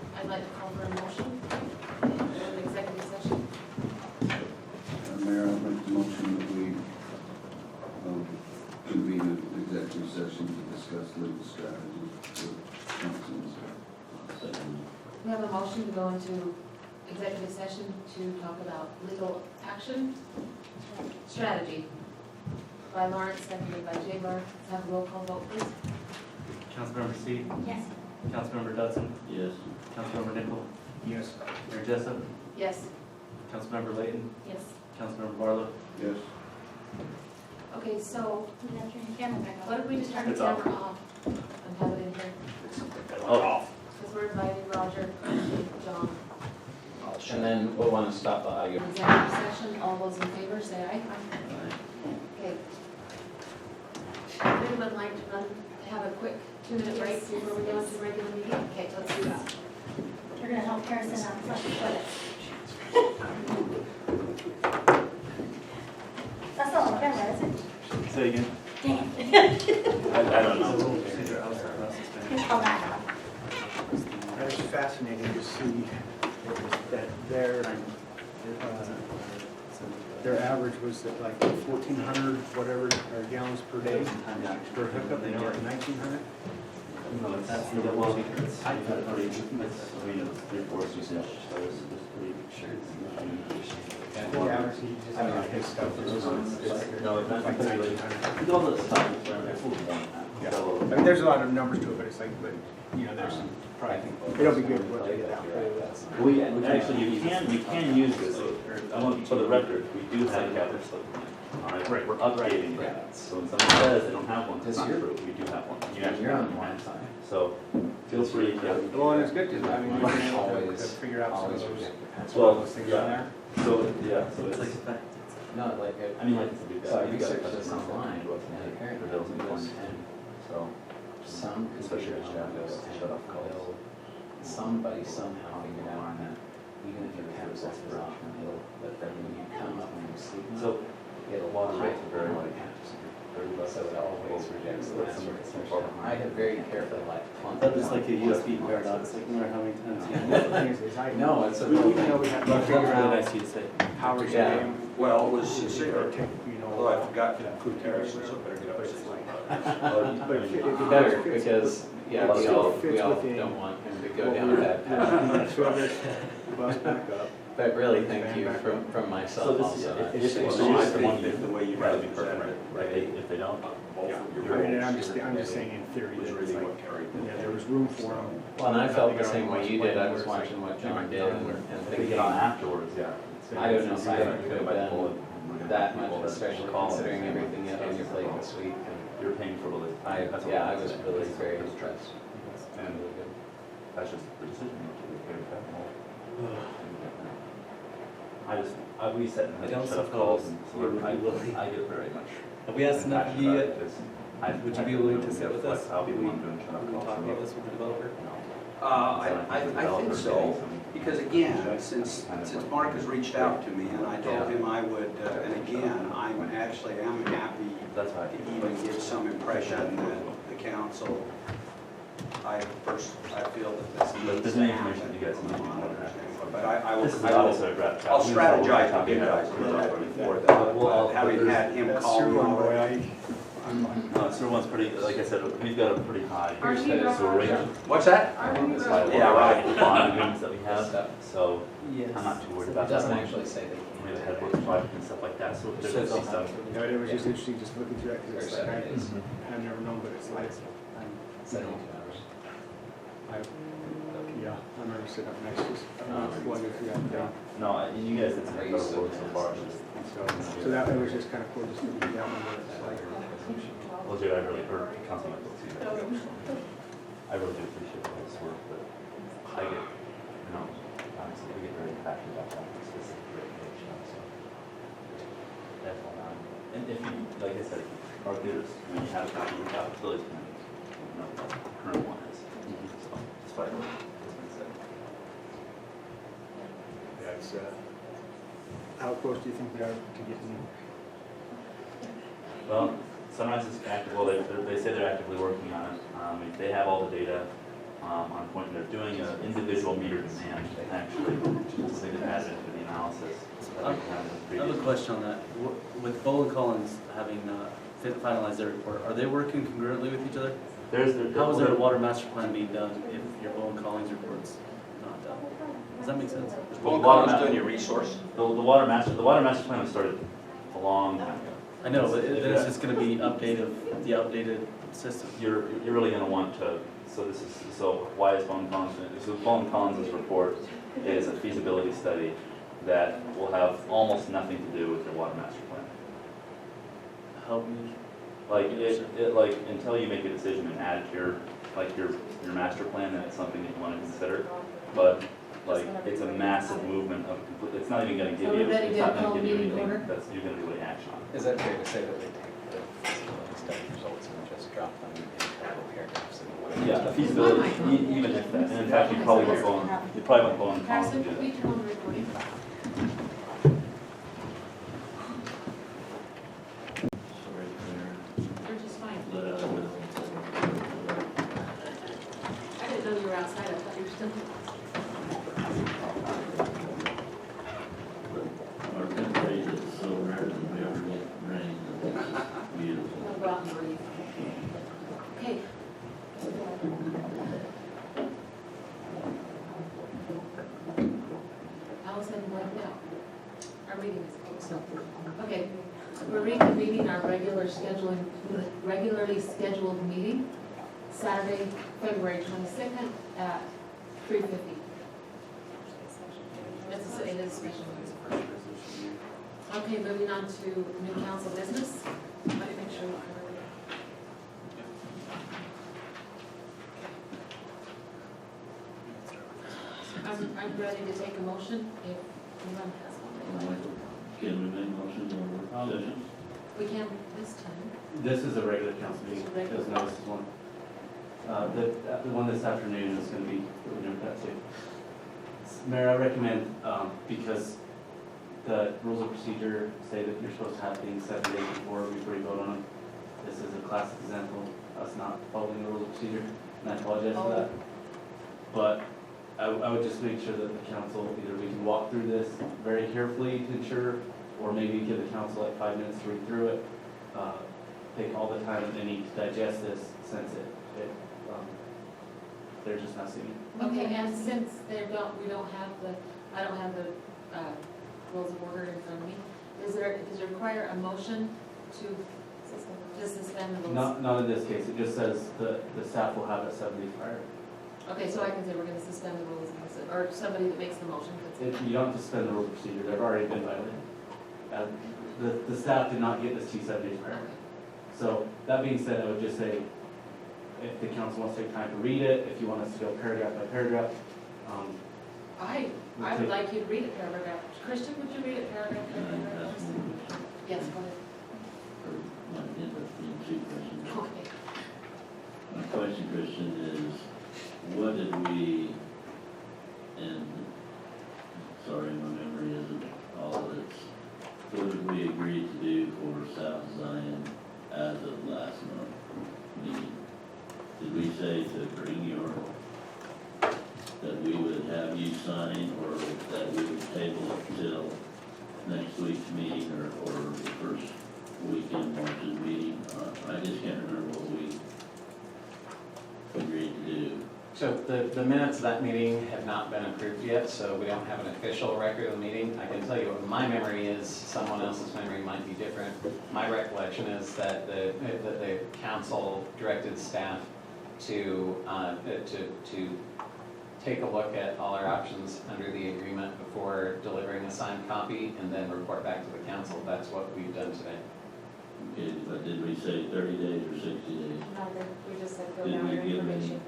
call for a motion in an executive session. Mayor, I'd make the motion that we convene an executive session to discuss legal strategy for councils. We have a motion to go into executive session to talk about legal action strategy by Lawrence, seconded by Jaber. Let's have a roll call vote, please. Councilmember C, Yes. Councilmember Dudson, Yes. Councilmember Nichol, Yes. Mayor Jessup, Yes. Councilmember Layton, Yes. Councilmember Barlow. Yes. Okay, so You have to turn your camera back on. what if we just turn the It's off. camera off and have it in here? Oh. Because we're inviting Roger and John. And then we'll want to stop the audio. Executive session, all those in favor, say aye. Okay. Anyone like to have a quick 2-minute break before we go into regular meeting? Okay, let's do that. We're gonna help Harrison out. That's not on camera, is it? Say again. Dang it. I don't know. Come back up. It was fascinating to see that their average was at like 1,400 whatever or gallons per day per hookup, and they're at 1,900. No, it's, That's yeah, the well, one. it's, I mean, it was 3/4 usage, so it's pretty. Sure. Yeah, he just, I mean, his stuff is. No, it's not really, it's all the stuff, it's a little more than that. Yeah. So- I mean, there's a lot of numbers to it, but it's like, but, you know, there's probably, it'll be good what they get out. We, actually, you can use this, for the record, we do have a capital supplement. All right, Right. we're updating that, so when someone says they don't have one, it's not true, we do have one. You actually You're have on one. one side. So, feel free to. Well, and it's good to, I mean, we've been able to Always, figure out some of always those, reject the some pencil. of those things on there. So, yeah, so It's it's, like, No, like, I mean, like, we've so I got, we've got a researched this customer online, who and apparently bills in it goes 110, so. some Especially computer if you have goes those shut off calls. will somebody somehow figured out that even if your caps off is off, that when you come up when you sleep, So, it'll water hide rates are very your like, caps. 30 bucks. So it always rejects the But last some- one. some far behind. I had very carefully like clunked. That is like a USB paradox, like no matter how many times you. The thing is I. No, it's a We real even though we have to That's figure really out nice of you to say. how we're Yeah. getting. Well, it was or sincere, take, you know. although I forgot to food put Harris, so I better get up But and it's say like, something. but if it Better, fits- because, yeah, it we still all fits within don't want him to go what down we're- that path. Fill this bus back up. But really, thank you from So myself this, also. if they Well, so I use the one think thing, the way you that'd guys be perfect, presented it, right? If they don't, Yeah, you're I mean, right. I'm just saying in theory was that really it's what like, carried. yeah, there was room for them. Well, and I felt the same way you did, I was watching what John did and If they thinking, get on afterwards, yeah. I don't know if I You're could have gonna done bullet, that people much, that especially call considering and say, everything you had on your plate this week. And You're paying for relief. That's what yeah, I I'm was saying. really That's- very that's true. impressed. And Really good. that's just the decision you have to make every time. We set I don't shut off suppose calls and so you would I be willing. I get very much. Have we asked enough of you yet? Would you be willing to sit with us? I'll be the We- one doing shut off we calls. talk about this with the developer? I think so, because again, since Mark has reached out to me, and I told him I would, and again, I'm actually, am happy That's why I to keep even give some impression that the council, I feel that this But needs if there's to any happen. information you guys need, you want to have. But I will, This is I will, obviously a draft. I'll strategize with you guys before that, but having had him That's call true, me boy, already. No, sewer one's pretty, like I said, we've got a pretty high Here's the sewer rate. What's that? That's why Yeah, right. the bond agreements that we have, Stuff. so Yes. I'm not too worried It about that. doesn't actually say they We have a can't. head work project and stuff like that, so if there's Says any I'll stuff. have to- No, it was just interesting just looking through that, because it's Or like, 7 days. I've never known, but it's like, 72 hours. yeah, I remember sitting up next to, wondering through that thing. No, you guys did some incredible work so far, it's just, So that, it was just kind of cool just to read that one, where it's like, well, Jay, I really, or Councilman Michael too. I really do appreciate all this work, but I get, you know, honestly, we get very passionate about that specific regulation, so. That's all I'm, and if you, like I said, our leaders, when you have accountability committees, you know, the current one is, so, despite what has been said. yeah, it's, how close do you think we are to getting? Well, Sunrise is active, well, they say they're actively working on it. They have all the data on point, and they're doing an individual meter demand, actually, so they added into the analysis. I have a question on that. With Bowl and Collins having finalized their report, are they working congruently with each other? How is their water master plan being done if your Bowl and Collins report's not done? Does that make sense? Well, Colin's doing your resource. The water master plan was started a long time ago. I know, but then it's just gonna be the updated system. You're really gonna want to, so why is Bone Collins, so Bone Collins' report is a feasibility study that will have almost nothing to do with your water master plan. Help me. Like, until you make a decision and add it to your master plan, then it's something that you wanna consider. But, like, it's a massive movement of, it's not even gonna give So you, we're ready it's to not call gonna give you meeting anything order? that's, you're gonna really action on. Is that fair to say that they take the feasibility study results and just drop them in couple paragraphs? And Yeah, the feasibility, even if that, and in fact, you probably won't go on, you probably won't go on the Collins Carson, to do can we that. turn on the recording? We're just fine. I didn't know you were outside, I thought you were still. Our temperature is so rare that we ever get rain. It's beautiful. I'll go out and breathe. Okay. Okay, we're reconvening our regularly scheduled meeting, Saturday, February 22nd at 3:50. It is a special meeting. Okay, moving on to new council business. Let me make sure we cover it. I'm ready to take a motion if anyone has one. Can we make motions on work sessions? We can this time. This is a regular council meeting, there's no, this is one. The one this afternoon is gonna be, we're doing that too. Mayor, I recommend, because the rules of procedure say that you're supposed to have things 7 days before we vote on them. This is a classic example of us not following the rules of procedure, and I apologize for that. But I would just make sure that the council, either we can walk through this very carefully to ensure, or maybe give the council like 5 minutes to read through it. Take all the time that they need to digest this, since they're just not seeing it. Okay, and since we don't have I don't have the rules of order in front of me, does it require a motion to suspend the rules? Not in this case, it just says the staff will have it 7 days prior. Okay, so I can say we're gonna suspend the rules, or somebody that makes the motion could say. You don't have to suspend the rules of procedure, they've already been violated. The staff did not get this to you 7 days prior. So, that being said, I would just say, if the council wants to take time to read it, if you want us to go paragraph by paragraph, I would like you to read it paragraph. Christian, would you read it paragraph by paragraph? Yes, go ahead. Might end up being two questions. Okay. My question, Christian, is what did we, and sorry, my memory isn't all of it. What did we agree to do for South Zion as of last month meeting? Did we say to bring that we would have you sign, or that we would table it till next week's meeting, or the first weekend March's meeting? I just can't remember what we agreed to do. So the minutes of that meeting have not been approved yet, so we don't have an official record of the meeting. I can tell you what my memory is, someone else's memory might be different. My recollection is that the council directed staff to take a look at all our options under the agreement before delivering a signed copy, and then report back to the council. That's what we've done today. Okay, but did we say 30 days or 60 days? No, we just said go Did down we your give any- information.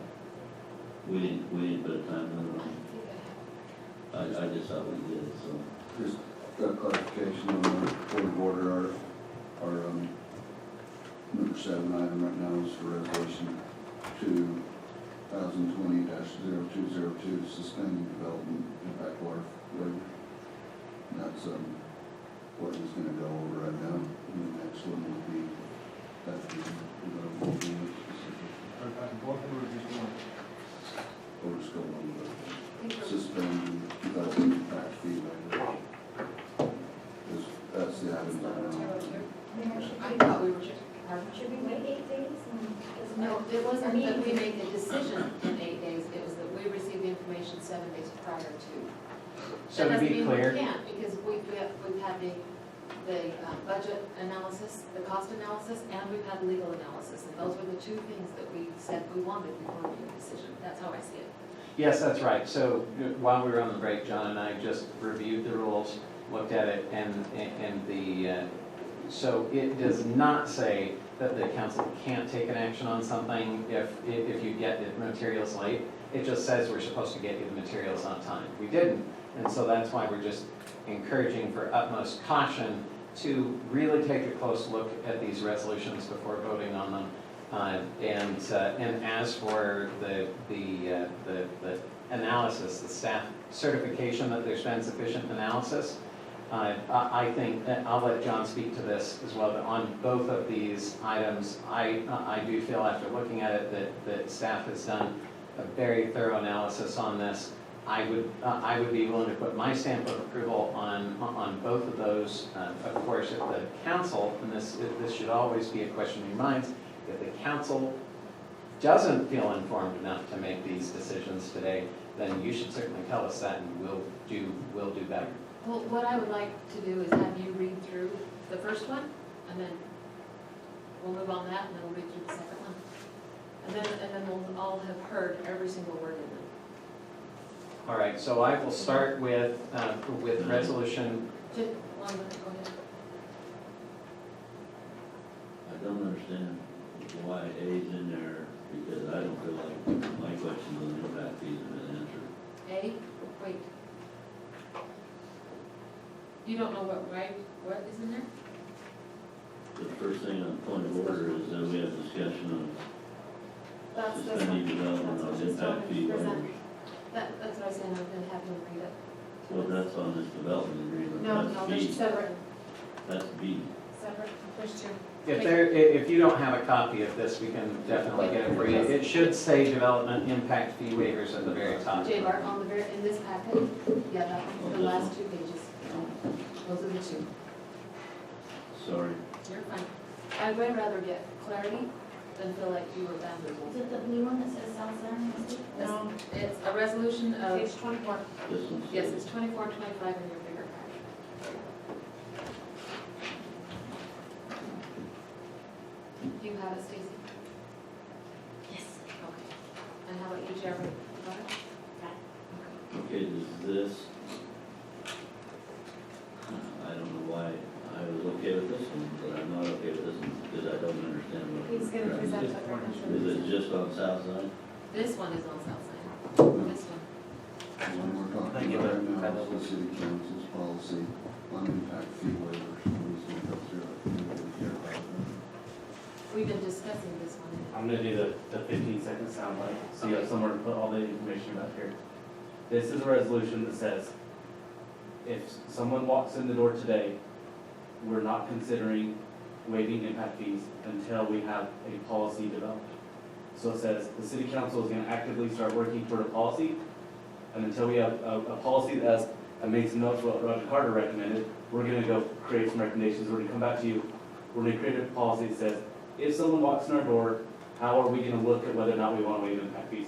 We didn't put a time limit on it. I just thought we did, so. Just got clarification on our point of order, our number 7 item right now is for resolution 2020-0202, suspending development impact water waiver. And that's what he's gonna go over right now, and the next one will be that development agreement specific. Both of them are just one. Or just go on with suspending development impact fee waiver. That's the item right now. I thought we were, Should we wait 8 days? no, it wasn't that we made the decision in 8 days, it was that we received the information 7 days prior to. So to be clear, That doesn't mean we can't, because we've had the budget analysis, the cost analysis, and we've had legal analysis, and those were the two things that we said we wanted before we made a decision. That's how I see it. yes, that's right. So while we were on the break, John and I just reviewed the rules, looked at it, so it does not say that the council can't take an action on something if you get the materials late. It just says we're supposed to get you the materials on time. We didn't, and so that's why we're just encouraging for utmost caution to really take a close look at these resolutions before voting on them. And as for the analysis, the staff certification that there's been sufficient analysis, I think, I'll let John speak to this as well, but on both of these items, I do feel after looking at it that staff has done a very thorough analysis on this. I would be willing to put my stamp of approval on both of those. Of course, if the council, and this should always be a question in your minds, if the council doesn't feel informed enough to make these decisions today, then you should certainly tell us that, and we'll do better. Well, what I would like to do is have you read through the first one, and then we'll move on that, and then we'll read through the second one. And then we'll all have heard every single word in them. All right, so I will start with resolution. Just one minute, go ahead. I don't understand why A's in there, because I don't feel like my questions on the impact fees have been answered. A, wait. You don't know what is in there? The first thing on point of order is that we have discussion That's of this suspending one. development That's what of she's impact telling fee me to present. waivers. That's what I said, I'm gonna have him read it. Well, that's on this development agreement. No, That's there's B. separate, That's B. separate, there's two. If you don't have a copy of this, we can definitely get it for you. It should say development impact fee waivers at the very top. J-Bar, on the very, in this packet, yeah, that one, the last 2 pages. Those are the two. Sorry. You're fine. I'd way rather get clarity than feel like you were Is bamboozled. it the blue one that says South Center? No, It's a resolution of, page 24. This one. yes, it's 24, 25 in your bigger packet. Do you have it, Stacy? Yes. Okay. And how about you, Jeremy? Got it? Okay, does this, I don't know why I was okay with this one, but I'm not okay with this one, because I don't understand what. He's gonna we're present trying it right to do. Is it just on South Side? This one is on South Side. This one. The one we're talking about right now is the city council's policy on impact fee waivers. We're just gonna go through it. We don't care about it. We've been discussing this one. I'm gonna do the 15-second soundbite, so you have somewhere to put all the information about here. This is a resolution that says, if someone walks in the door today, we're not considering waiving impact fees until we have a policy developed. So it says, the city council is gonna actively start working toward a policy, and until we have a policy that has, and makes some notes what Roger Carter recommended, we're gonna go create some recommendations, we're gonna come back to you, we're gonna create a policy that says, if someone walks in our door, how are we gonna look at whether or not we wanna waive impact fees?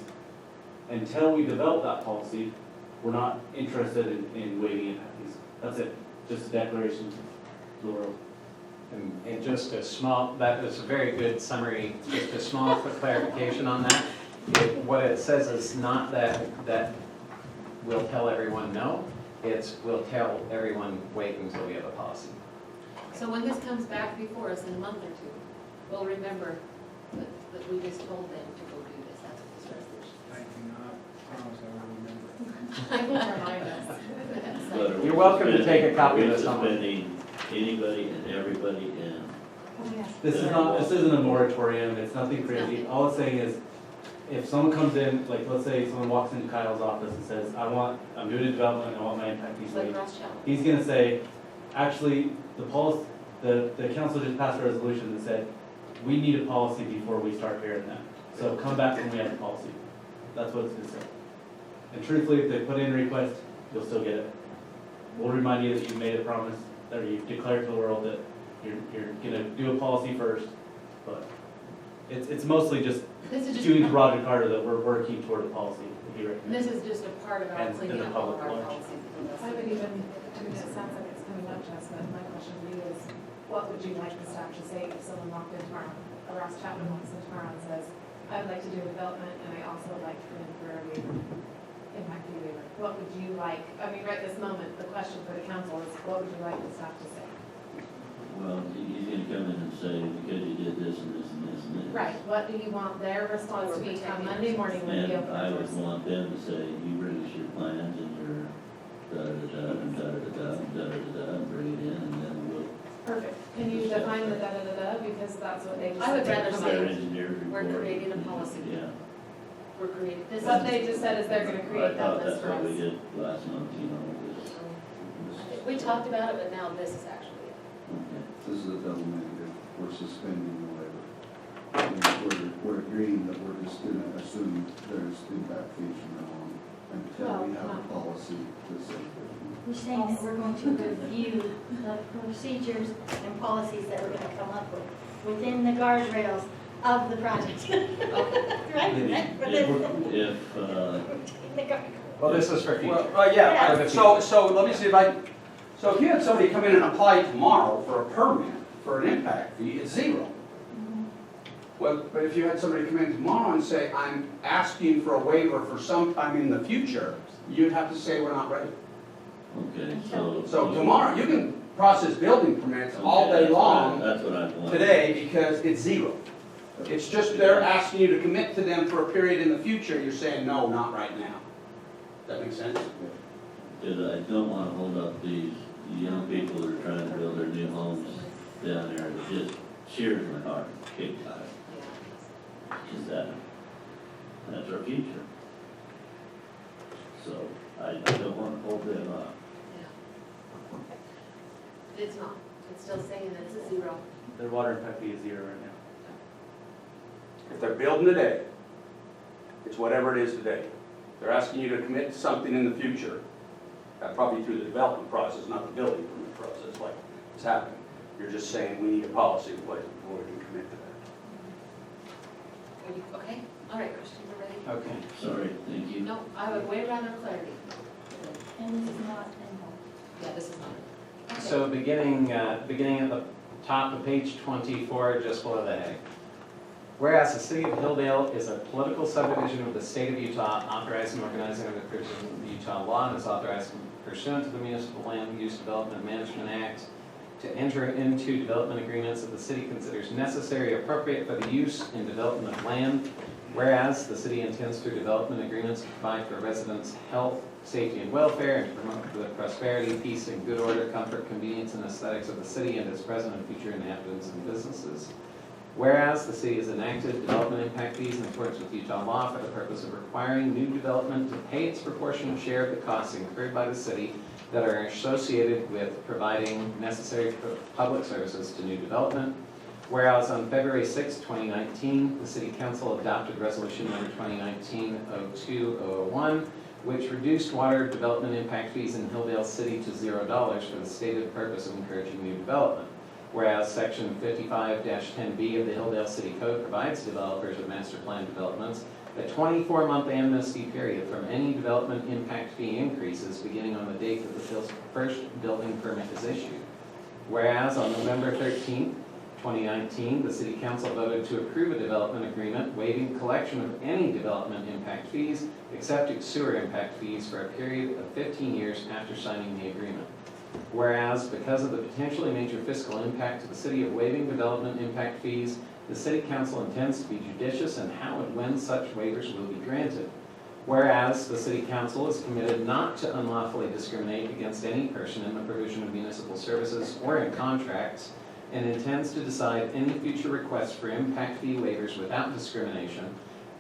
Until we develop that policy, we're not interested in waiving impact fees. That's it, just a declaration to the world. And just a small, that is a very good summary, just a small quick clarification on that. What it says is not that we'll tell everyone no, it's we'll tell everyone wait until we have a policy. So when this comes back before us in a month or two, we'll remember that we just told them to go do this. That's what this resolution I do not promise I will remember. I will remind us. But are we You're welcome to take a suspending- copy are we of this one. suspending anybody and everybody in? This isn't a moratorium, it's nothing crazy. All it's saying is, if someone comes in, like, let's say someone walks into Kyle's office and says, I'm doing a development, I want my impact fees Like waived. Ross Challenge. He's gonna say, actually, the council just passed a resolution that said, we need a policy before we start hearing that. So come back when we have a policy. That's what it's gonna say. And truthfully, if they put in a request, you'll still get it. We'll remind you that you've made a promise, or you've declared to the world that you're gonna do a policy first, but it's mostly just This is doing to just, Roger Carter that we're working toward a policy that he recommends. this is just a part of our And cleaning the up all of public our watch. policies. I would even, I mean, it sounds like it's coming up to us, but my question to you is, what would you like the staff to say if someone walked in tomorrow, or Ross Chapman walks in tomorrow and says, I would like to do a development, and I also would like to come in for a waiver, impact fee waiver? What would you like, I mean, right this moment, the question for the council is, what would you like the staff to say? Well, he's gonna come in and say, because you did this and this and this and this. Right, what do you want their response to be come Monday morning when you And open I the would doors? want them to say, you bring us your plans and your da-da-da-da and da-da-da-da and da-da-da-da and bring it in and then we'll. Perfect, can you define the da-da-da-da, because that's what they just. I would rather Their say, engineer's we're report. creating a policy. Yeah. we're creating, this What is, they just said is they're gonna create I thought that list that's for what we us. did last month, you know, was, we talked about it, but now this is actually it. okay. This is a double negative. We're suspending the waiver. And we're agreeing that we're just gonna assume there's impact fees from now on until we have a policy to say that. We're saying that we're going to review the procedures and policies that we're gonna come up with within the guardrails of the project. Right? Within If, the guard- Well, this is for future. Well, yeah, so let me see if I, So if you had somebody come in and apply tomorrow for a permit for an impact fee, it's zero. Well, but if you had somebody come in tomorrow and say, I'm asking for a waiver for sometime in the future, you'd have to say, we're not ready. Okay, so. So tomorrow, you can process building permits all day long That's what I want. today because it's zero. It's just they're asking you to commit to them for a period in the future, you're saying, no, not right now. Does that make sense? Because I don't want to hold up these young people that are trying to build their new homes down there. It just shears my heart, big time. Because that's our future. So I don't want to hold them up. It's not, it's still saying that it's a zero. Their water impact fee is zero right now. If they're building today, it's whatever it is today. They're asking you to commit to something in the future, probably through the development process, not the building permit process like it's happening. You're just saying we need a policy in place before we can commit to that. Okay, all right, Christian, you're ready? Okay. Sorry, thank you. No, I would way rather clarity. And this is not involved. Yeah, this is not. Okay. So beginning at the top of page 24, just below the heading. Whereas the city of Hildale is a political subdivision of the state of Utah, authorized and organizing under the Utah law, and is authorized pursuant to the Municipal Land Use Development Management Act to enter into development agreements that the city considers necessary or appropriate for the use and development of land. Whereas the city intends through development agreements to provide for residents' health, safety, and welfare, and to promote the prosperity, peace, and good order, comfort, convenience, and aesthetics of the city and its present and future inhabitants and businesses. Whereas the city has enacted development impact fees in accordance with Utah law for the purpose of requiring new development to pay its proportionate share of the costs incurred by the city that are associated with providing necessary public services to new development. Whereas on February 6, 2019, the City Council adopted Resolution number 2019-02-001, which reduced water development impact fees in Hildale City to $0 for the stated purpose of encouraging new development. Whereas Section 55-10B of the Hildale City Code provides developers of master plan developments a 24-month amnesty period from any development impact fee increases beginning on the date that the first building permit is issued. Whereas on November 13, 2019, the City Council voted to approve a development agreement waiving collection of any development impact fees except sewer impact fees for a period of 15 years after signing the agreement. Whereas, because of the potentially major fiscal impact to the city of waiving development impact fees, the City Council intends to be judicious in how and when such waivers will be granted. Whereas, the City Council is committed not to unlawfully discriminate against any person in the provision of municipal services or in contracts, and intends to decide any future requests for impact fee waivers without discrimination.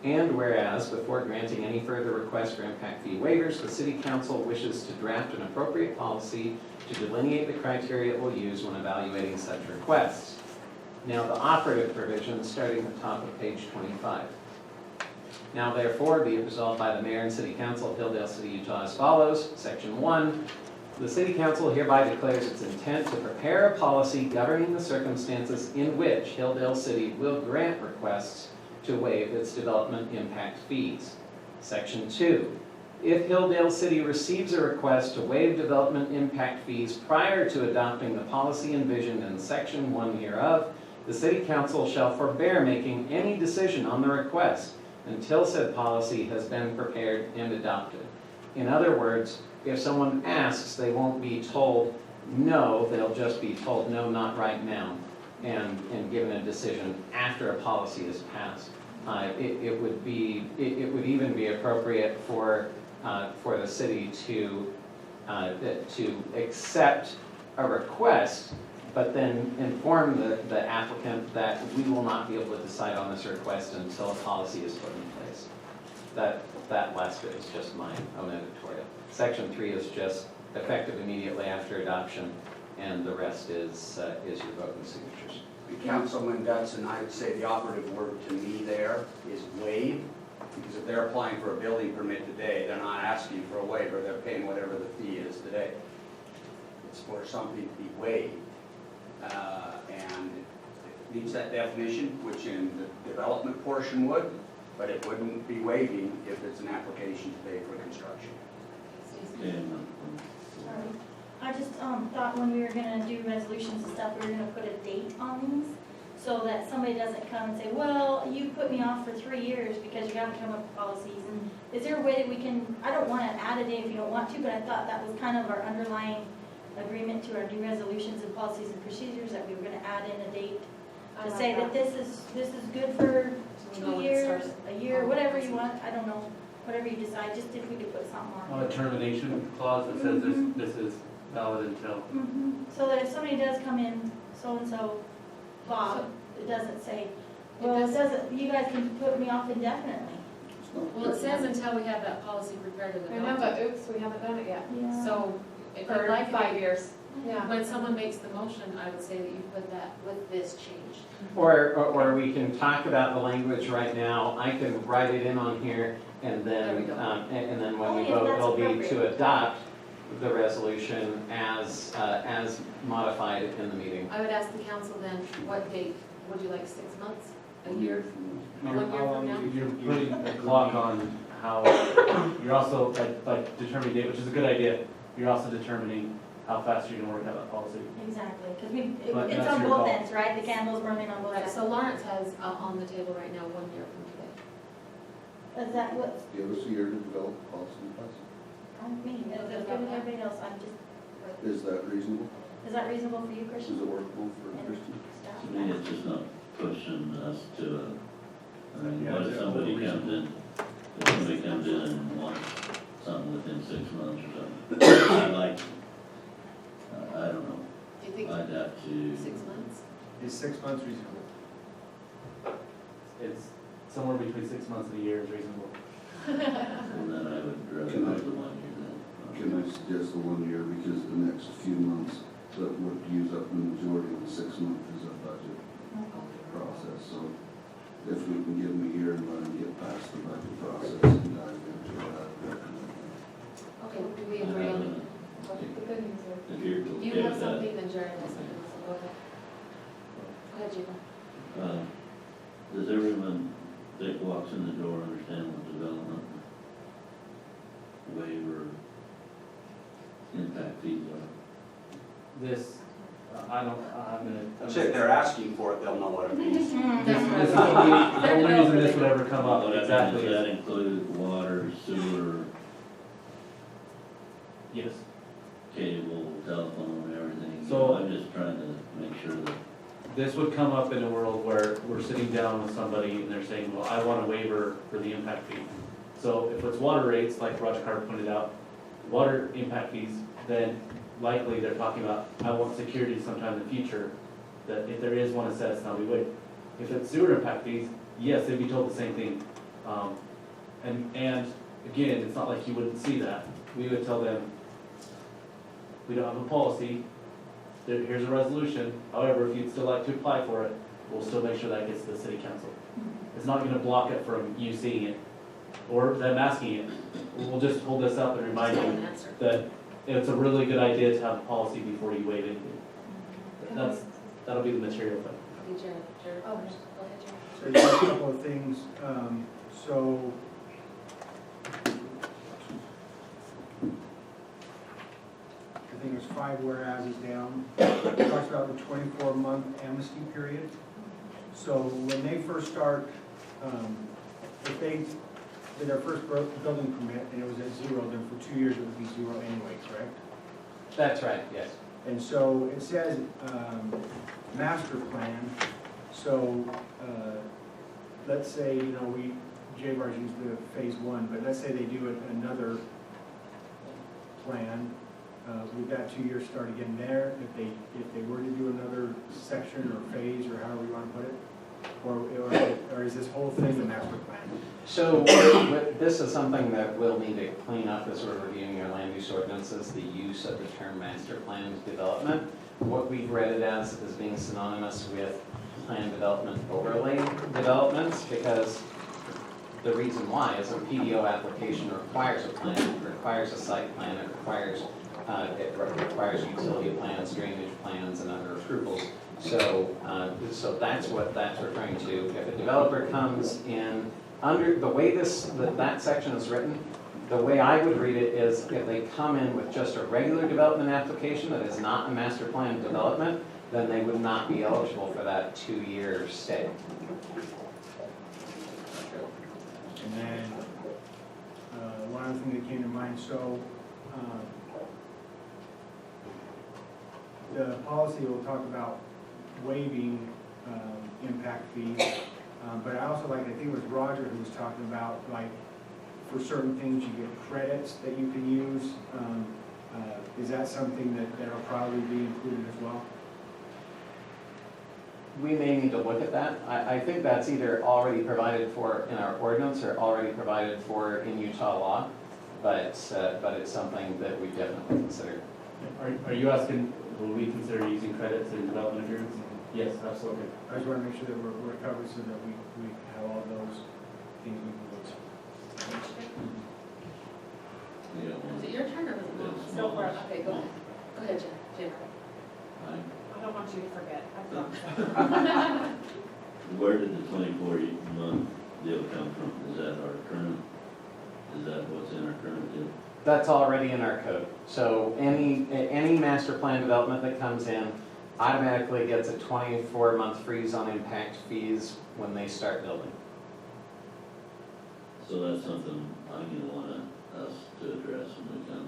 And whereas, before granting any further requests for impact fee waivers, the City Council wishes to draft an appropriate policy to delineate the criteria it will use when evaluating such requests. Now, the operative provisions, starting at the top of page 25. Now, therefore, be it resolved by the Mayor and City Council of Hildale City, Utah as follows. Section 1. The City Council hereby declares its intent to prepare a policy governing the circumstances in which Hildale City will grant requests to waive its development impact fees. Section 2. If Hildale City receives a request to waive development impact fees prior to adopting the policy envisioned in Section 1 hereof, the City Council shall forbear making any decision on the request until said policy has been prepared and adopted. In other words, if someone asks, they won't be told no, they'll just be told no, not right now, and given a decision after a policy is passed. It would even be appropriate for the city to accept a request, but then inform the applicant that we will not be able to decide on this request until a policy is put in place. That last bit is just my own editorial. Section 3 is just effective immediately after adoption, and the rest is your vote and signatures. Councilman Dutson, I would say the operative word to me there is waive, because if they're applying for a building permit today, they're not asking for a waiver, they're paying whatever the fee is today. It's for something to be waived. And it meets that definition, which in the development portion would, but it wouldn't be waiving if it's an application to pay for construction. And, Sorry. I just, thought when we were gonna do resolutions and stuff, we were gonna put a date on these, so that somebody doesn't come and say, well, you put me off for 3 years because you haven't come up with policies, and is there a way that we can, I don't wanna add a date if you don't want to, but I thought that was kind of our underlying agreement to our new resolutions and policies and procedures, that we were gonna add in a date I to like say that that. this is good for So we know 2 when it years, starts. a year, whatever you want, I don't know, whatever you decide, just if we could put something on A it. termination clause that says this is valid until. So that if somebody does come in, so-and-so, Bob, it doesn't say, well, it doesn't, you guys can put me off indefinitely. It's not Well, it says until we have that policy prepared and I know, adopted. but oops, we haven't done it yet. So if For you'd like 5 years. Yeah. when someone makes the motion, I would say that you put that with this change. Or we can talk about the language right now, I can write it in on here, and There we then, go. and then when we Only if vote, that's it'll be appropriate. to adopt the resolution as modified in the meeting. I would ask the council then, what date, would you like 6 months, a year? You're, 1 year from now? you're putting a clock on how, you're also like determining date, which is a good idea. You're also determining how fast you're gonna work out that policy. Exactly, because But it's that's on your both call. ends, right? The candle's burning on both Right, ends. so Lawrence has on the table right now 1 year from today. Is that what, Give us a year to develop policy and process. I mean, it's good with everybody else, I'm just, Is that reasonable? is that reasonable for you, Is Christian? it workable for And Christie? staff? To me, it's just not pushing us to, I mean, Yeah, what if it's somebody reasonable. comes in, if somebody comes in and wants something within 6 months or something? I like, I don't know, Do you think I'd have to, 6 months? Is 6 months reasonable? It's somewhere between 6 months and a year is reasonable. and then I would rather Can I- go the 1 year then. Can I suggest the 1 year, because the next few months that would use up the majority of the 6 month is a budget process, so if we can give them a year and let them get past the budget process and dive into it, I'd recommend that. Okay, do we agree on it? The good news is, If you're You okay have with that. something, then Jared has something, so go ahead. Go ahead, Gina. Does everyone that walks in the door understand what development waiver impact fees are? This, I'm gonna. So if they're asking for it, they'll know what it means. This is the only reason this would ever come up, What I mean, exactly. does that include water, sewer, Yes. cable, telephone, everything? So- I'm just trying to make sure that, This would come up in a world where we're sitting down with somebody and they're saying, well, I want a waiver for the impact fee. So if it's water rates, like Roger Carter pointed out, water impact fees, then likely they're talking about, I want security sometime in the future, that if there is one assessed, now we would. If it's sewer impact fees, yes, they'd be told the same thing. And again, it's not like you wouldn't see that. We would tell them, we don't have a policy, here's a resolution, however, if you'd still like to apply for it, we'll still make sure that gets to the city council. It's not gonna block it from you seeing it, or them asking it. We'll just hold this up and remind Just you an answer. that it's a really good idea to have a policy before you waive anything. That'll be the material thing. Okay, Jared, Oh. go ahead, Jared. So just a couple of things, so. I think there's 5 whereases down. It talks about the 24-month amnesty period. So when they first start, if they did their first building permit and it was at 0, then for 2 years it would be 0 anyway, correct? That's right, yes. And so it says, master plan, so, let's say, you know, J-Bar's used the phase 1, but let's say they do another plan, would that 2 years start again there, if they were to do another section or phase, or however you wanna put it? Or is this whole thing the master plan? So this is something that we'll need to clean up as we're reviewing our land use ordinances, the use of the term master plan development. What we've read it as is being synonymous with plan development overlay developments, because the reason why is a PDO application requires a plan, it requires a site plan, it requires utility plans, drainage plans, and other approvals. So that's what that's referring to. If a developer comes in, under the way that section is written, The way I would read it is if they come in with just a regular development application that is not a master plan development, then they would not be eligible for that 2-year stay. And then, one other thing that came to mind, so, the policy will talk about waiving, impact fees. But I also like, I think it was Roger who was talking about, like, for certain things you get credits that you can use. Is that something that'll probably be included as well? We may need to look at that. I think that's either already provided for in our ordinance or already provided for in Utah law, but it's something that we definitely consider. Are you asking, will we consider using credits in development agreements? Yes, absolutely. I just want to make sure that we're covered so that we have all those things we can use. Is it your turn or was it mine? Go for it. Okay, go ahead. Go ahead, Jim. I don't want you to forget, I promise. Where did the 24-month deal come from? Is that our current, is that what's in our current deal? That's already in our code. So any master plan development that comes in automatically gets a 24-month freeze on impact fees when they start building. So that's something I'm gonna want us to address when we come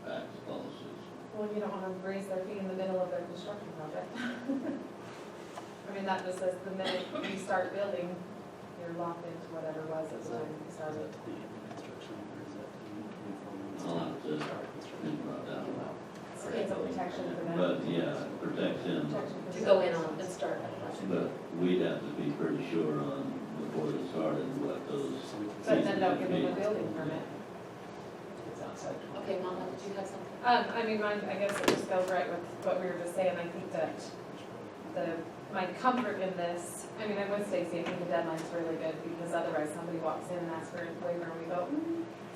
back to policies. Well, you don't want to raise their fee in the middle of their construction project. I mean, that just says the minute you start building, you're locked into whatever it was at the time you started. I'll have to think about that. It's a protection for them. But, yeah, protection, Protection for To go in on and start. but we'd have to be pretty sure on, before they started, what those. But then don't give them a building permit. It's outside. Okay, Mama, did you have something? I mean, mine, I guess it just goes right with what we were just saying. I think that my comfort in this, I mean, I'm with Stacy, I think the deadline's really good because otherwise somebody walks in and asks for a waiver and we go,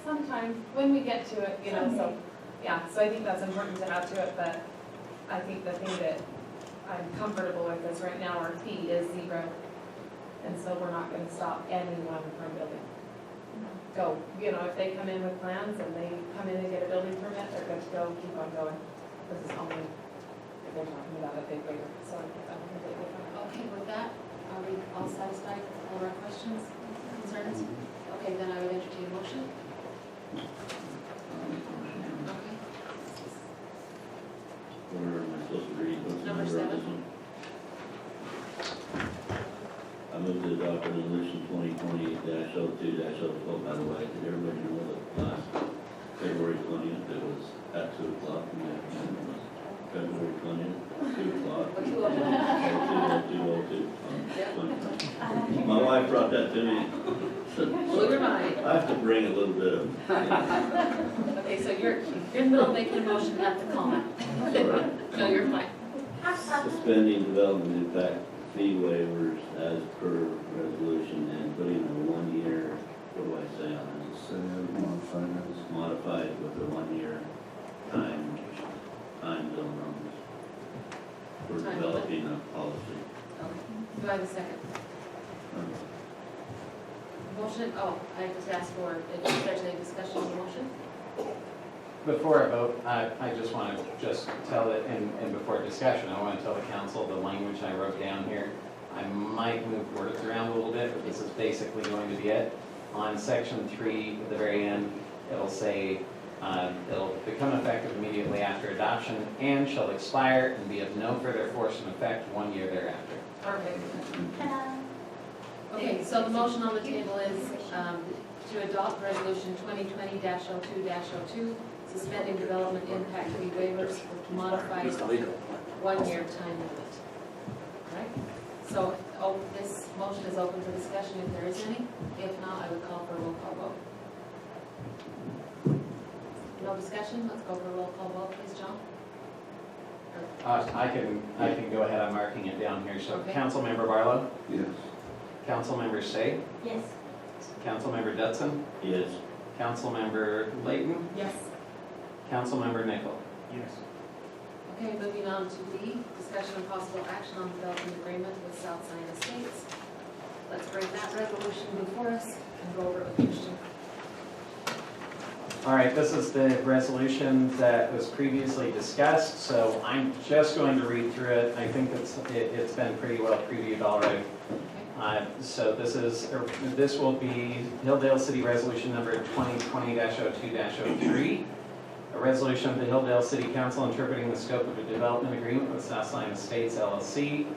sometime when we get to it, you know, so, yeah, so I think that's important to add to it, but I think the thing that I'm comfortable with is right now our fee is 0. And so we're not gonna stop anyone from building. Go, you know, if they come in with plans and they come in and get a building permit, they're good to go, keep on going. This is only if they're talking about a big waiver, so I don't think they different. Okay, with that, are we all satisfied with all of our questions, concerns? Okay, then I would entertain a motion. Okay. Where am I supposed to read? What's the Number number of 7. this one? I move to adopt resolution 2020-02-04. By the way, did everybody know that last February 20th, it was at 2 o'clock in the afternoon? It was February 20th, 2 o'clock. 2:02. My wife brought that to me. Blew your mind. I have to bring a little bit of. Okay, so you're in the middle of making a motion at the comment. No, you're fine. Suspending development impact fee waivers as per resolution and putting a 1-year, what do I say on it? Say modified as. Modified with a 1-year time zone on this. For Time developing a policy. Okay. Do I have a second? Motion, oh, I just asked for, if there's any discussion on the motion? Before I vote, I just want to tell it, and before discussion, I want to tell the council the language I wrote down here. I might move words around a little bit, but this is basically going to be it. On section 3, at the very end, it'll say, it'll become effective immediately after adoption and shall expire and be of no further force and effect 1 year thereafter. Perfect. Okay, so the motion on the table is to adopt resolution 2020-02-02, suspending development impact fee waivers with modified 1-year time limit. Right? So, this motion is open for discussion if there is any. If not, I would call for a roll call vote. No discussion? Let's go for a roll call vote, please, John. I can go ahead, I'm marking it down here. So Okay. Councilmember Barlow, Yes. Councilmember Say, Yes. Councilmember Dudson, Yes. Councilmember Layton, Yes. Councilmember Nickel. Yes. Okay, moving on to B, discussion of possible action on developing agreement with South Zion Estates. Let's bring that resolution before us and go over it with Christian. All right, this is the resolution that was previously discussed, so I'm just going to read through it. I think it's been pretty well previewed already. So this will be Hildale City Resolution number 2020-02-03, a resolution of the Hildale City Council interpreting the scope of a development agreement with Southside Estates LLC.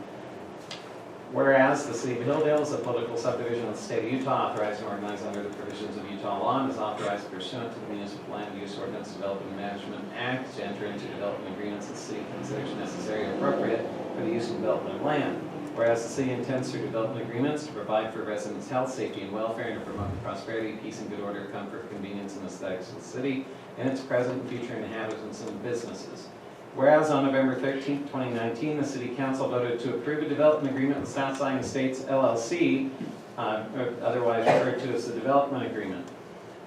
Whereas the City of Hildale is a political subdivision of the state of Utah, authorized and organized under the provisions of Utah law, and is authorized pursuant to the Municipal Land Use Ordinance Development Management Act to enter into development agreements that the city considers necessary or appropriate for the use and development of land. Whereas the city intends through development agreements to provide for residents' health, safety, and welfare, and to promote the prosperity, peace, and good order, comfort, convenience, and aesthetics of the city and its present and future inhabitants and businesses. Whereas on November 13, 2019, the City Council voted to approve a development agreement with Southside Estates LLC, otherwise referred to as the development agreement.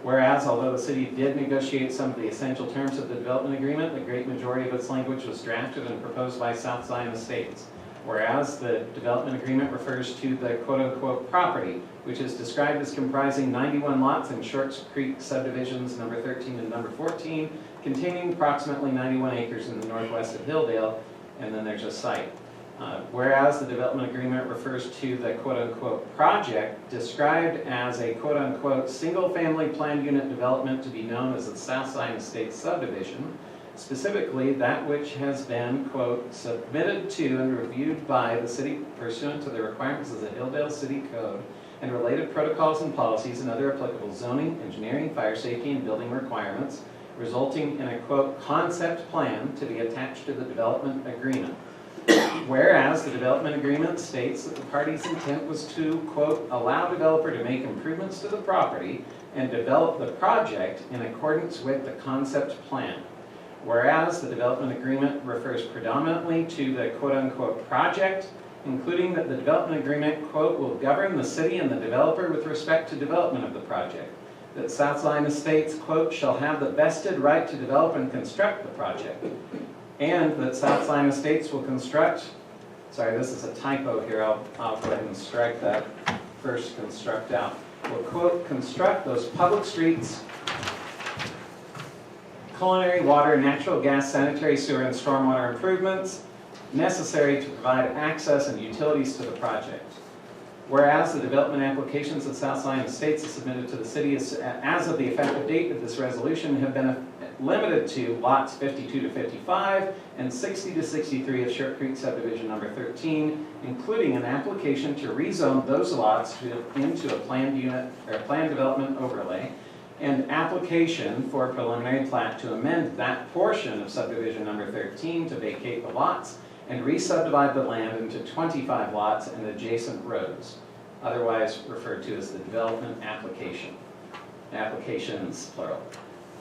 Whereas, although the city did negotiate some of the essential terms of the development agreement, the great majority of its language was drafted and proposed by Southside Estates. Whereas the development agreement refers to the quote-unquote property, which is described as comprising 91 lots in Shorts Creek subdivisions number 13 and number 14, containing approximately 91 acres in the northwest of Hildale, and then there's a site. Whereas the development agreement refers to the quote-unquote project described as a quote-unquote single-family planned unit development to be known as the Southside Estates subdivision, specifically that which has been, quote, submitted to and reviewed by the city pursuant to the requirements of the Hildale City Code and related protocols and policies and other applicable zoning, engineering, fire safety, and building requirements, resulting in a, quote, concept plan to be attached to the development agreement. Whereas the development agreement states that the party's intent was to, quote, allow developer to make improvements to the property and develop the project in accordance with the concept plan. Whereas the development agreement refers predominantly to the quote-unquote project, including that the development agreement, quote, will govern the city and the developer with respect to development of the project. That Southside Estates, quote, shall have the vested right to develop and construct the project. And that Southside Estates will construct, sorry, this is a typo here, I'll go ahead and strike that first construct out. Will, quote, construct those public streets, culinary, water, natural gas, sanitary, sewer, and stormwater improvements necessary to provide access and utilities to the project. Whereas the development applications that Southside Estates has submitted to the city as of the effective date of this resolution have been limited to lots 52 to 55 and 60 to 63 of Short Creek subdivision number 13, including an application to rezone those lots into a planned unit or planned development overlay, and application for preliminary plat to amend that portion of subdivision number 13 to vacate the lots and re-subdivide the land into 25 lots and adjacent roads, otherwise referred to as the development application. Applications, plural.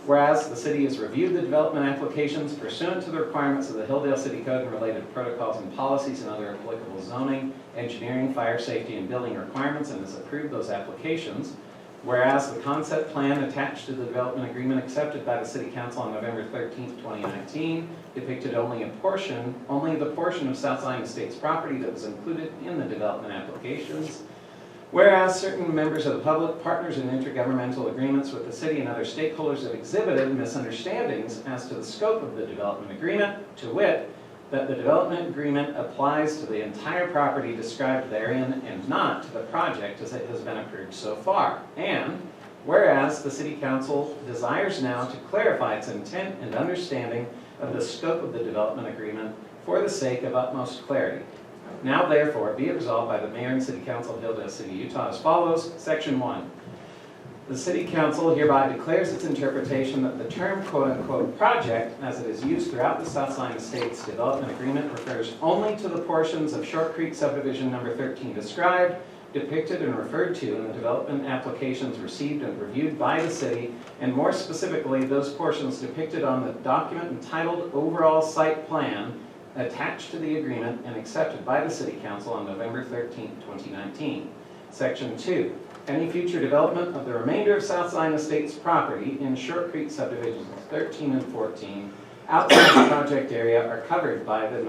Whereas the city has reviewed the development applications pursuant to the requirements of the Hildale City Code and related protocols and policies and other applicable zoning, engineering, fire safety, and building requirements and has approved those applications. Whereas the concept plan attached to the development agreement accepted by the City Council on November 13, 2019 depicted only the portion of Southside Estates property that was included in the development applications. Whereas certain members of the public, partners in intergovernmental agreements with the city and other stakeholders have exhibited misunderstandings as to the scope of the development agreement, to wit, that the development agreement applies to the entire property described therein and not to the project as it has been approved so far. And whereas the City Council desires now to clarify its intent and understanding of the scope of the development agreement for the sake of utmost clarity. Now therefore be it resolved by the Mayor and City Council of Hildale City, Utah as follows. Section 1. The City Council hereby declares its interpretation that the term quote-unquote project, as it is used throughout the Southside Estates development agreement, refers only to the portions of Short Creek subdivision number 13 described, depicted, and referred to in the development applications received and reviewed by the city, and more specifically, those portions depicted on the document entitled Overall Site Plan attached to the agreement and accepted by the City Council on November 13, 2019. Section 2. Any future development of the remainder of Southside Estates property in Short Creek subdivisions 13 and 14 outside the project area are covered by the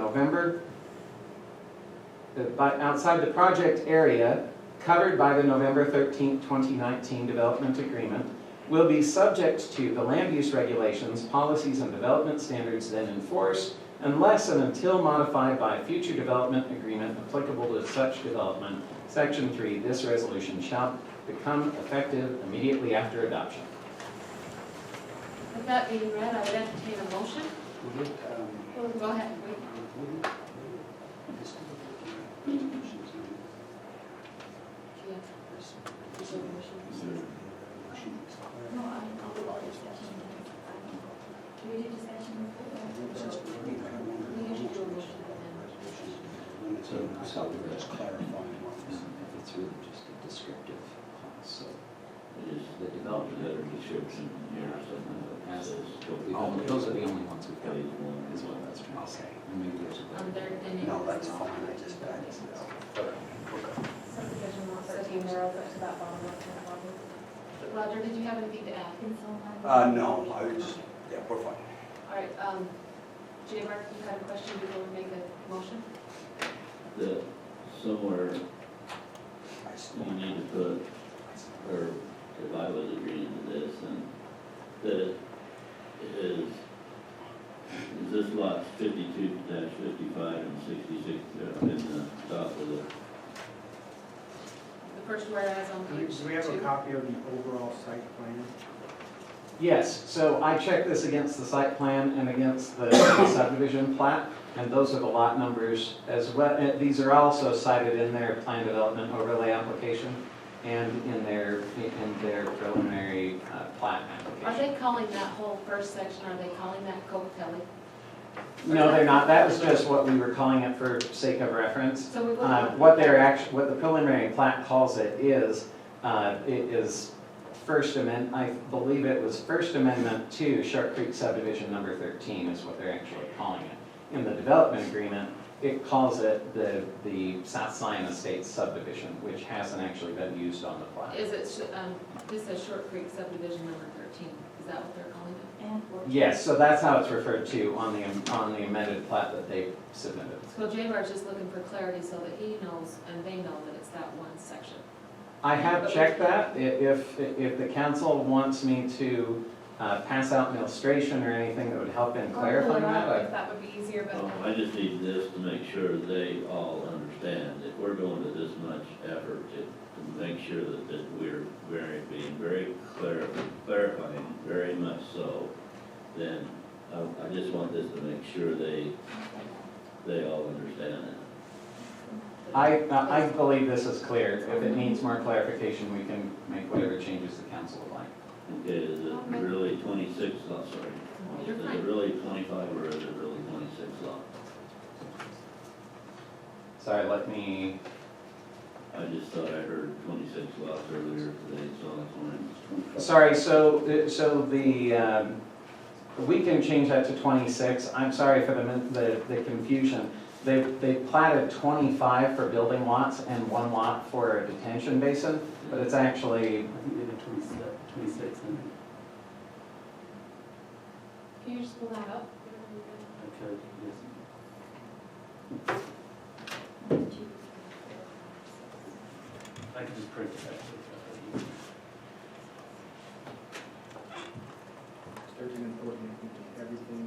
outside the project area covered by the November 13, 2019 development agreement will be subject to the land use regulations, policies, and development standards then in force, unless and until modified by a future development agreement applicable to such development. Section 3, this resolution shall become effective immediately after adoption. With that being read, I would entertain a motion. Go ahead. No, I'll do all discussion. Do we do discussion before? We usually do a motion and then. So just clarifying, if it's really just a descriptive clause, so It is the development better description here, something that as says. those are the only ones we've got, Phase one. is what that's trying to say. And maybe there's a On better. their, in No, that's fine, I just, Subdivision lot 13, there, I'll get to that bottom left hand bottom. Roger, did you have anything to add? no, I was just, yeah, we're fine. All right, J. Mark, you had a question before we make a motion? The, somewhere you need to put, or if I was agreeing to this, and that is this lot 52-55 and 66 in the top of the, The first whereas on page 2. Do we have a copy of the overall site plan? Yes, so I checked this against the site plan and against the subdivision plat, and those are the lot numbers as well. These are also cited in their plan development overlay application and in their preliminary plat Are application. they calling that whole first section, are they calling that Coke Kelly? No, they're not. That was just what we were calling it for sake of reference. So we will. What the preliminary plat calls it is First Amendment, I believe it was First Amendment to Shark Creek subdivision number 13 is what they're actually calling it. In the development agreement, it calls it the South Zion Estates subdivision, which hasn't actually been used on the plat. Is it, this says Short Creek subdivision number 13, is that what they're calling it? And 14. Yes, so that's how it's referred to on the amended plat that they submitted. So J-Bar's just looking for clarity so that he knows and they know that it's that one section. I have checked that. If the council wants me to pass out an illustration or anything that would help in clarifying that, If that would be easier, but. I just need this to make sure they all understand that we're going to this much effort to make sure that we're being very clarifying, very much so, then I just want this to make sure they all understand it. I believe this is clear. If it needs more clarification, we can make whatever changes the council would like. Okay, is it really 26 lots, sorry? You're Is fine. it really 25 or is it really 26 lots? Sorry, let me, I just thought I heard 26 lots earlier today, so that's why. sorry, so we can change that to 26. I'm sorry for the confusion. They platted 25 for building lots and 1 lot for a detention basin, but it's actually, 26. Can you just pull that up? I can just print it actually. 13 and 14, I think, is everything,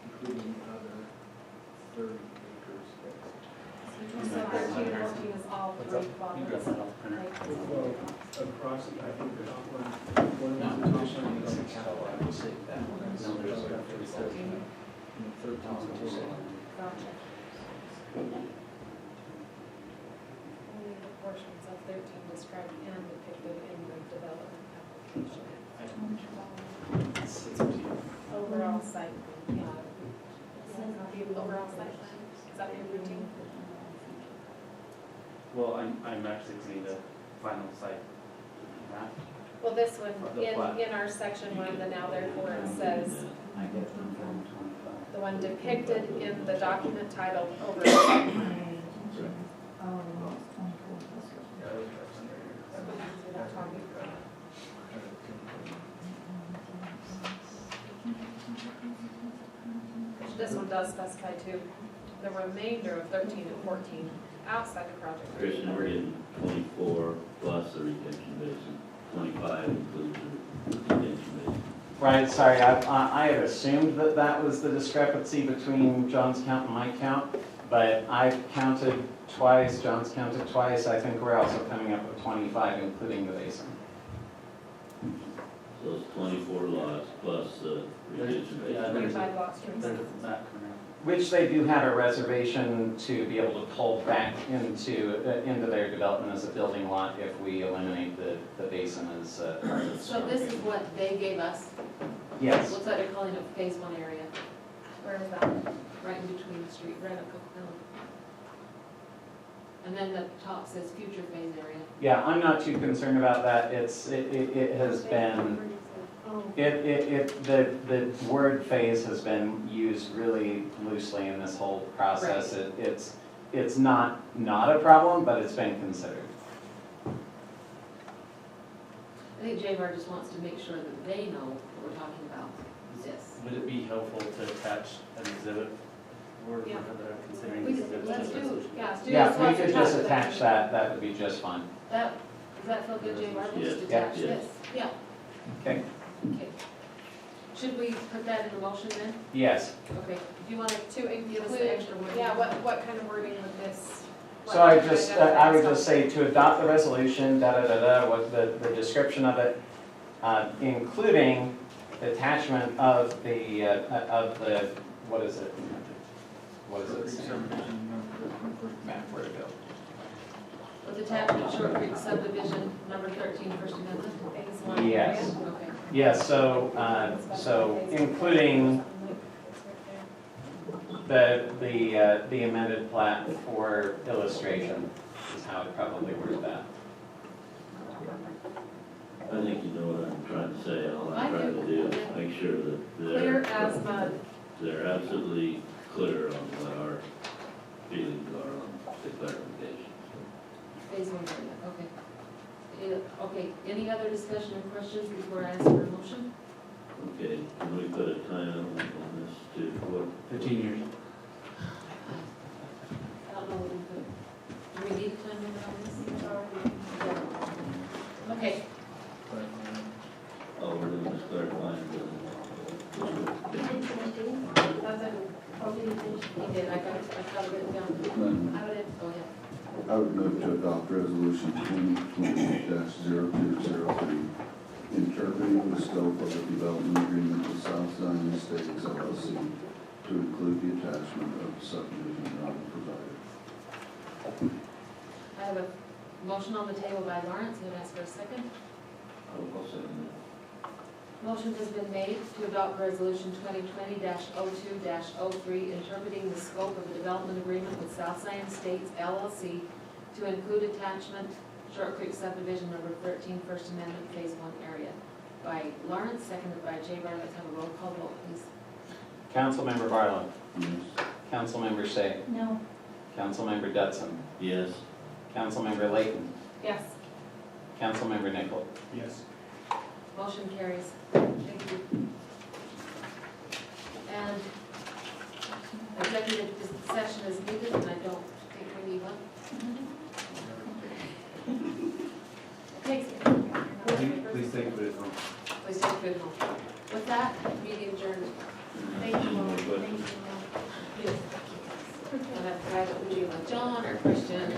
including the other 30 acres. So 13 and 14 is all What's three up? You quadrants. got that off the printer? Well, across, I think the top one, No, the top just one is 26. I will say that one. No, there's a 13. and 13 is total. Gotcha. Only the portions of 13 described and depicted in the development application. It's up to you. Overall site, yeah. Copy of overall site plan, is that what you're routine? Well, I'm actually seeing the final site map. Well, this one, The plat. in our section 1, the now therefore, it says, I get them from 25. the one depicted in the document titled overall site plan. Oh, it's 24 plus. This one does specify too, the remainder of 13 and 14 outside the project. Christian, we're getting 24 plus the retention basin, 25 includes the Right, sorry, I had assumed that that was the discrepancy between John's count and my count, but I've counted twice, John's counted twice, I think we're also coming up with 25, including the basin. So it's 24 lots plus the retention Yeah, basin. there's 25 lots, there's that coming out. Which they do have a reservation to be able to pull back into their development as a building lot if we eliminate the basin as part of the So this is what they gave us. Yes, Looks like they're calling it phase one area, Where is that? right in between the street, right up Coconut. And then the top says future phase area. yeah, I'm not too concerned about that, it has been, Oh. the word phase has been used really loosely in this whole process. It's not a problem, but it's been considered. I think J-Bar just wants to make sure that they know what we're talking about, this. Would it be helpful to attach an exhibit or Yeah. they're considering We these could, exhibits? let's do, yeah, students. Yeah, we lots could of just time. attach that, that would be just fine. That, does that feel good, J-Bar? We'll just Yeah. attach Yeah. this. Yeah, Okay, okay. Should we put that in the motion then? yes. Okay, do you want to To give us include, the extra word? yeah, what kind of wording would this? So I would just say to adopt the resolution, da-da-da-da, what the description of it, including the attachment of the, what is it? What is it? Map, where to go? With attachment Short Creek subdivision, number 13, First Amendment, phase one area? Yes. Okay. Yes, so including the amended plat for illustration is how I'd probably word that. I think you know what I'm trying to say. All I I'm trying to do do. is make sure that Clear as mud. they're absolutely clear on what our feelings are on the clarification. Phase one area, okay. Okay, any other discussion or questions before I ask for a motion? Okay, can we put a time on this to what? 15 years. I don't know what we put. Do we need a time limit on this? Okay, Oh, we're doing this clarifying. That's it. he did, I got it written down. I would, oh yeah. I would move to adopt resolution 2020-0203, interpreting the scope of the development agreement with South Zion Estates LLC to include the attachment of the subdivision not provided. I have a motion on the table by Lawrence, and ask for a second. I'll second Motion has been made to adopt resolution 2020-02-03, interpreting the scope of the development agreement with South Zion Estates LLC to include attachment Short Creek subdivision number 13, First Amendment, phase one area. By Lawrence, seconded by J-Bar. Let's have a roll call vote, please. Councilmember Barlow. Yes. Councilmember Shea. No. Councilmember Dudson. it. Yes. Councilmember Layton. Yes. Councilmember Nichol. Yes. Motion carries. Thank you. And executive session is needed, and I don't think we need one. Thanks. Please take it home. Please take good home. With that, meeting adjourned. Thank you. Any more questions? Thank you. I'll have private meeting with John or Christian.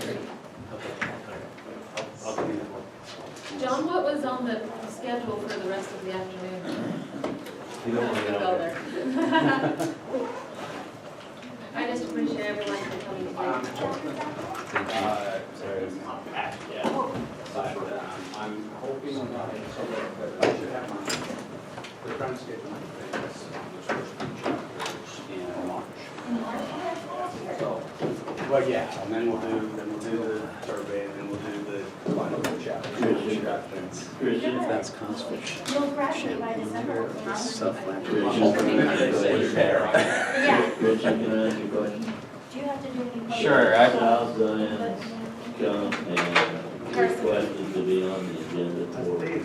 I'll clean it up. John, what was on the schedule for the rest of the afternoon? You don't want to get out there. I just appreciate everyone for coming today. Sorry, it's not packed yet. But I'm hoping so that I should have the transcript of my things, the first two chapters in March. So, well, yeah, and then we'll do the survey, and then we'll do the final chapter. Christian? That's conservation. You'll graduate by December. Yeah. Christian, can I ask you a question? Do you have to do any? public- Sure, South Zion come and requested to be on the agenda for Public-